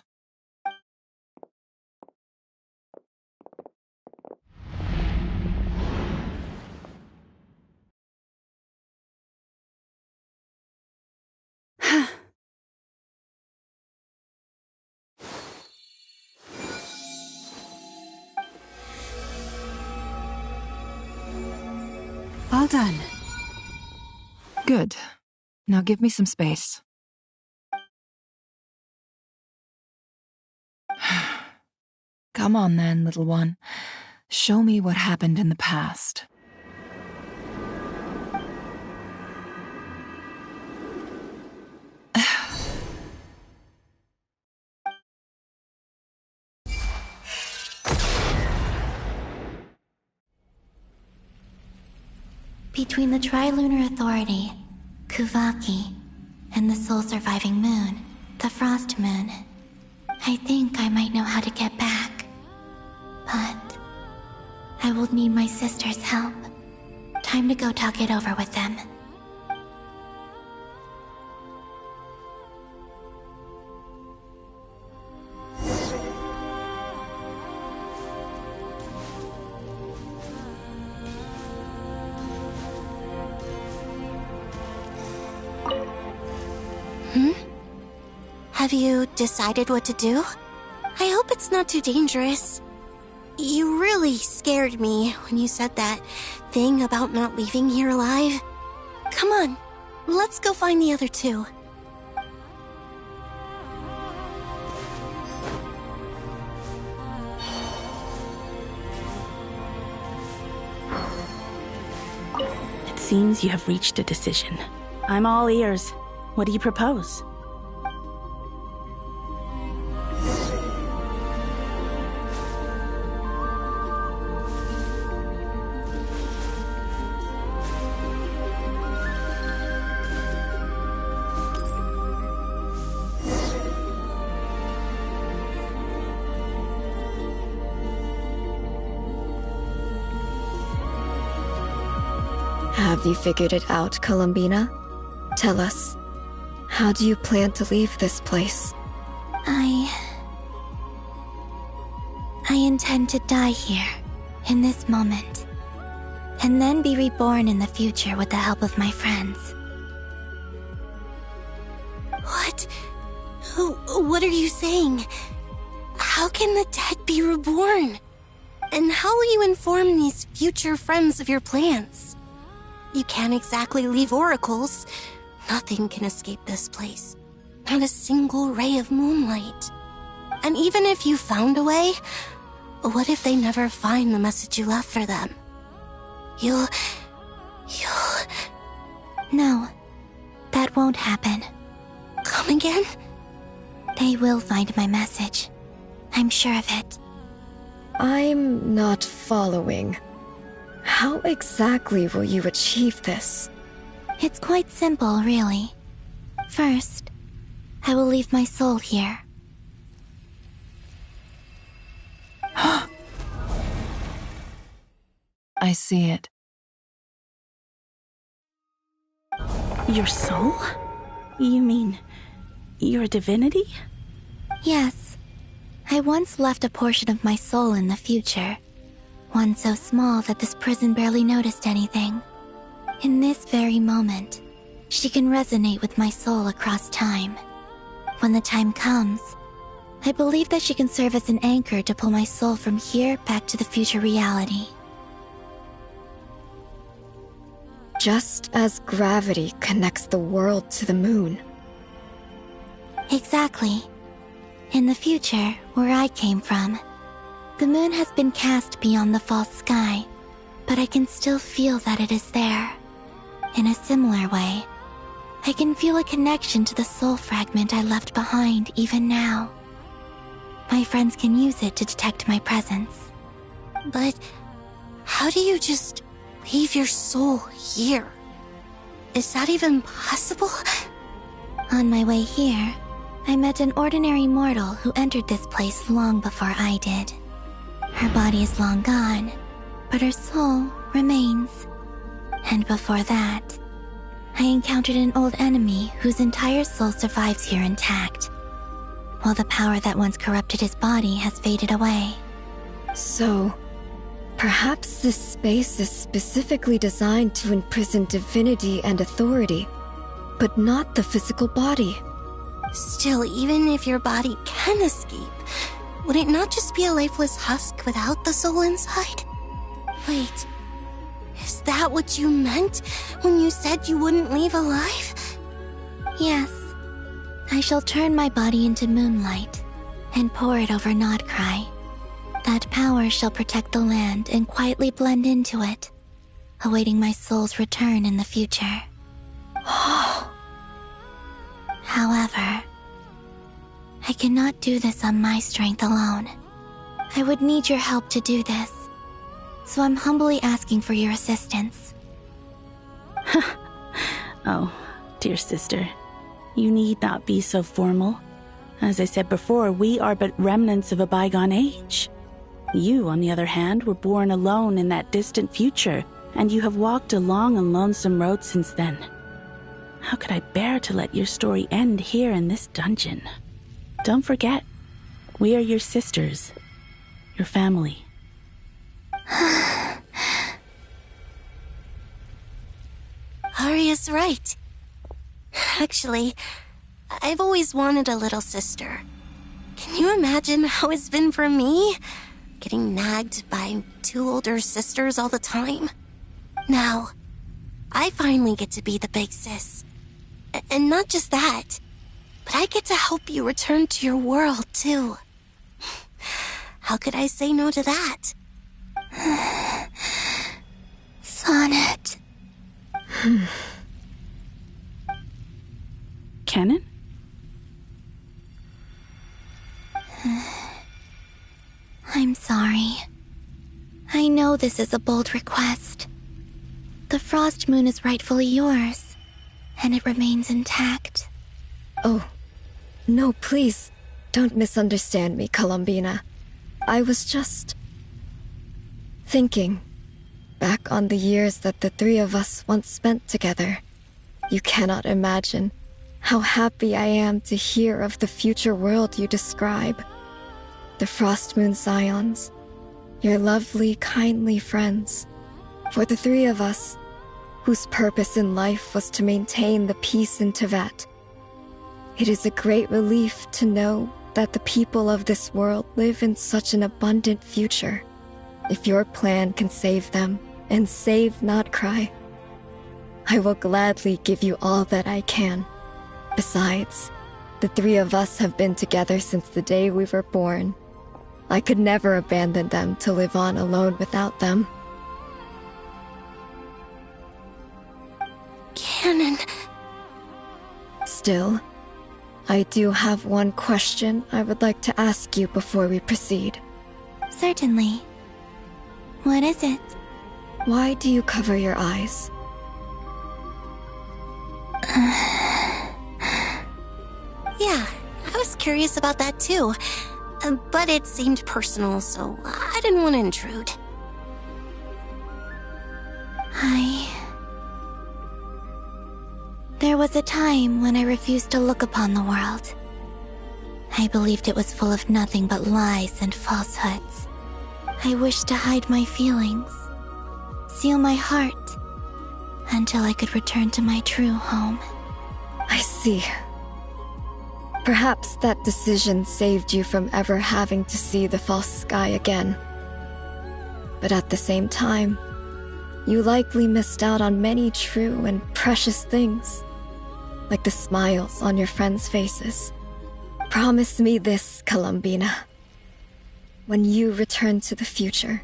All done. Good. Now give me some space. Come on then, little one. Show me what happened in the past. Between the Trilunar Authority, Kuvaki, and the soul-surviving moon, the Frost Moon, I think I might know how to get back. But I will need my sister's help. Time to go talk it over with them. Have you decided what to do? I hope it's not too dangerous. You really scared me when you said that thing about not leaving here alive. Come on, let's go find the other two. It seems you have reached a decision. I'm all ears. What do you propose? Have you figured it out, Columbina? Tell us, how do you plan to leave this place? I intend to die here, in this moment, and then be reborn in the future with the help of my friends. What? What are you saying? How can the dead be reborn? And how will you inform these future friends of your plans? You can't exactly leave oracles. Nothing can escape this place. Not a single ray of moonlight. And even if you found a way, what if they never find the message you left for them? You'll... No, that won't happen. Come again? They will find my message. I'm sure of it. I'm not following. How exactly will you achieve this? It's quite simple, really. First, I will leave my soul here. I see it. Your soul? You mean you're a divinity? Yes. I once left a portion of my soul in the future. One so small that this prison barely noticed anything. In this very moment, she can resonate with my soul across time. When the time comes, I believe that she can serve as an anchor to pull my soul from here back to the future reality. Just as gravity connects the world to the moon. Exactly. In the future, where I came from, the moon has been cast beyond the false sky, but I can still feel that it is there. In a similar way, I can feel a connection to the soul fragment I left behind even now. My friends can use it to detect my presence. But how do you just leave your soul here? Is that even possible? On my way here, I met an ordinary mortal who entered this place long before I did. Her body is long gone, but her soul remains. And before that, I encountered an old enemy whose entire soul survives here intact, while the power that once corrupted his body has faded away. So, perhaps this space is specifically designed to imprison divinity and authority, but not the physical body. Still, even if your body can escape, would it not just be a lifeless husk without the soul inside? Wait, is that what you meant when you said you wouldn't leave alive? Yes. I shall turn my body into moonlight and pour it over Nodcry. That power shall protect the land and quietly blend into it, awaiting my soul's return in the future. However, I cannot do this on my strength alone. I would need your help to do this, so I'm humbly asking for your assistance. Oh, dear sister, you need not be so formal. As I said before, we are but remnants of a bygone age. You, on the other hand, were born alone in that distant future, and you have walked a long and lonesome road since then. How could I bear to let your story end here in this dungeon? Don't forget, we are your sisters, your family. Arya's right. Actually, I've always wanted a little sister. Can you imagine how it's been for me? Getting nagged by 2 older sisters all the time. Now, I finally get to be the big sis. And not just that, but I get to help you return to your world, too. How could I say no to that? Sonnet. Kennen? I'm sorry. I know this is a bold request. The Frost Moon is rightfully yours, and it remains intact. Oh, no, please, don't misunderstand me, Columbina. I was just thinking back on the years that the 3 of us once spent together. You cannot imagine how happy I am to hear of the future world you describe. The Frost Moon Scions, your lovely, kindly friends. For the 3 of us, whose purpose in life was to maintain the peace in Teyvat, it is a great relief to know that the people of this world live in such an abundant future. If your plan can save them, and save Notcry, I will gladly give you all that I can. Besides, the 3 of us have been together since the day we were born. I could never abandon them to live on alone without them. Kennen. Still, I do have one question I would like to ask you before we proceed. Certainly. What is it? Why do you cover your eyes? Yeah, I was curious about that too. But it seemed personal, so I didn't want to intrude. There was a time when I refused to look upon the world. I believed it was full of nothing but lies and falsehoods. I wished to hide my feelings, seal my heart, until I could return to my true home. I see. Perhaps that decision saved you from ever having to see the false sky again. But at the same time, you likely missed out on many true and precious things, like the smiles on your friends' faces. Promise me this, Columbina. When you return to the future,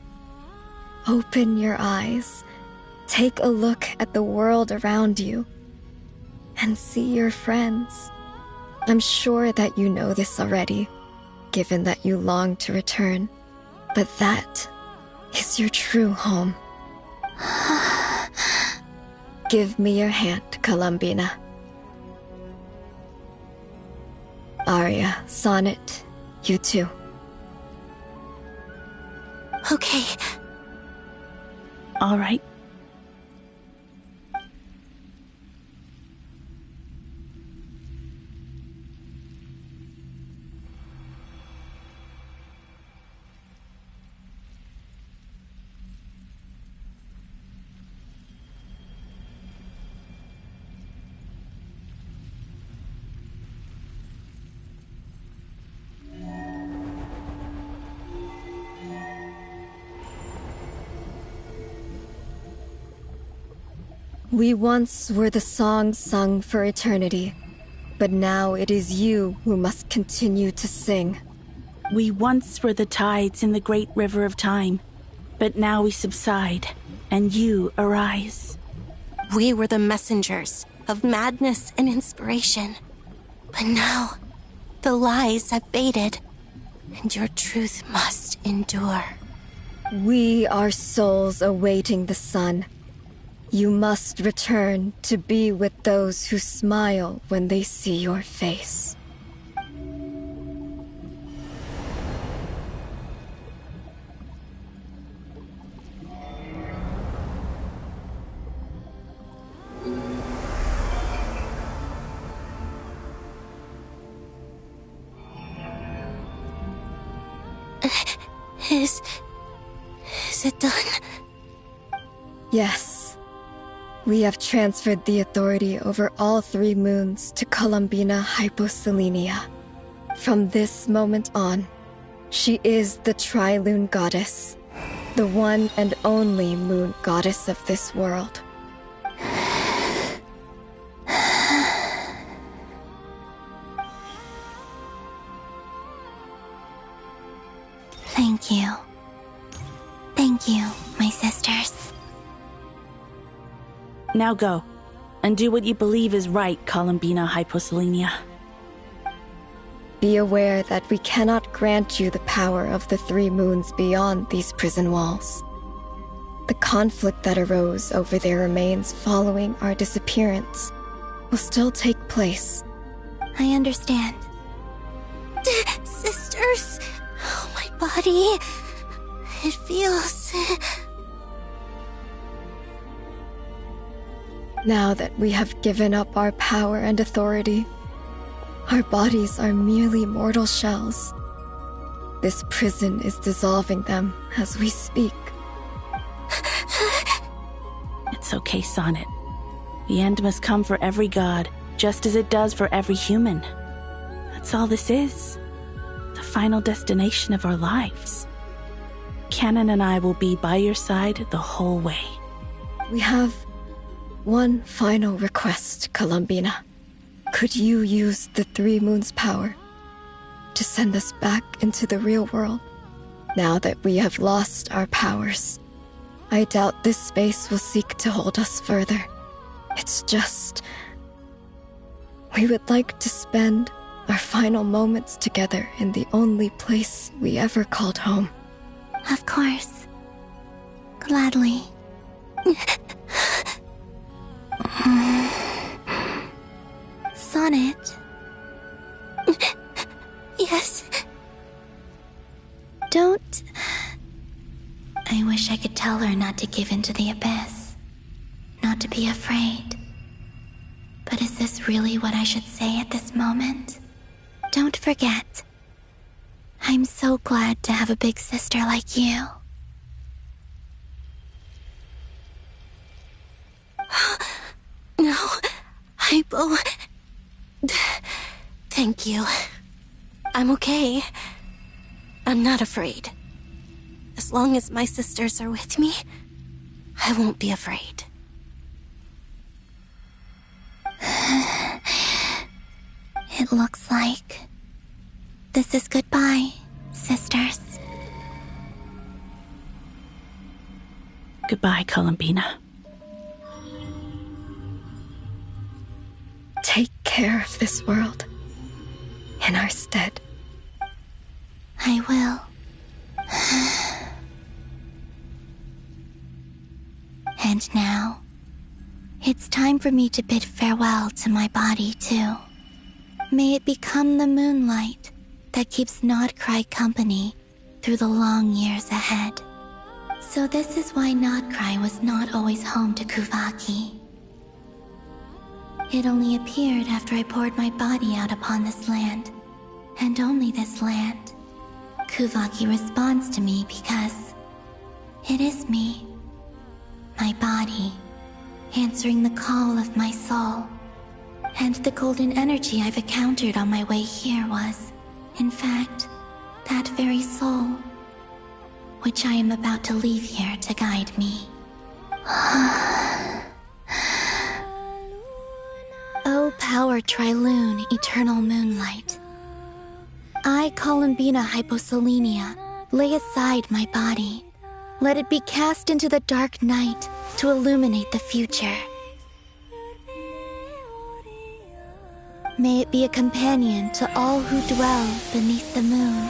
open your eyes, take a look at the world around you, and see your friends. I'm sure that you know this already, given that you long to return, but that is your true home. Give me your hand, Columbina. Arya, Sonnet, you too. Okay. All right. We once were the songs sung for eternity, but now it is you who must continue to sing. We once were the tides in the great river of time, but now we subside, and you arise. We were the messengers of madness and inspiration. But now, the lies have faded, and your truth must endure. We are souls awaiting the sun. You must return to be with those who smile when they see your face. Is it done? Yes. We have transferred the authority over all 3 moons to Columbina Hyposelenia. From this moment on, she is the Tri-Lune Goddess, the one and only moon goddess of this world. Thank you. Thank you, my sisters. Now go, and do what you believe is right, Columbina Hyposelenia. Be aware that we cannot grant you the power of the 3 moons beyond these prison walls. The conflict that arose over their remains following our disappearance will still take place. I understand. Sisters, oh, my body. It feels... Now that we have given up our power and authority, our bodies are merely mortal shells. This prison is dissolving them as we speak. It's okay, Sonnet. The end must come for every god, just as it does for every human. That's all this is. The final destination of our lives. Canon and I will be by your side the whole way. We have one final request, Columbina. Could you use the 3 moons' power to send us back into the real world? Now that we have lost our powers, I doubt this space will seek to hold us further. It's just... we would like to spend our final moments together in the only place we ever called home. Of course. Gladly. Sonnet? Yes? Don't... I wish I could tell her not to give in to the abyss. Not to be afraid. But is this really what I should say at this moment? Don't forget. I'm so glad to have a big sister like you. No, Hypo. Thank you. I'm okay. I'm not afraid. As long as my sisters are with me, I won't be afraid. It looks like this is goodbye, sisters. Goodbye, Columbina. Take care of this world in our stead. I will. And now, it's time for me to bid farewell to my body, too. May it become the moonlight that keeps Nodcry company through the long years ahead. So this is why Nodcry was not always home to Kuvaki. It only appeared after I poured my body out upon this land, and only this land. Kuvaki responds to me because it is me, my body, answering the call of my soul. And the golden energy I've encountered on my way here was, in fact, that very soul, which I am about to leave here to guide me. O power Tri-Lune, eternal moonlight. I, Columbina Hyposelenia, lay aside my body. Let it be cast into the dark night to illuminate the future. May it be a companion to all who dwell beneath the moon.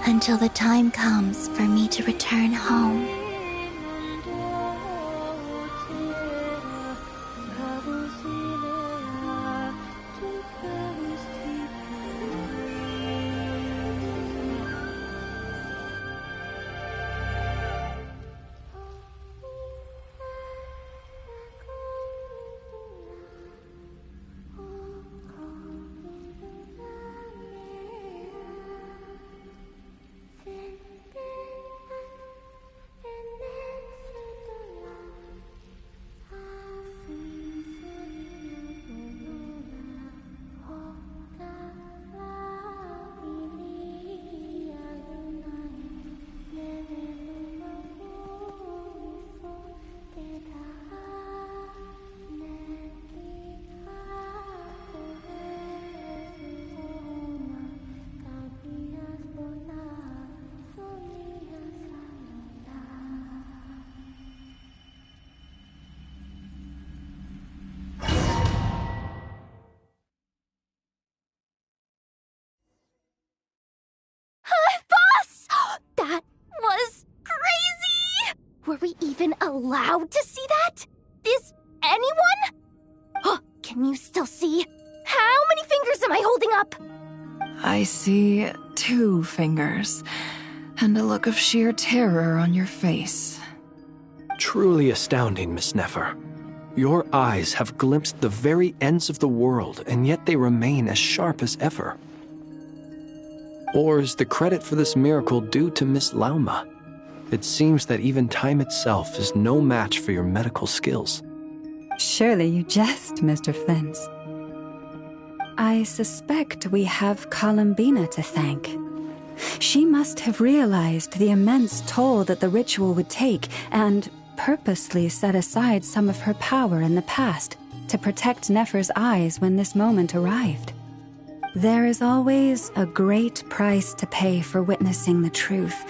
Until the time comes for me to return home. Were we even allowed to see that? Is anyone? Oh, can you still see? How many fingers am I holding up? I see 2 fingers, and a look of sheer terror on your face. Truly astounding, Miss Nefer. Your eyes have glimpsed the very ends of the world, and yet they remain as sharp as ever. Or is the credit for this miracle due to Miss Lauma? It seems that even time itself is no match for your medical skills. Surely you jest, Mr. Flint. I suspect we have Columbina to thank. She must have realized the immense toll that the ritual would take and purposely set aside some of her power in the past to protect Nefer's eyes when this moment arrived. There is always a great price to pay for witnessing the truth,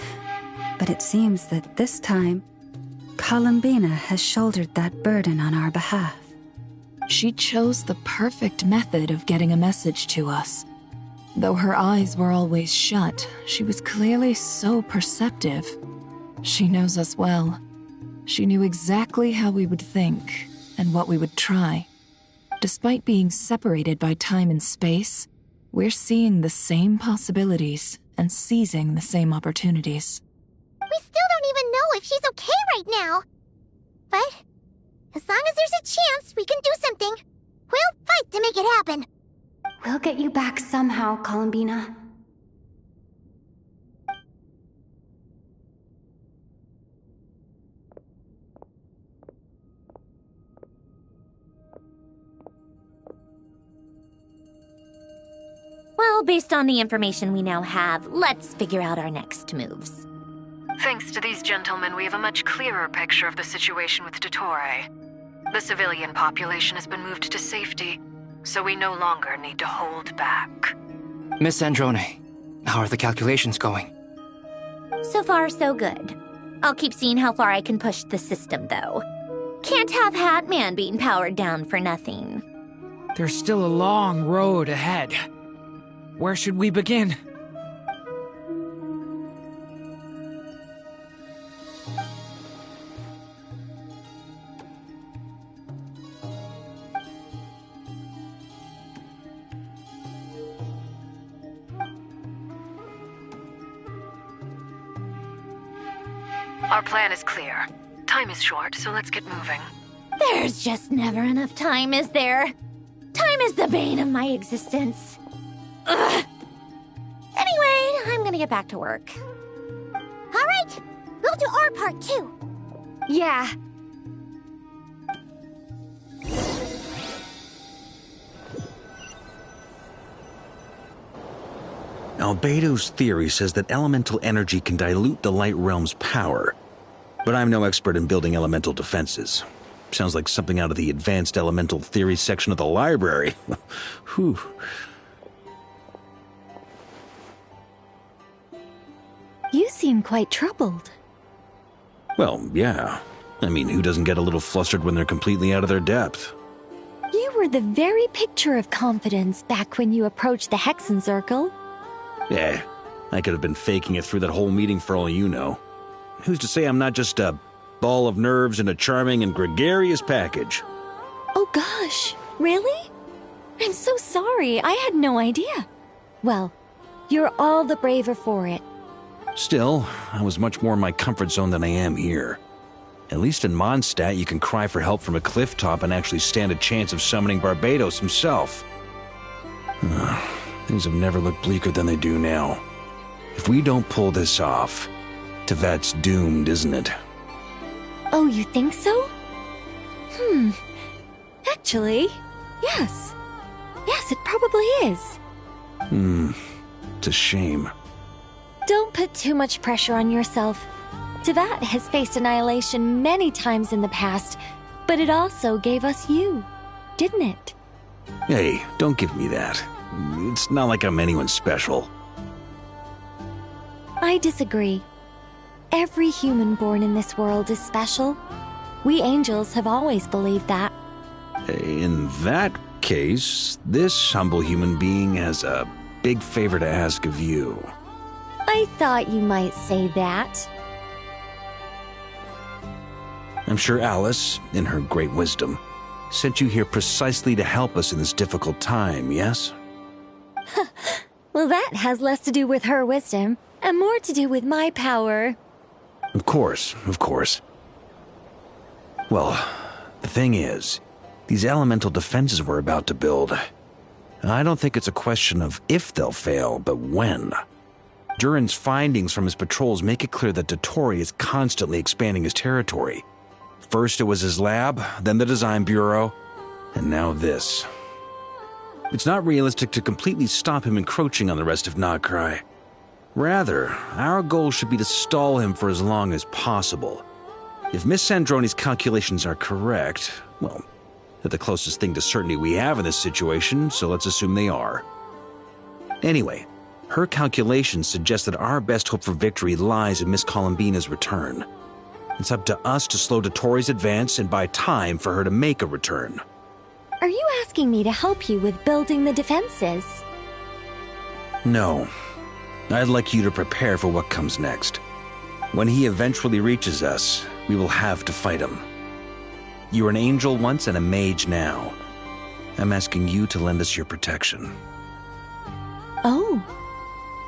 but it seems that this time, Columbina has shouldered that burden on our behalf. She chose the perfect method of getting a message to us. Though her eyes were always shut, she was clearly so perceptive. She knows us well. She knew exactly how we would think and what we would try. Despite being separated by time and space, we're seeing the same possibilities and seizing the same opportunities. We still don't even know if she's okay right now. But as long as there's a chance we can do something, we'll fight to make it happen. We'll get you back somehow, Columbina. Well, based on the information we now have, let's figure out our next moves. Thanks to these gentlemen, we have a much clearer picture of the situation with Dottore. The civilian population has been moved to safety, so we no longer need to hold back. Miss Androne, how are the calculations going? So far, so good. I'll keep seeing how far I can push the system, though. Can't have Hatman being powered down for nothing. There's still a long road ahead. Where should we begin? Our plan is clear. Time is short, so let's get moving. There's just never enough time, is there? Time is the bane of my existence. Ugh. Anyway, I'm gonna get back to work. All right, we'll do our part too. Yeah. Albedo's theory says that elemental energy can dilute the Light Realm's power, but I'm no expert in building elemental defenses. Sounds like something out of the Advanced Elemental Theory section of the library. Whew. You seem quite troubled. Well, yeah. I mean, who doesn't get a little flustered when they're completely out of their depth? You were the very picture of confidence back when you approached the Hexen Circle. Eh, I could have been faking it through that whole meeting for all you know. Who's to say I'm not just a ball of nerves in a charming and gregarious package? Oh gosh, really? I'm so sorry, I had no idea. Well, you're all the braver for it. Still, I was much more in my comfort zone than I am here. At least in Mondstadt, you can cry for help from a cliff top and actually stand a chance of summoning Barbados himself. Things have never looked bleaker than they do now. If we don't pull this off, Tevat's doomed, isn't it? Oh, you think so? Actually, yes. Yes, it probably is. It's a shame. Don't put too much pressure on yourself. Tevat has faced annihilation many times in the past, but it also gave us you, didn't it? Hey, don't give me that. It's not like I'm anyone special. I disagree. Every human born in this world is special. We angels have always believed that. In that case, this humble human being has a big favor to ask of you. I thought you might say that. I'm sure Alice, in her great wisdom, sent you here precisely to help us in this difficult time, yes? Well, that has less to do with her wisdom, and more to do with my power. Of course, of course. Well, the thing is, these elemental defenses we're about to build, I don't think it's a question of if they'll fail, but when. Durin's findings from his patrols make it clear that Dottori is constantly expanding his territory. First it was his lab, then the design bureau, and now this. It's not realistic to completely stop him encroaching on the rest of Nagcry. Rather, our goal should be to stall him for as long as possible. If Miss Sandroni's calculations are correct, well, they're the closest thing to certainty we have in this situation, so let's assume they are. Anyway, her calculations suggest that our best hope for victory lies in Miss Columbina's return. It's up to us to slow Dottori's advance and buy time for her to make a return. Are you asking me to help you with building the defenses? No. I'd like you to prepare for what comes next. When he eventually reaches us, we will have to fight him. You were an angel once and a mage now. I'm asking you to lend us your protection. Oh.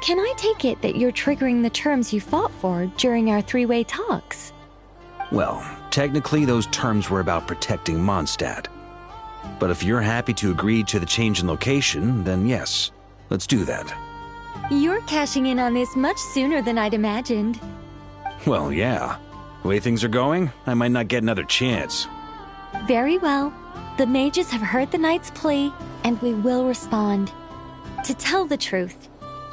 Can I take it that you're triggering the terms you fought for during our three-way talks? Well, technically those terms were about protecting Mondstadt. But if you're happy to agree to the change in location, then yes, let's do that. You're cashing in on this much sooner than I'd imagined. Well, yeah. The way things are going, I might not get another chance. Very well. The mages have heard the knight's plea, and we will respond. To tell the truth,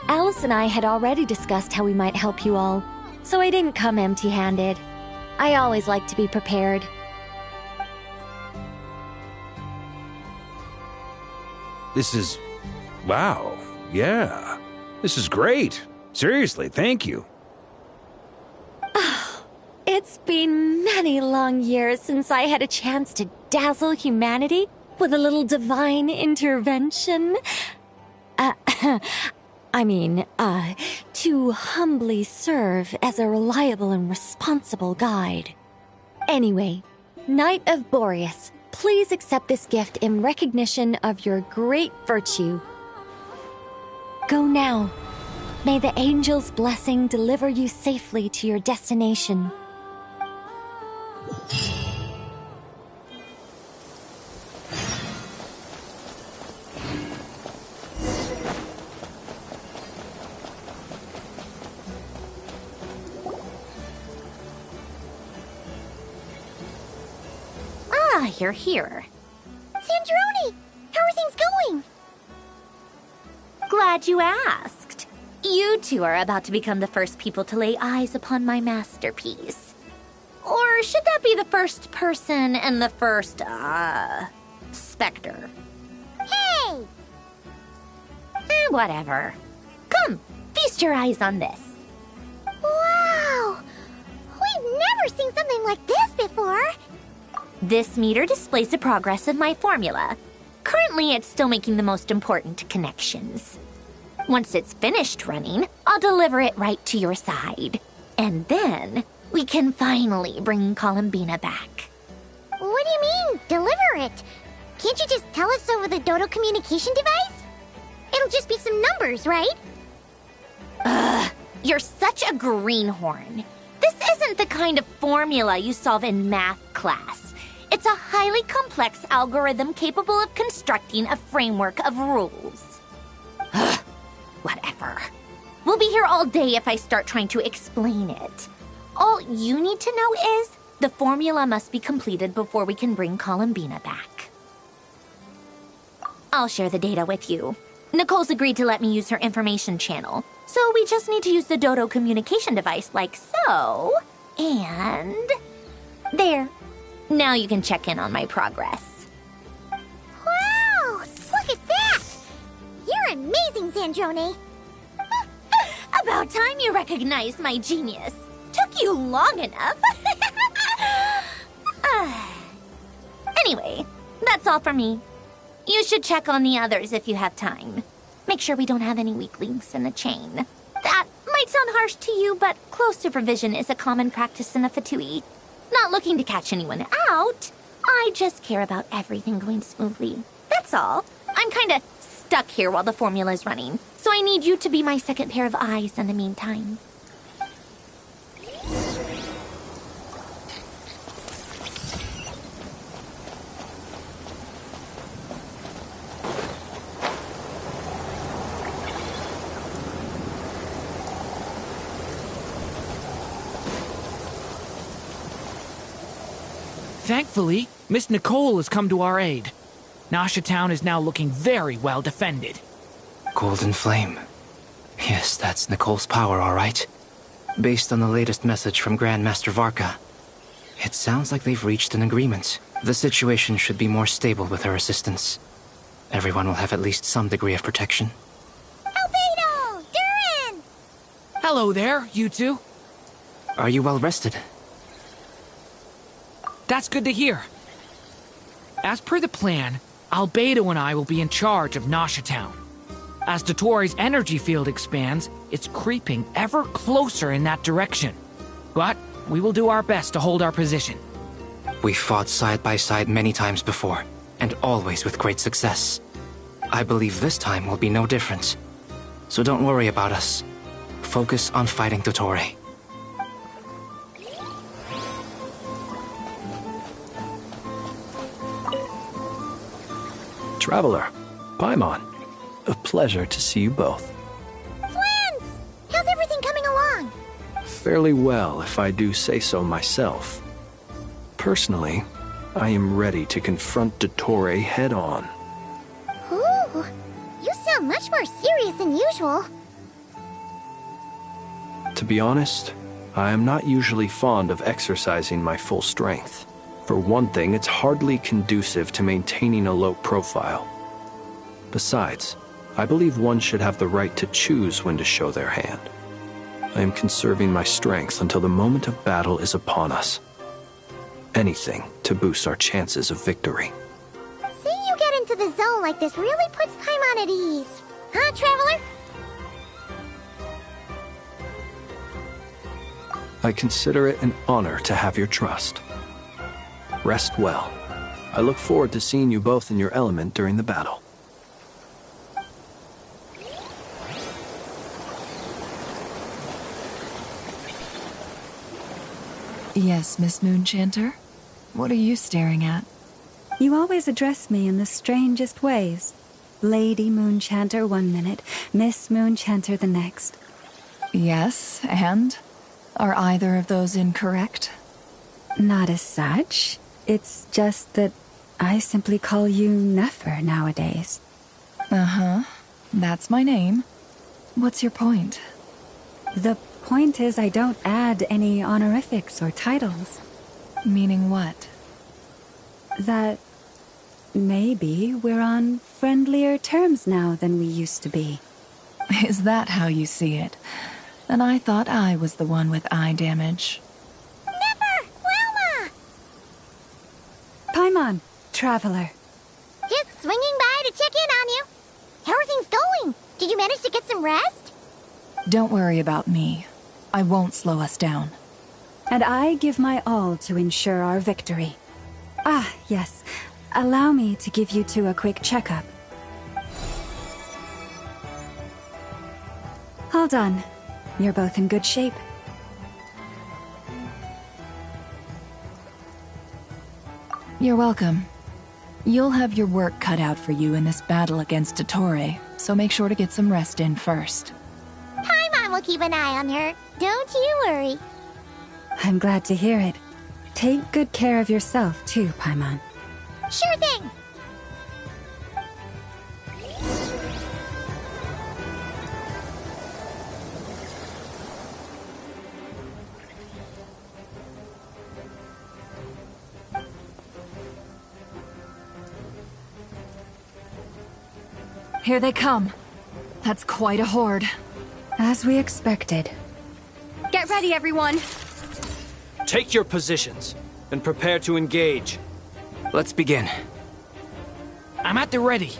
Alice and I had already discussed how we might help you all, so I didn't come empty-handed. I always like to be prepared. This is... wow. Yeah. This is great. Seriously, thank you. It's been many long years since I had a chance to dazzle humanity with a little divine intervention. To humbly serve as a reliable and responsible guide. Anyway, Knight of Boreas, please accept this gift in recognition of your great virtue. Go now. May the angel's blessing deliver you safely to your destination. Ah, you're here. Sandroni! How are things going? Glad you asked. You two are about to become the first people to lay eyes upon my masterpiece. Or Or should that be the first person and the first, specter? Hey! Whatever. Come, feast your eyes on this. Wow! We've never seen something like this before. This meter displays the progress of my formula. Currently, it's still making the most important connections. Once it's finished running, I'll deliver it right to your side. And then, we can finally bring Columbina back. What do you mean, deliver it? Can't you just tell us over the Dodo communication device? It'll just be some numbers, right? Ugh, you're such a greenhorn. This isn't the kind of formula you solve in math class. It's a highly complex algorithm capable of constructing a framework of rules. Ugh, whatever. We'll be here all day if I start trying to explain it. All you need to know is the formula must be completed before we can bring Columbina back. I'll share the data with you. Nicole's agreed to let me use her information channel, so we just need to use the Dodo communication device like so. And... there. Now you can check in on my progress. Wow! Look at that! You're amazing, Zandrone. About time you recognized my genius. Took you long enough. Anyway, that's all for me. You should check on the others if you have time. Make sure we don't have any weak links in the chain. That might sound harsh to you, but close supervision is a common practice in the Fatui. Not looking to catch anyone out. I just care about everything going smoothly. That's all. I'm kinda stuck here while the formula's running, so I need you to be my second pair of eyes in the meantime. Thankfully, Miss Nicole has come to our aid. Nasha Town is now looking very well defended. Golden Flame. Yes, that's Nicole's power, all right. Based on the latest message from Grandmaster Varka, it sounds like they've reached an agreement. The situation should be more stable with her assistance. Everyone will have at least some degree of protection. Albedo! Durin! Hello there, you two. Are you well rested? That's good to hear. As per the plan, Albedo and I will be in charge of Nasha Town. As Dottoro's energy field expands, it's creeping ever closer in that direction. But we will do our best to hold our position. We fought side by side many times before, and always with great success. I believe this time will be no different. So don't worry about us. Focus on fighting Dottore. Traveler, Paimon, a pleasure to see you both. Twins! How's everything coming along? Fairly well, if I do say so myself. Personally, I am ready to confront Dottore head-on. Ooh, you sound much more serious than usual. To be honest, I am not usually fond of exercising my full strength. For one thing, it's hardly conducive to maintaining a low profile. Besides, I believe one should have the right to choose when to show their hand. I am conserving my strength until the moment of battle is upon us. Anything to boost our chances of victory. Seeing you get into the zone like this really puts Paimon at ease. Huh, Traveler? I consider it an honor to have your trust. Rest well. I look forward to seeing you both in your element during the battle. Yes, Miss Moonchanter? What are you staring at? You always address me in the strangest ways. Lady Moonchanter one minute, Miss Moonchanter the next. Yes, and? Are either of those incorrect? Not as such. It's just that I simply call you Nefer nowadays. Uh-huh. That's my name. What's your point? The point is I don't add any honorifics or titles. Meaning what? That maybe we're on friendlier terms now than we used to be. Is that how you see it? Then I thought I was the one with eye damage. Never! Wilma! Paimon, traveler. Just swinging by to check in on you. How are things going? Did you manage to get some rest? Don't worry about me. I won't slow us down. And I give my all to ensure our victory. Ah, yes. Allow me to give you two a quick checkup. All done. You're both in good shape. You're welcome. You'll have your work cut out for you in this battle against Dottore, so make sure to get some rest in first. Paimon will keep an eye on her. Don't you worry. I'm glad to hear it. Take good care of yourself, too, Paimon. Sure thing! Here they come. That's quite a horde. As we expected. Get ready, everyone. Take your positions and prepare to engage. Let's begin. I'm at the ready.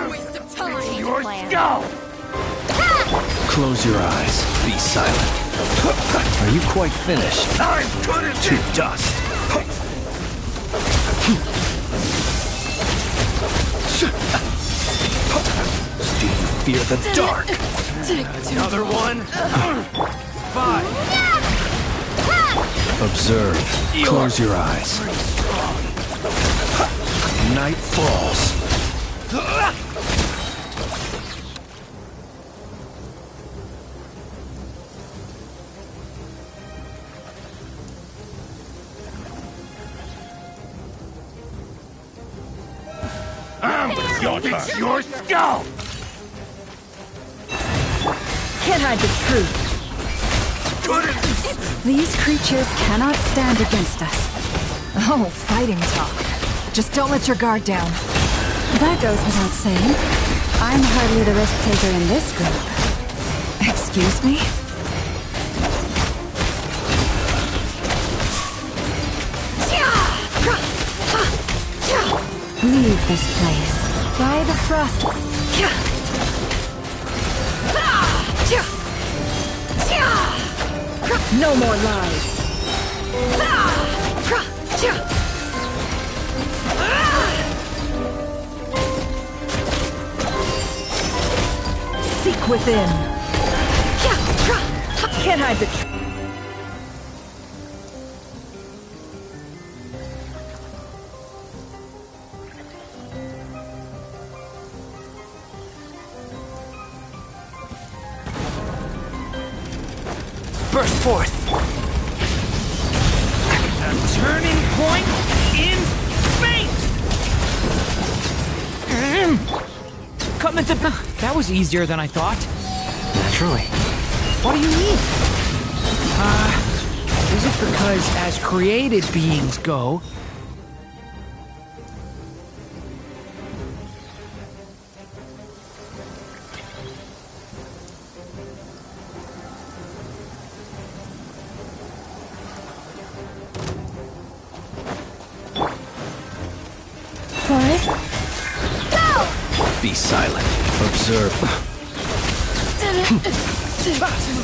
Waste of time. Your skull! Close your eyes. Be silent. Are you quite finished? I'm good to dust. Do you fear the dark? Another one? 5. Observe. Close your eyes. Night falls. Your skull! Can't hide the truth. These creatures cannot stand against us. Oh, fighting talk. Just don't let your guard down. That goes without saying. I'm hardly the risk taker in this group. Excuse me? Leave this place. By the frost. No more lies. Seek within. Can't hide the truth. Burst forth. A turning point in fate. Come into. That was easier than I thought. Naturally. What do you mean? Is it because as created beings go, Be silent. Observe.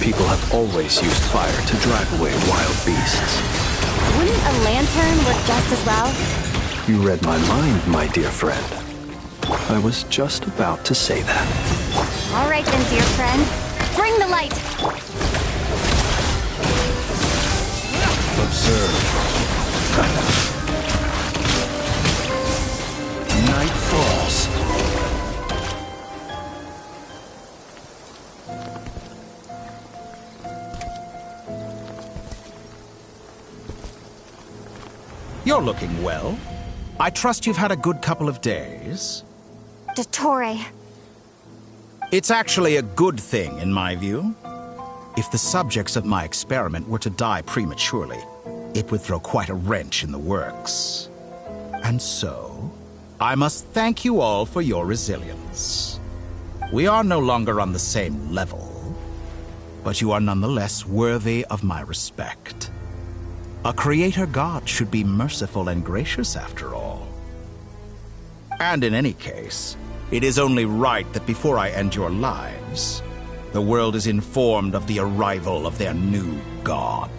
People have always used fire to drive away wild beasts. Wouldn't a lantern work just as well? You read my mind, my dear friend. I was just about to say that. All right then, dear friend. Bring the light. Observe. Night falls. You're looking well. I trust you've had a good couple of days. Dottore. It's actually a good thing, in my view. If the subjects of my experiment were to die prematurely, it would throw quite a wrench in the works. And so, I must thank you all for your resilience. We are no longer on the same level, but you are nonetheless worthy of my respect. A creator god should be merciful and gracious after all. And in any case, it is only right that before I end your lives, the world is informed of the arrival of their new god.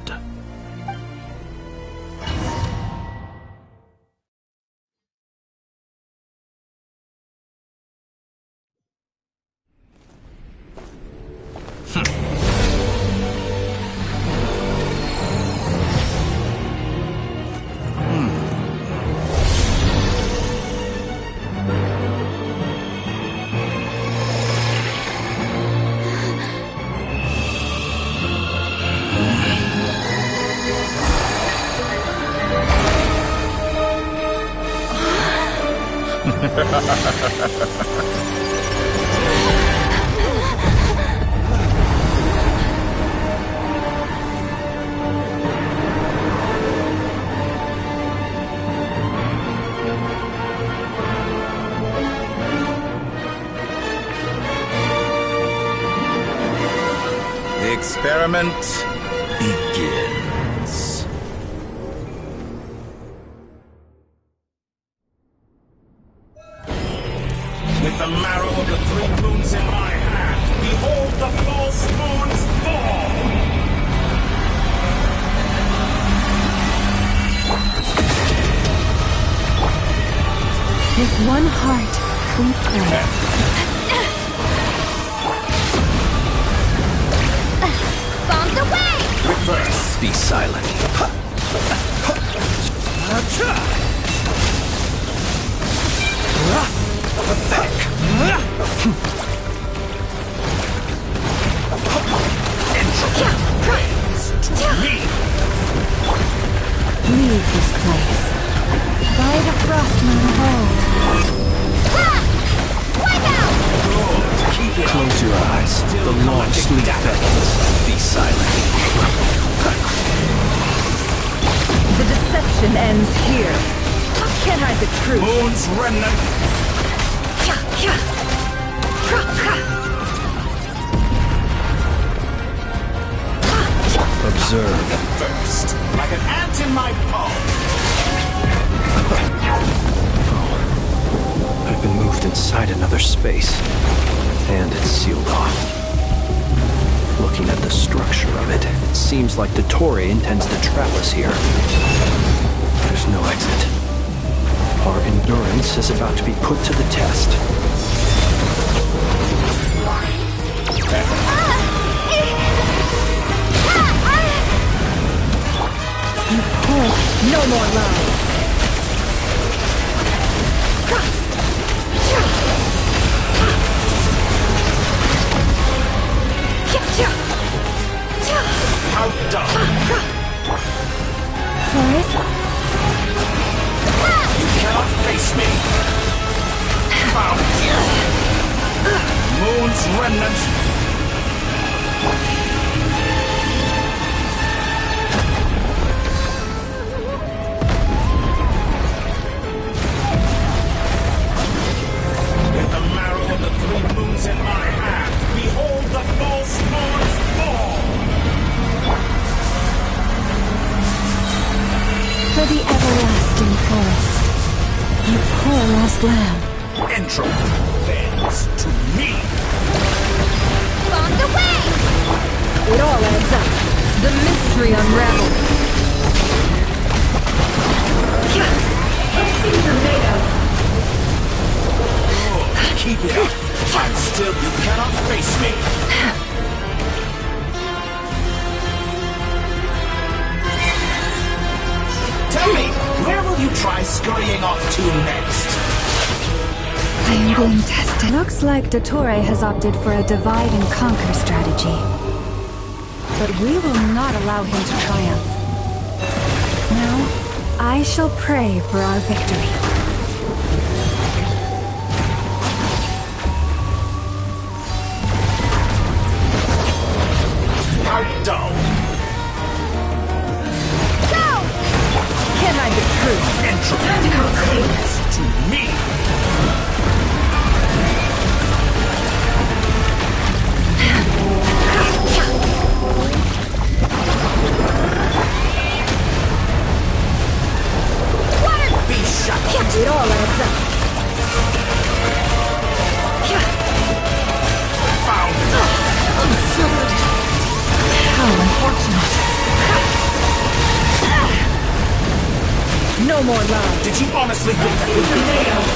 The experiment begins. With the marrow of the 3 moons in my hand, behold the false moons fall! With one heart, we pray. Bombs away! Reverse. Be silent. Pathetic. Leave this place. By the frost moon of old. Close your eyes. The long sleep beckons. Be silent. The deception ends here. Can't hide the truth. Moon's remnant. Observe. First, like an ant in my palm. I've been moved inside another space, and it's sealed off. Looking at the structure of it, it seems like Dottore intends to trap us here. There's no exit. Our endurance is about to be put to the test. You poor, no more lies. How dumb! Forrest? You cannot face me! Found! Moon's remnant! With the marrow of the 3 moons in my hand, behold the false moons fall! For the everlasting forest. You poor lost lamb. Intro bends to me! Bombs away! It all adds up. The mystery unravels. Let's see your data. Keep it up! I'm still, you cannot face me! Tell me, where will you try scurrying off to next? I am being tested. Looks like Dottore has opted for a divide and conquer strategy. But we will not allow him to triumph. Now, I shall pray for our victory. How dull! Go! Can I be proved entropy to me? Be shut up! It all adds up. Found it! Absurd. How unfortunate. No more love. Did you honestly think that would be nailed?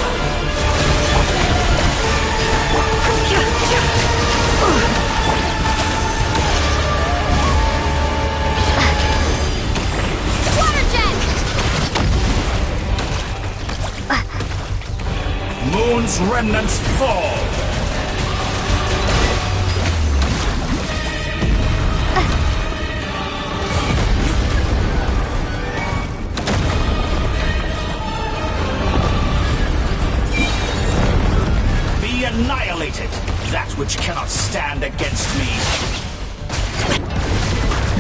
Moon's remnants fall! Be annihilated, that which cannot stand against me!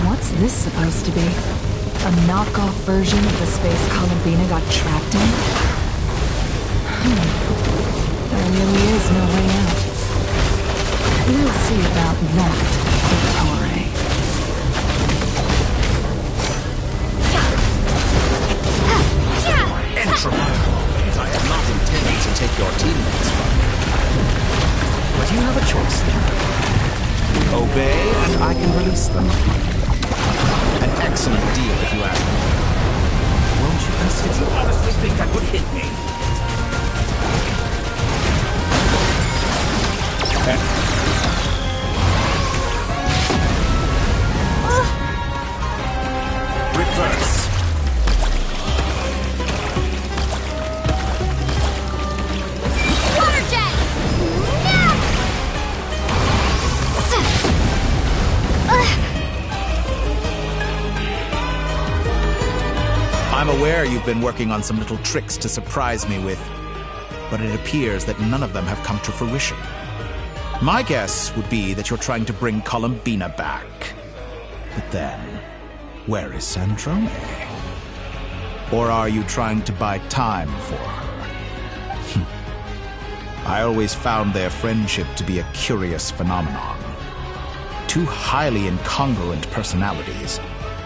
What's this supposed to be? A knockoff version of the space Columbina got trapped in? There really is no way out. We'll see about that, Vittore. Entropy! I am not intending to take your teammates from you. But you have a choice now. Obey, and I can release them. An excellent deal, if you ask me. Won't you consider? Did you honestly think that would hit me? Reverse. Water jet! No! I'm aware you've been working on some little tricks to surprise me with, but it appears that none of them have come to fruition. My guess would be that you're trying to bring Columbina back. But then, where is Sandrone? Or are you trying to buy time for her? I always found their friendship to be a curious phenomenon. Two highly incongruent personalities,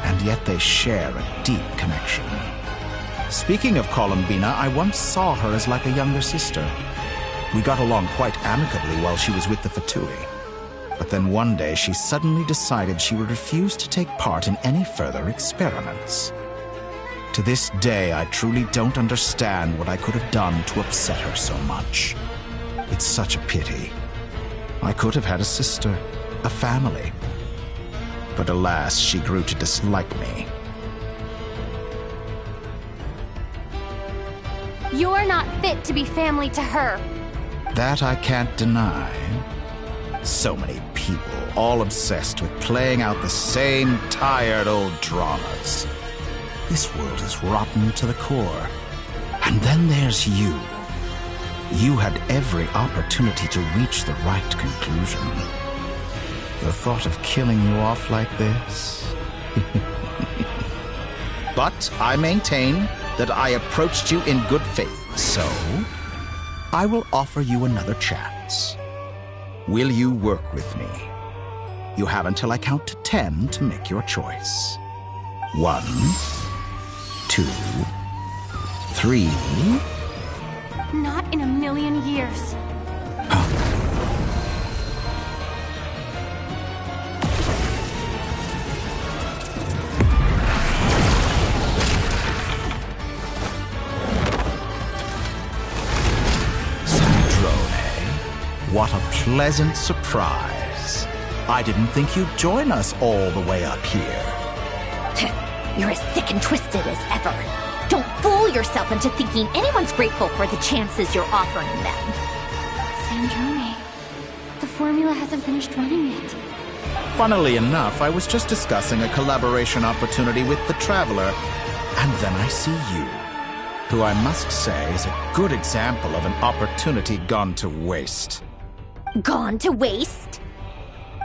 and yet they share a deep connection. Speaking of Columbina, I once saw her as like a younger sister. We got along quite amicably while she was with the Fatui. But then one day she suddenly decided she would refuse to take part in any further experiments. To this day, I truly don't understand what I could have done to upset her so much. It's such a pity. I could have had a sister, a family. But alas, she grew to dislike me. You're not fit to be family to her. That I can't deny. So many people, all obsessed with playing out the same tired old dramas. This world is rotten to the core. And then there's you. You had every opportunity to reach the right conclusion. The thought of killing you off like this? But I maintain that I approached you in good faith, so I will offer you another chance. Will you work with me? You have until I count to 10 to make your choice. 1, 2, 3. Not in a million years. What a pleasant surprise. I didn't think you'd join us all the way up here. You're as sick and twisted as ever. Don't fool yourself into thinking anyone's grateful for the chances you're offering them. Sandrone, the formula hasn't finished running yet. Funnily enough, I was just discussing a collaboration opportunity with the Traveler. And then I see you, who I must say is a good example of an opportunity gone to waste. Gone to waste?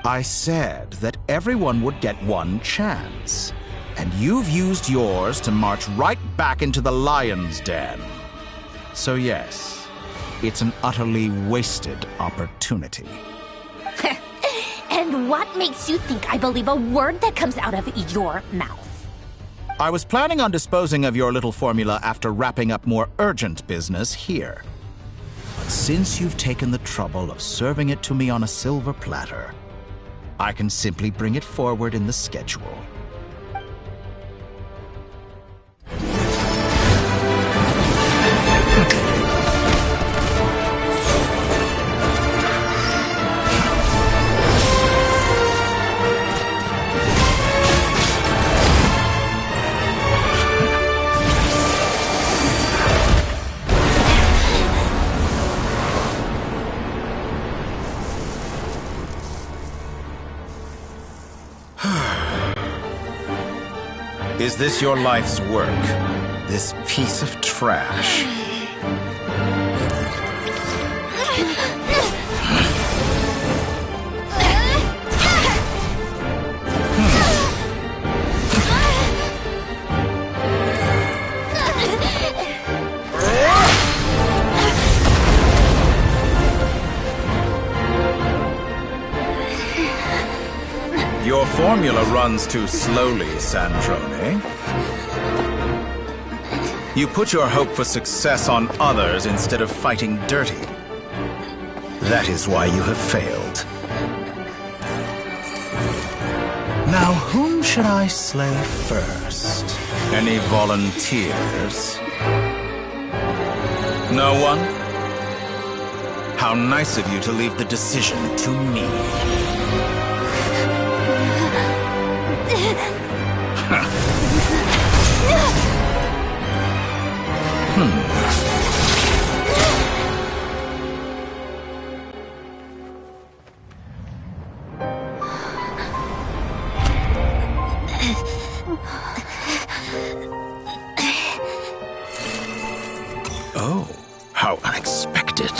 I said that everyone would get one chance, and you've used yours to march right back into the lion's den. So yes, it's an utterly wasted opportunity. And what makes you think I believe a word that comes out of your mouth? I was planning on disposing of your little formula after wrapping up more urgent business here. But since you've taken the trouble of serving it to me on a silver platter, I can simply bring it forward in the schedule. Is this your life's work? This piece of trash? Your formula runs too slowly, Sandrone. You put your hope for success on others instead of fighting dirty. That is why you have failed. Now, whom should I slay first? Any volunteers? No one? How nice of you to leave the decision to me. Oh, how unexpected.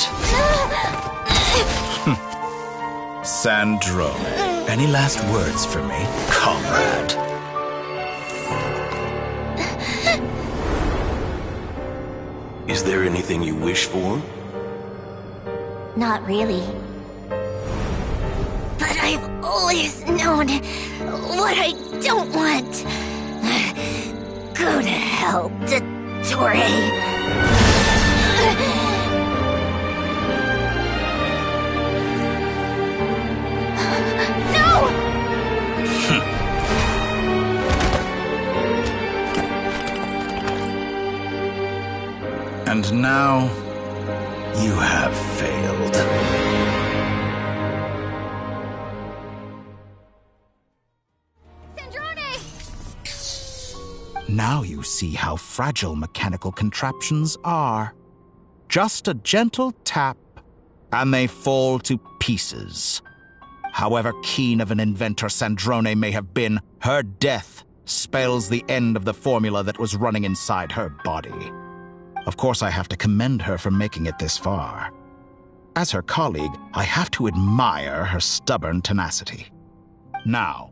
Sandrone, any last words for me, comrade? Is there anything you wish for? Not really. But I've always known what I don't want. Go to hell, Dottore. And now, you have failed. Now you see how fragile mechanical contraptions are. Just a gentle tap, and they fall to pieces. However keen of an inventor Sandrone may have been, her death spells the end of the formula that was running inside her body. Of course, I have to commend her for making it this far. As her colleague, I have to admire her stubborn tenacity. Now,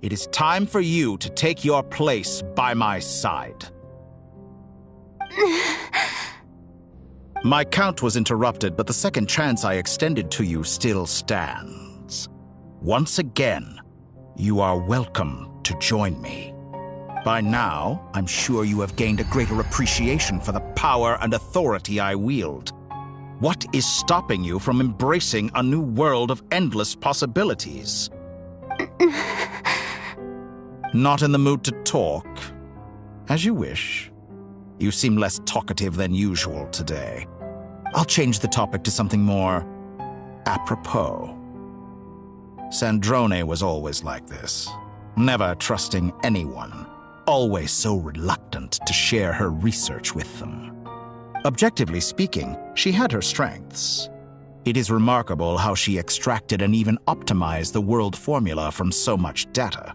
it is time for you to take your place by my side. My count was interrupted, but the second chance I extended to you still stands. Once again, you are welcome to join me. By now, I'm sure you have gained a greater appreciation for the power and authority I wield. What is stopping you from embracing a new world of endless possibilities? Not in the mood to talk? As you wish. You seem less talkative than usual today. I'll change the topic to something more apropos. Sandrone was always like this, never trusting anyone. Always so reluctant to share her research with them. Objectively speaking, she had her strengths. It is remarkable how she extracted and even optimized the world formula from so much data.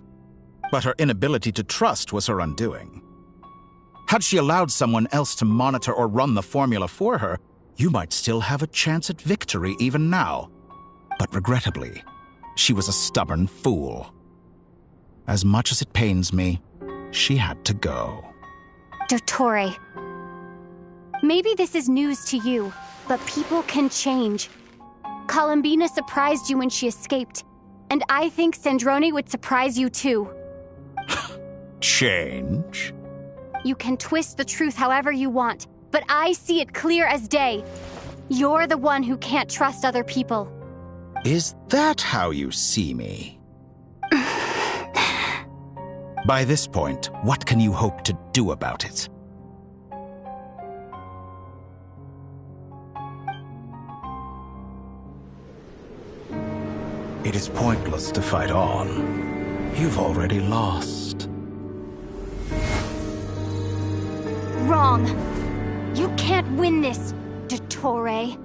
But her inability to trust was her undoing. Had she allowed someone else to monitor or run the formula for her, you might still have a chance at victory even now. But regrettably, she was a stubborn fool. As much as it pains me, she had to go. Dottore, maybe this is news to you, but people can change. Columbina surprised you when she escaped, and I think Sandrone would surprise you too. Change? You can twist the truth however you want, but I see it clear as day. You're the one who can't trust other people. Is that how you see me? By this point, what can you hope to do about it? It is pointless to fight on. You've already lost. Wrong. You can't win this, Dottore.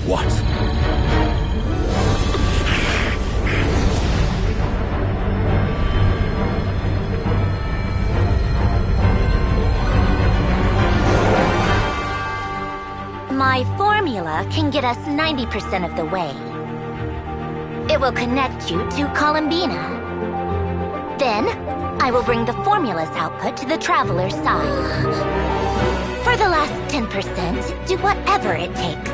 What? My formula can get us 90% of the way. It will connect you to Columbina. Then, I will bring the formula's output to the Traveler's side. For the last 10%, do whatever it takes.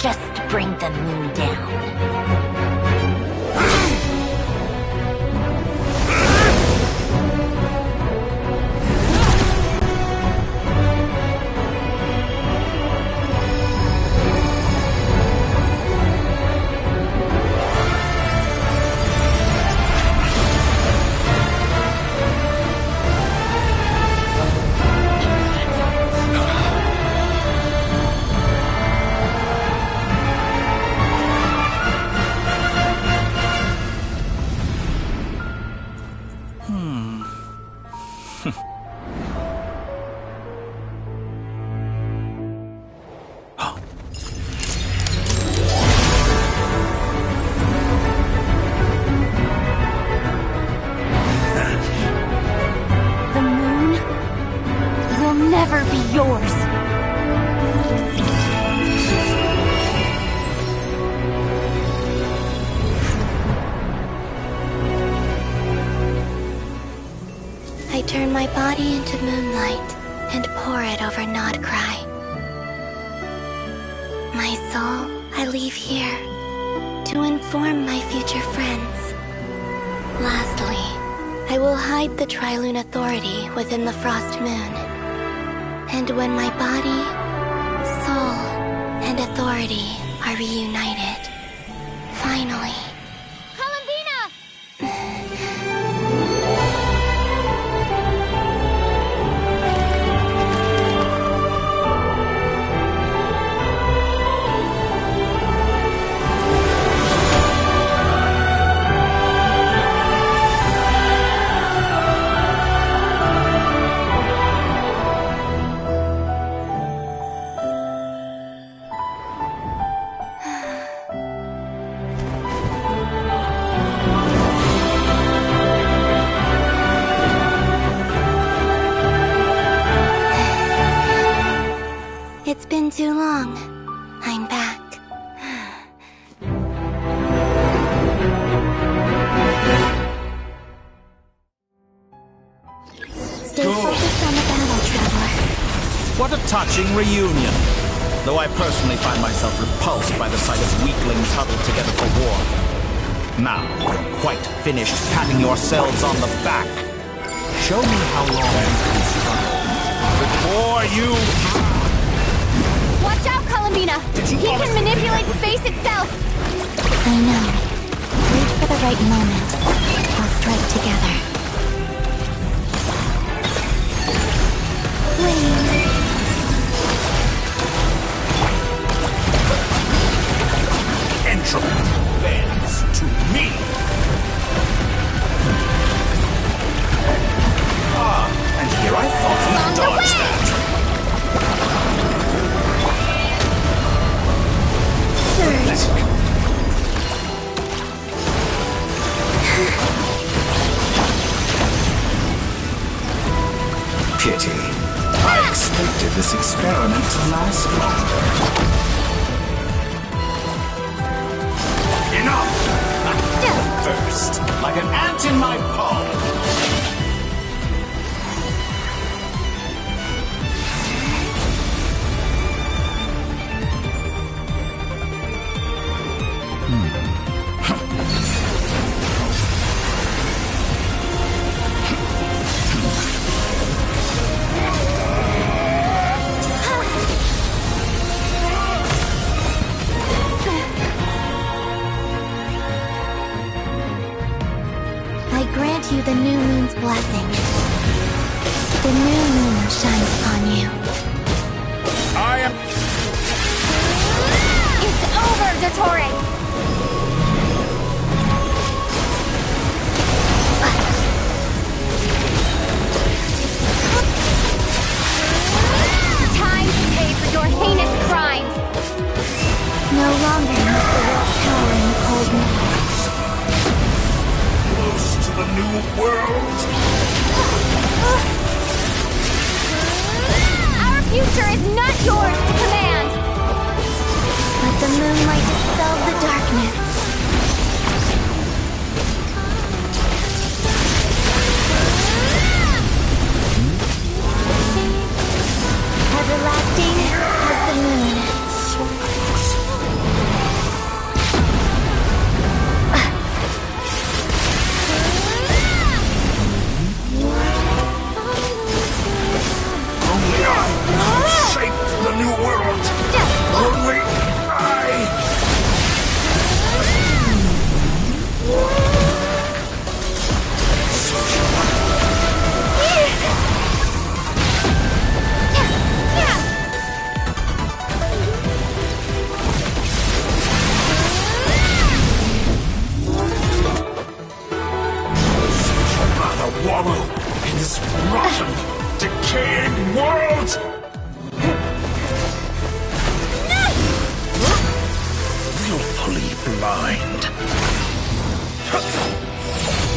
Just bring the moon down. Turn my body into moonlight and pour it over Nodcry. My soul, I leave here to inform my future friends. Lastly, I will hide the Trilune Authority within the Frost Moon. And when my body, soul, and authority are reunited, finally... It's been too long. I'm back. Stay focused on the battle, Traveler. What a touching reunion. Though I personally find myself repulsed by the sight of weaklings huddled together for war. Now, you're quite finished patting yourselves on the back. Show me how long you can struggle before you... Watch out, Columbina! He can manipulate space itself! I know. Wait for the right moment. We'll strike together. Wait. Entropy bends to me! Ah, and here I thought you'd dodge that! Surge. Pity. I expected this experiment to last longer. Enough! First, like an ant in my palm. I grant you the new moon's blessing. The new moon shines upon you. I am... It's over, Dottore! Time to pay for your heinous crimes! No longer must the world cower in the cold night. Close to the new world. Our future is not yours to command! Let the moonlight dispel the darkness. Everlasting as the moon. Only I shaped the new world. Only I. Rather wallow in this rotten, decaying world. Willfully blind.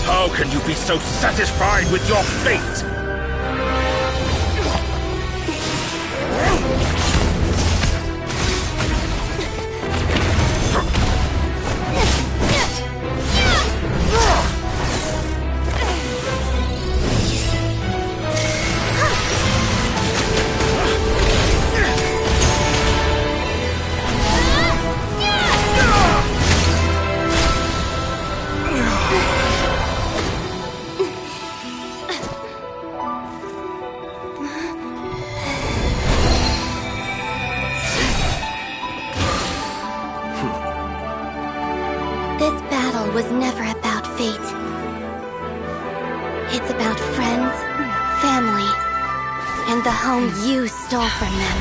How can you be so satisfied with your fate? This battle was never about fate. It's about friends, family, and the home you stole from them.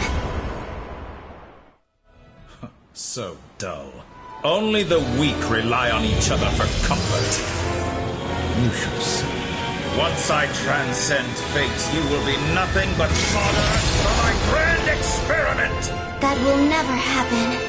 So dull. Only the weak rely on each other for comfort. You shall see. Once I transcend fate, you will be nothing but fodder for my grand experiment! That will never happen.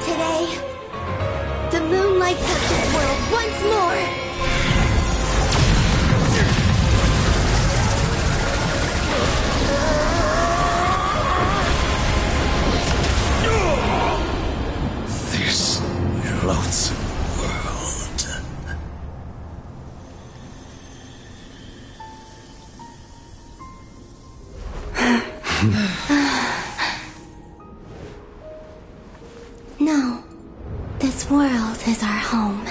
Today, the moon lights up this world once more. This loathsome world. No, this world is our home.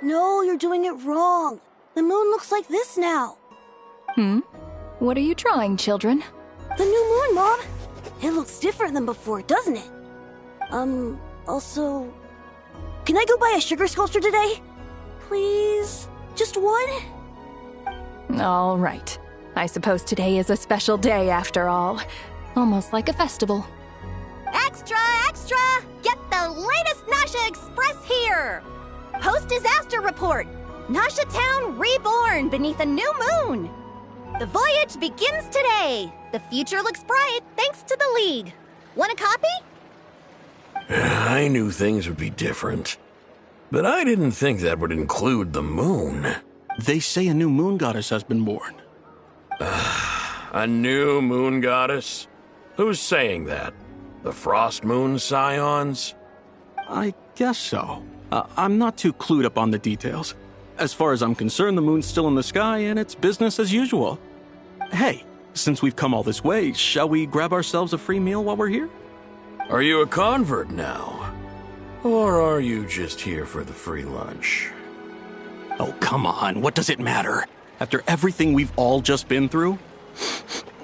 No, you're doing it wrong. The moon looks like this now. What are you drawing, children? The new moon, Mom. It looks different than before, doesn't it? Also... Can I go buy a sugar sculpture today? Please? Just one? All right. I suppose today is a special day after all. Almost like a festival. Extra, extra! Get the latest Nasha Express here! Post-disaster report! Nasha Town reborn beneath a new moon! The voyage begins today! The future looks bright thanks to the League. Want a copy? I knew things would be different. But I didn't think that would include the moon. They say a new moon goddess has been born. A new moon goddess? Who's saying that? The Frost Moon Scions? I guess so. I'm not too clued up on the details. As far as I'm concerned, the moon's still in the sky and it's business as usual. Hey, since we've come all this way, shall we grab ourselves a free meal while we're here? Are you a convert now? Or are you just here for the free lunch? Oh, come on. What does it matter? After everything we've all just been through?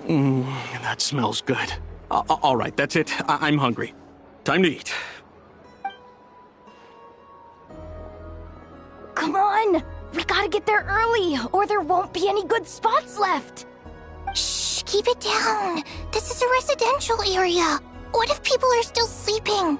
That smells good. All right, that's it. I'm hungry. Time to eat. Come on! We gotta get there early, or there won't be any good spots left! Shh, keep it down. This is a residential area. What if people are still sleeping?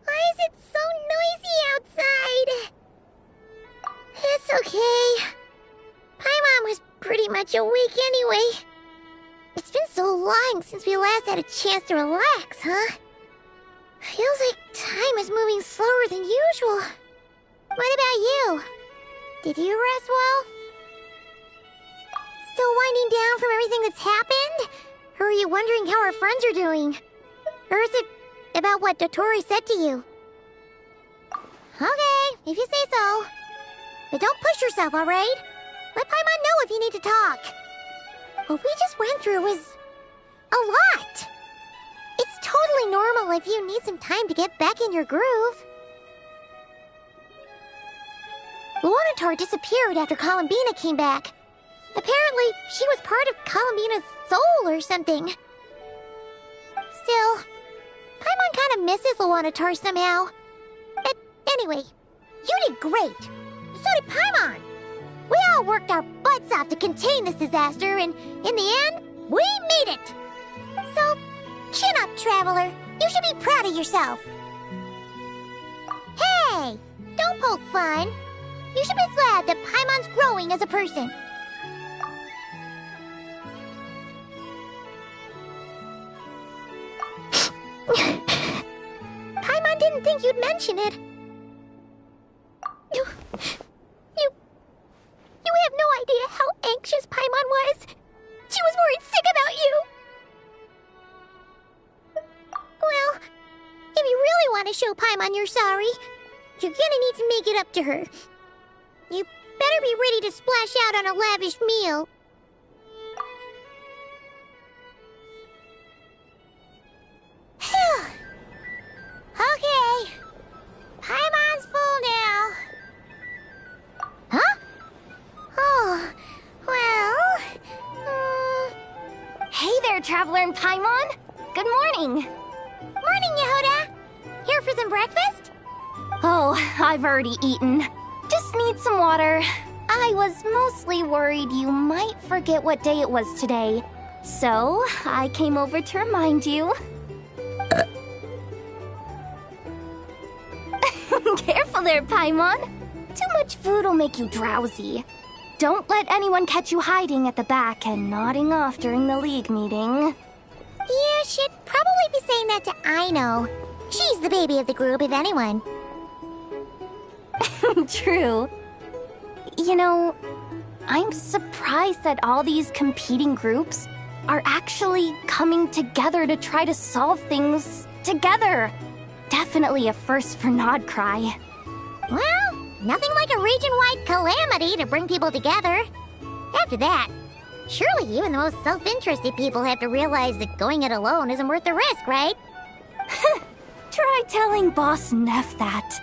Why is it so noisy outside? It's okay. Paimon was pretty much awake anyway. It's been so long since we last had a chance to relax, huh? Feels like time is moving slower than usual. What about you? Did you rest well? Still winding down from everything that's happened? Or are you wondering how our friends are doing? Or is it about what Dotori said to you? Okay, if you say so. But don't push yourself, alright? Let Paimon know if you need to talk. What we just went through was a lot. It's totally normal if you need some time to get back in your groove. Luanatar disappeared after Columbina came back. Apparently, she was part of Columbina's soul or something. Still, Paimon kind of misses Luanatar somehow. But anyway, you did great. So did Paimon. We all worked our butts off to contain this disaster, and in the end, we made it. So, chin up, Traveler. You should be proud of yourself. Hey, don't poke fun. You should be glad that Paimon's growing as a person. Paimon didn't think you'd mention it. You have no idea how anxious Paimon was. She was worried sick about you. Well, if you really want to show Paimon you're sorry, you're gonna need to make it up to her. You better be ready to splash out on a lavish meal. Phew. Okay. Paimon's full now. Huh? Oh, well... Hey there, Traveler and Paimon! Good morning! Morning, Yehuda! Here for some breakfast? Oh, I've already eaten. Just need some water. I was mostly worried you might forget what day it was today. So, I came over to remind you. Careful there, Paimon. Too much food will make you drowsy. Don't let anyone catch you hiding at the back and nodding off during the League meeting. You should probably be saying that to Aino. She's the baby of the group, if anyone. True. You know, I'm surprised that all these competing groups are actually coming together to try to solve things together. Definitely a first for Nodcry. Well, nothing like a region-wide calamity to bring people together. After that, Surely even the most self-interested people have to realize that going it alone isn't worth the risk, right? Try telling Boss Neff that.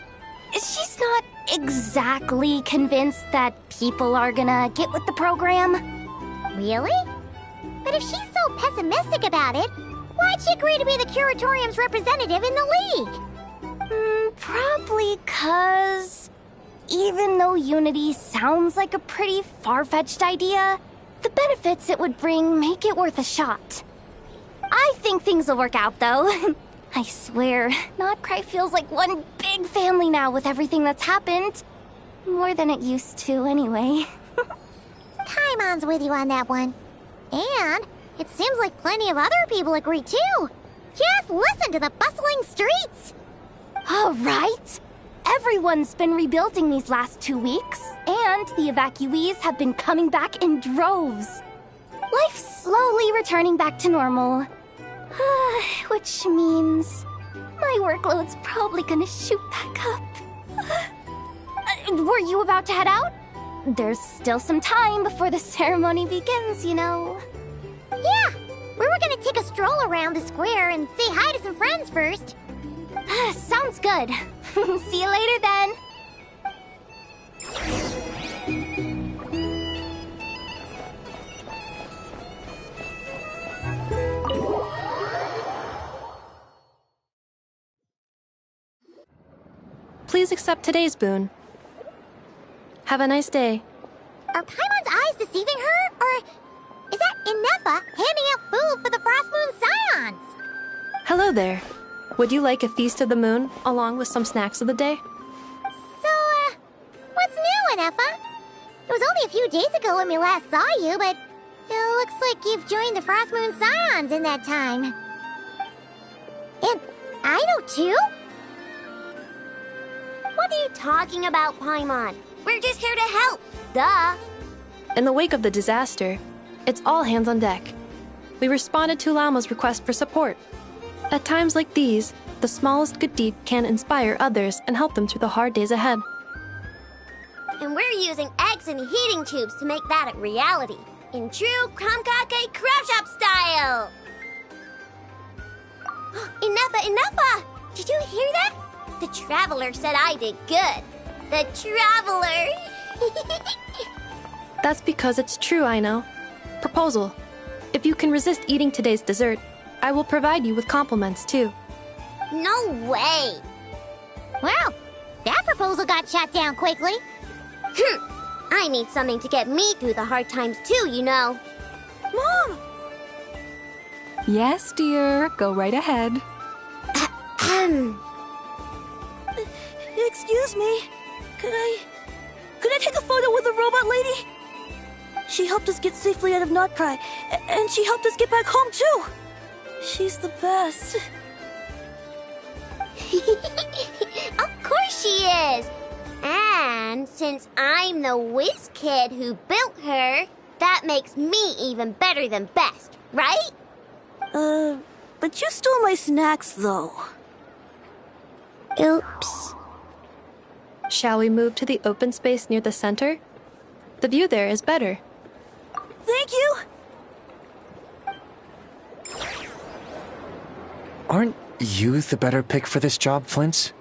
She's not exactly convinced that people are gonna get with the program. Really? But if she's so pessimistic about it, why'd she agree to be the Curatorium's representative in the League? Probably 'cause even though Unity sounds like a pretty far-fetched idea, the benefits it would bring make it worth a shot. I think things will work out, though. I swear, Not Cry feels like one big family now with everything that's happened. More than it used to, anyway. Taimon's with you on that one. And it seems like plenty of other people agree, too. Just listen to the bustling streets. All right. Everyone's been rebuilding these last 2 weeks, and the evacuees have been coming back in droves. Life's slowly returning back to normal. Which means my workload's probably gonna shoot back up. Were you about to head out? There's still some time before the ceremony begins, you know. Yeah, we were gonna take a stroll around the square and say hi to some friends first. Sounds good. See you later then. Please accept today's boon. Have a nice day. Are Paimon's eyes deceiving her? Or is that Inepa handing out food for the Frost Moon Scions? Hello there. Would you like a feast of the moon, along with some snacks of the day? So, what's new, Inepa? It was only a few days ago when we last saw you, but it looks like you've joined the Frost Moon Scions in that time. And I know too? What are you talking about, Paimon? We're just here to help. Duh. In the wake of the disaster, it's all hands on deck. We responded to Lama's request for support. At times like these, the smallest good deed can inspire others and help them through the hard days ahead. And we're using eggs and heating tubes to make that a reality. In true Kromkake Crab Shop style! Inepa! Did you hear that? The Traveler said I did good. The Traveler! That's because it's true, I know. Proposal. If you can resist eating today's dessert, I will provide you with compliments, too. No way! Well, that proposal got shot down quickly. I need something to get me through the hard times, too, you know. Mom! Yes, dear. Go right ahead. Excuse me. Could I take a photo with the robot lady? She helped us get safely out of Notcry, and she helped us get back home too. She's the best. Of course she is. And since I'm the whiz kid who built her, that makes me even better than best, right? But you stole my snacks though. Oops. Shall we move to the open space near the center? The view there is better. Thank you! Aren't you the better pick for this job, Flint's?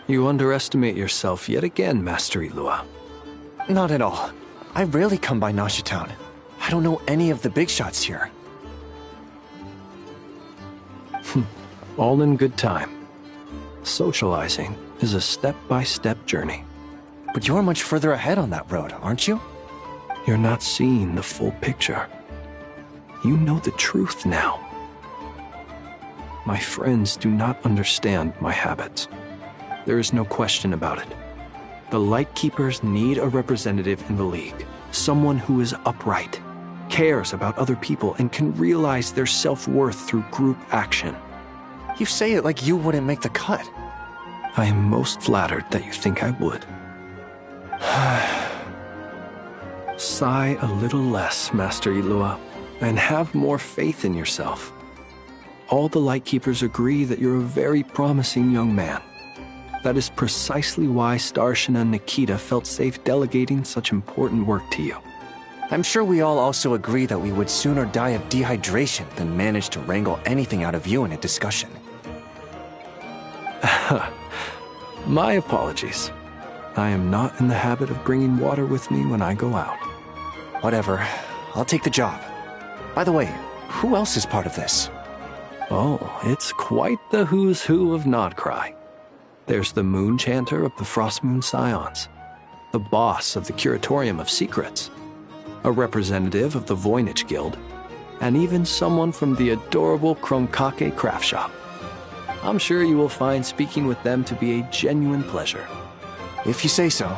You underestimate yourself yet again, Master Ilua. Not at all. I rarely come by Nashi Town. I don't know any of the big shots here. All in good time. Socializing is a step-by-step journey. But you're much further ahead on that road, aren't you? You're not seeing the full picture. You know the truth now. My friends do not understand my habits. There is no question about it. The Lightkeepers need a representative in the League. Someone who is upright, cares about other people, and can realize their self-worth through group action. You say it like you wouldn't make the cut. I am most flattered that you think I would. Sigh a little less, Master Ilua, and have more faith in yourself. All the Lightkeepers agree that you're a very promising young man. That is precisely why Starshina Nikita felt safe delegating such important work to you. I'm sure we all also agree that we would sooner die of dehydration than manage to wrangle anything out of you in a discussion. My apologies. I am not in the habit of bringing water with me when I go out. Whatever. I'll take the job. By the way, who else is part of this? Oh, it's quite the who's who of Nodcry. There's the Moon Chanter of the Frostmoon Scions, the boss of the Curatorium of Secrets, a representative of the Voynich Guild, and even someone from the adorable Kromkake craft shop. I'm sure you will find speaking with them to be a genuine pleasure. If you say so.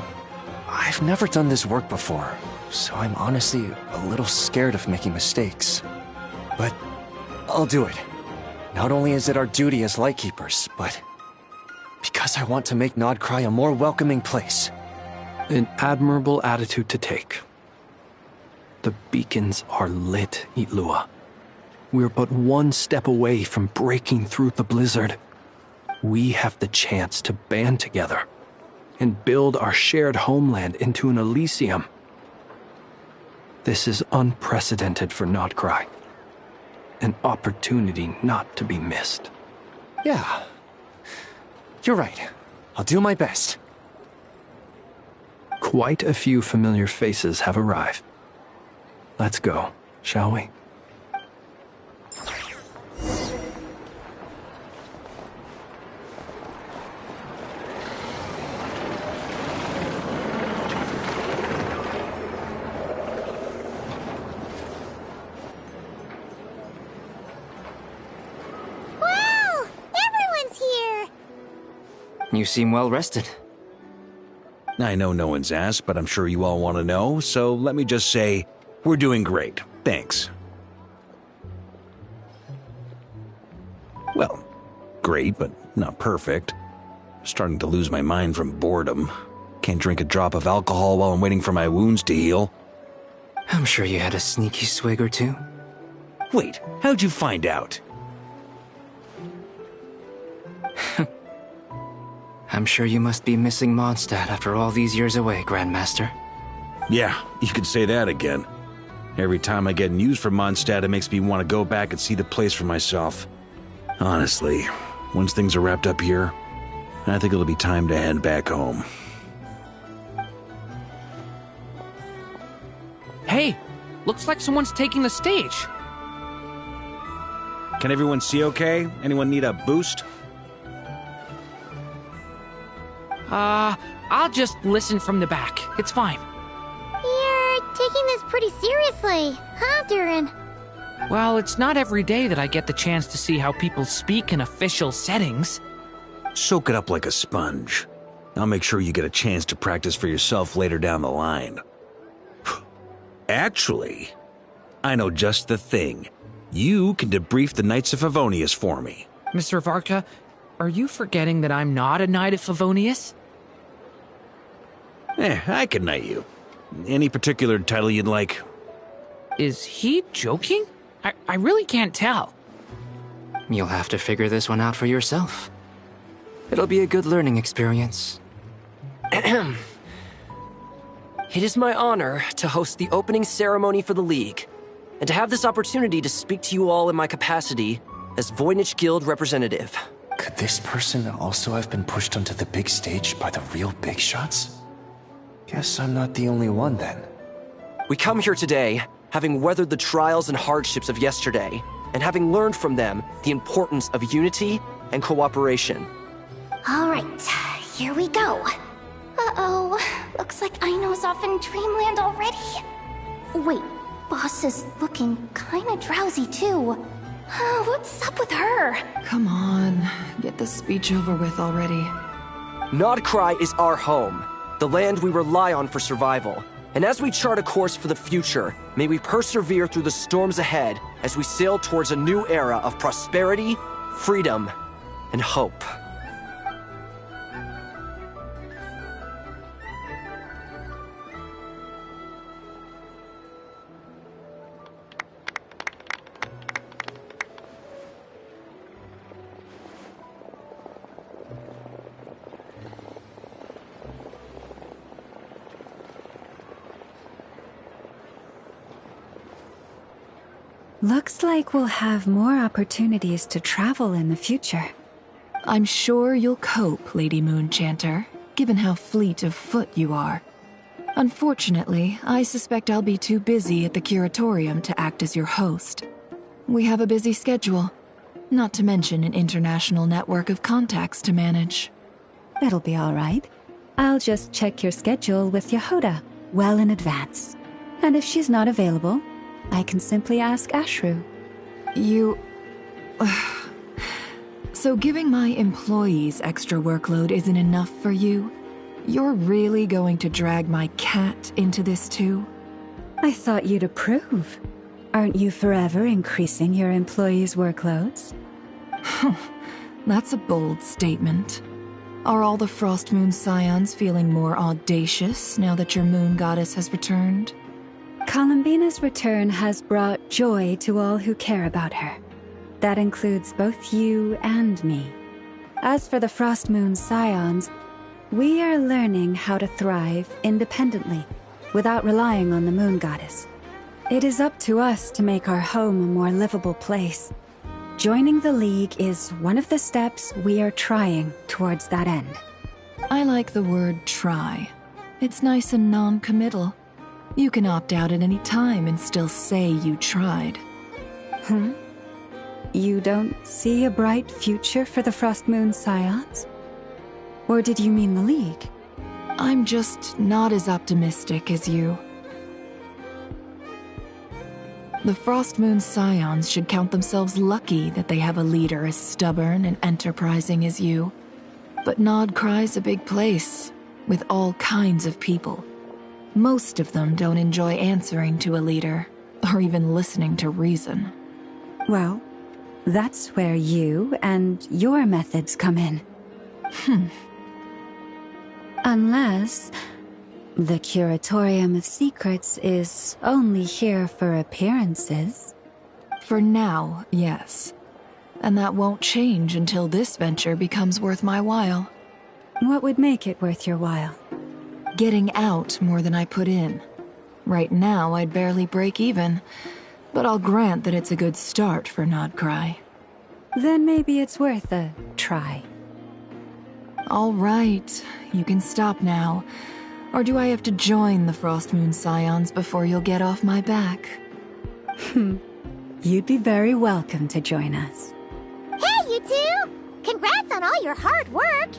I've never done this work before, so I'm honestly a little scared of making mistakes. But I'll do it. Not only is it our duty as Lightkeepers, but because I want to make Nodcry a more welcoming place. An admirable attitude to take. The beacons are lit, Itlua. We're but one step away from breaking through the blizzard. We have the chance to band together and build our shared homeland into an Elysium. This is unprecedented for Nodcry. An opportunity not to be missed. Yeah. You're right. I'll do my best. Quite a few familiar faces have arrived. Let's go, shall we? Wow! Everyone's here! You seem well rested. I know no one's asked, but I'm sure you all want to know, so let me just say, we're doing great. Thanks. Well, great, but not perfect. Starting to lose my mind from boredom. Can't drink a drop of alcohol while I'm waiting for my wounds to heal. I'm sure you had a sneaky swig or two. Wait, how'd you find out? I'm sure you must be missing Mondstadt after all these years away, Grandmaster. Yeah, you could say that again. Every time I get news from Mondstadt, it makes me want to go back and see the place for myself. Honestly, once things are wrapped up here, I think it'll be time to head back home. Hey, looks like someone's taking the stage. Can everyone see okay? Anyone need a boost? I'll just listen from the back. It's fine. You're taking this pretty seriously, huh, Durin? Well, it's not every day that I get the chance to see how people speak in official settings. Soak it up like a sponge. I'll make sure you get a chance to practice for yourself later down the line. Actually, I know just the thing. You can debrief the Knights of Favonius for me. Mr. Varka, are you forgetting that I'm not a Knight of Favonius? I can knight you. Any particular title you'd like? Is he joking? I really can't tell. You'll have to figure this one out for yourself. It'll be a good learning experience. It is my honor to host the opening ceremony for the League, and to have this opportunity to speak to you all in my capacity as Voynich Guild representative. Could this person also have been pushed onto the big stage by the real big shots? Guess I'm not the only one then. We come here today, having weathered the trials and hardships of yesterday, and having learned from them the importance of unity and cooperation. All right, here we go. Uh-oh, looks like Aino's off in Dreamland already. Wait, Boss is looking kinda drowsy too. What's up with her? Come on, get this speech over with already. Nodcry is our home, the land we rely on for survival. And as we chart a course for the future, may we persevere through the storms ahead as we sail towards a new era of prosperity, freedom, and hope. Looks like we'll have more opportunities to travel in the future. I'm sure you'll cope, Lady Moonchanter, given how fleet of foot you are. Unfortunately, I suspect I'll be too busy at the curatorium to act as your host. We have a busy schedule, not to mention an international network of contacts to manage. It'll be all right. I'll just check your schedule with Yehoda well in advance. And if she's not available, I can simply ask Ashru. You... So giving my employees extra workload isn't enough for you? You're really going to drag my cat into this too? I thought you'd approve. Aren't you forever increasing your employees' workloads? That's a bold statement. Are all the Frost Moon Scions feeling more audacious now that your moon goddess has returned? Columbina's return has brought joy to all who care about her. That includes both you and me. As for the Frost Moon Scions, we are learning how to thrive independently, without relying on the moon goddess. It is up to us to make our home a more livable place. Joining the League is one of the steps we are trying towards that end. I like the word try. It's nice and non-committal. You can opt out at any time and still say you tried. You don't see a bright future for the Frost Moon Scions? Or did you mean the League? I'm just not as optimistic as you. The Frost Moon Scions should count themselves lucky that they have a leader as stubborn and enterprising as you. But Nodcry's a big place, with all kinds of people. Most of them don't enjoy answering to a leader, or even listening to reason. Well, that's where you and your methods come in. Unless the Curatorium of Secrets is only here for appearances. For now, yes. And that won't change until this venture becomes worth my while. What would make it worth your while? Getting out more than I put in. Right now, I'd barely break even, but I'll grant that it's a good start for Nodcry. Then maybe it's worth a try. All right, you can stop now. Or do I have to join the Frost Moon Scions before you'll get off my back? You'd be very welcome to join us. Hey, you two! Congrats on all your hard work!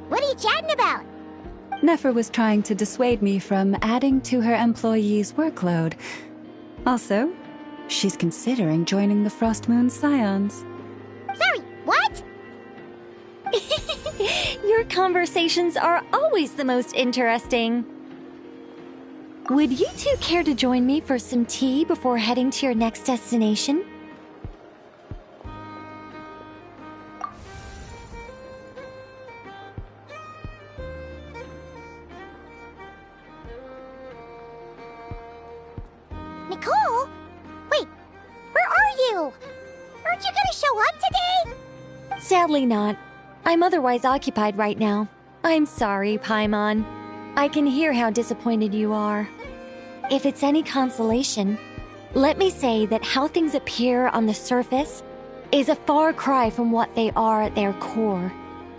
What are you chatting about? Nefer was trying to dissuade me from adding to her employees' workload. Also, she's considering joining the Frost Moon Scions. Sorry, what? Your conversations are always the most interesting. Would you two care to join me for some tea before heading to your next destination? Nicole? Wait, where are you? Aren't you gonna show up today? Sadly not. I'm otherwise occupied right now. I'm sorry, Paimon. I can hear how disappointed you are. If it's any consolation, let me say that how things appear on the surface is a far cry from what they are at their core.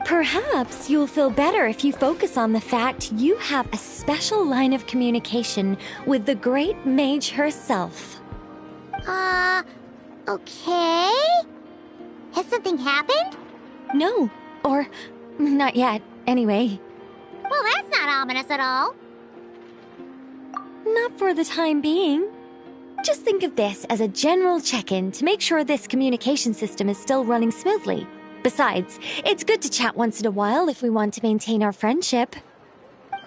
Perhaps you'll feel better if you focus on the fact you have a special line of communication with the great mage herself. Okay? Has something happened? No, or not yet, anyway. Well, that's not ominous at all. Not for the time being. Just think of this as a general check-in to make sure this communication system is still running smoothly. Besides, it's good to chat once in a while if we want to maintain our friendship. You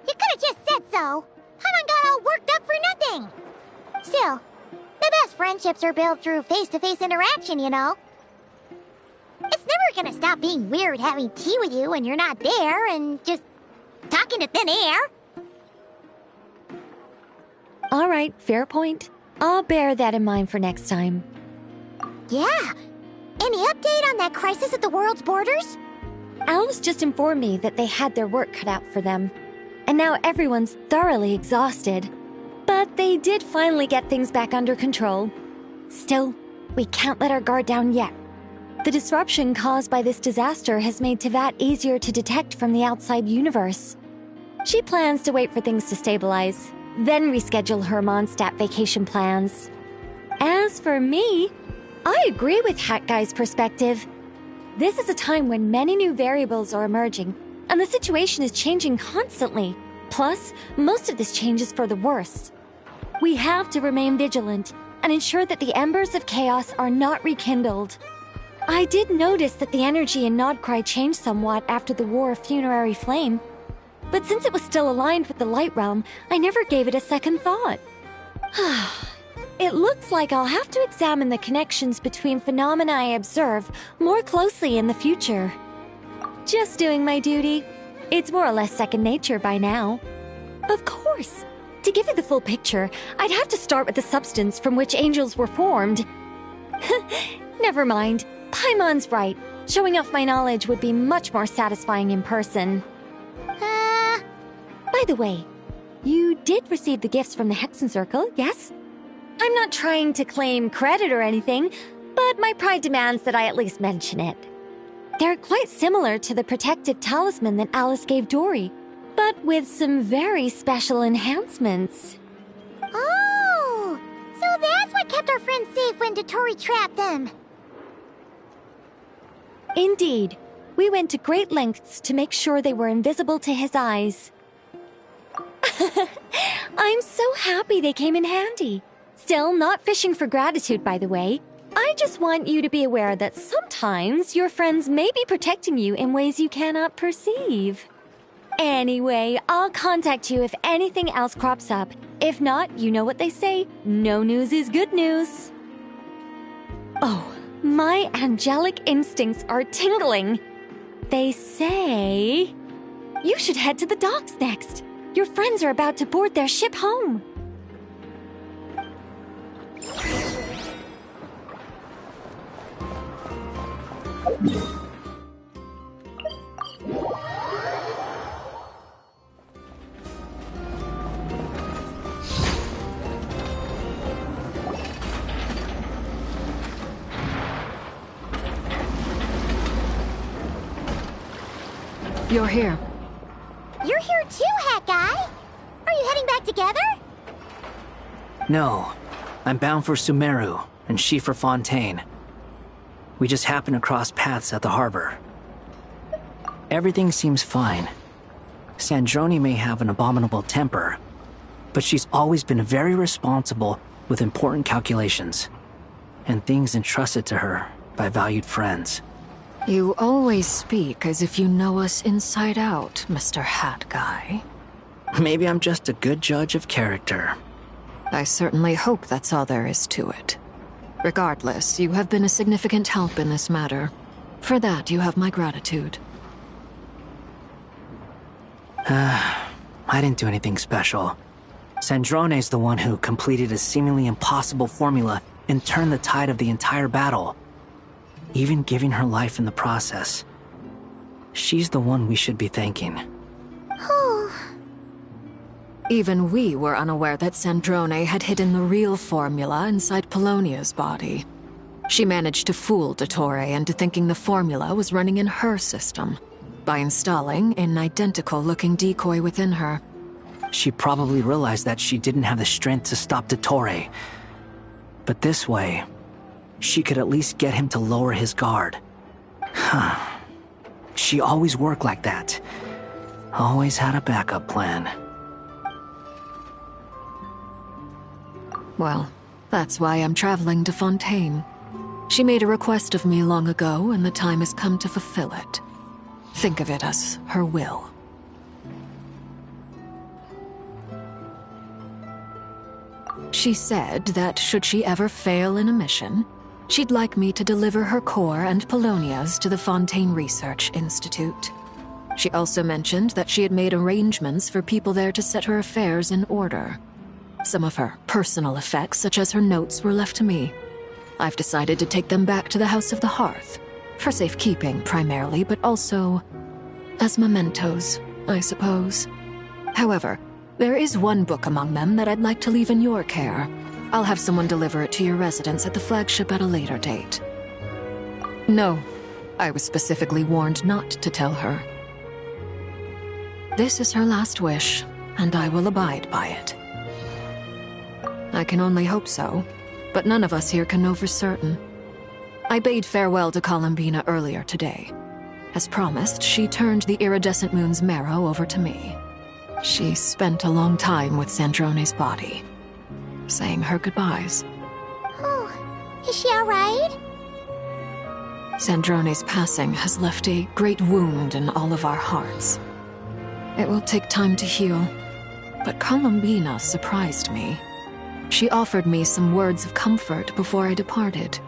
could have just said so. Paimon got all worked up for nothing. Still, the best friendships are built through face-to-face interaction, you know. It's never gonna stop being weird having tea with you when you're not there and just talking to thin air. All right, fair point. I'll bear that in mind for next time. Yeah. Any update on that crisis at the world's borders? Elves just informed me that they had their work cut out for them. And now everyone's thoroughly exhausted. But they did finally get things back under control. Still, we can't let our guard down yet. The disruption caused by this disaster has made Tevat easier to detect from the outside universe. She plans to wait for things to stabilize, then reschedule her Mondstadt vacation plans. As for me, I agree with Hat Guy's perspective. This is a time when many new variables are emerging, and the situation is changing constantly. Plus, most of this change is for the worse. We have to remain vigilant and ensure that the embers of chaos are not rekindled. I did notice that the energy in Nodcry changed somewhat after the War of Funerary Flame, but since it was still aligned with the Light Realm, I never gave it a second thought. It looks like I'll have to examine the connections between phenomena I observe more closely in the future. Just doing my duty. It's more or less second nature by now. Of course. To give you the full picture, I'd have to start with the substance from which angels were formed. Never mind. Paimon's right. Showing off my knowledge would be much more satisfying in person. By the way, you did receive the gifts from the Hexen Circle, yes? I'm not trying to claim credit or anything, but my pride demands that I at least mention it. They're quite similar to the protective talisman that Alice gave Dory, but with some very special enhancements. Oh! So that's what kept our friends safe when Dotori trapped them. Indeed. We went to great lengths to make sure they were invisible to his eyes. I'm so happy they came in handy. Still, not fishing for gratitude, by the way. I just want you to be aware that sometimes your friends may be protecting you in ways you cannot perceive. Anyway, I'll contact you if anything else crops up. If not, you know what they say, no news is good news. Oh, my angelic instincts are tingling. They say you should head to the docks next. Your friends are about to board their ship home. You're here. You're here too, Hat Guy. Are you heading back together? No. I'm bound for Sumeru, and she for Fontaine. We just happened to cross paths at the harbor. Everything seems fine. Sandrone may have an abominable temper, but she's always been very responsible with important calculations, and things entrusted to her by valued friends. You always speak as if you know us inside out, Mr. Hat Guy. Maybe I'm just a good judge of character. I certainly hope that's all there is to it. Regardless, you have been a significant help in this matter. For that, you have my gratitude. I didn't do anything special. Sandrone's the one who completed a seemingly impossible formula and turned the tide of the entire battle, even giving her life in the process. She's the one we should be thanking. Even we were unaware that Sandrone had hidden the real formula inside Polonia's body. She managed to fool Dottore into thinking the formula was running in her system by installing an identical-looking decoy within her. She probably realized that she didn't have the strength to stop Dottore. But this way, she could at least get him to lower his guard. She always worked like that. Always had a backup plan. Well, that's why I'm traveling to Fontaine. She made a request of me long ago, and the time has come to fulfill it. Think of it as her will. She said that should she ever fail in a mission, she'd like me to deliver her core and Polonia's to the Fontaine Research Institute. She also mentioned that she had made arrangements for people there to set her affairs in order. Some of her personal effects, such as her notes, were left to me. I've decided to take them back to the House of the Hearth, for safekeeping primarily, but also as mementos, I suppose. However, there is one book among them that I'd like to leave in your care. I'll have someone deliver it to your residence at the flagship at a later date. No, I was specifically warned not to tell her. This is her last wish, and I will abide by it. I can only hope so, but none of us here can know for certain. I bade farewell to Columbina earlier today. As promised, she turned the iridescent moon's marrow over to me. She spent a long time with Sandrone's body, saying her goodbyes. Oh, is she alright? Sandrone's passing has left a great wound in all of our hearts. It will take time to heal, but Columbina surprised me. She offered me some words of comfort before I departed.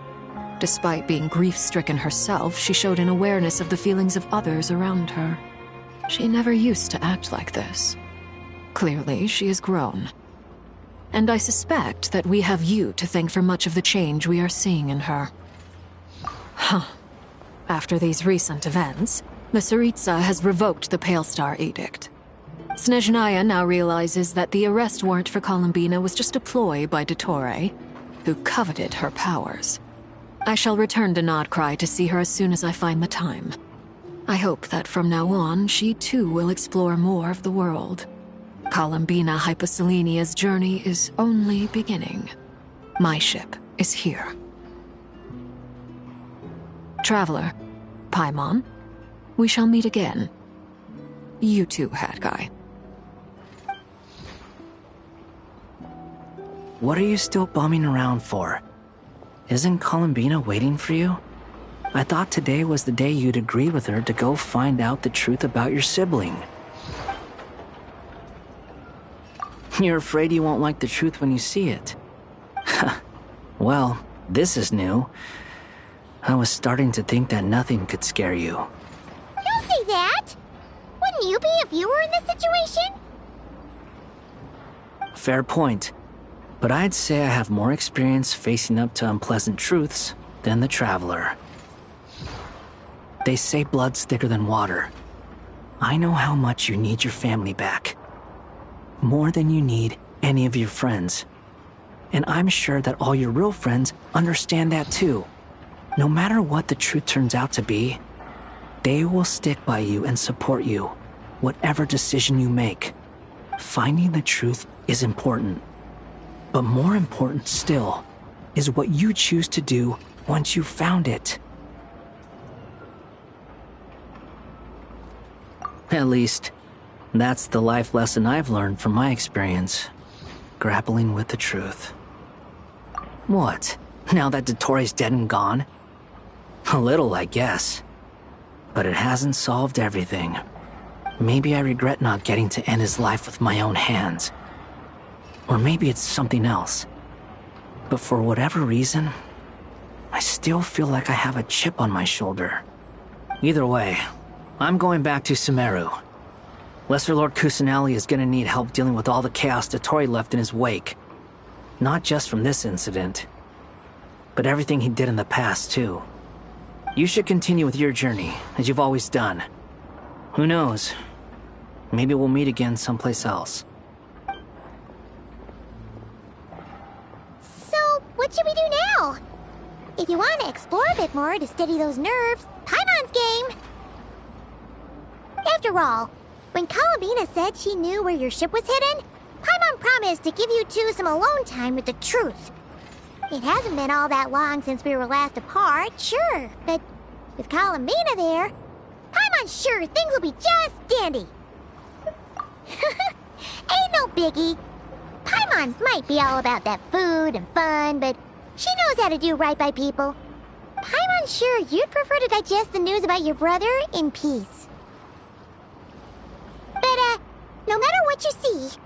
Despite being grief-stricken herself, she showed an awareness of the feelings of others around her. She never used to act like this. Clearly, she has grown. And I suspect that we have you to thank for much of the change we are seeing in her. Huh. After these recent events, the Tsaritsa has revoked the Pale Star Edict. Snezhnaya now realizes that the arrest warrant for Columbina was just a ploy by Dottore, who coveted her powers. I shall return to Nodcry to see her as soon as I find the time. I hope that from now on, she too will explore more of the world. Columbina Hyposelenia's journey is only beginning. My ship is here. Traveler, Paimon, we shall meet again. You too, Hat Guy. What are you still bumming around for? Isn't Columbina waiting for you? I thought today was the day you'd agree with her to go find out the truth about your sibling. You're afraid you won't like the truth when you see it. Well, this is new. I was starting to think that nothing could scare you. Don't say that! Wouldn't you be if you were in this situation? Fair point. But I'd say I have more experience facing up to unpleasant truths than the Traveler. They say blood's thicker than water. I know how much you need your family back. More than you need any of your friends. And I'm sure that all your real friends understand that too. No matter what the truth turns out to be, they will stick by you and support you, whatever decision you make. Finding the truth is important. But more important still is what you choose to do once you've found it. At least, that's the life lesson I've learned from my experience. Grappling with the truth. What? Now that Dottore's dead and gone? A little, I guess. But it hasn't solved everything. Maybe I regret not getting to end his life with my own hands. Or maybe it's something else. But for whatever reason, I still feel like I have a chip on my shoulder. Either way, I'm going back to Sumeru. Lesser Lord Kusanali is gonna need help dealing with all the chaos Dottore left in his wake. Not just from this incident, but everything he did in the past, too. You should continue with your journey, as you've always done. Who knows? Maybe we'll meet again someplace else. So, what should we do now? If you want to explore a bit more to steady those nerves, Paimon's game! After all, when Columbina said she knew where your ship was hidden, Paimon promised to give you two some alone time with the truth. It hasn't been all that long since we were last apart, sure, but with Columbina there, Paimon's sure things will be just dandy. Ain't no biggie. Paimon might be all about that food and fun, but she knows how to do right by people. Paimon's sure you'd prefer to digest the news about your brother in peace. But, no matter what you see,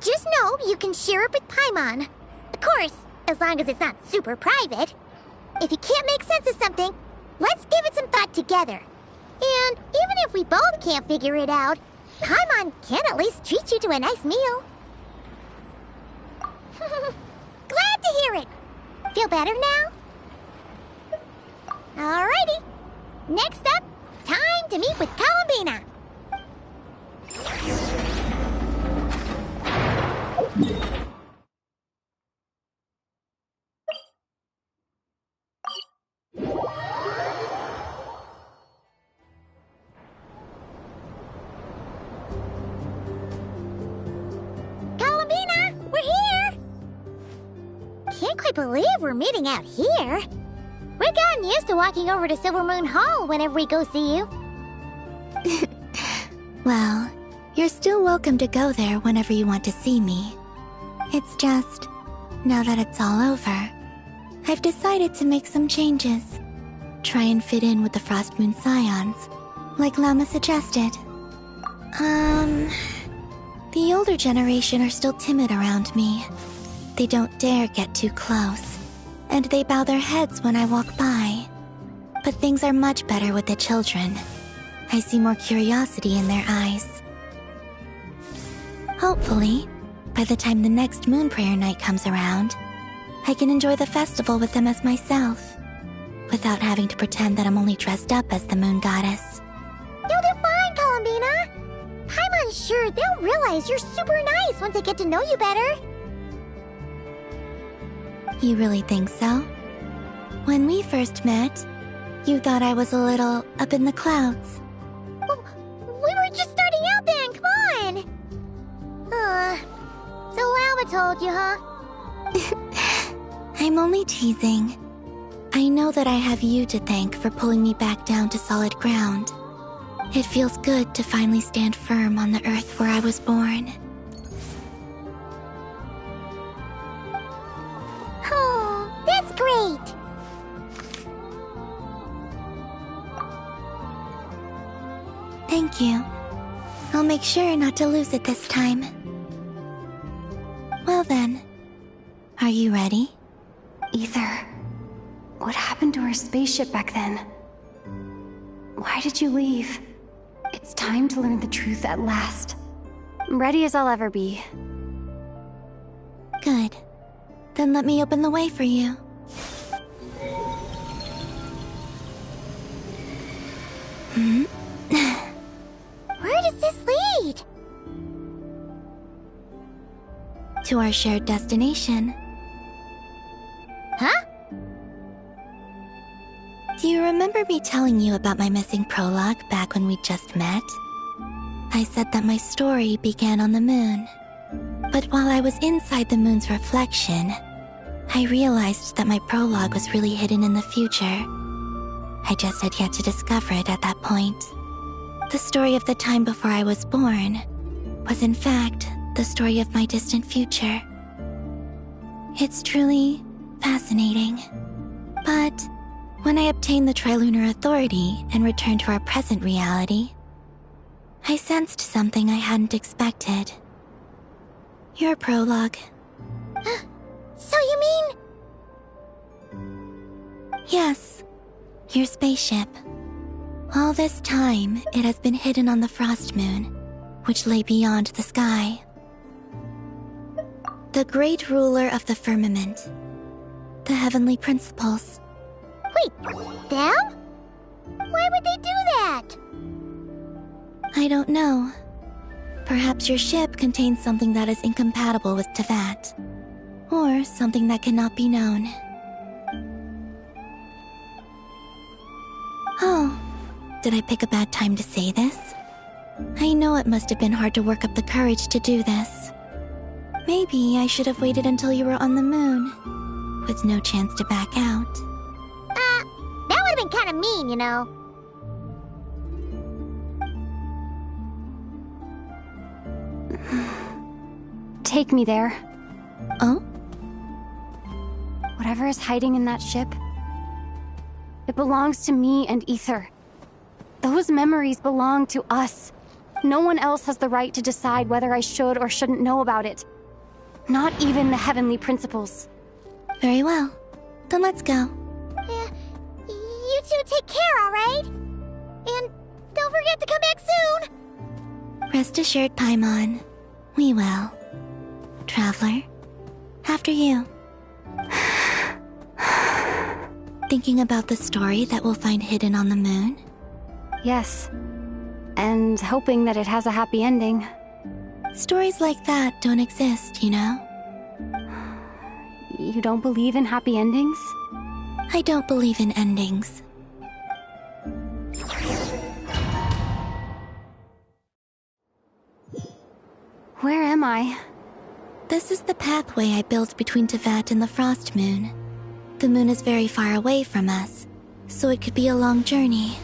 just know you can share it with Paimon. Of course, as long as it's not super private. If you can't make sense of something, let's give it some thought together. And even if we both can't figure it out, Paimon can at least treat you to a nice meal. Glad to hear it. Feel better now? Alrighty. Next up, time to meet with Columbina. believe we're meeting out here. We've gotten used to walking over to Silver Moon Hall whenever we go see you. Well, you're still welcome to go there whenever you want to see me. It's just, now that it's all over, I've decided to make some changes. Try and fit in with the Frost Moon Scions, like Llama suggested. The older generation are still timid around me. They don't dare get too close, and they bow their heads when I walk by. But things are much better with the children. I see more curiosity in their eyes. Hopefully, by the time the next Moon Prayer Night comes around, I can enjoy the festival with them as myself, without having to pretend that I'm only dressed up as the Moon Goddess. You'll do fine, Columbina. Paimon's sure they'll realize you're super nice once they get to know you better. You really think so? When we first met, you thought I was a little up in the clouds. Well, we were just starting out then, come on! So Llama told you, huh? I'm only teasing. I know that I have you to thank for pulling me back down to solid ground. It feels good to finally stand firm on the earth where I was born. Oh, that's great! Thank you. I'll make sure not to lose it this time. Well then, are you ready? Ether, what happened to our spaceship back then? Why did you leave? It's time to learn the truth at last. I'm ready as I'll ever be. Good. Then let me open the way for you. Where does this lead? To our shared destination. Huh? Do you remember me telling you about my missing prologue back when we just met? I said that my story began on the moon. But while I was inside the moon's reflection, I realized that my prologue was really hidden in the future. I just had yet to discover it at that point. The story of the time before I was born was in fact the story of my distant future. It's truly fascinating. But when I obtained the Trilunar Authority and returned to our present reality, I sensed something I hadn't expected. Your prologue. So you mean... Yes, your spaceship. All this time, it has been hidden on the Frost Moon, which lay beyond the sky. The great ruler of the firmament. The heavenly principles. Wait, them? Why would they do that? I don't know. Perhaps your ship contains something that is incompatible with Teyvat. Or something that cannot be known. Oh, did I pick a bad time to say this? I know it must have been hard to work up the courage to do this. Maybe I should have waited until you were on the moon, with no chance to back out. That would have been kind of mean, you know. Take me there. Oh? Whatever is hiding in that ship, it belongs to me and Ether. Those memories belong to us. No one else has the right to decide whether I should or shouldn't know about it. Not even the heavenly principles. Very well. Then let's go. Yeah, you two take care, alright? And don't forget to come back soon! Rest assured, Paimon. We will. Traveler, after you. Thinking about the story that we'll find hidden on the moon? Yes. And hoping that it has a happy ending. Stories like that don't exist, you know? You don't believe in happy endings? I don't believe in endings. Where am I? This is the pathway I built between Tevat and the Frost Moon. The moon is very far away from us, so it could be a long journey.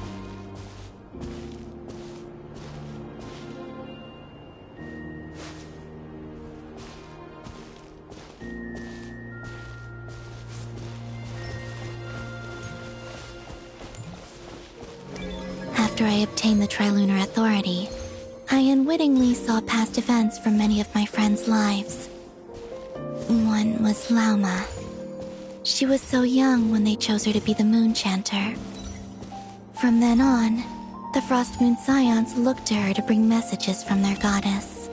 After I obtained the Trilunar Authority, I unwittingly saw past events from many of my friends' lives. One was Lauma. She was so young when they chose her to be the Moon Chanter. From then on, the Frost Moon Scions looked to her to bring messages from their goddess.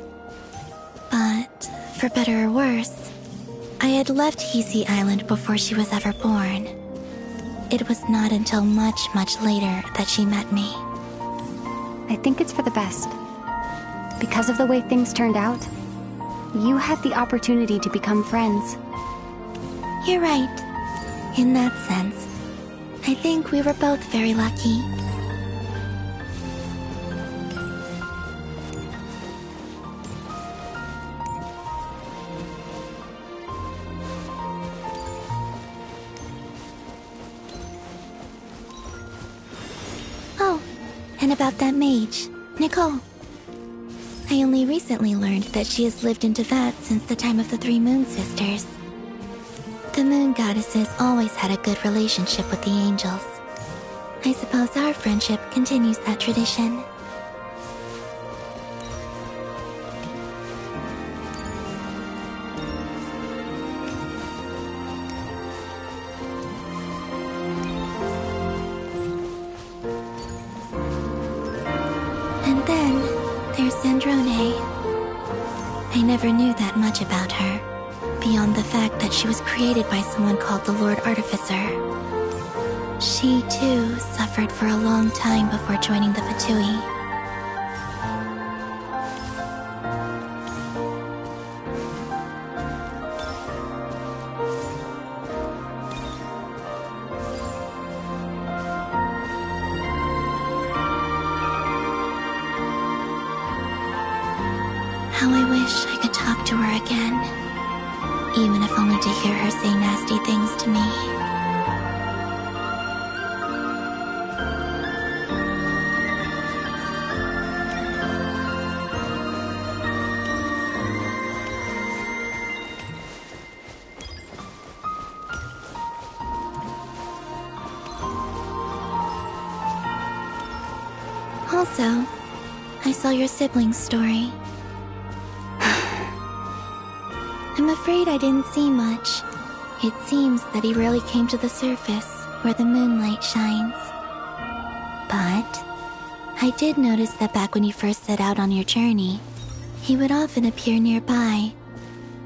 But, for better or worse, I had left Hisi Island before she was ever born. It was not until much, much later that she met me. I think it's for the best. Because of the way things turned out, you had the opportunity to become friends. You're right. In that sense, I think we were both very lucky. Oh, and about that mage, Nicole. I only recently learned that she has lived in Tevat since the time of the Three Moon Sisters. The Moon Goddesses always had a good relationship with the angels. I suppose our friendship continues that tradition. And then, there's Sandrone. I never knew that much about her, beyond the fact that she was created by someone called the Lord Artificer. She, too, suffered for a long time before joining the Fatui. How I wish I could talk to her again, even if only to hear her say nasty things to me. Also, I saw your sibling's story. I'm afraid I didn't see much. It seems that he rarely came to the surface, where the moonlight shines. But I did notice that back when you first set out on your journey, he would often appear nearby,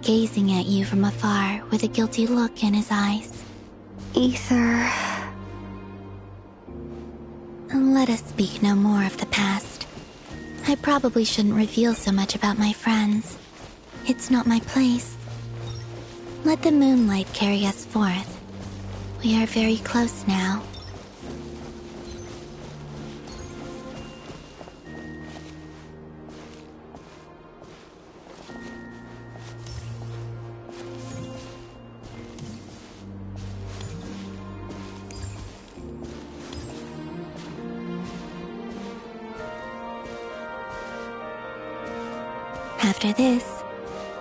gazing at you from afar with a guilty look in his eyes. Ether... Let us speak no more of the past. I probably shouldn't reveal so much about my friends. It's not my place. Let the moonlight carry us forth. We are very close now. After this,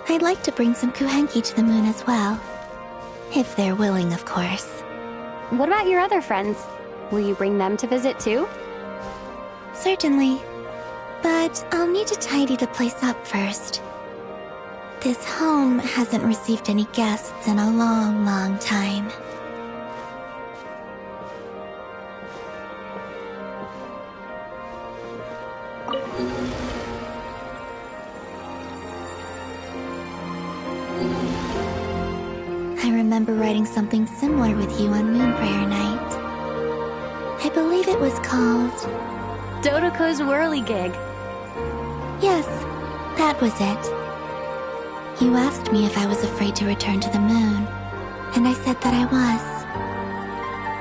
I'd like to bring some Kuhenki to the moon as well. If they're willing, of course. What about your other friends? Will you bring them to visit too? Certainly. But I'll need to tidy the place up first. This home hasn't received any guests in a long, long time. I remember writing something similar with you on Moon Prayer Night. I believe it was called... Dodoko's Whirligig. Yes, that was it. You asked me if I was afraid to return to the moon, and I said that I was.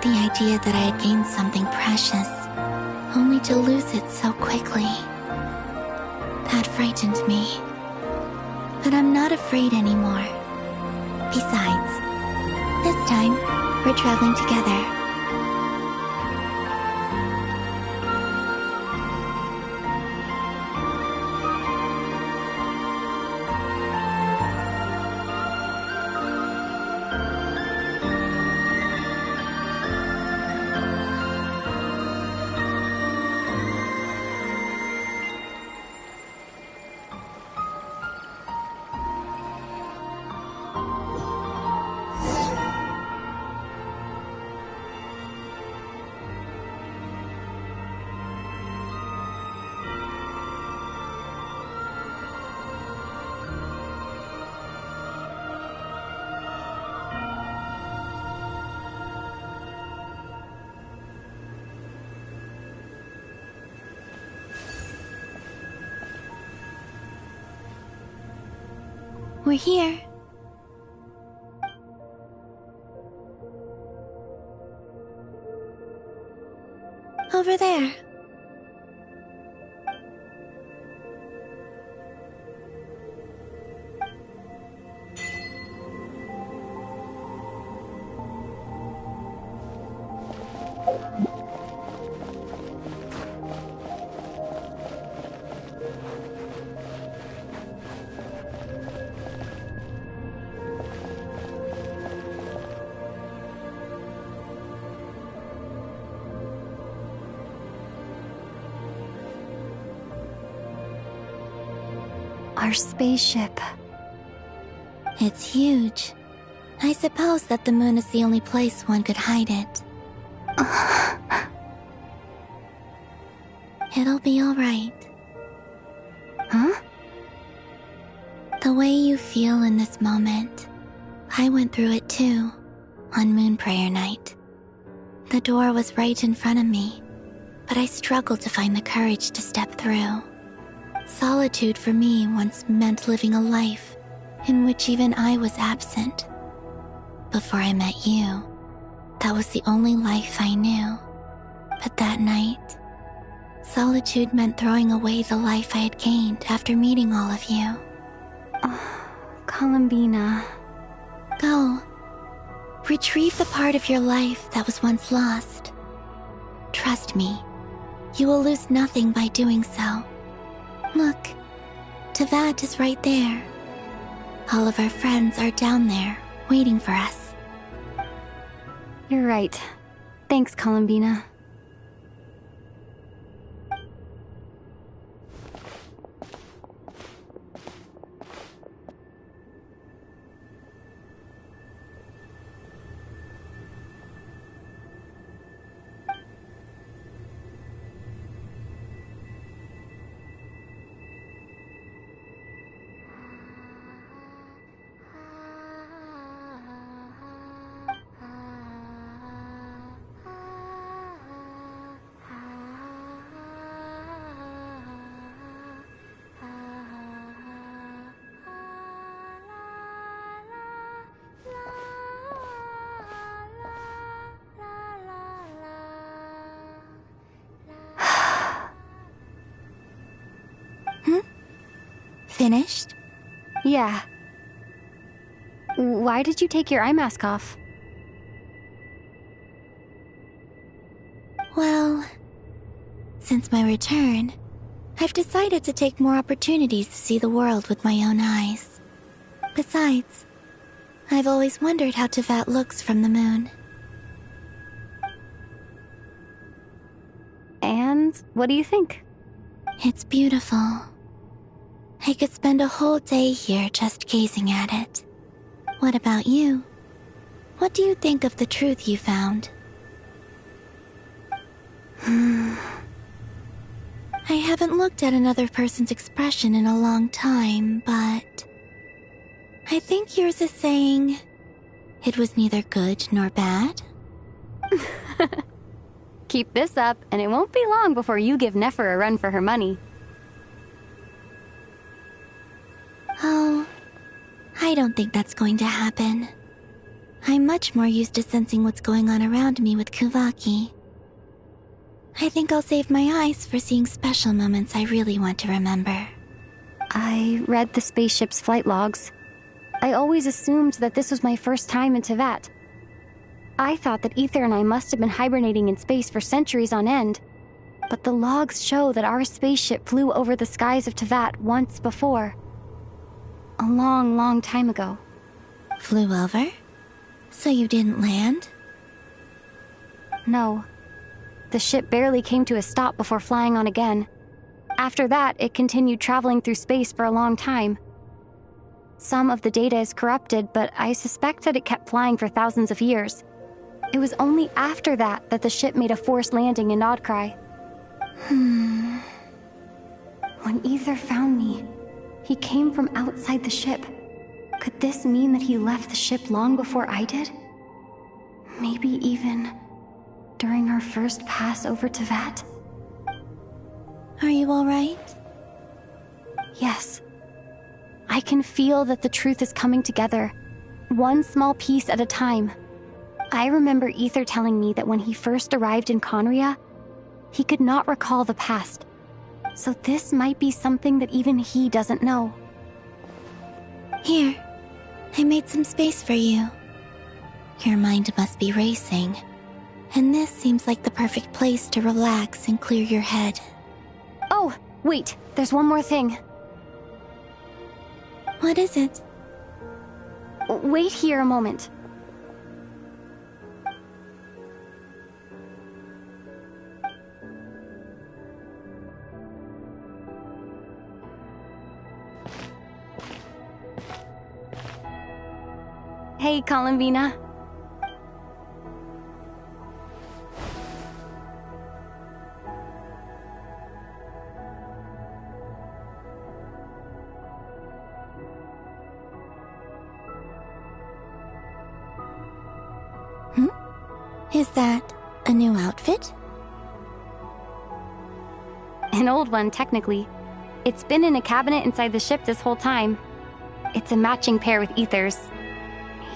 The idea that I had gained something precious, only to lose it so quickly, that frightened me. but I'm not afraid anymore. Besides, this time, we're traveling together. We're here. Over there. Our spaceship. It's huge. I suppose that the moon is the only place one could hide it. It'll be alright. Huh? The way you feel in this moment, I went through it too, on Moon Prayer Night. The door was right in front of me, but I struggled to find the courage to step through. Solitude for me once meant living a life in which even I was absent. Before I met you, that was the only life I knew. But that night, solitude meant throwing away the life I had gained after meeting all of you. Oh, Columbina. Go. Retrieve the part of your life that was once lost. Trust me, you will lose nothing by doing so. Look, Teyvat is right there. All of our friends are down there, waiting for us. You're right. Thanks, Columbina. Finished? Yeah. Why did you take your eye mask off? Well, since my return, I've decided to take more opportunities to see the world with my own eyes. Besides, I've always wondered how Teyvat looks from the moon. And what do you think? It's beautiful. I could spend a whole day here just gazing at it. What about you? What do you think of the truth you found? I haven't looked at another person's expression in a long time, but I think yours is saying it was neither good nor bad. Keep this up, and it won't be long before you give Nefer a run for her money. Oh, I don't think that's going to happen. I'm much more used to sensing what's going on around me with Kuvaki. I think I'll save my eyes for seeing special moments I really want to remember. I read the spaceship's flight logs. I always assumed that this was my first time in Teyvat. I thought that Ether and I must have been hibernating in space for centuries on end, but the logs show that our spaceship flew over the skies of Teyvat once before. A long, long time ago. Flew over? So you didn't land? No. The ship barely came to a stop before flying on again. After that, it continued traveling through space for a long time. Some of the data is corrupted, but I suspect that it kept flying for thousands of years. It was only after that that the ship made a forced landing in Nodcry. When Ether found me, he came from outside the ship. Could this mean that he left the ship long before I did? Maybe even during our first pass over Teyvat? Are you alright? Yes. I can feel that the truth is coming together, one small piece at a time. I remember Ether telling me that when he first arrived in Conria, he could not recall the past. So this might be something that even he doesn't know. Here, I made some space for you. Your mind must be racing, and this seems like the perfect place to relax and clear your head. Oh, wait, there's one more thing. What is it? Wait here a moment. Hey, Columbina. Is that a new outfit? An old one, technically. It's been in a cabinet inside the ship this whole time. It's a matching pair with Ether's.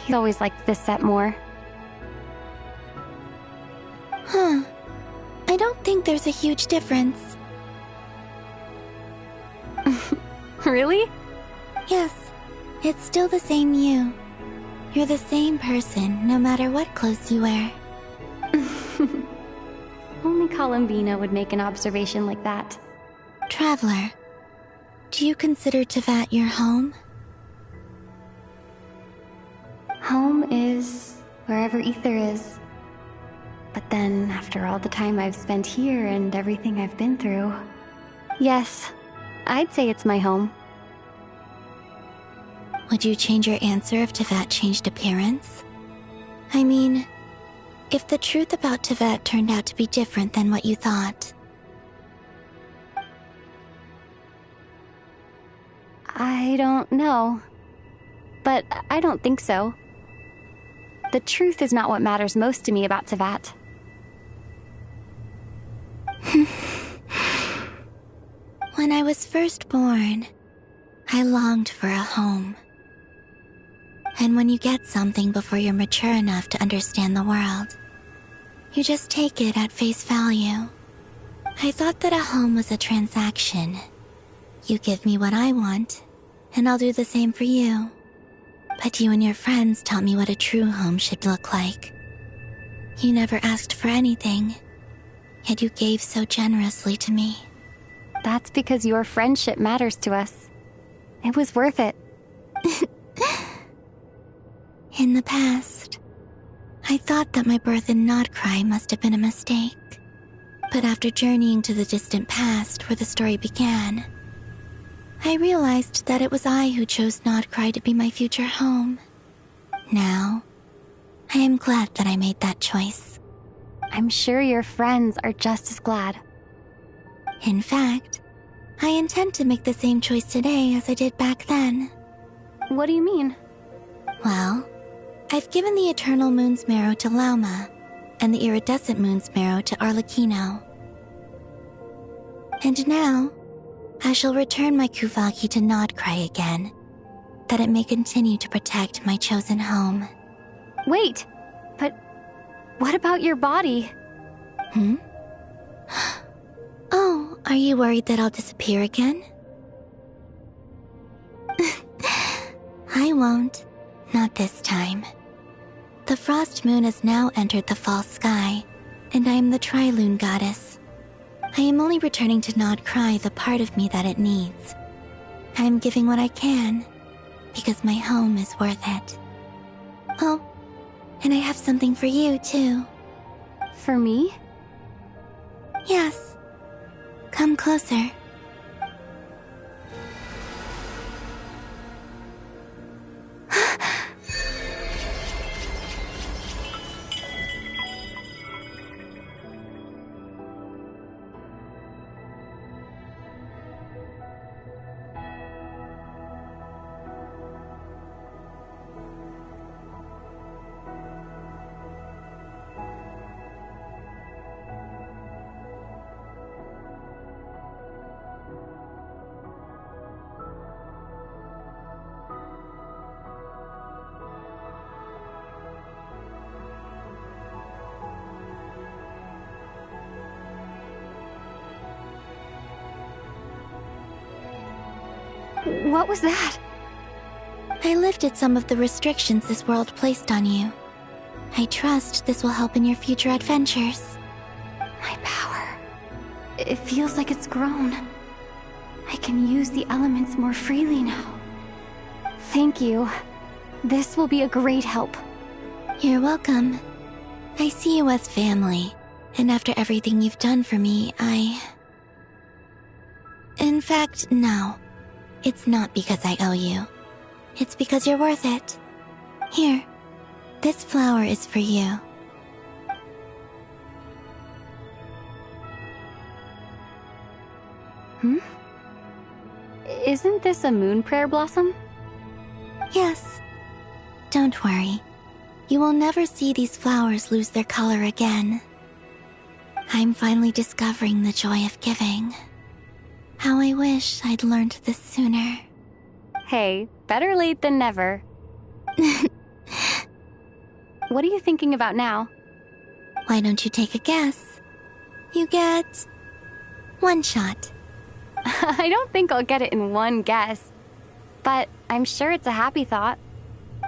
He always liked this set more. Huh. I don't think there's a huge difference. Really? Yes. It's still the same you. You're the same person, no matter what clothes you wear. Only Columbina would make an observation like that. Traveler, do you consider Teyvat your home? Home is wherever Ether is. But then, after all the time I've spent here and everything I've been through, yes, I'd say it's my home. Would you change your answer if Teyvat changed appearance? I mean, if the truth about Teyvat turned out to be different than what you thought. I don't know. But I don't think so. The truth is not what matters most to me about Teyvat. When I was first born, I longed for a home. And when you get something before you're mature enough to understand the world, you just take it at face value. I thought that a home was a transaction. You give me what I want, and I'll do the same for you. But you and your friends taught me what a true home should look like. You never asked for anything, yet you gave so generously to me. That's because your friendship matters to us. It was worth it. In the past, I thought that my birth in Nodcry must have been a mistake. But after journeying to the distant past where the story began, I realized that it was I who chose Nodcry to be my future home. Now, I am glad that I made that choice. I'm sure your friends are just as glad. In fact, I intend to make the same choice today as I did back then. What do you mean? Well, I've given the Eternal Moon's Marrow to Lauma, and the Iridescent Moon's Marrow to Arlecchino. And now, I shall return my Kuvagi to Nodcry again, that it may continue to protect my chosen home. Wait, but what about your body? Oh, are you worried that I'll disappear again? won't. Not this time. The frost moon has now entered the fall sky, and I am the Trilune goddess. I am only returning to Nod Cry the part of me that it needs. I am giving what I can, because my home is worth it. Oh, and I have something for you, too. For me? Yes. Come closer. What was that? I lifted some of the restrictions this world placed on you. I trust this will help in your future adventures. My power. It feels like it's grown. I can use the elements more freely now. Thank you. This will be a great help. You're welcome. I see you as family, and after everything you've done for me, In fact, no. It's not because I owe you. It's because you're worth it. Here, this flower is for you. Isn't this a moon prayer blossom? Yes. Don't worry. You will never see these flowers lose their color again. I'm finally discovering the joy of giving. How I wish I'd learned this sooner. Hey, better late than never. What are you thinking about now? Why don't you take a guess? You get 1 shot. I don't think I'll get it in one guess, but I'm sure it's a happy thought.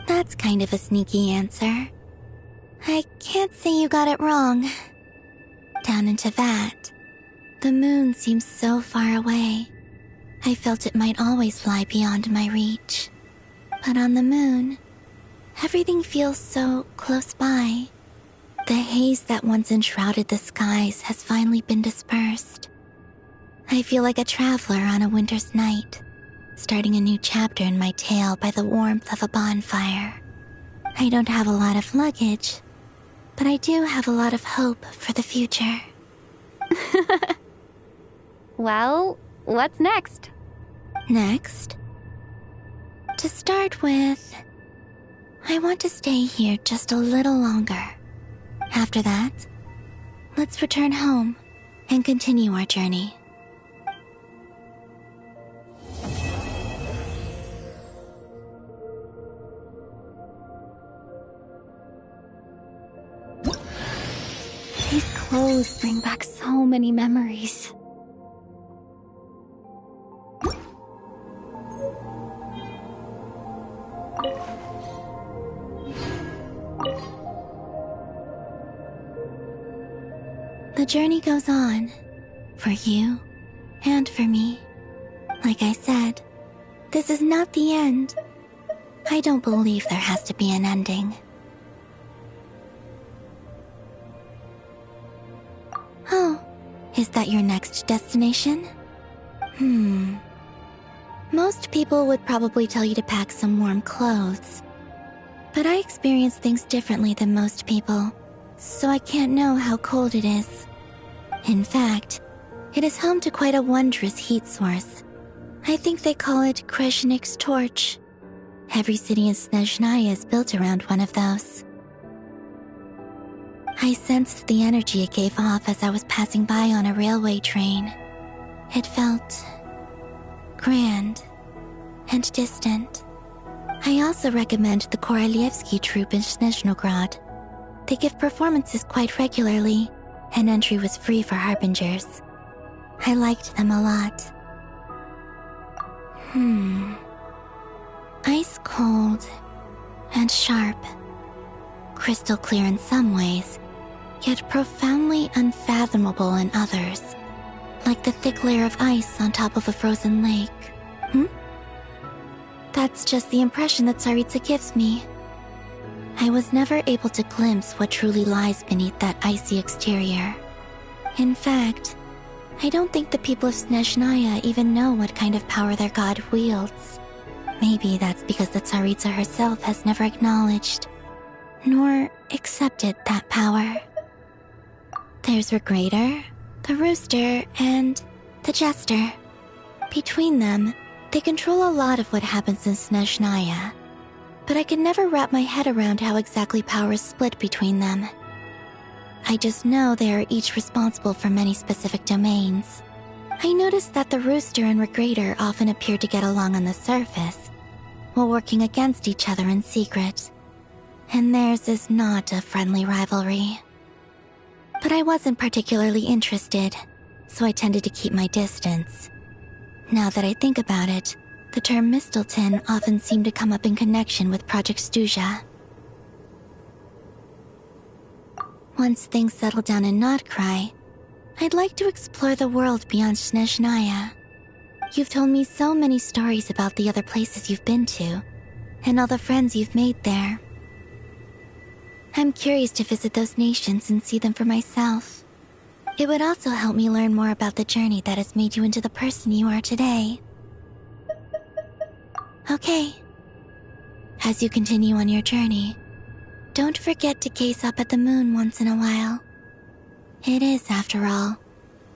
That's kind of a sneaky answer. I can't say you got it wrong. Down into that, the moon seems so far away. I felt it might always lie beyond my reach. But on the moon, everything feels so close by. The haze that once enshrouded the skies has finally been dispersed. I feel like a traveler on a winter's night, starting a new chapter in my tale by the warmth of a bonfire. I don't have a lot of luggage, but I do have a lot of hope for the future. Well, what's next? Next? To start with, I want to stay here just a little longer. After that, let's return home and continue our journey. These clothes bring back so many memories. The journey goes on, for you and for me. Like I said, this is not the end. I don't believe there has to be an ending. Oh, is that your next destination? Most people would probably tell you to pack some warm clothes. But I experience things differently than most people, so I can't know how cold it is. In fact, it is home to quite a wondrous heat source. I think they call it Kreshnik's torch. Every city in Snezhnaya is built around one of those. I sensed the energy it gave off as I was passing by on a railway train. It felt grand and distant. I also recommend the Korolievsky troupe in Snezhnograd. They give performances quite regularly, and entry was free for harbingers. I liked them a lot. Ice cold and sharp. Crystal clear in some ways, yet profoundly unfathomable in others. Like the thick layer of ice on top of a frozen lake. That's just the impression that Tsaritsa gives me. I was never able to glimpse what truly lies beneath that icy exterior. In fact, I don't think the people of Snezhnaya even know what kind of power their god wields. Maybe that's because the Tsaritsa herself has never acknowledged, nor accepted that power. There's Regrator, the Rooster, and the Jester. Between them, they control a lot of what happens in Snezhnaya, but I can never wrap my head around how exactly power is split between them. I just know they are each responsible for many specific domains. I noticed that the Rooster and Regrator often appear to get along on the surface, while working against each other in secret. And theirs is not a friendly rivalry. But I wasn't particularly interested, so I tended to keep my distance. Now that I think about it, the term Mistelton often seemed to come up in connection with Project Stuja. Once things settle down in Notcry, I'd like to explore the world beyond Snezhnaya. You've told me so many stories about the other places you've been to, and all the friends you've made there. I'm curious to visit those nations and see them for myself. It would also help me learn more about the journey that has made you into the person you are today. Okay. As you continue on your journey, don't forget to gaze up at the moon once in a while. It is, after all,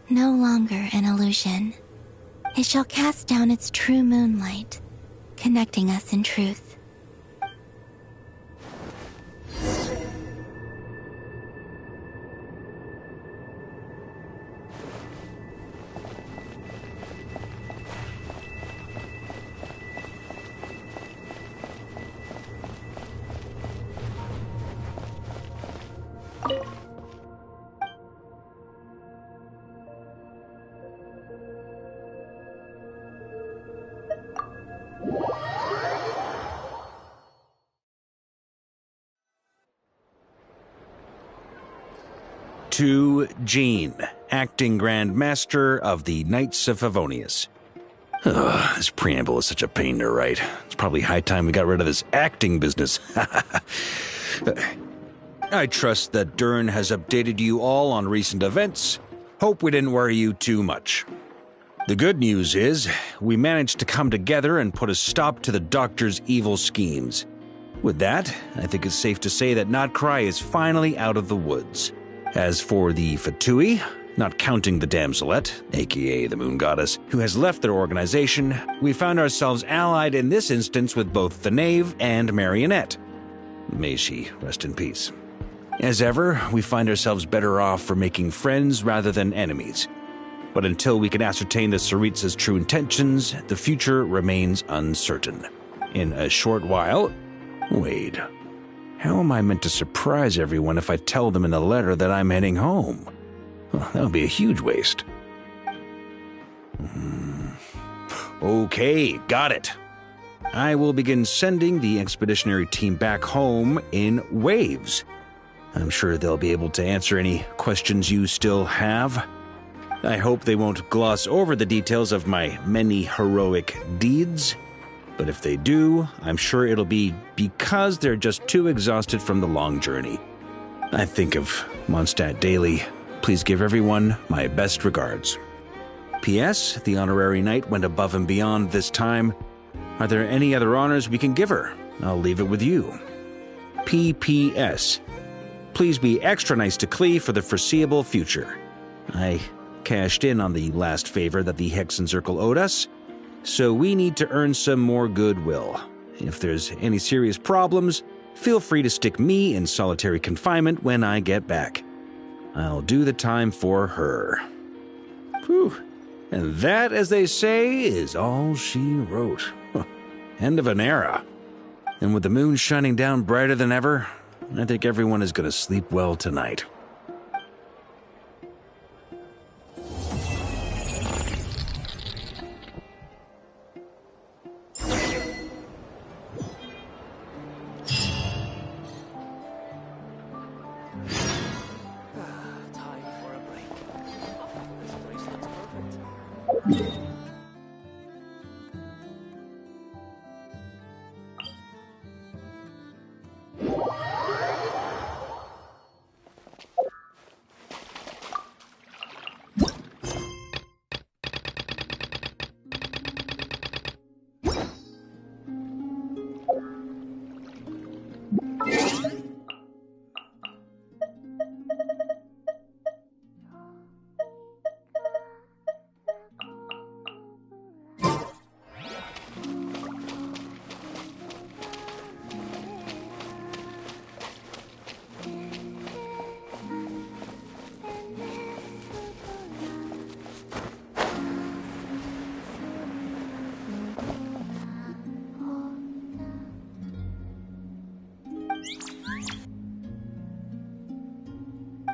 no longer an illusion. It shall cast down its true moonlight, connecting us in truth. To Jean, acting Grand Master of the Knights of Favonius. Ugh, this preamble is such a pain to write. It's probably high time we got rid of this acting business. I trust that Dern has updated you all on recent events. Hope we didn't worry you too much. The good news is, we managed to come together and put a stop to the Doctor's evil schemes. With that, I think it's safe to say that Notcry is finally out of the woods. As for the Fatui, not counting the Damselette, aka the Moon Goddess, who has left their organization, we found ourselves allied in this instance with both the Knave and Marionette. May she rest in peace. As ever, we find ourselves better off for making friends rather than enemies. But until we can ascertain the Tsaritsa's true intentions, the future remains uncertain. In a short while... Wait... How am I meant to surprise everyone if I tell them in a letter that I'm heading home? Well, that would be a huge waste. Okay, got it. I will begin sending the expeditionary team back home in waves. I'm sure they'll be able to answer any questions you still have. I hope they won't gloss over the details of my many heroic deeds. But if they do, I'm sure it'll be because they're just too exhausted from the long journey. I think of Mondstadt daily. Please give everyone my best regards. P.S. The honorary knight went above and beyond this time. Are there any other honors we can give her? I'll leave it with you. P.P.S. Please be extra nice to Klee for the foreseeable future. I cashed in on the last favor that the Hexen Circle owed us, so we need to earn some more goodwill. If there's any serious problems, feel free to stick me in solitary confinement when I get back. I'll do the time for her. Whew. And that, as they say, is all she wrote. End of an era. And with the moon shining down brighter than ever, I think everyone is going to sleep well tonight.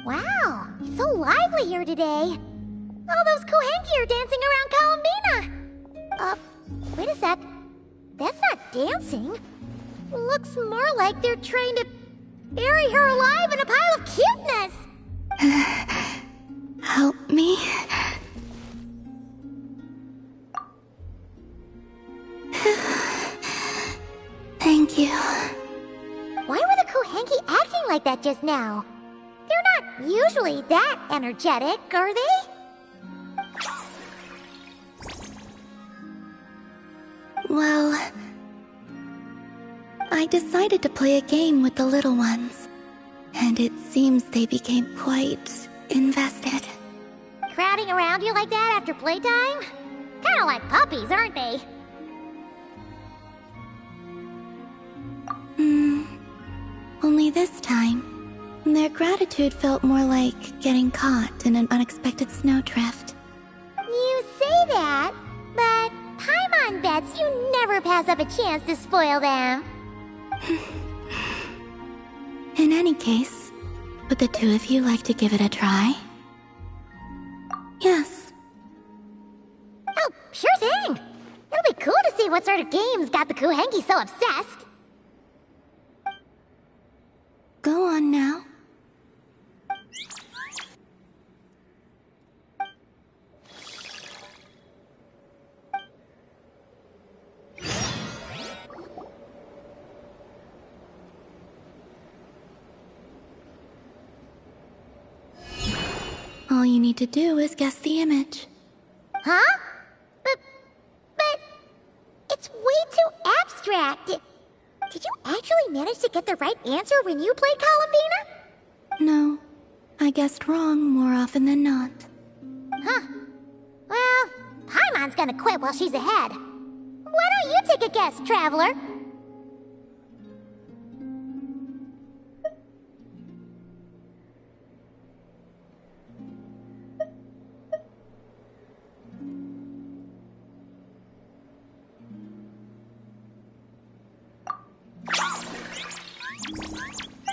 Wow, it's so lively here today. All those Kohenki are dancing around Columbina. Wait a sec. That's not dancing. Looks more like they're trying to bury her alive in a pile of cuteness. Help me. Thank you. Why were the Kohenki acting like that just now? They're not usually that energetic, are they? Well, I decided to play a game with the little ones, and it seems they became quite invested. Crowding around you like that after playtime? Kinda like puppies, aren't they? Only this time, their gratitude felt more like getting caught in an unexpected snowdrift. You say that, but Paimon bets you never pass up a chance to spoil them. In any case, would the two of you like to give it a try? Yes. Oh, sure thing! It'll be cool to see what sort of games got the Kohenki so obsessed. Go on now. All you need to do is guess the image. Huh? But... it's way too abstract. Did you actually manage to get the right answer when you played Columbina? No, I guessed wrong more often than not. Huh. Well, Paimon's gonna quit while she's ahead. Why don't you take a guess, Traveler?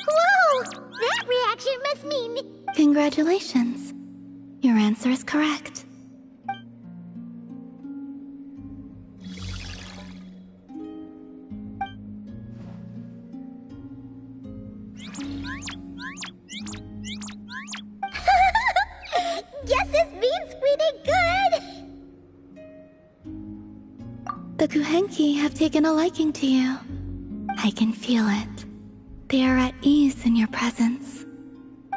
Whoa! That reaction must mean... Congratulations. Your answer is correct. Guess this means we did good! The Kohenki have taken a liking to you. I can feel it. They are at ease in your presence.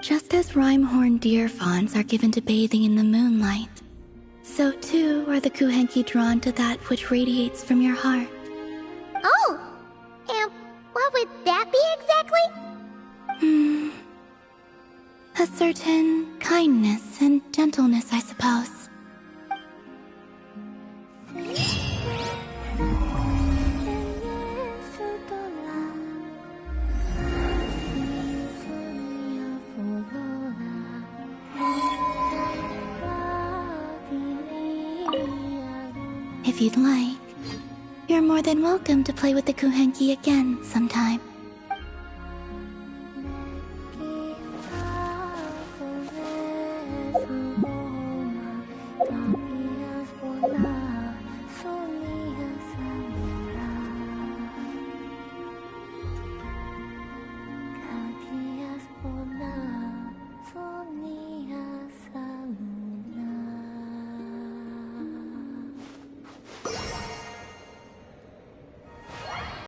Just as rhyme-horned deer fawns are given to bathing in the moonlight, so too are the Kohenki drawn to that which radiates from your heart. Oh! And what would that be exactly? A certain kindness and gentleness, I suppose. If you'd like, you're more than welcome to play with the Kohenki again sometime.